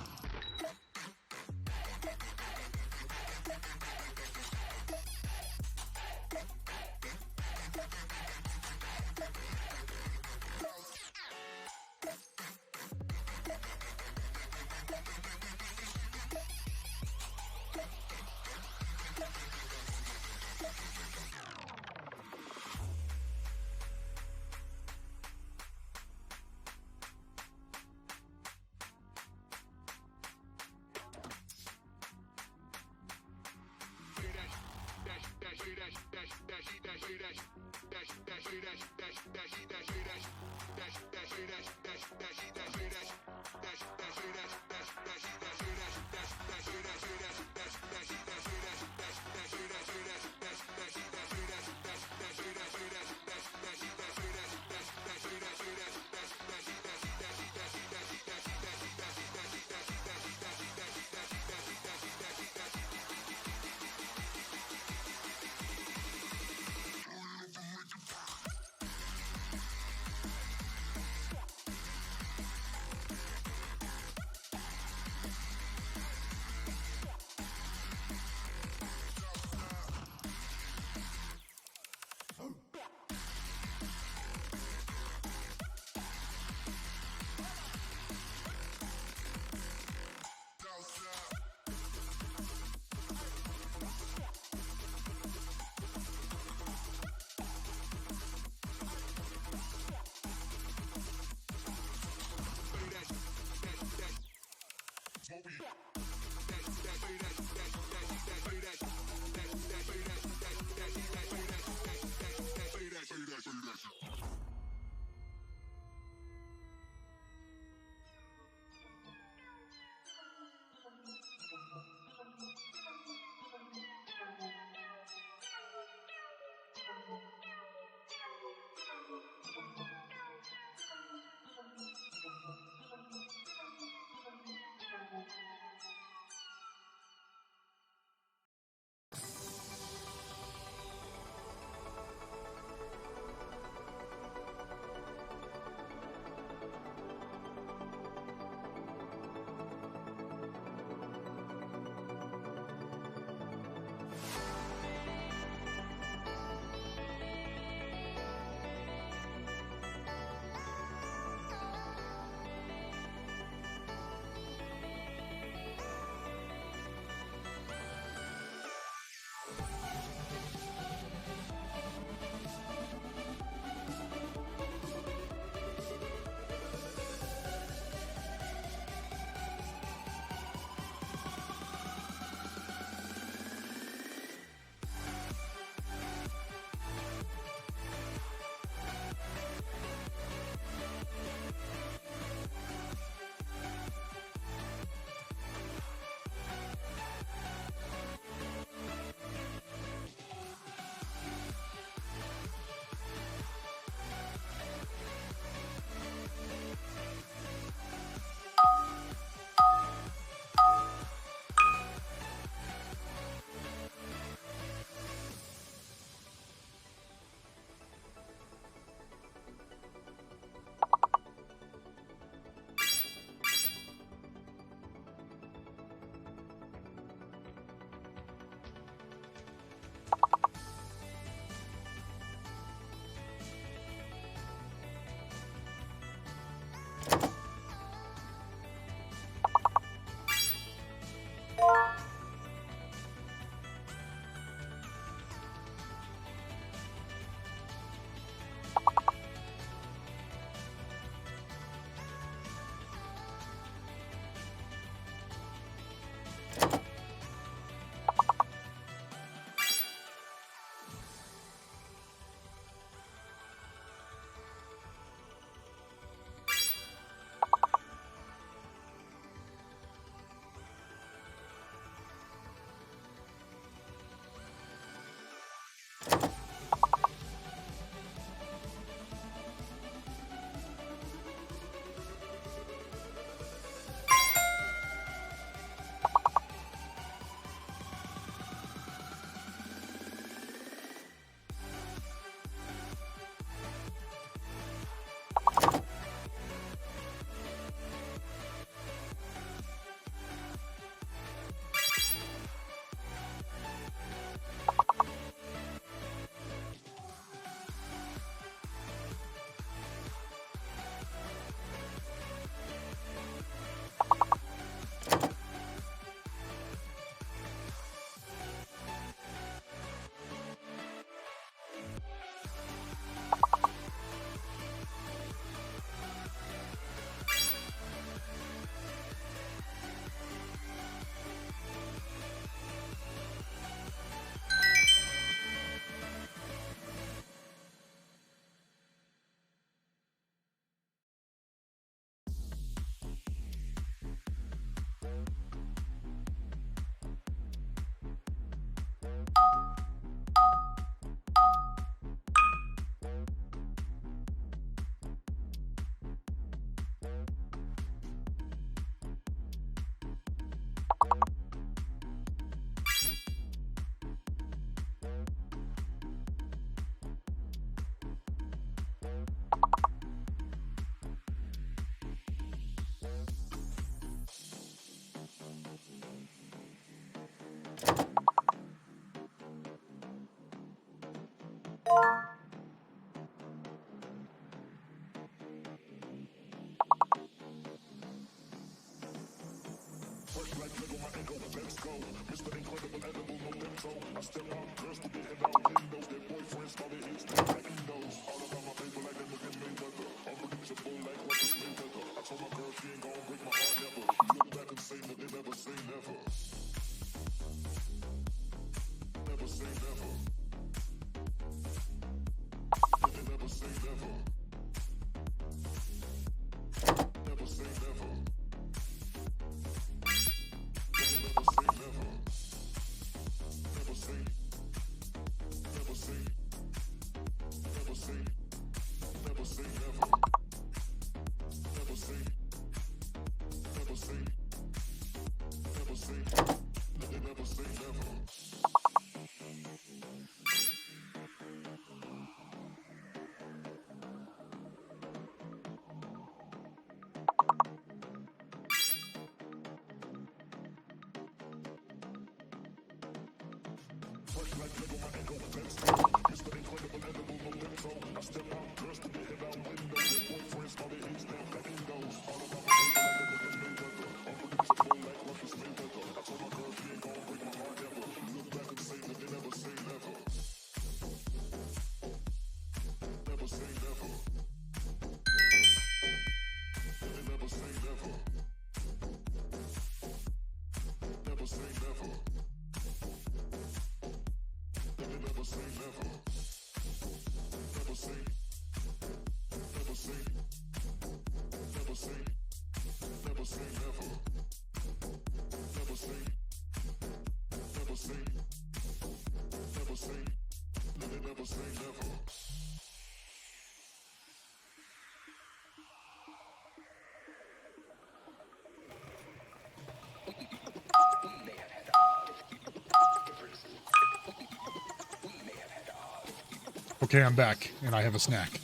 Okay, I'm back, and I have a snack.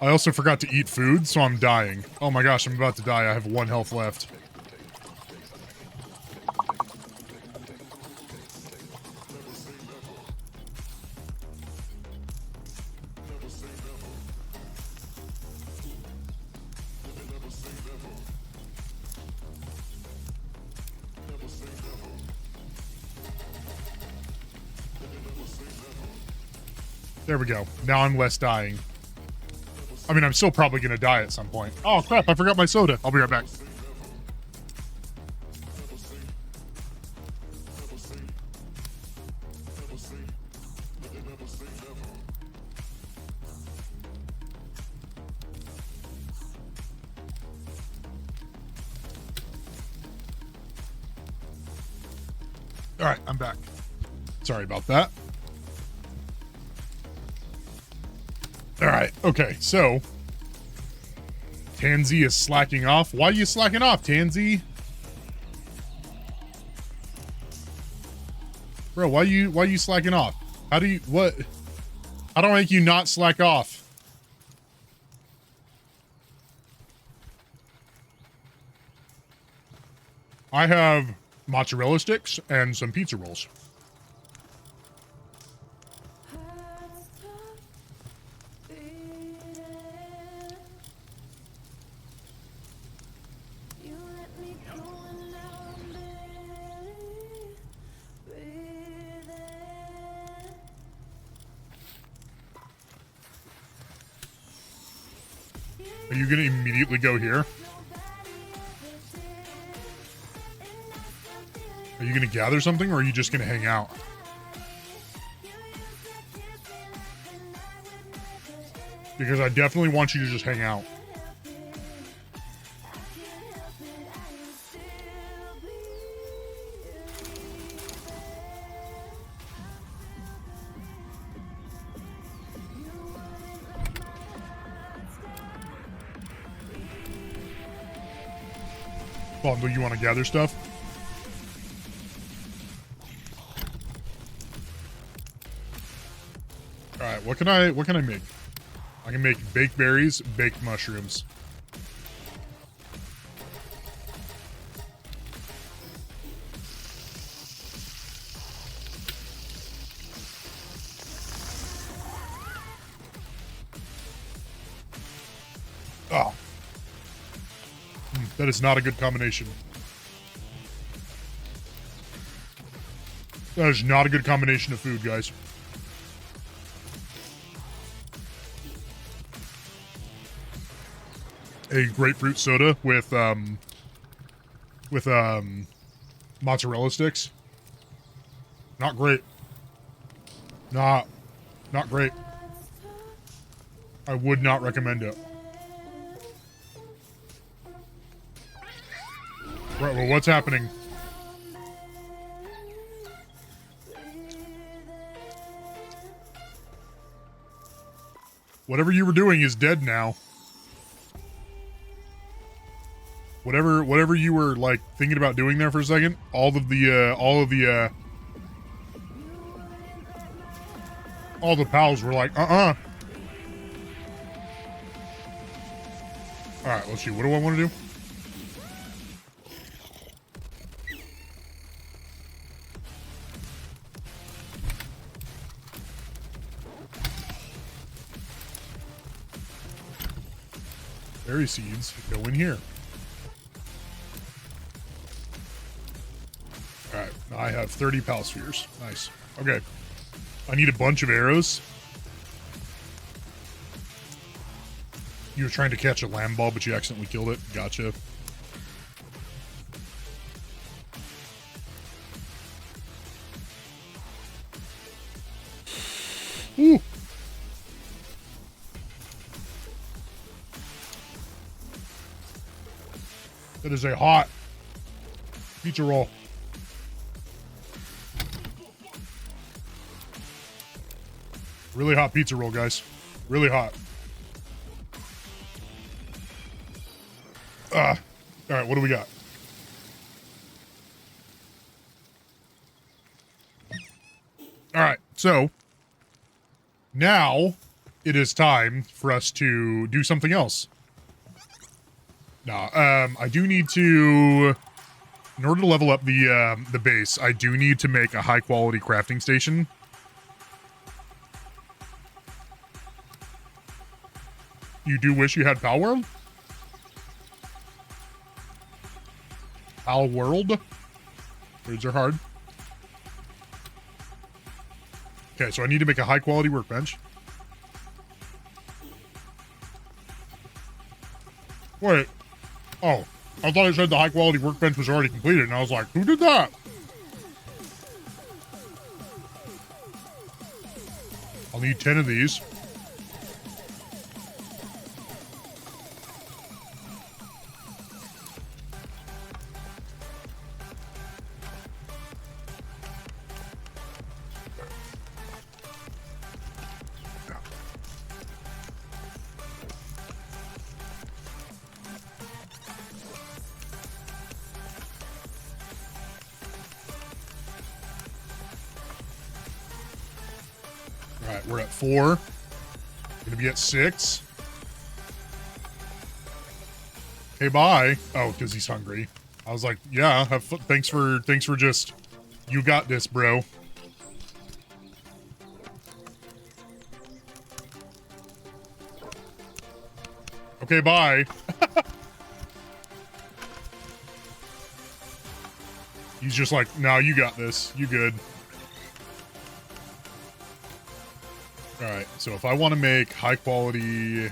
I also forgot to eat food, so I'm dying. Oh my gosh, I'm about to die. I have 1 health left. There we go. Now I'm less dying. I mean, I'm still probably going to die at some point. Oh, crap. I forgot my soda. I'll be right back. All right, I'm back. Sorry about that. All right, okay, so Tansy is slacking off. Why are you slacking off, Tansy? Bro, why you slacking off? How do I make you not slack off? I have mozzarella sticks and some pizza rolls. Are you gonna immediately go here? Are you gonna gather something, or are you just gonna hang out? Because I definitely want you to just hang out. Well, do you want to gather stuff? All right, what can I make? I can make baked berries, baked mushrooms. Oh, That is not a good combination. That is not a good combination of food, guys. A grapefruit soda with mozzarella sticks. Not great. Not great. I would not recommend it. Right, well, what's happening? Whatever you were doing is dead now. Whatever you were like thinking about doing there for a second, all the pals were like, All right, let's see. What do I want to do? Berry seeds go in here. Alright, I have 30 pal spheres. Nice. Okay. I need a bunch of arrows. You were trying to catch a lamb ball, but you accidentally killed it. Gotcha. Ooh. That is a hot pizza roll. Really hot pizza roll, guys. Really hot. All right, what do we got? All right, so now it is time for us to do something else. I do need to, in order to level up the base, I do need to make a high quality crafting station. You do wish you had Palworld? Palworld? Words are hard. Okay, so I need to make a high quality workbench. Wait. Oh, I thought it said the high quality workbench was already completed, and I was like, who did that? I'll need 10 of these. Alright, we're at 4. Gonna be at 6. Okay, bye. Oh, because he's hungry. I was like, yeah, thanks for just, you got this, bro. Okay, bye. He's just like, no, you got this. You good. Alright, so if I want to make high quality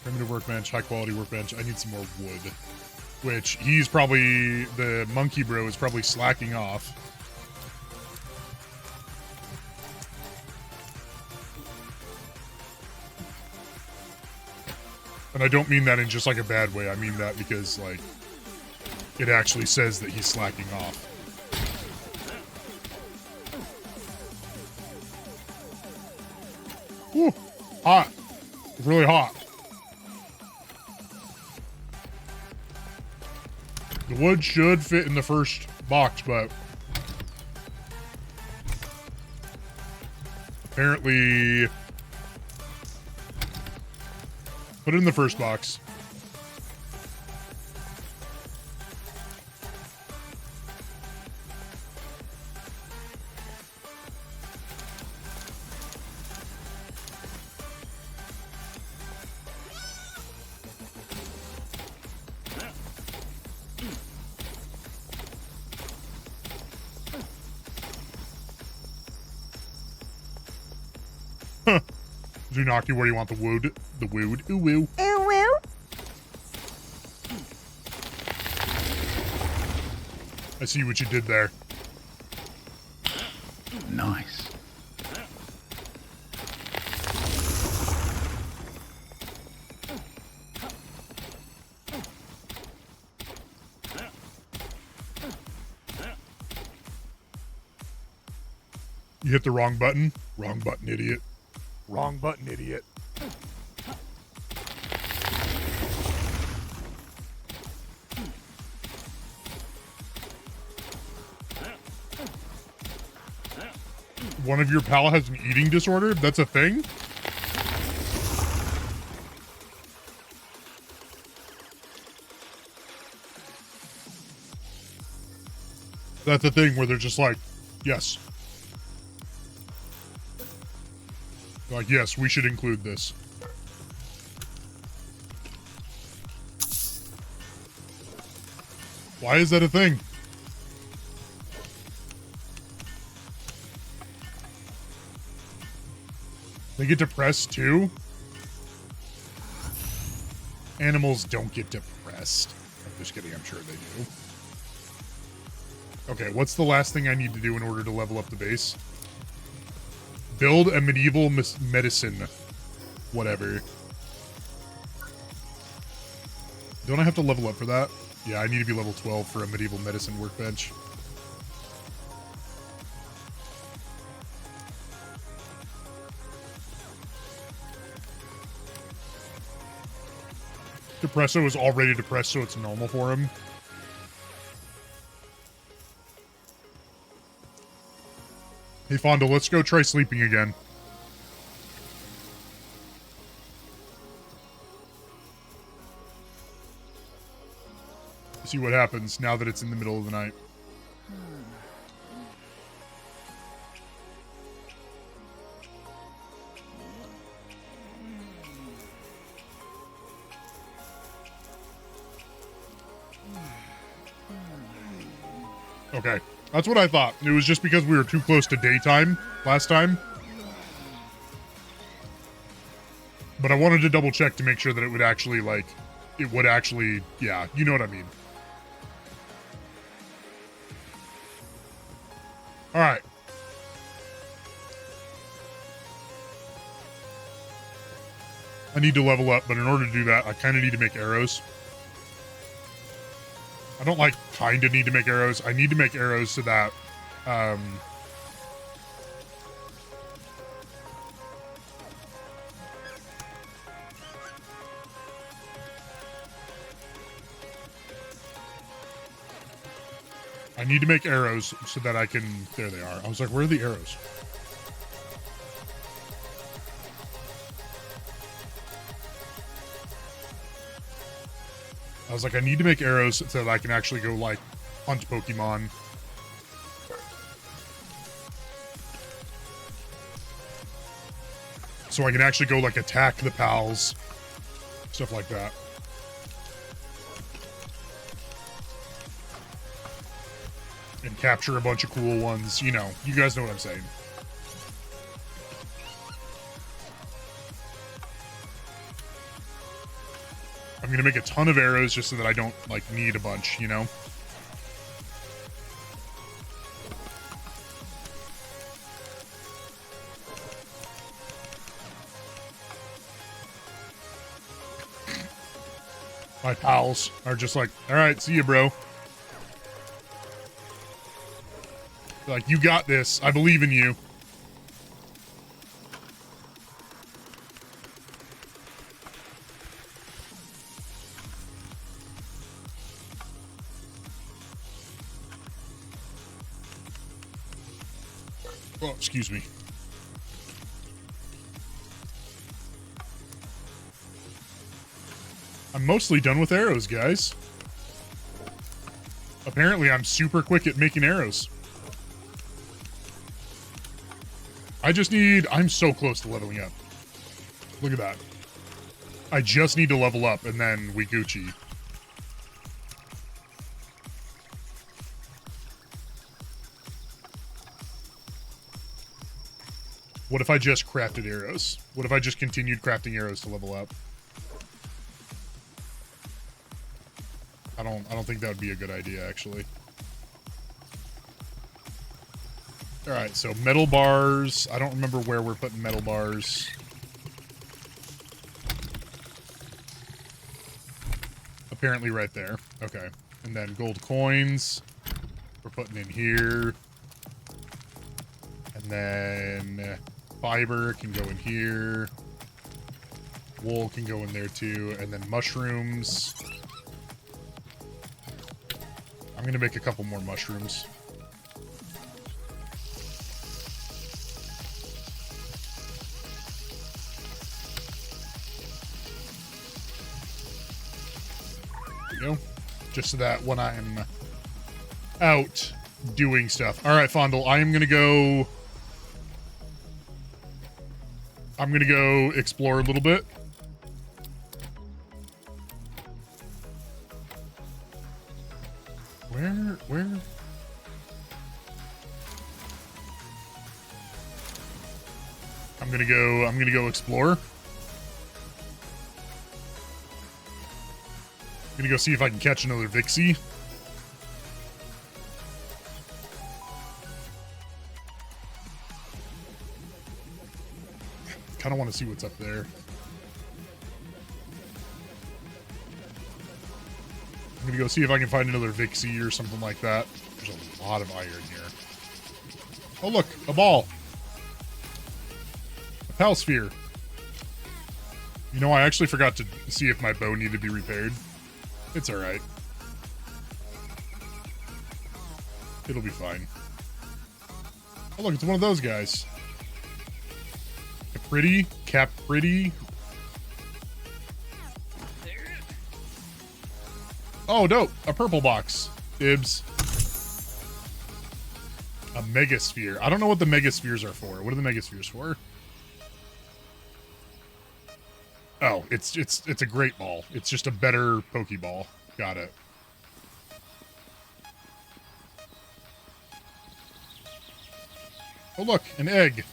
primitive workbench, high quality workbench, I need some more wood. Which he's probably, the monkey bro is probably slacking off. And I don't mean that in just like a bad way, I mean that because like it actually says that he's slacking off. Woo, hot. It's really hot. The wood should fit in the first box, but apparently put it in the first box. Zunaki, where you want the wood? The wood. Ooh, woo. Ooh, woo. I see what you did there. Nice. You hit the wrong button. Wrong button, idiot. Wrong button, idiot. One of your pal has an eating disorder? That's a thing? That's a thing where they're just like, yes. Like, yes, we should include this. Why is that a thing? They get depressed too? Animals don't get depressed. I'm just kidding, I'm sure they do. Okay, what's the last thing I need to do in order to level up the base? Build a medieval medicine. Whatever. Don't I have to level up for that? Yeah, I need to be level 12 for a medieval medicine workbench. Depresso is already depressed, so it's normal for him. Hey, Fonda, let's go try sleeping again. See what happens now that it's in the middle of the night. Okay, that's what I thought. It was just because we were too close to daytime last time. But I wanted to double check to make sure that it would actually, like, yeah, you know what I mean. Alright. I need to level up, but in order to do that, I kind of need to make arrows. I don't, like, kind of need to make arrows. I need to make arrows so that, I need to make arrows so that I can... There they are. I was like, where are the arrows? I was like, I need to make arrows so that I can actually go, like, hunt Pokemon. So I can actually go, like, attack the pals. Stuff like that. And capture a bunch of cool ones. You know, you guys know what I'm saying. I'm gonna make a ton of arrows just so that I don't, like, need a bunch, you know? My pals are just like, alright, see you, bro. Like, you got this. I believe in you. Oh, excuse me. I'm mostly done with arrows, guys. Apparently, I'm super quick at making arrows. I'm so close to leveling up. Look at that. I just need to level up, and then we Gucci. What if I just crafted arrows? What if I just continued crafting arrows to level up? I don't think that would be a good idea, actually. Alright, so metal bars. I don't remember where we're putting metal bars. Apparently right there. Okay. And then gold coins. We're putting in here. And then fiber can go in here. Wool can go in there too. And then mushrooms. I'm going to make a couple more mushrooms. Go. Just so that when I'm out doing stuff. All right, Fondle, I'm going to go explore a little bit. Where? I'm going to go explore. I'm gonna go see if I can catch another Vixie. Kind of want to see what's up there. I'm gonna go see if I can find another Vixie or something like that. There's a lot of iron here. Oh look, a ball. A Pal Sphere. You know, I actually forgot to see if my bow needed to be repaired. It's alright. It'll be fine. Oh look, it's one of those guys. Capritty. Oh, dope. A purple box. Dibs. A Megasphere. I don't know what the Megaspheres are for. What are the Megaspheres for? Oh, it's a great ball. It's just a better Pokeball. Got it. Oh look, an egg.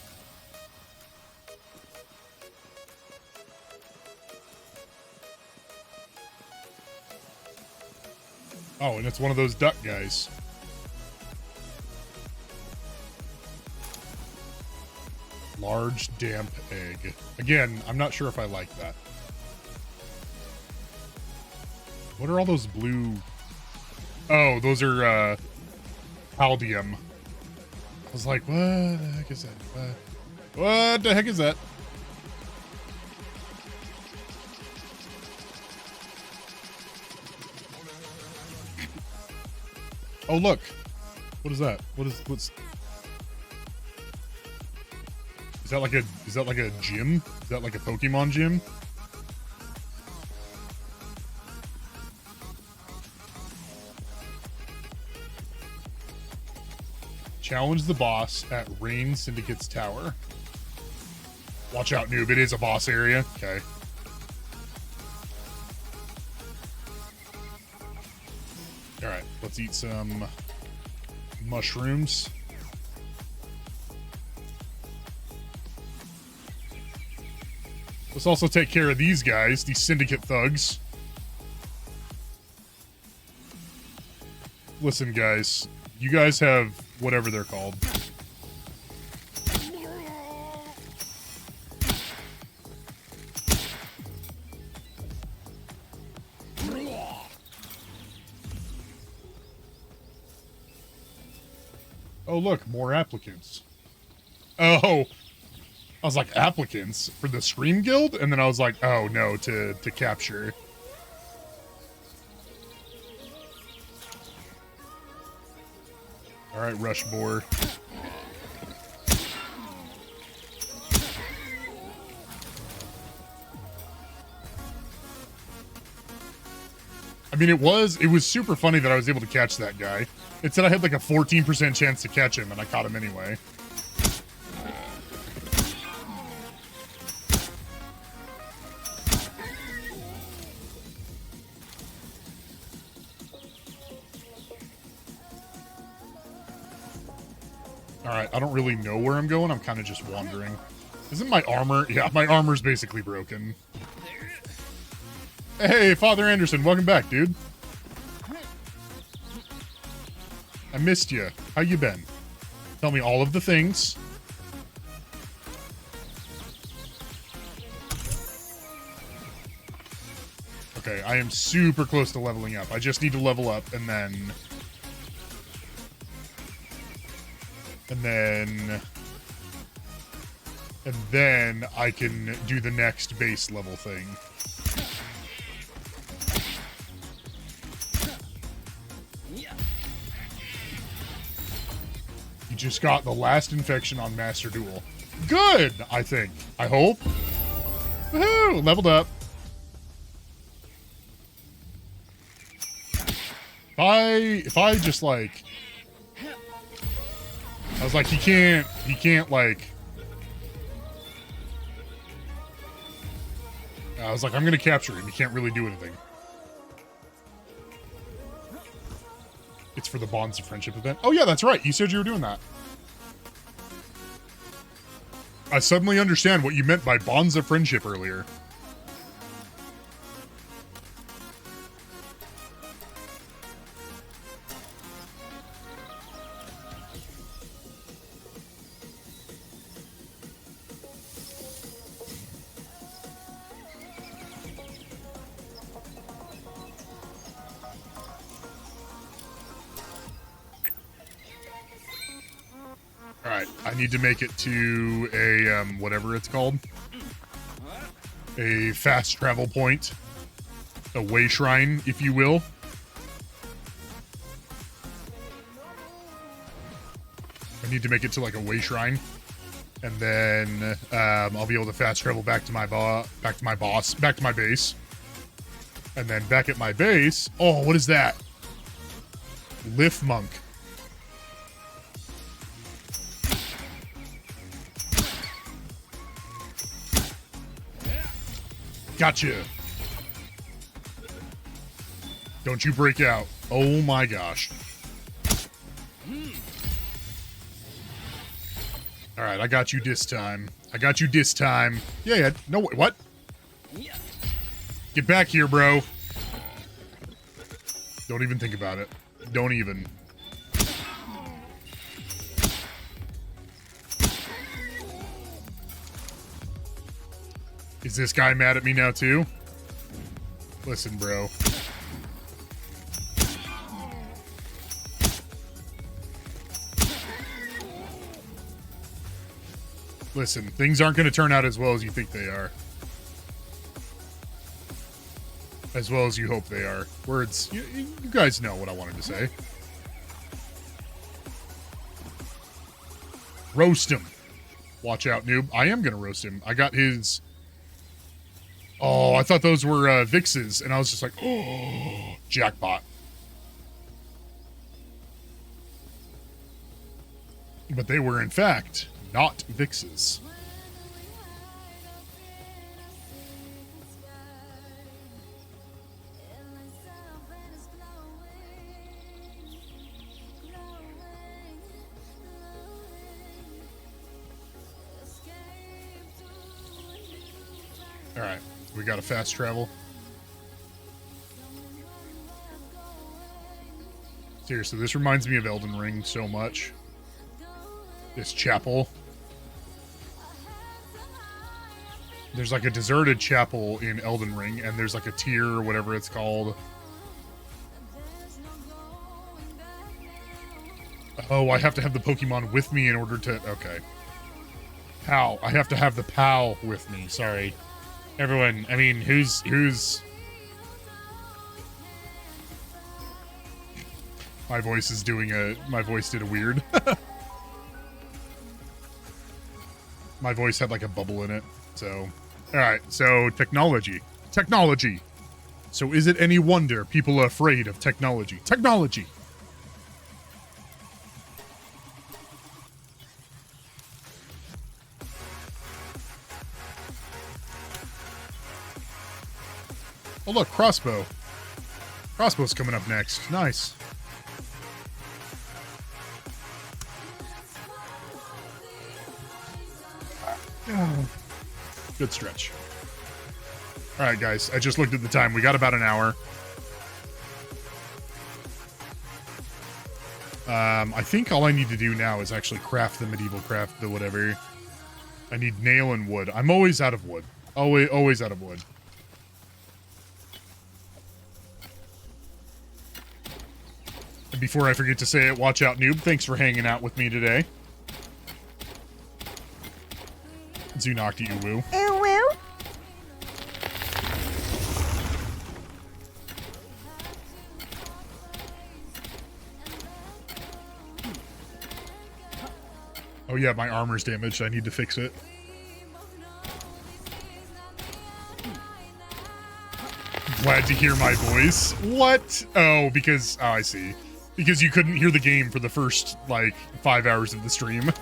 Oh, and it's one of those duck guys. Large, damp egg. Again, I'm not sure if I like that. What are all those blue... Oh, those are, Paldium. I was like, what the heck is that? What the heck is that? Oh, look. What is that? What's... Is that like a gym? Is that like a Pokemon gym? Challenge the boss at Rain Syndicate's tower. Watch out, noob. It is a boss area. Okay. Alright, let's eat some mushrooms. Let's also take care of these guys, these Syndicate thugs. Listen, guys. You guys have whatever they're called. Oh, look, more applicants. Oh, I was like, applicants for the Scream Guild? And then I was like, oh, no, to capture. All right, Rush Boar. I mean, it was super funny that I was able to catch that guy. It said I had like a 14% chance to catch him, and I caught him anyway. Alright, I don't really know where I'm going. I'm kind of just wandering. Isn't my armor? Yeah, my armor's basically broken. Hey, Father Anderson, welcome back, dude. I missed you. How you been? Tell me all of the things. Okay, I am super close to leveling up. I just need to level up and then... And then I can do the next base level thing. You just got the last infection on Master Duel. Good, I think. I hope. Woohoo! Leveled up. If I just like... I was like, he can't like... I was like, I'm gonna capture him. He can't really do anything. It's for the Bonds of Friendship event. Oh yeah, that's right. You said you were doing that. I suddenly understand what you meant by Bonds of Friendship earlier. Alright, I need to make it to a, whatever it's called. A fast travel point. A way shrine, if you will. I need to make it to, like, a way shrine. And then, I'll be able to fast travel back to my back to my base. And then back at my base... Oh, what is that? Lift Monk. Gotcha. Don't you break out. Oh my gosh. Alright, I got you this time. Yeah. No, what? Get back here, bro. Don't even think about it. Don't even. Is this guy mad at me now, too? Listen, bro. Listen, things aren't going to turn out as well as you think they are. As well as you hope they are. Words. You guys know what I wanted to say. Roast him. Watch out, noob. I am going to roast him. I got his... Oh, I thought those were Vixes, and I was just like, oh, jackpot. But they were, in fact, not Vixes. All right. We got a fast travel. Seriously, this reminds me of Elden Ring so much. This chapel. There's like a deserted chapel in Elden Ring, and there's like a tier or whatever it's called. Oh, I have to have the Pokemon with me in order to... Okay. POW. I have to have the POW with me. Sorry. Everyone, I mean, who's... My voice is doing a... My voice did a weird. My voice had like a bubble in it, so... Alright, so technology. Technology! So is it any wonder people are afraid of technology? Technology! Oh look, crossbow. Crossbow's coming up next. Nice. Good stretch. All right, guys. I just looked at the time. We got about an hour. I think all I need to do now is actually craft the medieval craft, the whatever. I need nail and wood. I'm always out of wood. Always out of wood. And before I forget to say it, watch out, noob. Thanks for hanging out with me today. Zunocti Uwu. Uwu. Oh yeah, my armor's damaged. I need to fix it. Glad to hear my voice. What? Oh, because... Oh, I see. Because you couldn't hear the game for the first, like, 5 hours of the stream. There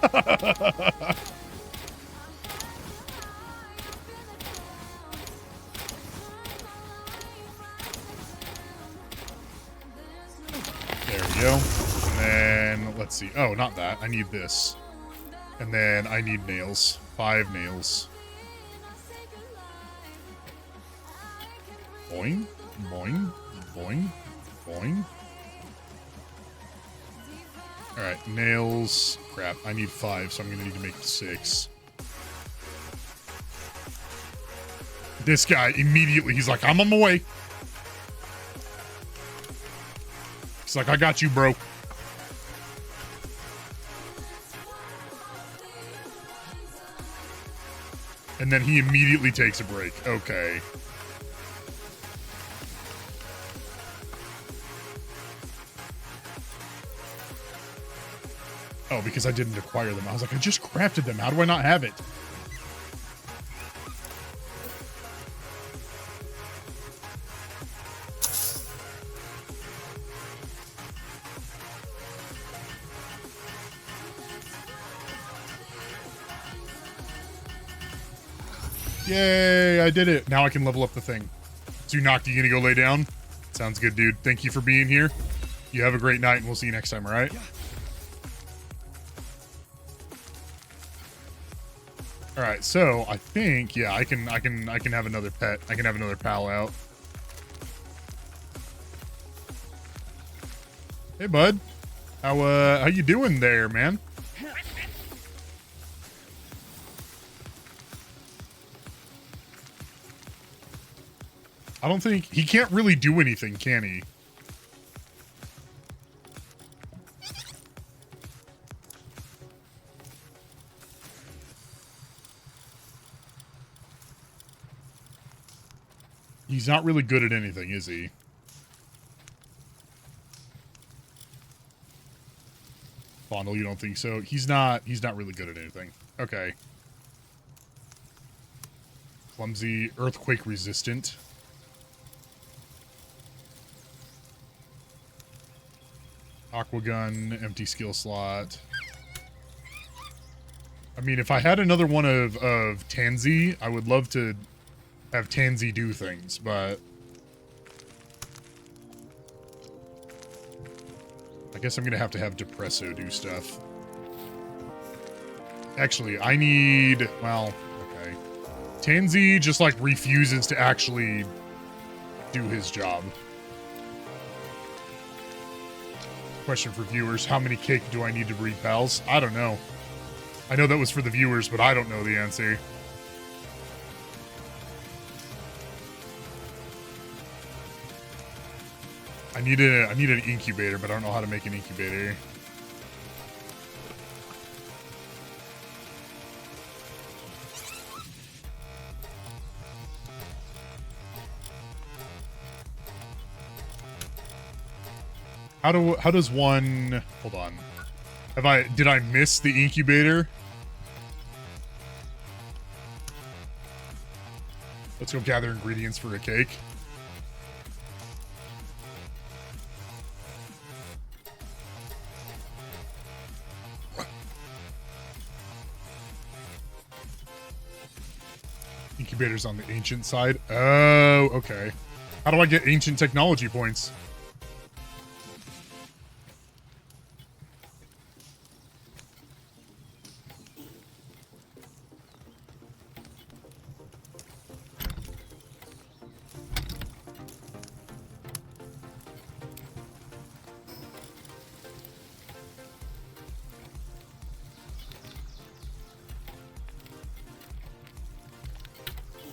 we go. And then, let's see. Oh, not that. I need this. And then I need nails. 5 nails. Boing, boing, boing, boing. Alright, nails. Crap, I need 5, so I'm gonna need to make 6. This guy, immediately, he's like, I'm on my way. He's like, I got you, bro. And then he immediately takes a break. Okay. Oh, because I didn't acquire them. I was like, I just crafted them. How do I not have it? Yay, I did it. Now I can level up the thing. Zunocti, you gonna go lay down? Sounds good, dude. Thank you for being here. You have a great night, and we'll see you next time, all right? All right, so I think, yeah, I can have another pet. I can have another pal out. Hey, bud. How you doing there, man? I don't think... He can't really do anything, can he? He's not really good at anything, is he? Fondle, you don't think so? He's not really good at anything. Okay. Clumsy, earthquake resistant. Aqua gun, empty skill slot. I mean, if I had another one of Tansy, I would love to have Tansy do things, but I guess I'm gonna have to have Depresso do stuff. Actually, I need, well, okay. Tansy just like refuses to actually do his job. Question for viewers, how many cake do I need to breed pals? I don't know. I know that was for the viewers, but I don't know the answer. I need an incubator, but I don't know how to make an incubator. How does one... Hold on. Did I miss the incubator? Let's go gather ingredients for a cake. Incubator's on the ancient side. Oh, okay. How do I get ancient technology points?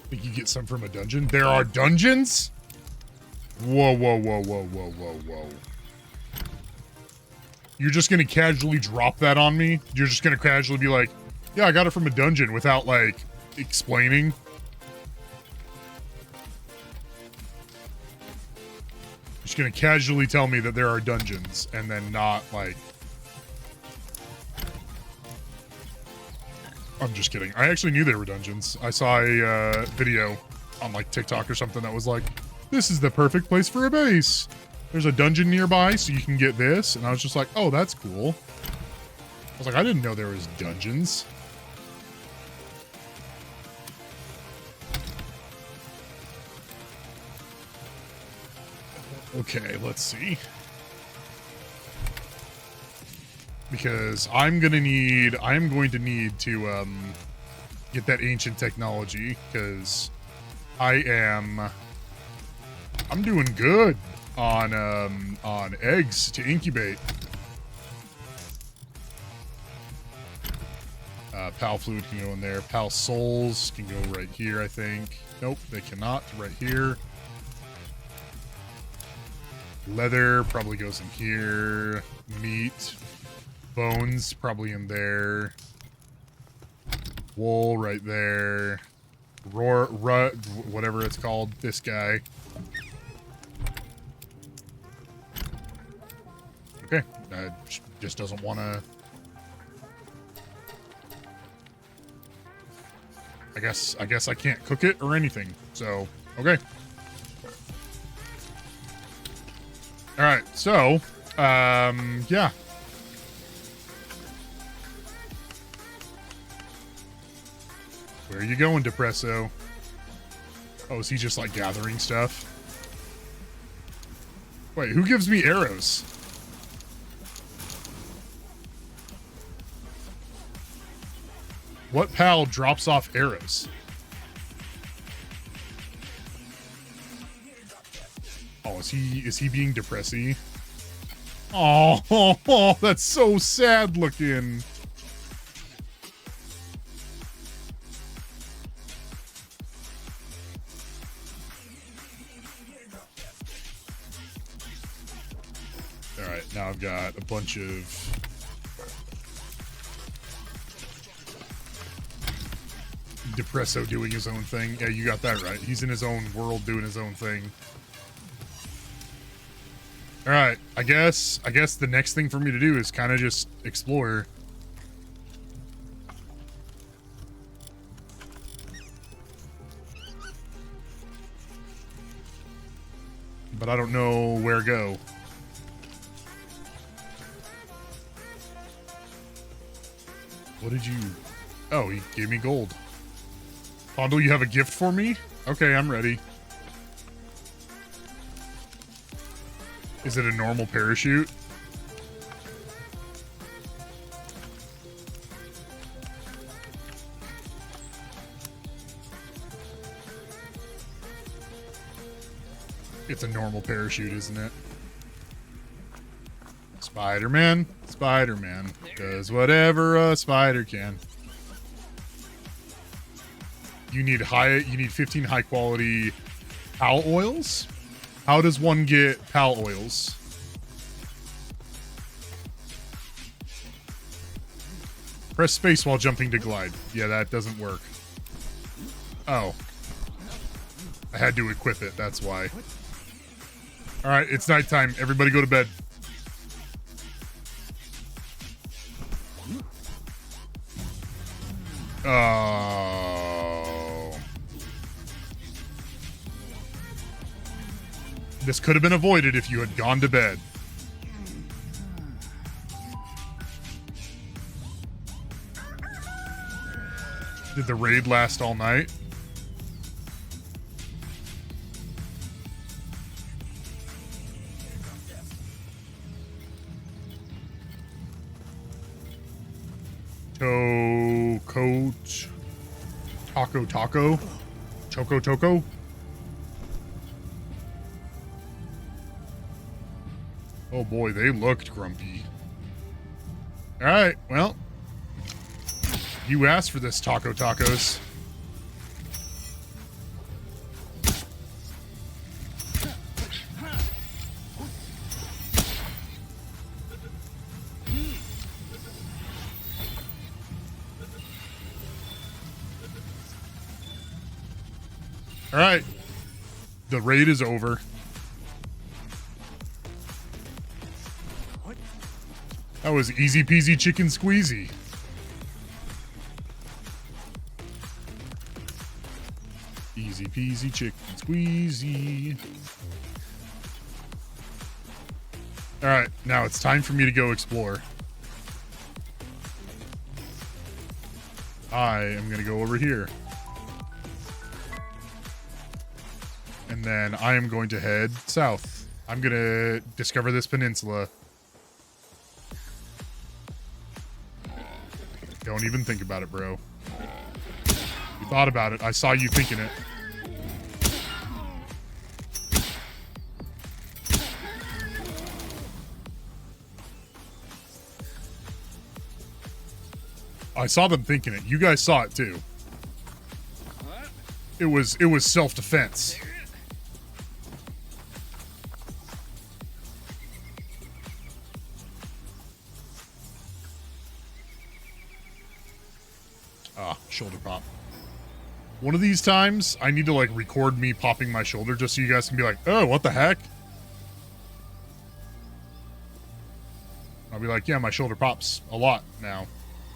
Think you get some from a dungeon? There are dungeons? Whoa, whoa, whoa, whoa, whoa, whoa, whoa. You're just gonna casually drop that on me? You're just gonna casually be like, yeah, I got it from a dungeon without, like, explaining? Just gonna casually tell me that there are dungeons and then not, like... I'm just kidding. I actually knew there were dungeons. I saw a video on like TikTok or something that was like, this is the perfect place for a base. There's a dungeon nearby so you can get this. And I was just like, oh, that's cool. I was like, I didn't know there was dungeons. Okay, let's see. Because I'm going to need to get that ancient technology because I'm doing good on eggs to incubate. Pal fluid can go in there. Pal souls can go right here, I think. Nope, they cannot. Right here. Leather probably goes in here. Meat. Bones probably in there. Wool right there. Whatever it's called. This guy. Okay. Just doesn't want to... I guess I can't cook it or anything. So, okay. All right. So, yeah. Where are you going, Depresso? Oh, is he just like gathering stuff? Wait, who gives me arrows? What pal drops off arrows? Oh, is he being depressy? Oh, that's so sad looking. All right, now I've got a bunch of Depresso doing his own thing. Yeah, you got that right. He's in his own world doing his own thing. All right, I guess the next thing for me to do is kind of just explore. But I don't know where to go. What did you... Oh, he gave me gold. Fondle, you have a gift for me? Okay, I'm ready. Is it a normal parachute? It's a normal parachute, isn't it? Spider-Man. Spider-Man does whatever a spider can. You need 15 high quality pal oils? How does one get pal oils? Press space while jumping to glide. Yeah, that doesn't work. Oh. I had to equip it, that's why. Alright, it's nighttime. Everybody go to bed. Oh. This could have been avoided if you had gone to bed. Did the raid last all night? Taco? Choco? Oh boy, they looked grumpy. Alright, well. You asked for this, tacos. All right. The raid is over. That was easy peasy chicken squeezy. Easy peasy chicken squeezy. All right, now it's time for me to go explore. I am going to go over here. And then I am going to head south. I'm going to discover this peninsula. Don't even think about it, bro. You thought about it. I saw you thinking it. I saw them thinking it. You guys saw it too. It was self-defense. Ah, shoulder pop. One of these times, I need to like record me popping my shoulder just so you guys can be like, oh, what the heck? I'll be like, yeah, my shoulder pops a lot now.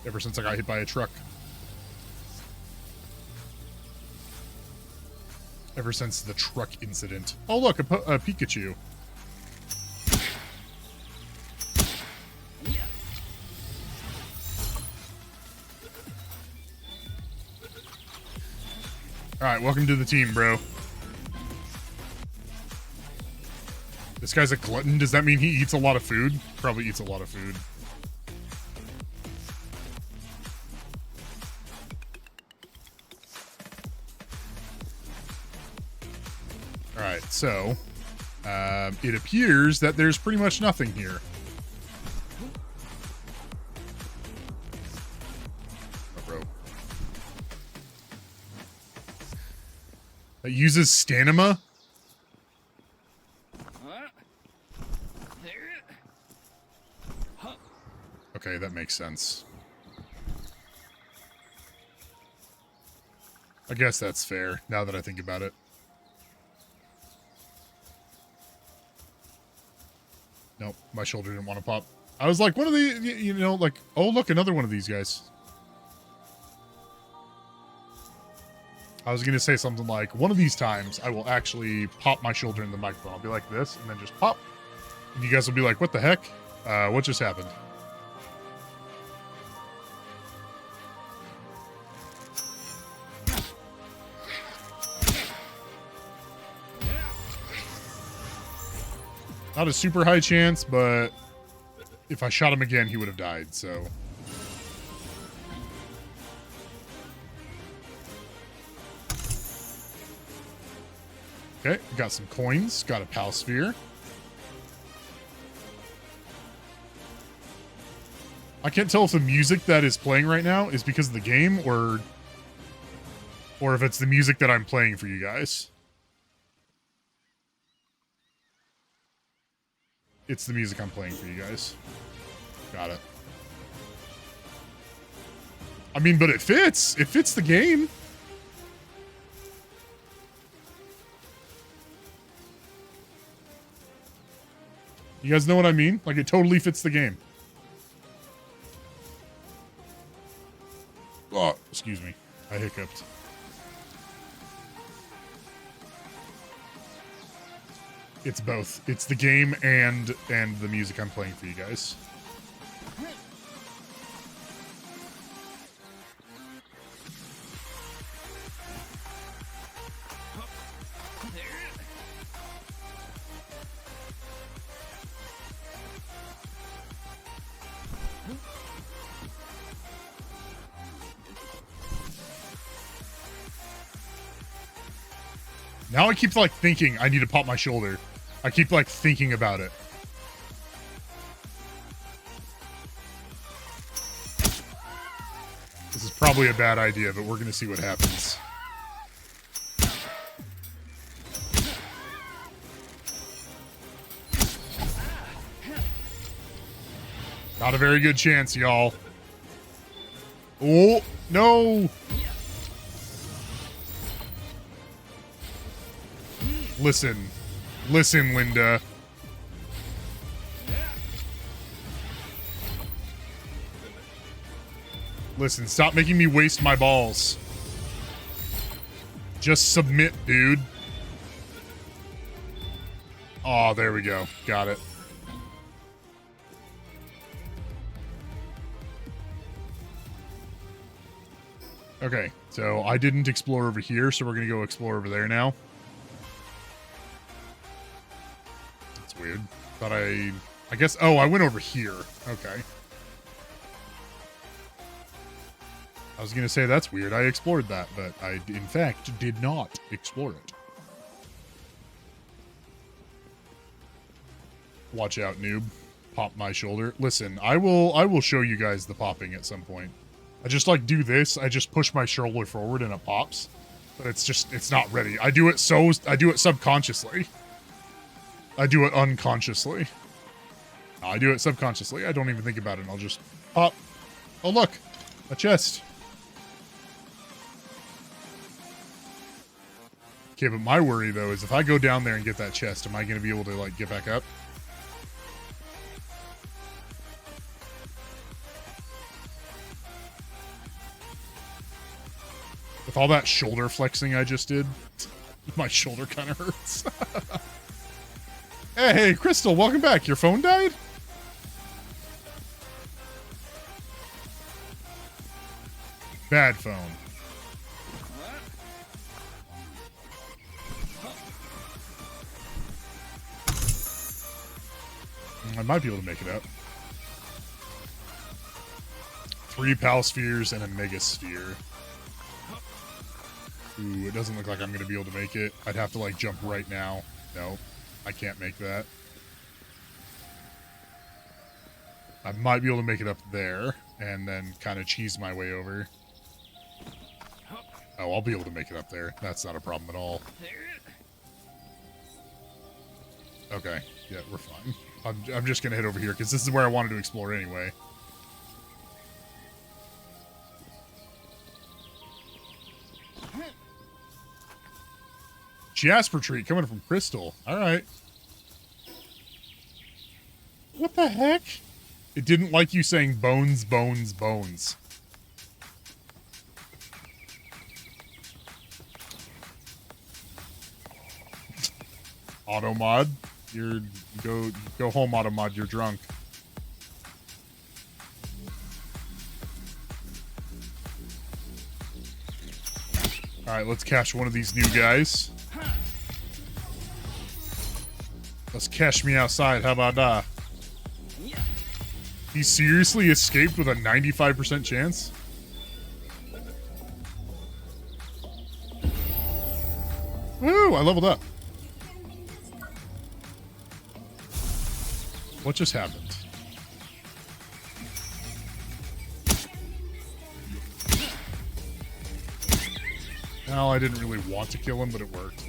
Ever since I got hit by a truck. Ever since the truck incident. Oh, look, a Pikachu. Alright, welcome to the team, bro. This guy's a glutton. Does that mean he eats a lot of food? Probably eats a lot of food. Alright, so it appears that there's pretty much nothing here. Oh, bro. That uses stamina? Okay, that makes sense. I guess that's fair, now that I think about it. Nope, my shoulder didn't want to pop. I was like, one of the, you know, like, oh, look, another one of these guys. I was going to say something like, one of these times, I will actually pop my shoulder in the microphone. I'll be like this, and then just pop. And you guys will be like, what the heck? What just happened? Not a super high chance, but if I shot him again, he would have died, so. Okay, got some coins, got a pal sphere. I can't tell if the music that is playing right now is because of the game or if it's the music that I'm playing for you guys. It's the music I'm playing for you guys. Got it. I mean, but it fits. It fits the game. You guys know what I mean? Like, it totally fits the game. Oh, excuse me. I hiccuped. It's both. It's the game and the music I'm playing for you guys. Now I keep like thinking I need to pop my shoulder. I keep like thinking about it. This is probably a bad idea, but we're gonna see what happens. Not a very good chance, y'all. Oh, no! Listen. Listen, Linda. Listen, stop making me waste my balls. Just submit, dude. Oh, there we go. Got it. Okay, so I didn't explore over here, so we're gonna go explore over there now. That's weird. Thought I guess, oh, I went over here. Okay. I was gonna say that's weird. I explored that, but I, in fact, did not explore it. Watch out, noob. Pop my shoulder. Listen, I will show you guys the popping at some point. I just like do this. I just push my shoulder forward and it pops, but it's not ready. I do it subconsciously. I do it unconsciously. I do it subconsciously. I don't even think about it. I'll just pop. Oh look, a chest. Okay, but my worry though is if I go down there and get that chest, am I going to be able to like get back up? With all that shoulder flexing I just did, my shoulder kind of hurts. Hey, Crystal, welcome back. Your phone died? Bad phone. I might be able to make it up. 3 pal spheres and a mega sphere. Ooh, it doesn't look like I'm going to be able to make it. I'd have to, like, jump right now. No, I can't make that. I might be able to make it up there, and then kind of cheese my way over. Oh, I'll be able to make it up there. That's not a problem at all. Okay, yeah, we're fine. I'm just going to head over here, because this is where I wanted to explore anyway. Jasper treat coming from Crystal. All right. What the heck? It didn't like you saying bones, bones, bones. Automod, go home, Automod. You're drunk. All right, let's catch one of these new guys. Let's catch me outside. How about that? He seriously escaped with a 95% chance? Woo! I leveled up. What just happened? Well, I didn't really want to kill him, but it worked.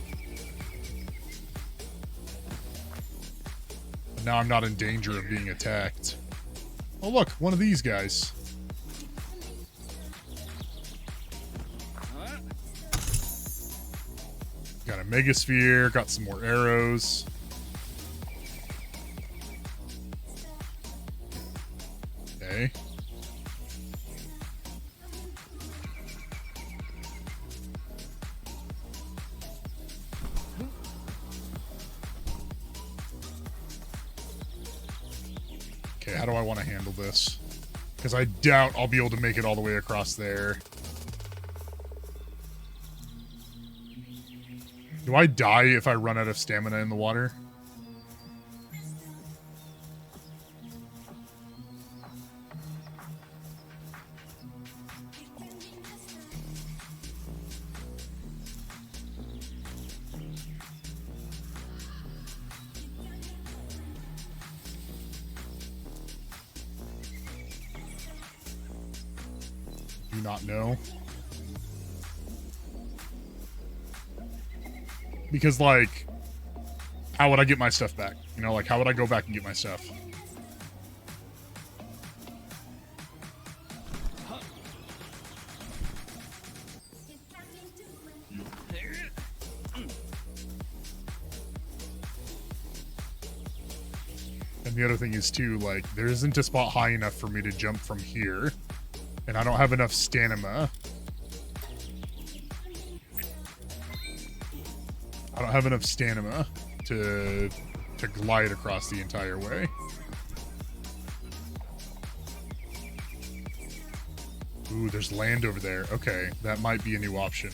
Now I'm not in danger of being attacked. Oh look, one of these guys. Got a megasphere, got some more arrows. Okay. Okay, how do I want to handle this? Because I doubt I'll be able to make it all the way across there. Do I die if I run out of stamina in the water? Do not know. Because, like, how would I get my stuff back? You know, like, how would I go back and get my stuff? And the other thing is too, like, there isn't a spot high enough for me to jump from here. And I don't have enough stamina. I don't have enough stamina to glide across the entire way. Ooh, there's land over there. Okay, that might be a new option.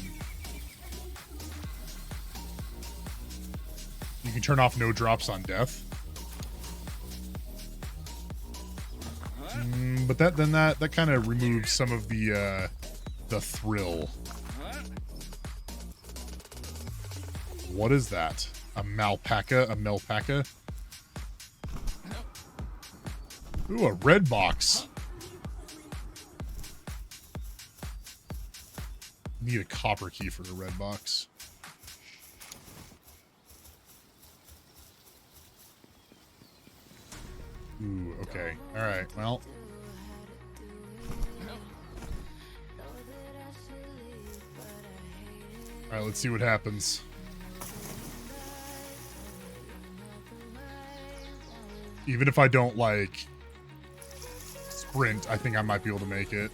You can turn off no drops on death. But that kind of removes some of the thrill. What is that? A malpaca? A melpaca? Ooh, a red box. Need a copper key for a red box. Ooh, okay. Alright, well. Alright, let's see what happens. Even if I don't, like, sprint, I think I might be able to make it.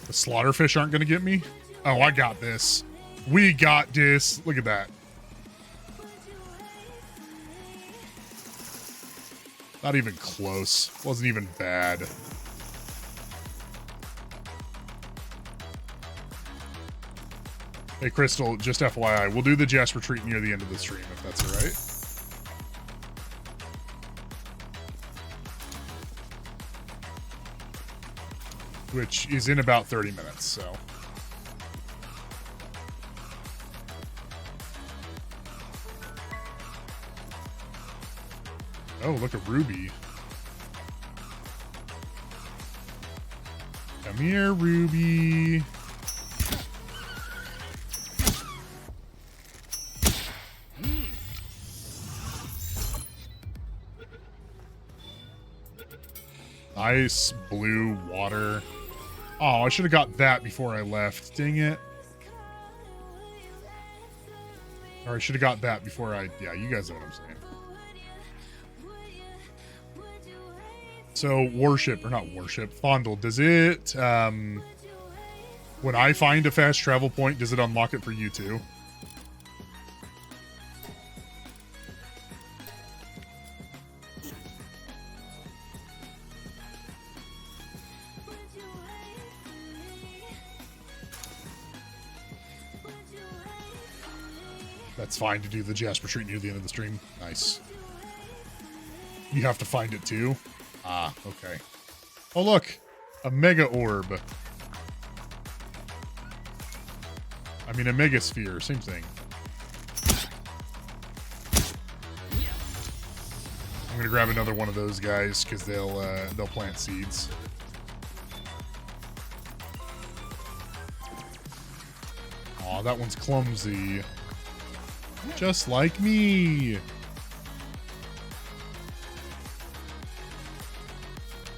The slaughterfish aren't going to get me? Oh, I got this. We got this. Look at that. Not even close. Wasn't even bad. Hey, Crystal, just FYI, we'll do the Jazz retreat near the end of the stream, if that's alright. Which is in about 30 minutes, so. Oh, look at Ruby. Come here, Ruby. Ice, blue, water. Oh, I should have got that before I left. Dang it. Or I should have got that before I... Yeah, you guys know what I'm saying. So, worship, or not worship, fondle, does it, when I find a fast travel point, does it unlock it for you too? That's fine to do the Jasper treat near the end of the stream. Nice. You have to find it too? Ah, okay. Oh, look. A mega orb. I mean, a mega sphere. Same thing. I'm gonna grab another one of those guys because they'll plant seeds. Aw, that one's clumsy. Just like me.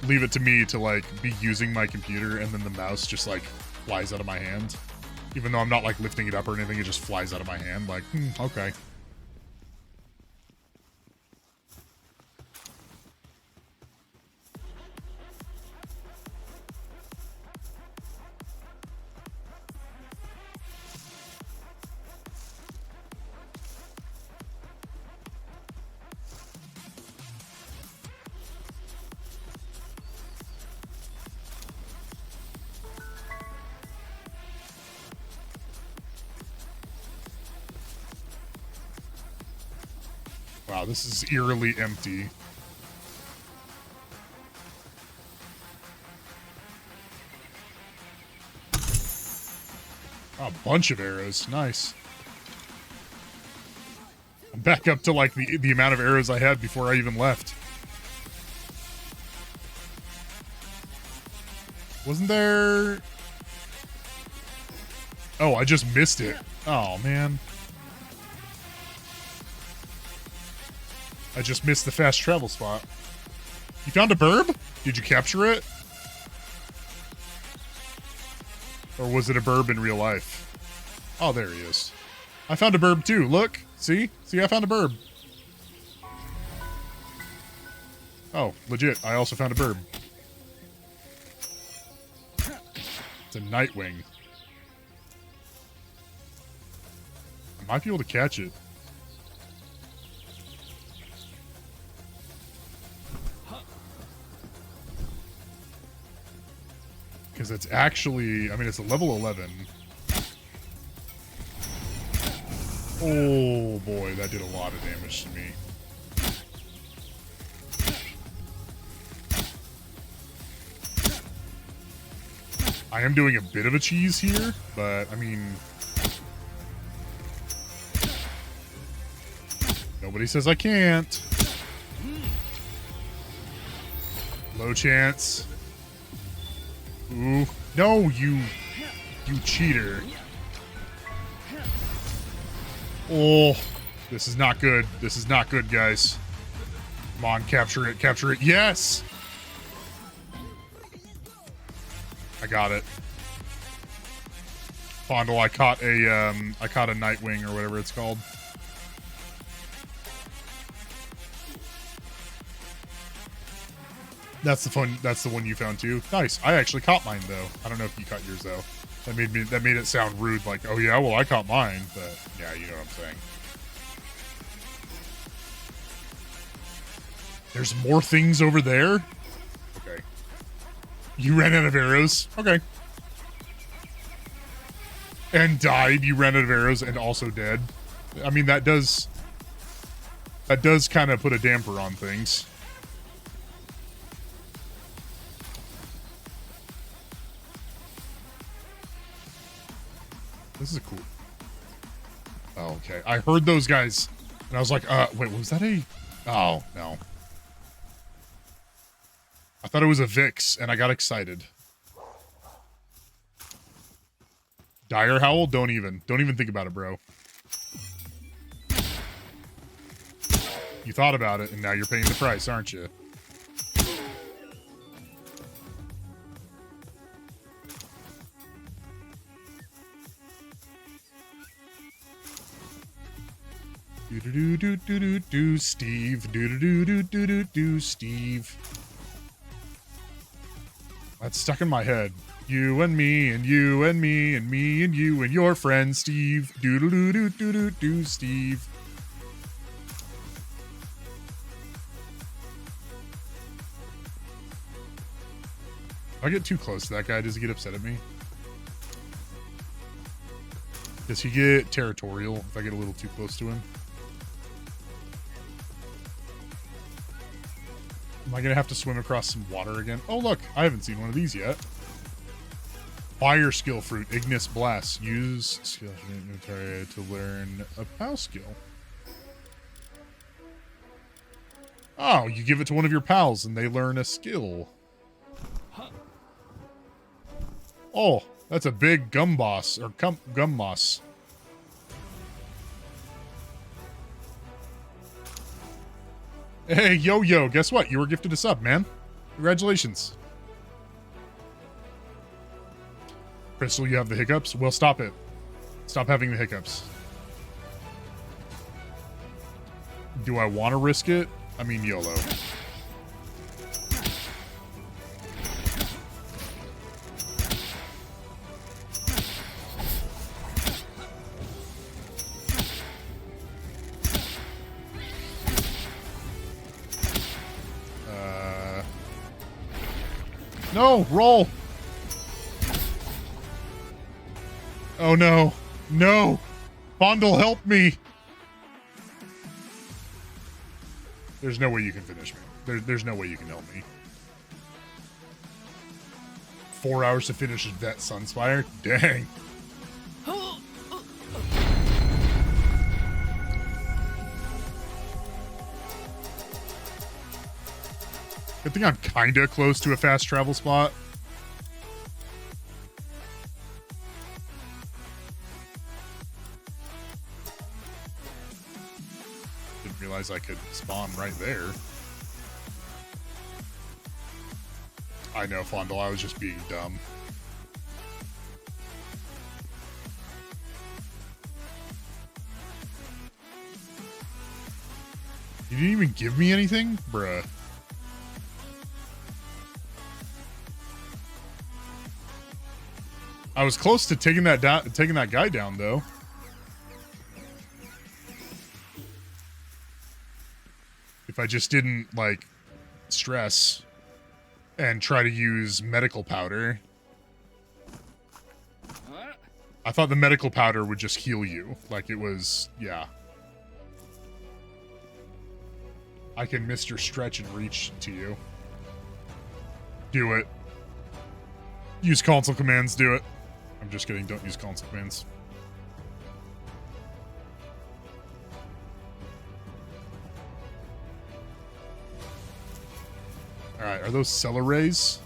Leave it to me to, like, be using my computer and then the mouse just, like, flies out of my hand. Even though I'm not, like, lifting it up or anything, it just flies out of my hand. Like, okay. Wow, this is eerily empty. Oh, a bunch of arrows. Nice. I'm back up to, like, the amount of arrows I had before I even left. Wasn't there... Oh, I just missed it. Oh, man. I just missed the fast travel spot. You found a burb? Did you capture it? Or was it a burb in real life? Oh, there he is. I found a burb too. Look. See? See, I found a burb. Oh, legit. I also found a burb. It's a Nightwing. I might be able to catch it. Because it's actually, I mean, it's a level 11. Oh boy, that did a lot of damage to me. I am doing a bit of a cheese here, but I mean, nobody says I can't. Low chance. Ooh. No, you cheater. Oh, this is not good. This is not good, guys. Come on, capture it, capture it. Yes! I got it. Fondle, I caught a Nightwing or whatever it's called. That's the one you found too. Nice. I actually caught mine though. I don't know if you caught yours though. That made it sound rude, like, oh yeah, well I caught mine, but yeah, you know what I'm saying. There's more things over there? Okay. You ran out of arrows? Okay. And died. You ran out of arrows and also dead. I mean, that does kind of put a damper on things. This is cool. Oh, okay. I heard those guys, and I was like, wait, was that a... Oh, no. I thought it was a Vix, and I got excited. Dire Howl? Don't even think about it, bro. You thought about it, and now you're paying the price, aren't you? Do Steve. Do Steve. That's stuck in my head. You and me and you and me and me and you and your friend Steve. Do Steve. If I get too close to that guy, does he get upset at me? Does he get territorial if I get a little too close to him? Am I going to have to swim across some water again? Oh, look. I haven't seen one of these yet. Fire skill fruit. Ignis Blast. Use skill inventory to learn a POW skill. Oh, you give it to one of your pals and they learn a skill. Oh, that's a big gum boss. Or gum moss. Hey, yo, guess what? You were gifted a sub, man. Congratulations. Crystal, you have the hiccups? Well, stop it. Stop having the hiccups. Do I want to risk it? I mean, YOLO. No, roll. Oh no. No. Fondle, help me. There's no way you can finish me. There's no way you can help me. 4 hours to finish that Sunspire? Dang. Good thing I'm kinda close to a fast travel spot. Didn't realize I could spawn right there. I know, Fondle. I was just being dumb. You didn't even give me anything? Bruh. I was close to taking that guy down, though. If I just didn't, like, stress and try to use medical powder. I thought the medical powder would just heal you. Like, it was, yeah. I can Mr. Stretch and reach to you. Do it. Use console commands, do it. I'm just kidding, don't use console commands. Alright, are those celeries?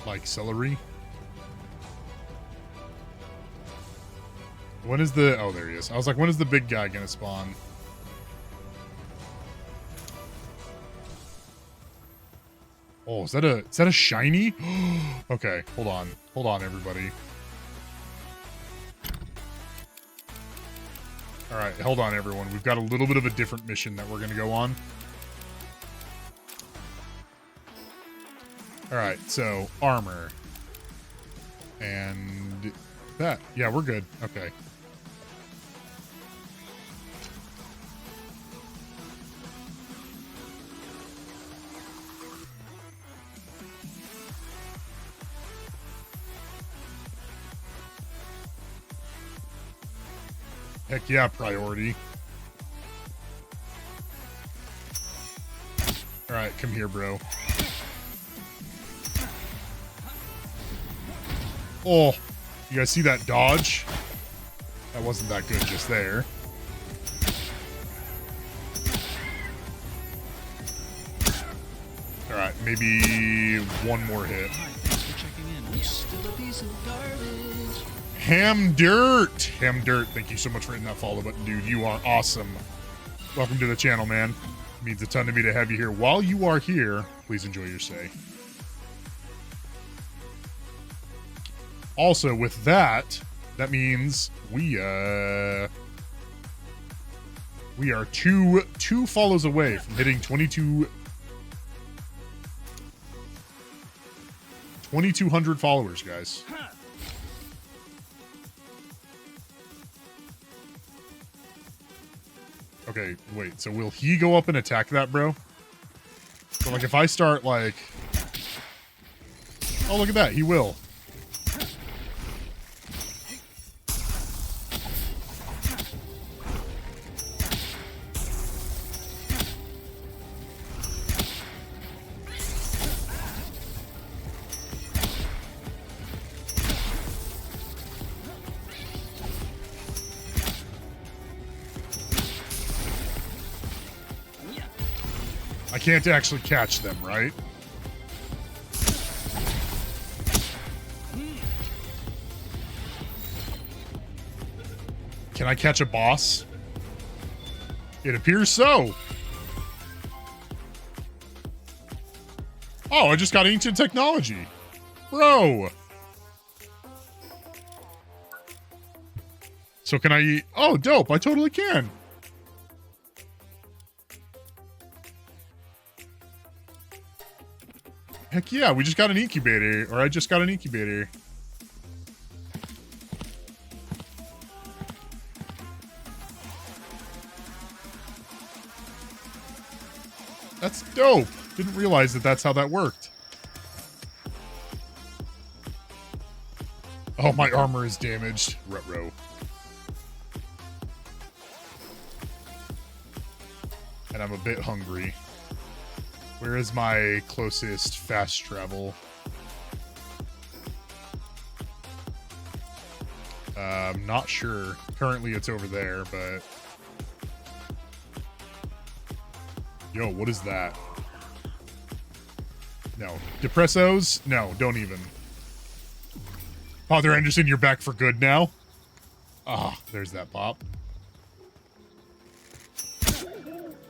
Like celery? When is the... Oh, there he is. I was like, when is the big guy gonna spawn? Oh, is that a shiny? Okay, hold on. Hold on, everybody. Alright, hold on, everyone. We've got a little bit of a different mission that we're gonna go on. Alright, so, armor. And that. Yeah, we're good. Okay. Heck yeah, priority. Alright, come here, bro. Oh, you guys see that dodge? That wasn't that good just there. Alright, maybe one more hit. Hi, thanks for checking in. I'm still a piece of garbage. Ham Dirt! Ham Dirt, thank you so much for hitting that follow button, dude. You are awesome. Welcome to the channel, man. It means a ton to me to have you here. While you are here, please enjoy your stay. Also, with that, that means we are two follows away from hitting 2,200 followers, guys. Okay, wait, so will he go up and attack that, bro? So, like, if I start, like... Oh, look at that, he will. I can't actually catch them, right? Can I catch a boss? It appears so. Oh, I just got ancient technology. Bro. So can I... Oh, dope. I totally can. Heck yeah, we just got an incubator. Or I just got an incubator. That's dope. Didn't realize that that's how that worked. Oh, my armor is damaged. Ruh-roh. And I'm a bit hungry. Where is my closest fast travel? I'm not sure. Currently it's over there, but... Yo, what is that? No. Depressos? No, don't even. Father Anderson, you're back for good now? Ah, there's that pop.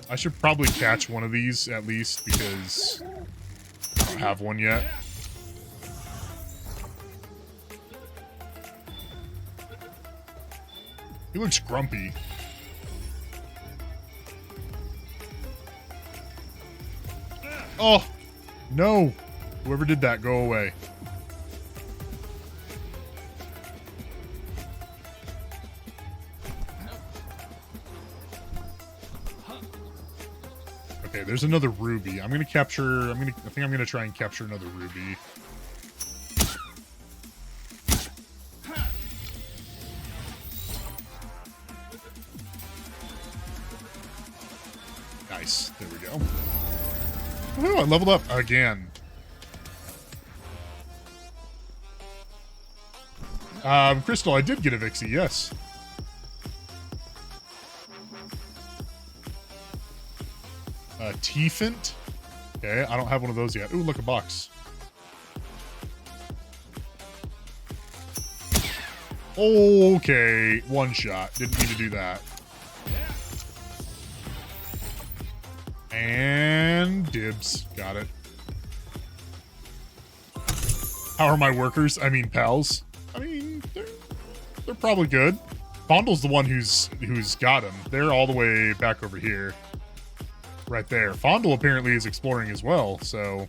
I should probably catch one of these, at least, because I don't have one yet. He looks grumpy. Oh, no. Whoever did that, go away. Okay, there's another ruby. I think I'm gonna try and capture another ruby. Nice. There we go. Woohoo, I leveled up again. Crystal, I did get a Vixie, yes. T-Fint? Okay, I don't have one of those yet. Ooh, look, a box. Okay, one shot. Didn't need to do that. And dibs. Got it. How are my workers? I mean, pals. I mean, they're probably good. Fondle's the one who's got him. They're all the way back over here. Right there. Fondle apparently is exploring as well, so...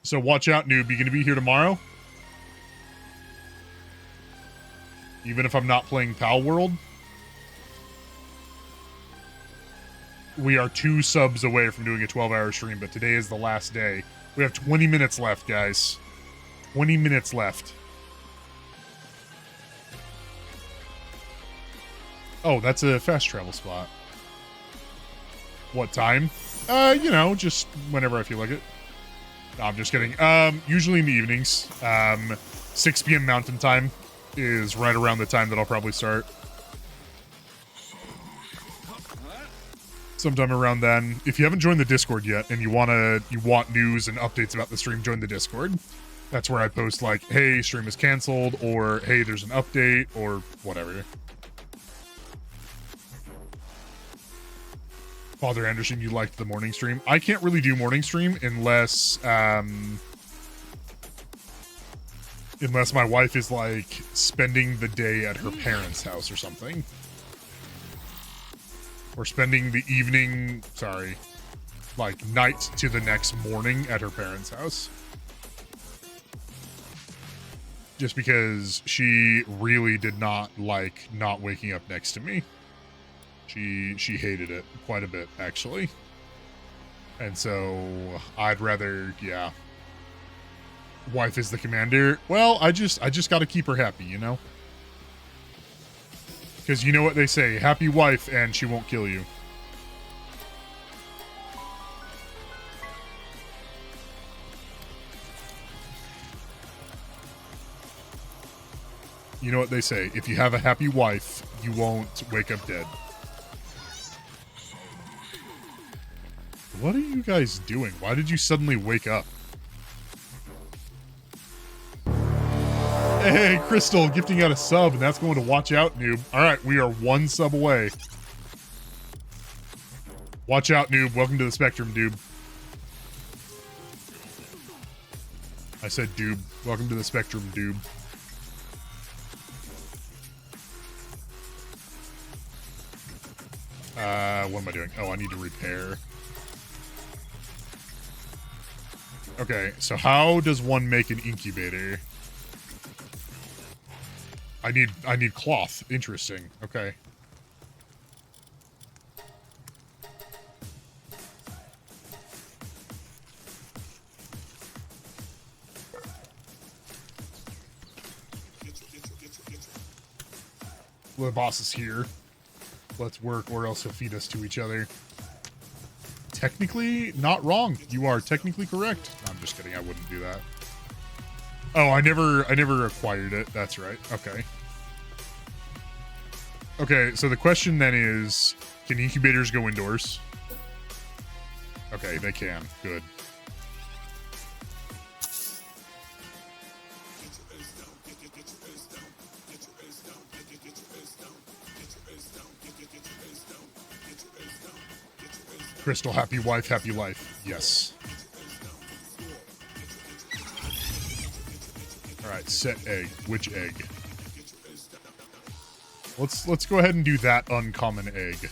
So watch out, noob. You gonna be here tomorrow? Even if I'm not playing Palworld? We are 2 subs away from doing a 12-hour stream, but today is the last day. We have 20 minutes left, guys. 20 minutes left. Oh, that's a fast travel spot. What time? You know, just whenever I feel like it. No, I'm just kidding. Usually in the evenings. 6 p.m. Mountain Time is right around the time that I'll probably start. Sometime around then. If you haven't joined the Discord yet and you want news and updates about the stream, join the Discord. That's where I post like, hey, stream is canceled, or hey, there's an update, or whatever. Father Anderson, you liked the morning stream. I can't really do morning stream unless my wife is like spending the day at her parents' house or something. Or spending the evening, like night to the next morning at her parents' house. Just because she really did not like not waking up next to me. She hated it quite a bit, actually. And so I'd rather, yeah. Wife is the commander. Well, I just got to keep her happy, you know? Because you know what they say, happy wife and she won't kill you. You know what they say, if you have a happy wife, you won't wake up dead. What are you guys doing? Why did you suddenly wake up? Hey, Crystal, gifting out a sub, and that's going to watch out, noob. All right, we are 1 sub away. Watch out, noob. Welcome to the spectrum, dude. I said dude. Welcome to the spectrum, dude. What am I doing? Oh, I need to repair. Okay, so how does one make an incubator? I need cloth. Interesting. Okay. Well, the boss is here. Let's work, or else he'll feed us to each other. Technically, not wrong. You are technically correct. No, I'm just kidding. I wouldn't do that. Oh, I never acquired it. That's right. Okay. Okay, so the question then is, can incubators go indoors? Okay, they can. Good. Crystal, happy wife, happy life. Yes. All right, set egg. Which egg? Let's go ahead and do that uncommon egg.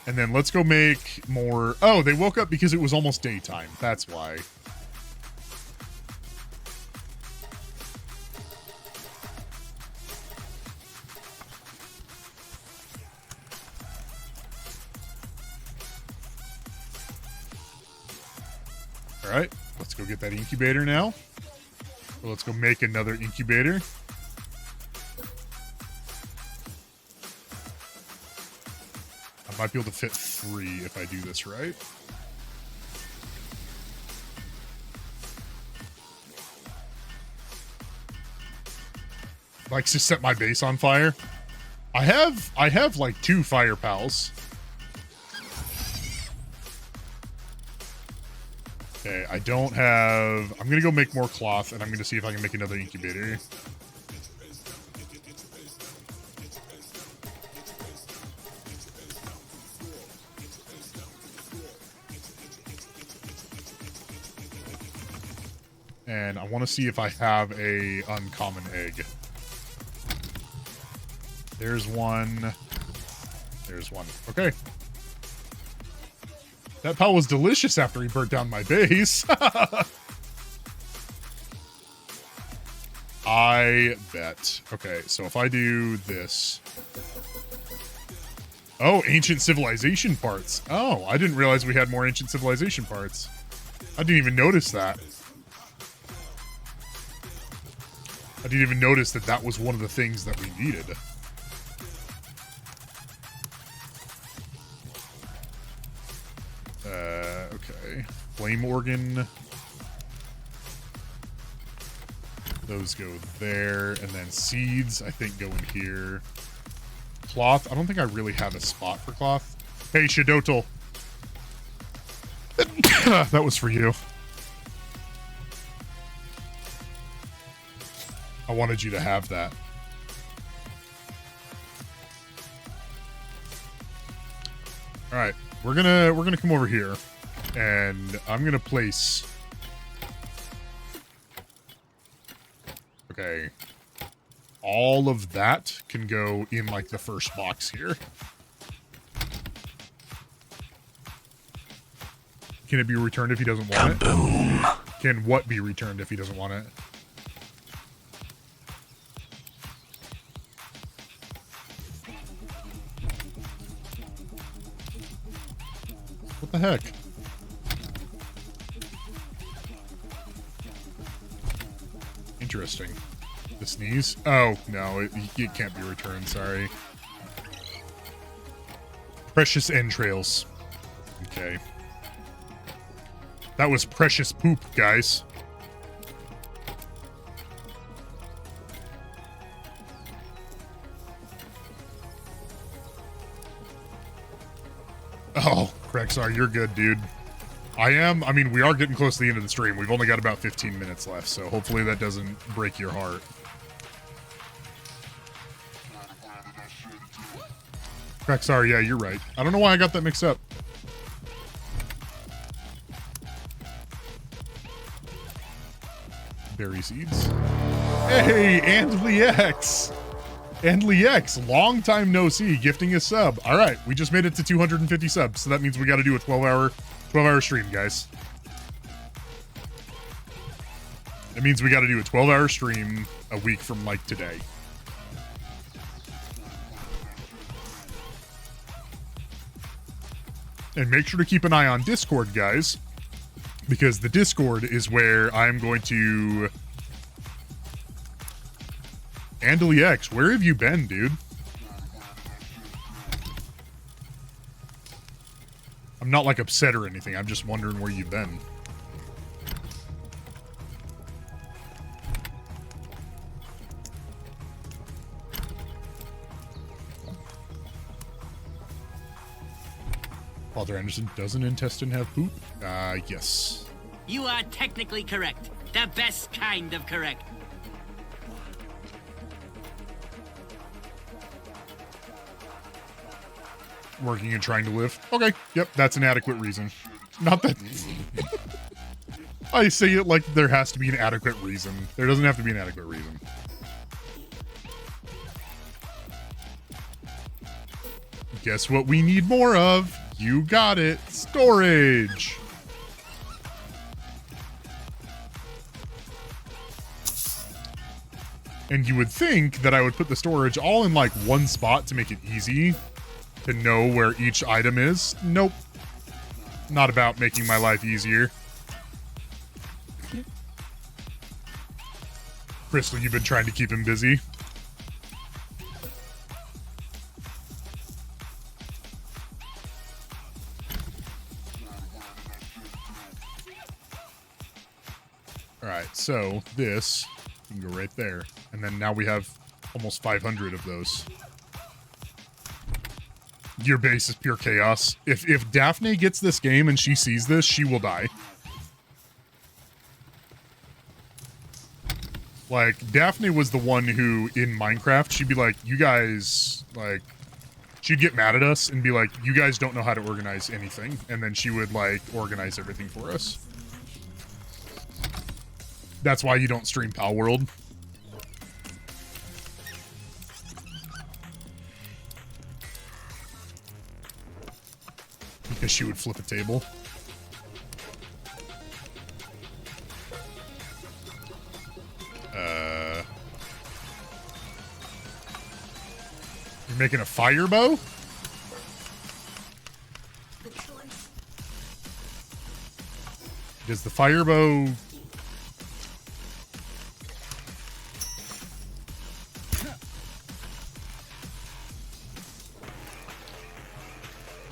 And then let's go make more. Oh, they woke up because it was almost daytime. That's why. All right, let's go get that incubator now. Or let's go make another incubator. I might be able to fit 3 if I do this right. Likes to set my base on fire. I have like 2 fire pals. Okay, I don't have... I'm going to go make more cloth, and I'm going to see if I can make another incubator. And I want to see if I have a uncommon egg. There's one. There's one. Okay. That pal was delicious after he burnt down my base. I bet. Okay, so if I do this. Oh, ancient civilization parts. Oh, I didn't realize we had more ancient civilization parts. I didn't even notice that. I didn't even notice that that was one of the things that we needed. Okay. Flame organ. Those go there. And then seeds, I think, go in here. Cloth. I don't think I really have a spot for cloth. Hey, Shadotl. That was for you. I wanted you to have that. All right, we're gonna come over here, and I'm gonna place. Okay, all of that can go in like the first box here. Can it be returned if he doesn't want it? Can what be returned if he doesn't want it? What the heck? Interesting. The sneeze? Oh, no, it can't be returned, sorry. Precious entrails. Okay. That was precious poop, guys. Oh, Krexar, you're good, dude. I mean, we are getting close to the end of the stream. We've only got about 15 minutes left, so hopefully that doesn't break your heart. Krexar, yeah, you're right. I don't know why I got that mixed up. Berry seeds. Hey, Andly X! Andly X, long time no see, gifting a sub. All right, we just made it to 250 subs, so that means we got to do a 12-hour stream, guys. It means we got to do a 12-hour stream a week from like today. And make sure to keep an eye on Discord, guys, because the Discord is where I'm going to... Andly X, where have you been, dude? I'm not, like, upset or anything. I'm just wondering where you've been. Father Anderson, does an intestine have poop? Yes. You are technically correct. The best kind of correct. Working and trying to live. Okay, yep, that's an adequate reason. Not that... I say it like there has to be an adequate reason. There doesn't have to be an adequate reason. Guess what we need more of? You got it. Storage. And you would think that I would put the storage all in like one spot to make it easy to know where each item is. Nope. Not about making my life easier. Crystal, you've been trying to keep him busy. Alright, so this can go right there. And then now we have almost 500 of those. Your base is pure chaos. If Daphne gets this game and she sees this, she will die. Like, Daphne was the one who, in Minecraft, she'd be like, you guys, like, she'd get mad at us and be like, you guys don't know how to organize anything. And then she would, like, organize everything for us. That's why you don't stream Palworld. Because she would flip a table. You're making a fire bow? Does the fire bow...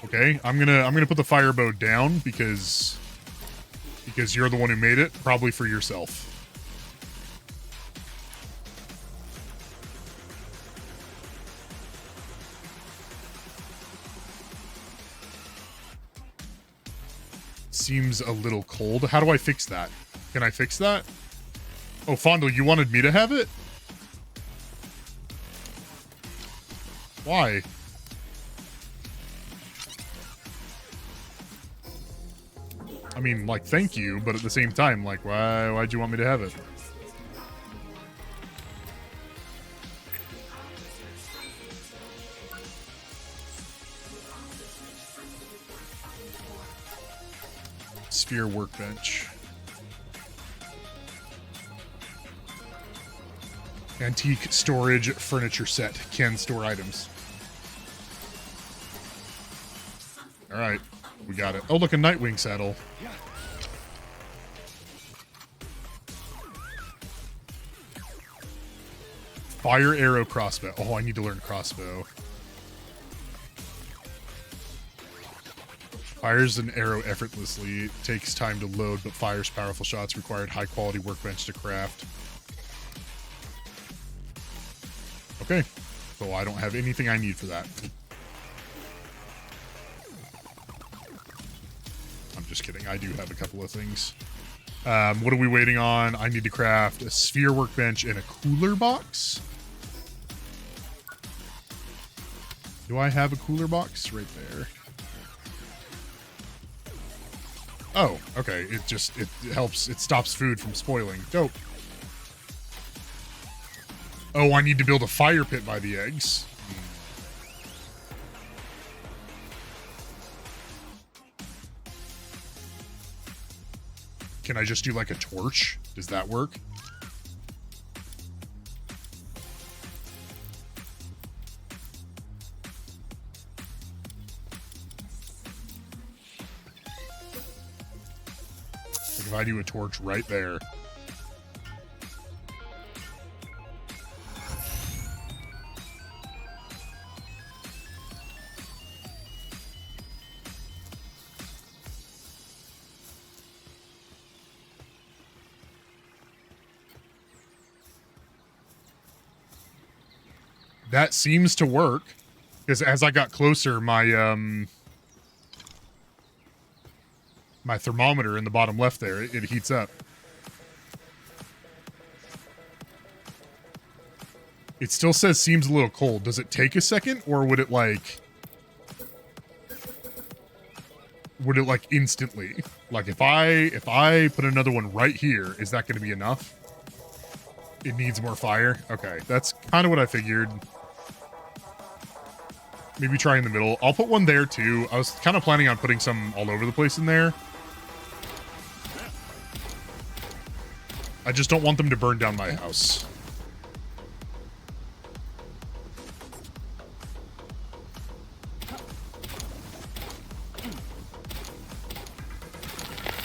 Okay, I'm gonna put the fire bow down because you're the one who made it, probably for yourself. Seems a little cold. How do I fix that? Can I fix that? Oh, Fondle, you wanted me to have it? Why? I mean, like, thank you, but at the same time, like, why'd you want me to have it? Sphere workbench. Antique storage furniture set. Can store items. Alright. We got it. Oh, look, a Nightwing saddle. Fire arrow crossbow. Oh, I need to learn crossbow. Fires an arrow effortlessly. It takes time to load, but fires powerful shots. Required high quality workbench to craft. Okay. So I don't have anything I need for that. I'm just kidding. I do have a couple of things. What are we waiting on? I need to craft a sphere workbench and a cooler box. Do I have a cooler box? Right there. Oh, okay. It helps. It stops food from spoiling. Dope. Oh, I need to build a fire pit by the eggs. Can I just do like a torch? Does that work? Like if I do a torch right there. That seems to work, because as I got closer, my my thermometer in the bottom left there, it heats up. It still says seems a little cold. Does it take a second, or would it like would it like instantly? Like if I put another one right here, is that going to be enough? It needs more fire. Okay, that's kind of what I figured. Maybe try in the middle. I'll put one there too. I was kind of planning on putting some all over the place in there. I just don't want them to burn down my house.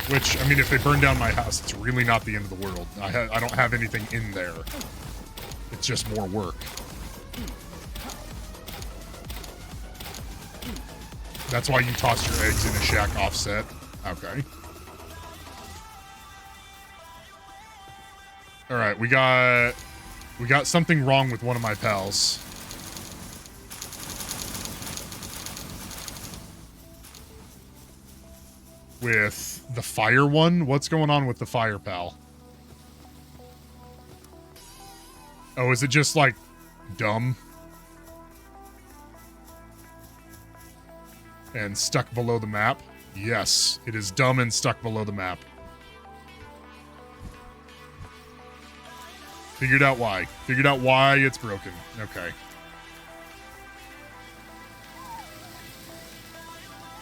Which, I mean, if they burn down my house, it's really not the end of the world. I don't have anything in there. It's just more work. That's why you toss your eggs in a shack offset. Okay. All right, we got something wrong with one of my pals. With the fire one? What's going on with the fire pal? Oh, is it just like dumb? And stuck below the map? Yes, it is dumb and stuck below the map. Figured out why. Figured out why it's broken. Okay.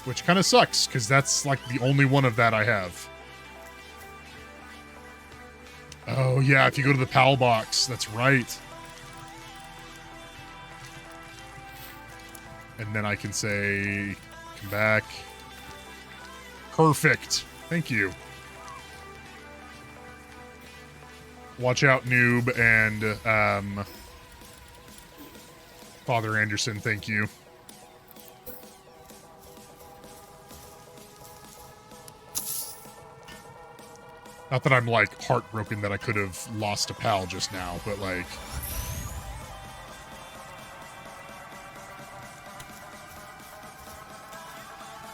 Which kind of sucks, because that's like the only one of that I have. Oh yeah, if you go to the PAL box, that's right. And then I can say, come back. Perfect. Thank you. Watch out, noob, and Father Anderson, thank you. Not that I'm, like, heartbroken that I could have lost a pal just now, but, like...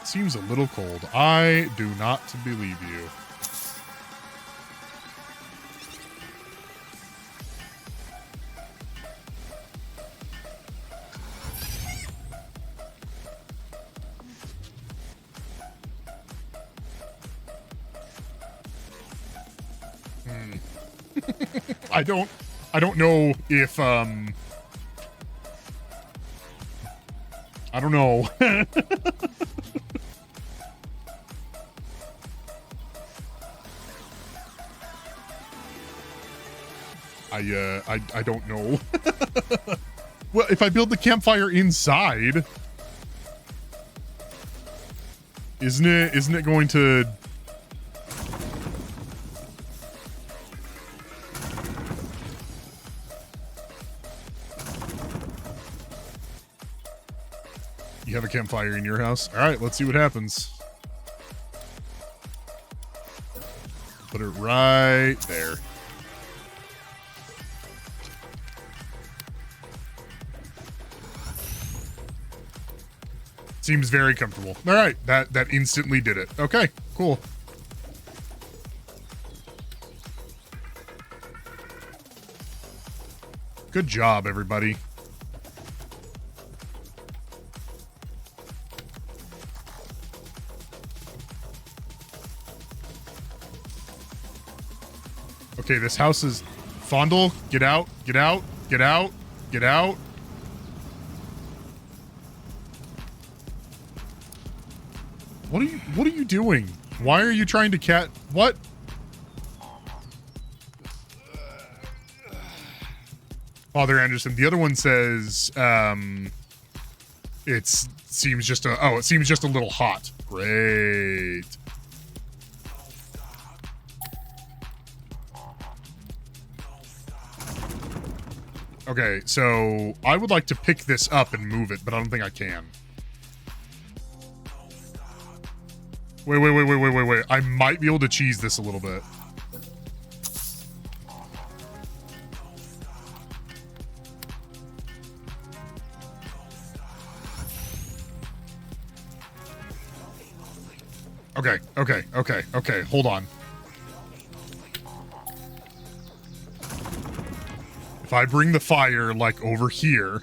Seems a little cold. I do not believe you. I don't know if, I don't know. I don't know. Well, if I build the campfire inside, isn't it going to... You have a campfire in your house? All right, let's see what happens. Put it right there. Seems very comfortable. All right, that instantly did it. Okay, cool. Good job, everybody. Okay, this house is... Fondle, get out, get out, get out, get out. What are you doing? Why are you trying to cat... What? Father Anderson. The other one says, it seems just a... Oh, it seems just a little hot. Great. Okay, so I would like to pick this up and move it, but I don't think I can. Wait. I might be able to cheese this a little bit. Okay, hold on. If I bring the fire, like, over here...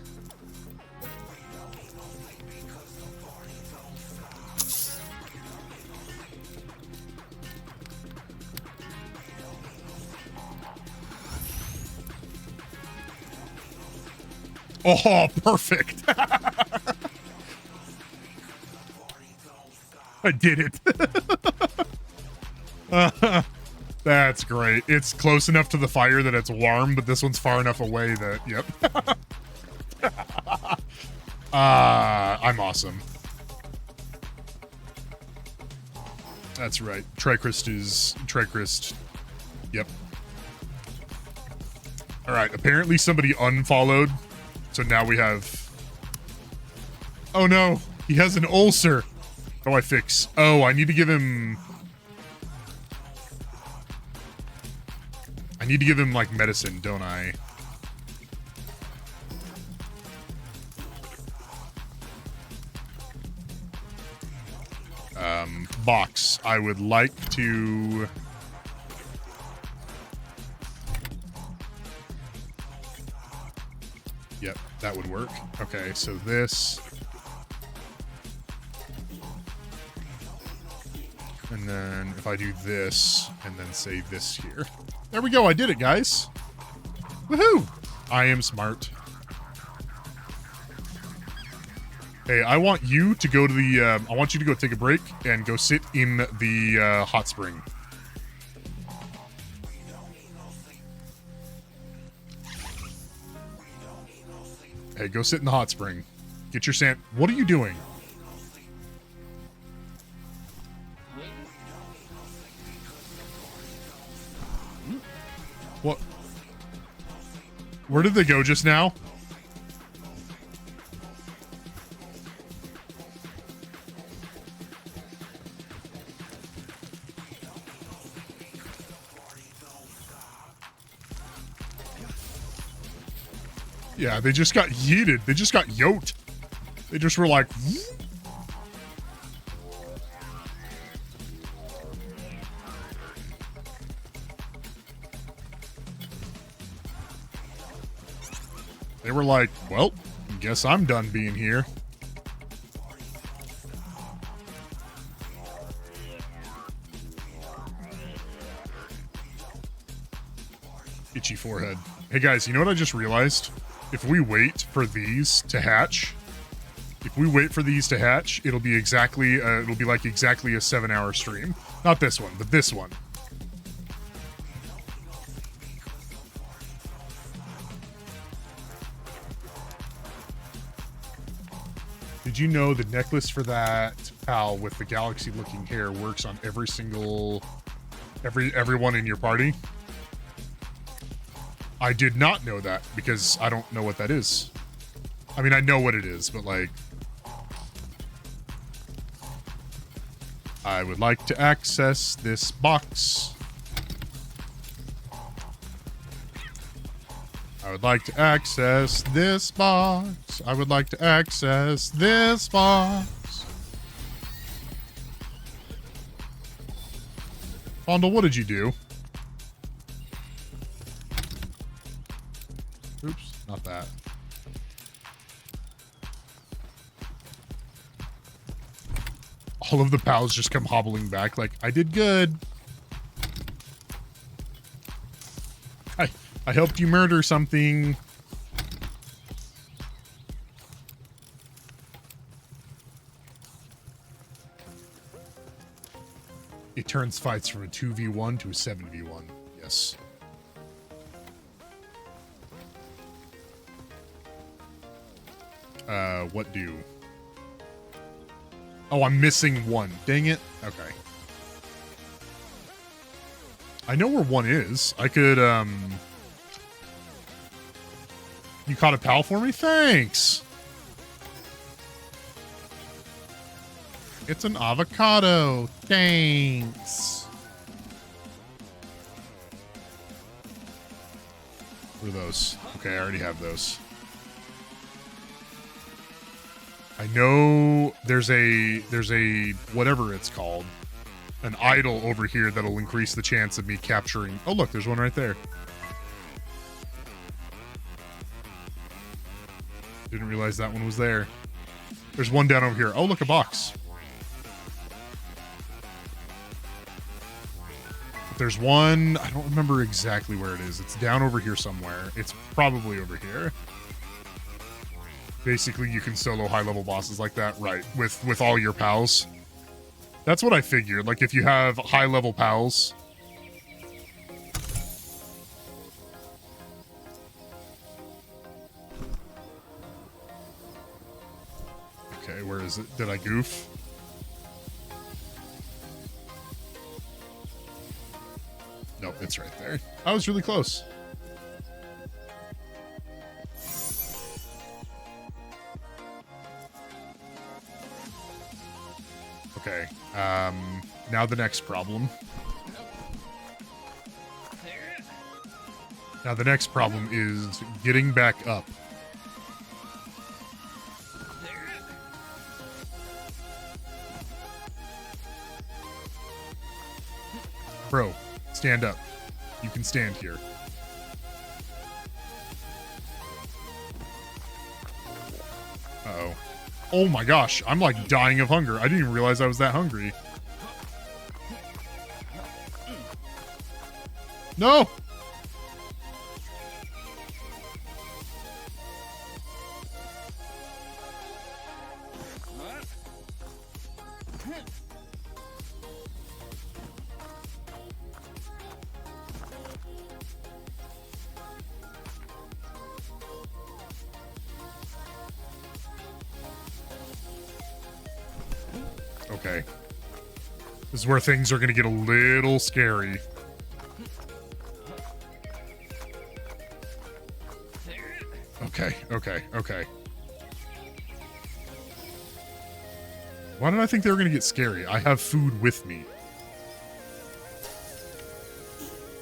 Oh, perfect. I did it. That's great. It's close enough to the fire that it's warm, but this one's far enough away that, yep. I'm awesome. That's right. Trykrist. Yep. All right. Apparently somebody unfollowed. So now we have... Oh no. He has an ulcer. How do I fix? Oh, I need to give him... I need to give him, like, medicine, don't I? Box. I would like to... Yep, that would work. Okay, so this... And then if I do this, and then say this here. There we go, I did it, guys. Woohoo! I am smart. Hey, I want you to go to the, I want you to go take a break and go sit in the hot spring. Hey, go sit in the hot spring. Get your sand. What are you doing? What? Where did they go just now? Yeah, they just got yeeted. They just got yoked. They just were like... They were like, well, guess I'm done being here. Itchy forehead. Hey guys, you know what I just realized? If we wait for these to hatch, it'll be exactly, it'll be like exactly a 7-hour stream. Not this one, but this one. Did you know the necklace for that pal with the galaxy looking hair works on every single, everyone in your party? I did not know that because I don't know what that is. I mean, I know what it is, but like... I would like to access this box. I would like to access this box. I would like to access this box. Fondle, what did you do? Oops, not that. All of the pals just come hobbling back like, I did good. I helped you murder something. It turns fights from a 2v1 to a 7v1. Yes. What do? Oh, I'm missing one. Dang it. Okay. I know where one is. I could, You caught a pal for me? Thanks. It's an avocado. Thanks. What are those? Okay, I already have those. I know there's a whatever it's called, an idol over here that'll increase the chance of me capturing. Oh, look, there's one right there. Didn't realize that one was there. There's one down over here. Oh, look, a box. There's one, I don't remember exactly where it is. It's down over here somewhere. It's probably over here. Basically, you can solo high-level bosses like that, right, with all your pals. That's what I figured. Like, if you have high-level pals... Okay, where is it? Did I goof? Nope, it's right there. I was really close. Okay, now the next problem. Now the next problem is getting back up. Bro, stand up. You can stand here. Uh-oh. Oh my gosh, I'm like dying of hunger. I didn't even realize I was that hungry. No! Okay. This is where things are going to get a little scary. Okay. Why did I think they were going to get scary? I have food with me.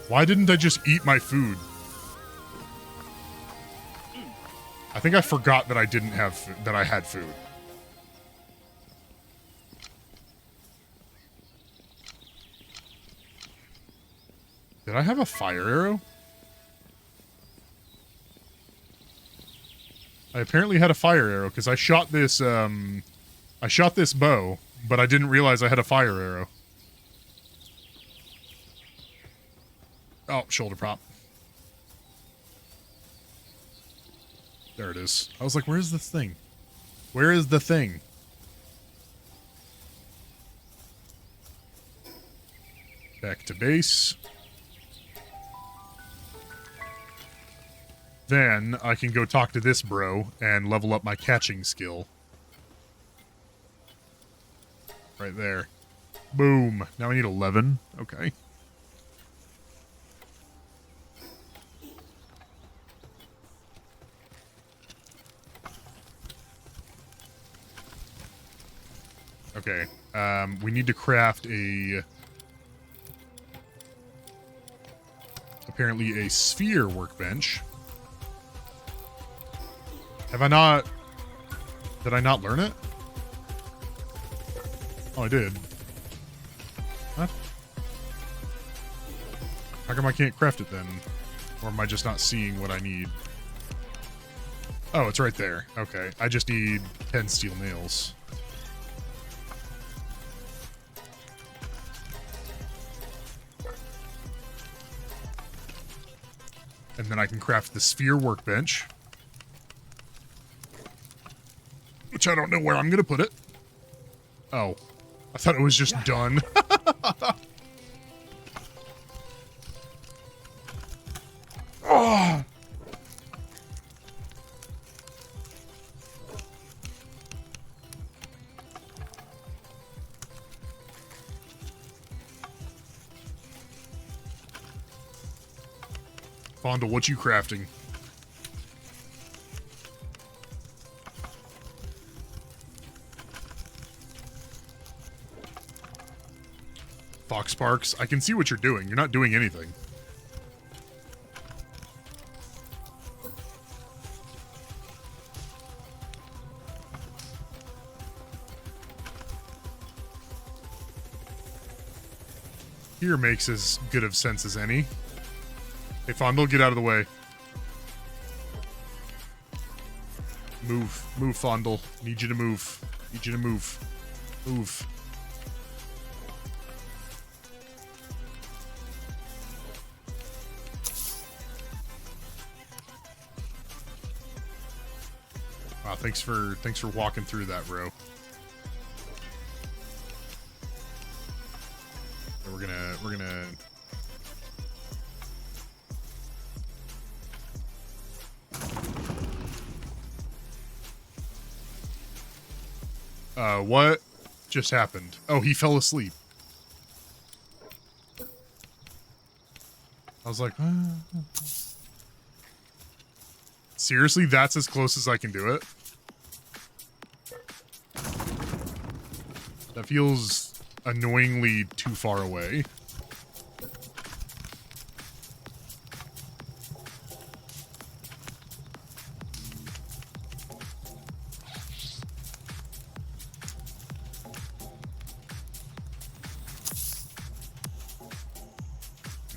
Why didn't I just eat my food? I think I forgot that I didn't have that I had food. Did I have a fire arrow? I apparently had a fire arrow because I shot this bow, but I didn't realize I had a fire arrow. Oh, shoulder prop. There it is. I was like, where's this thing? Where is the thing? Back to base. Then I can go talk to this bro and level up my catching skill. Right there. Boom. Now I need 11. Okay. Okay. We need to craft apparently a sphere workbench. Have I not... Did I not learn it? Oh, I did. What? How come I can't craft it then? Or am I just not seeing what I need? Oh, it's right there. Okay. I just need 10 steel nails. And then I can craft the sphere workbench. Which I don't know where I'm going to put it. Oh. I thought it was just done. Oh. Fonda, what you crafting? Fox Sparks, I can see what you're doing. You're not doing anything. Here makes as good of sense as any. Hey, Fondle, get out of the way. Move. Move, Fondle. Need you to move. Need you to move. Move. Wow, thanks for walking through that, bro. So we're gonna what just happened? Oh, he fell asleep. I was like, seriously, that's as close as I can do it? That feels annoyingly too far away.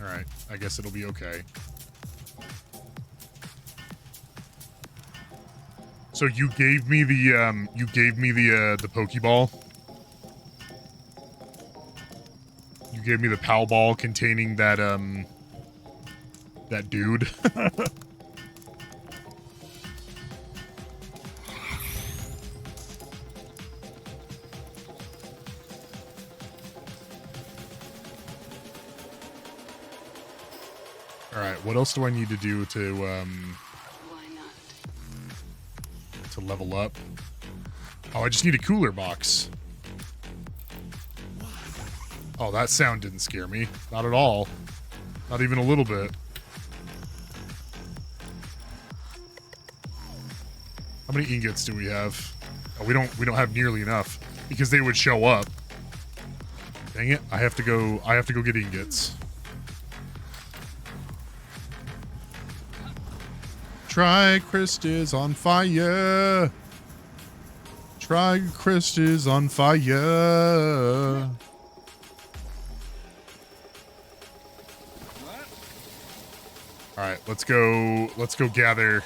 Alright, I guess it'll be okay. So you gave me the Pokeball. You gave me the Palball containing that that dude. Alright, what else do I need to do to level up? Oh, I just need a cooler box. Oh, that sound didn't scare me. Not at all. Not even a little bit. How many ingots do we have? Oh, we don't have nearly enough because they would show up. Dang it. I have to go get ingots. Trykrist is on fire. Trykrist is on fire. All right, let's go gather.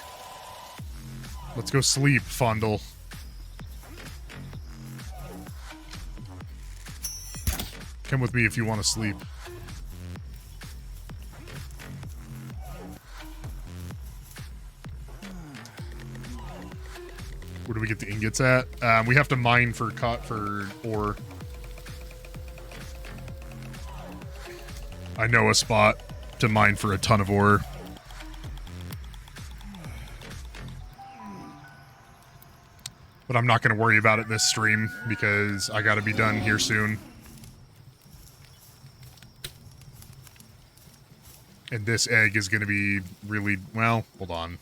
Let's go sleep, Fondle. Come with me if you want to sleep. Where do we get the ingots at? We have to mine for ore. I know a spot to mine for a ton of ore. But I'm not going to worry about it this stream because I got to be done here soon. And this egg is going to be really, well, hold on.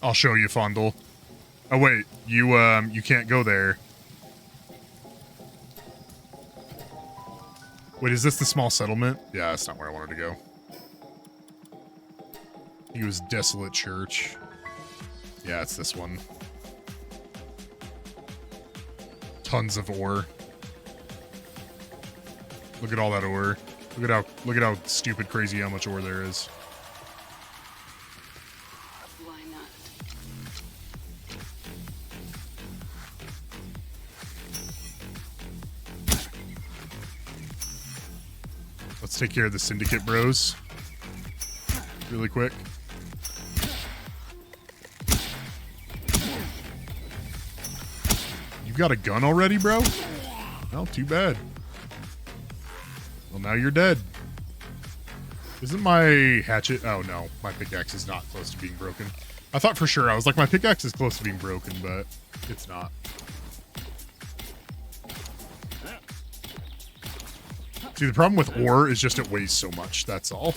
I'll show you, Fondle. Oh wait, you can't go there. Wait, is this the small settlement? Yeah, that's not where I wanted to go. He was Desolate Church. Yeah, it's this one. Tons of ore. Look at all that ore. Look at how stupid crazy how much ore there is. Why not? Let's take care of the Syndicate bros. Really quick. You've got a gun already, bro? Well, too bad. Well, now you're dead. Isn't my hatchet... Oh, no. My pickaxe is not close to being broken. I thought for sure. I was like, my pickaxe is close to being broken, but it's not. See, the problem with ore is just it weighs so much. That's all.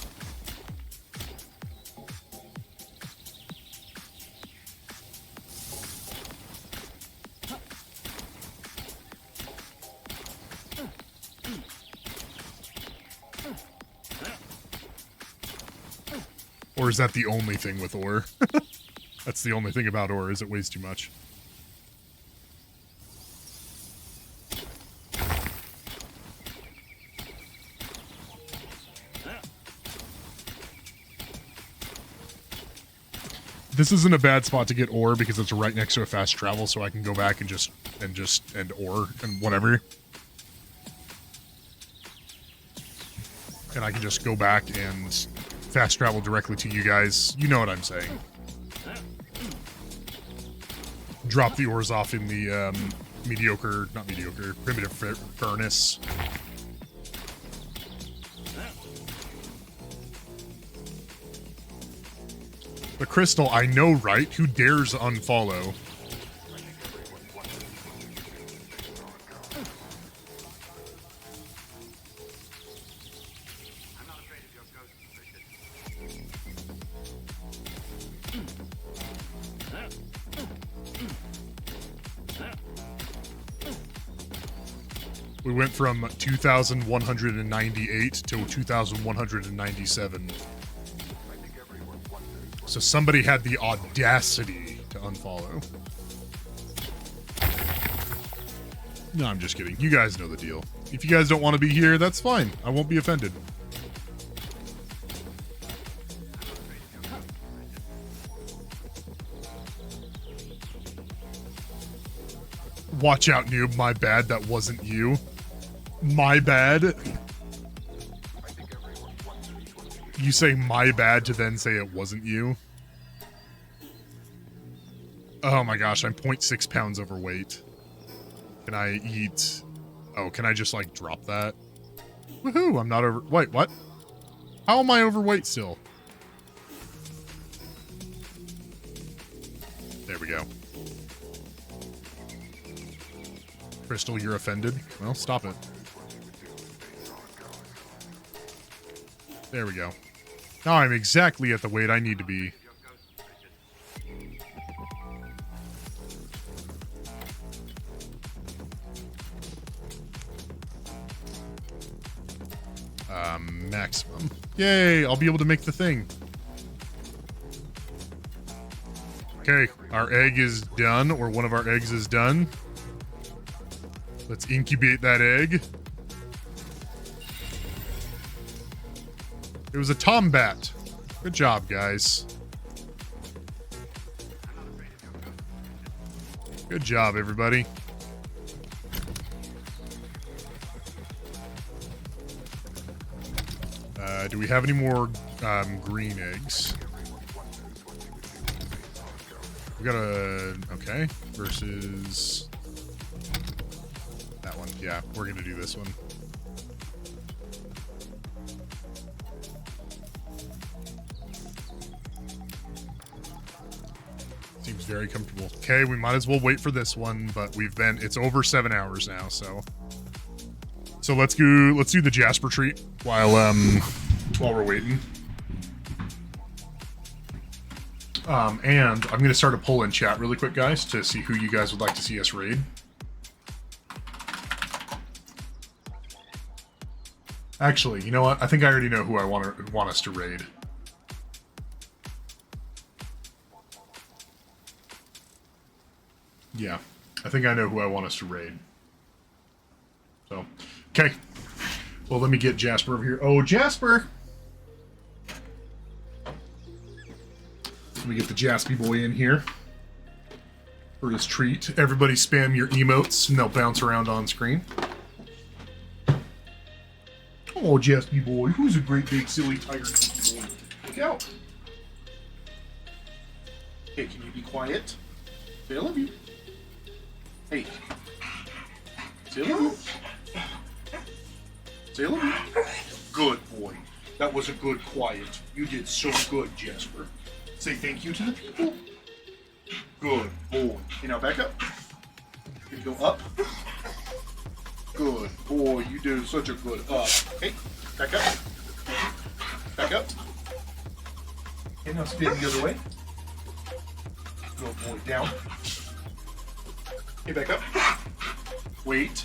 Or is that the only thing with ore? That's the only thing about ore, is it weighs too much. This isn't a bad spot to get ore because it's right next to a fast travel, so I can go back and just ore and whatever. And I can just go back and fast travel directly to you guys. You know what I'm saying. drop the ores off in the primitive furnace. The crystal, I know, right? Who dares unfollow? We went from 2,198 to 2,197. So somebody had the audacity to unfollow. No, I'm just kidding. You guys know the deal. If you guys don't want to be here, that's fine. I won't be offended. Watch out, noob. My bad. That wasn't you. My bad. You say my bad to then say it wasn't you. Oh my gosh, I'm 0.6 pounds overweight. Can I eat... Oh, can I just, like, drop that? Woohoo, I'm not over... Wait, what? How am I overweight still? There we go. Crystal, you're offended? Well, stop it. There we go. Now I'm exactly at the weight I need to be. Maximum. Yay, I'll be able to make the thing. Okay, our egg is done, or one of our eggs is done. Let's incubate that egg. It was a tombat. Good job, guys. Good job, everybody. Do we have any more green eggs? We got a... Okay. Versus... that one. Yeah, we're going to do this one. Seems very comfortable. Okay, we might as well wait for this one, but it's over 7 hours now, so let's do the Jasper treat while we're waiting. And I'm gonna start a poll in chat really quick, guys, to see who you guys would like to see us raid. Actually, you know what? I think I already know who I want us to raid. Yeah, I think I know who I want us to raid. So, okay. Well, let me get Jasper over here. Oh, Jasper! Let me get the Jaspy boy in here for his treat. Everybody spam your emotes and they'll bounce around on screen. Oh, Jaspy boy, who's a great big silly tiger boy? Look out! Hey, can you be quiet? Say I love you. Hey. Say I love you. Say I love you. Good boy. That was a good quiet. You did so good, Jasper. Say thank you to the people. Good boy. Okay, now back up. Can you go up? Good boy. You did such a good up. Okay, back up. Back up. Okay, now spin the other way. Good boy. Down. Okay, back up. Wait.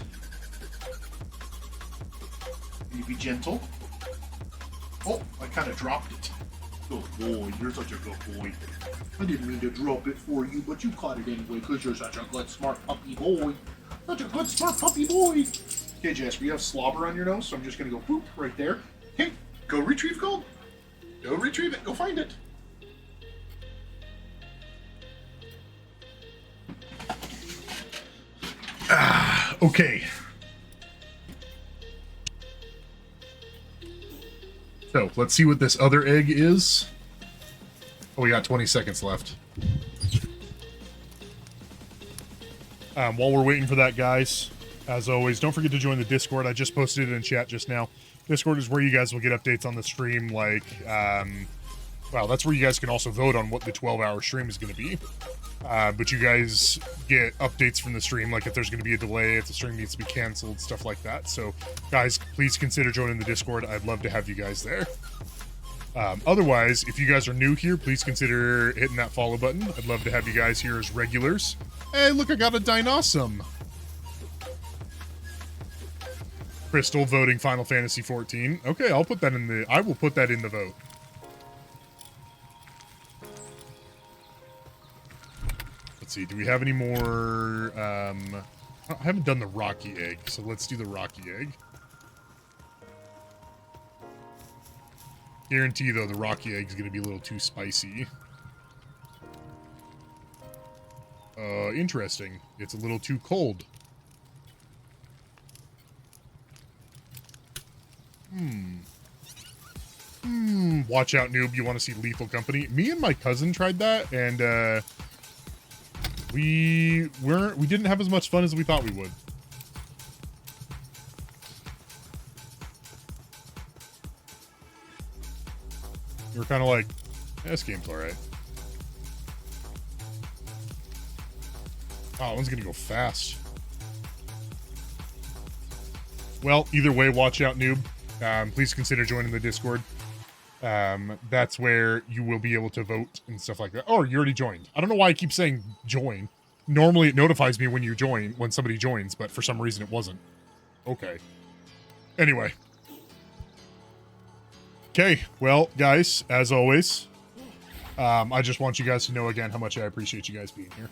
Can you be gentle? Oh, I kind of dropped it. Good boy, you're such a good boy. I didn't mean to drop it for you, but you caught it anyway because you're such a good, smart puppy boy. Such a good, smart puppy boy. Okay, Jasper, you have slobber on your nose, so I'm just going to go boop right there. Okay, go retrieve gold. Go retrieve it. Go find it. Okay. So, let's see what this other egg is. Oh, we got 20 seconds left. While we're waiting for that, guys, as always, don't forget to join the Discord. I just posted it in chat just now. Discord is where you guys will get updates on the stream, like, well, that's where you guys can also vote on what the 12-hour stream is going to be. But you guys get updates from the stream, like if there's going to be a delay, if the stream needs to be canceled, stuff like that. So, guys, please consider joining the Discord. I'd love to have you guys there. Otherwise, if you guys are new here, please consider hitting that follow button. I'd love to have you guys here as regulars. Hey, look, I got a Dinosum. Crystal voting Final Fantasy 14. Okay, I will put that in the vote. Let's see, do we have any more, I haven't done the Rocky Egg, so let's do the Rocky Egg. Guarantee, though, the Rocky Egg is going to be a little too spicy. Interesting. It's a little too cold. Watch out, noob. You want to see Lethal Company? Me and my cousin tried that, and, we didn't have as much fun as we thought we would. We were kind of like, this game's alright. Oh, that one's gonna go fast. Well, either way, watch out, noob. Please consider joining the Discord. That's where you will be able to vote and stuff like that. Oh, you already joined. I don't know why I keep saying join. Normally it notifies me when you join, when somebody joins, but for some reason it wasn't. Okay. Anyway. Okay, well, guys, as always, I just want you guys to know again how much I appreciate you guys being here.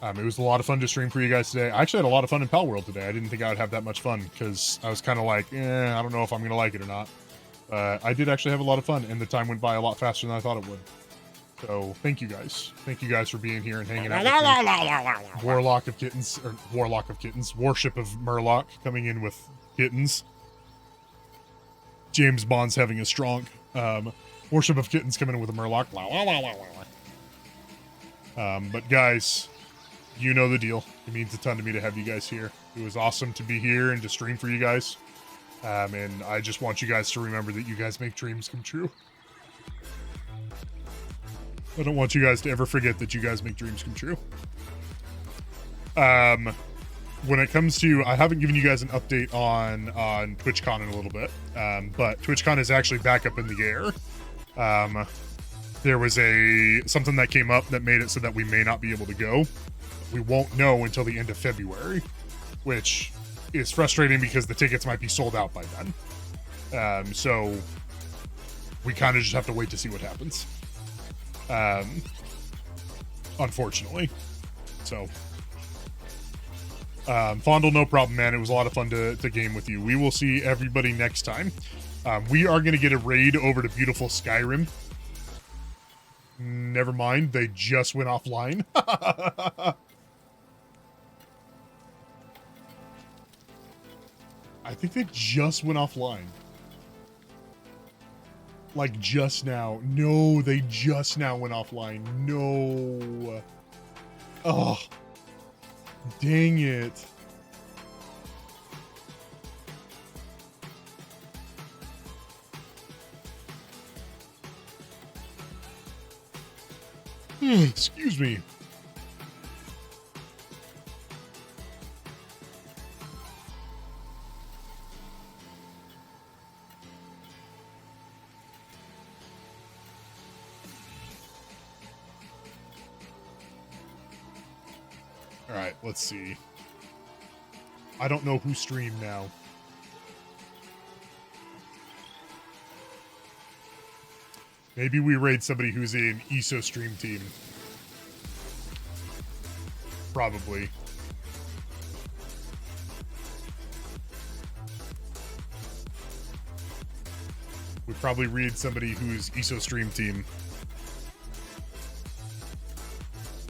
It was a lot of fun to stream for you guys today. I actually had a lot of fun in Palworld today. I didn't think I would have that much fun because I was kind of like, I don't know if I'm going to like it or not. I did actually have a lot of fun, and the time went by a lot faster than I thought it would. So, thank you guys. Thank you guys for being here and hanging out with me. Warlock of Kittens, Warship of Murloc coming in with kittens. James Bond's having a strong Warship of Kittens coming in with a Murloc. But guys, you know the deal. It means a ton to me to have you guys here. It was awesome to be here and to stream for you guys. And I just want you guys to remember that you guys make dreams come true. I don't want you guys to ever forget that you guys make dreams come true. When it comes to, I haven't given you guys an update on TwitchCon in a little bit, but TwitchCon is actually back up in the air. There was something that came up that made it so that we may not be able to go. We won't know until the end of February, which is frustrating because the tickets might be sold out by then. So we kind of just have to wait to see what happens. Unfortunately. So, Fondle, no problem, man. It was a lot of fun to game with you. We will see everybody next time. We are going to get a raid over to beautiful Skyrim. Never mind. They just went offline. I think they just went offline. Like just now. No, they just now went offline. No. Oh. Dang it. Excuse me. All right, let's see. I don't know who streamed now. Maybe we raid somebody who's in ESO stream team. Probably. We probably raid somebody who's ESO stream team.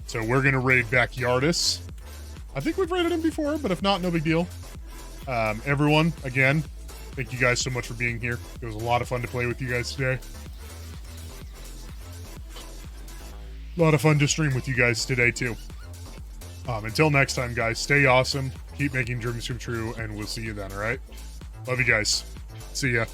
So we're gonna raid Backyardis. I think we've raided him before, but if not, no big deal. Everyone, again, thank you guys so much for being here. It was a lot of fun to play with you guys today. A lot of fun to stream with you guys today, too. Until next time, guys, stay awesome, keep making dreams come true, and we'll see you then, all right? Love you guys. See ya.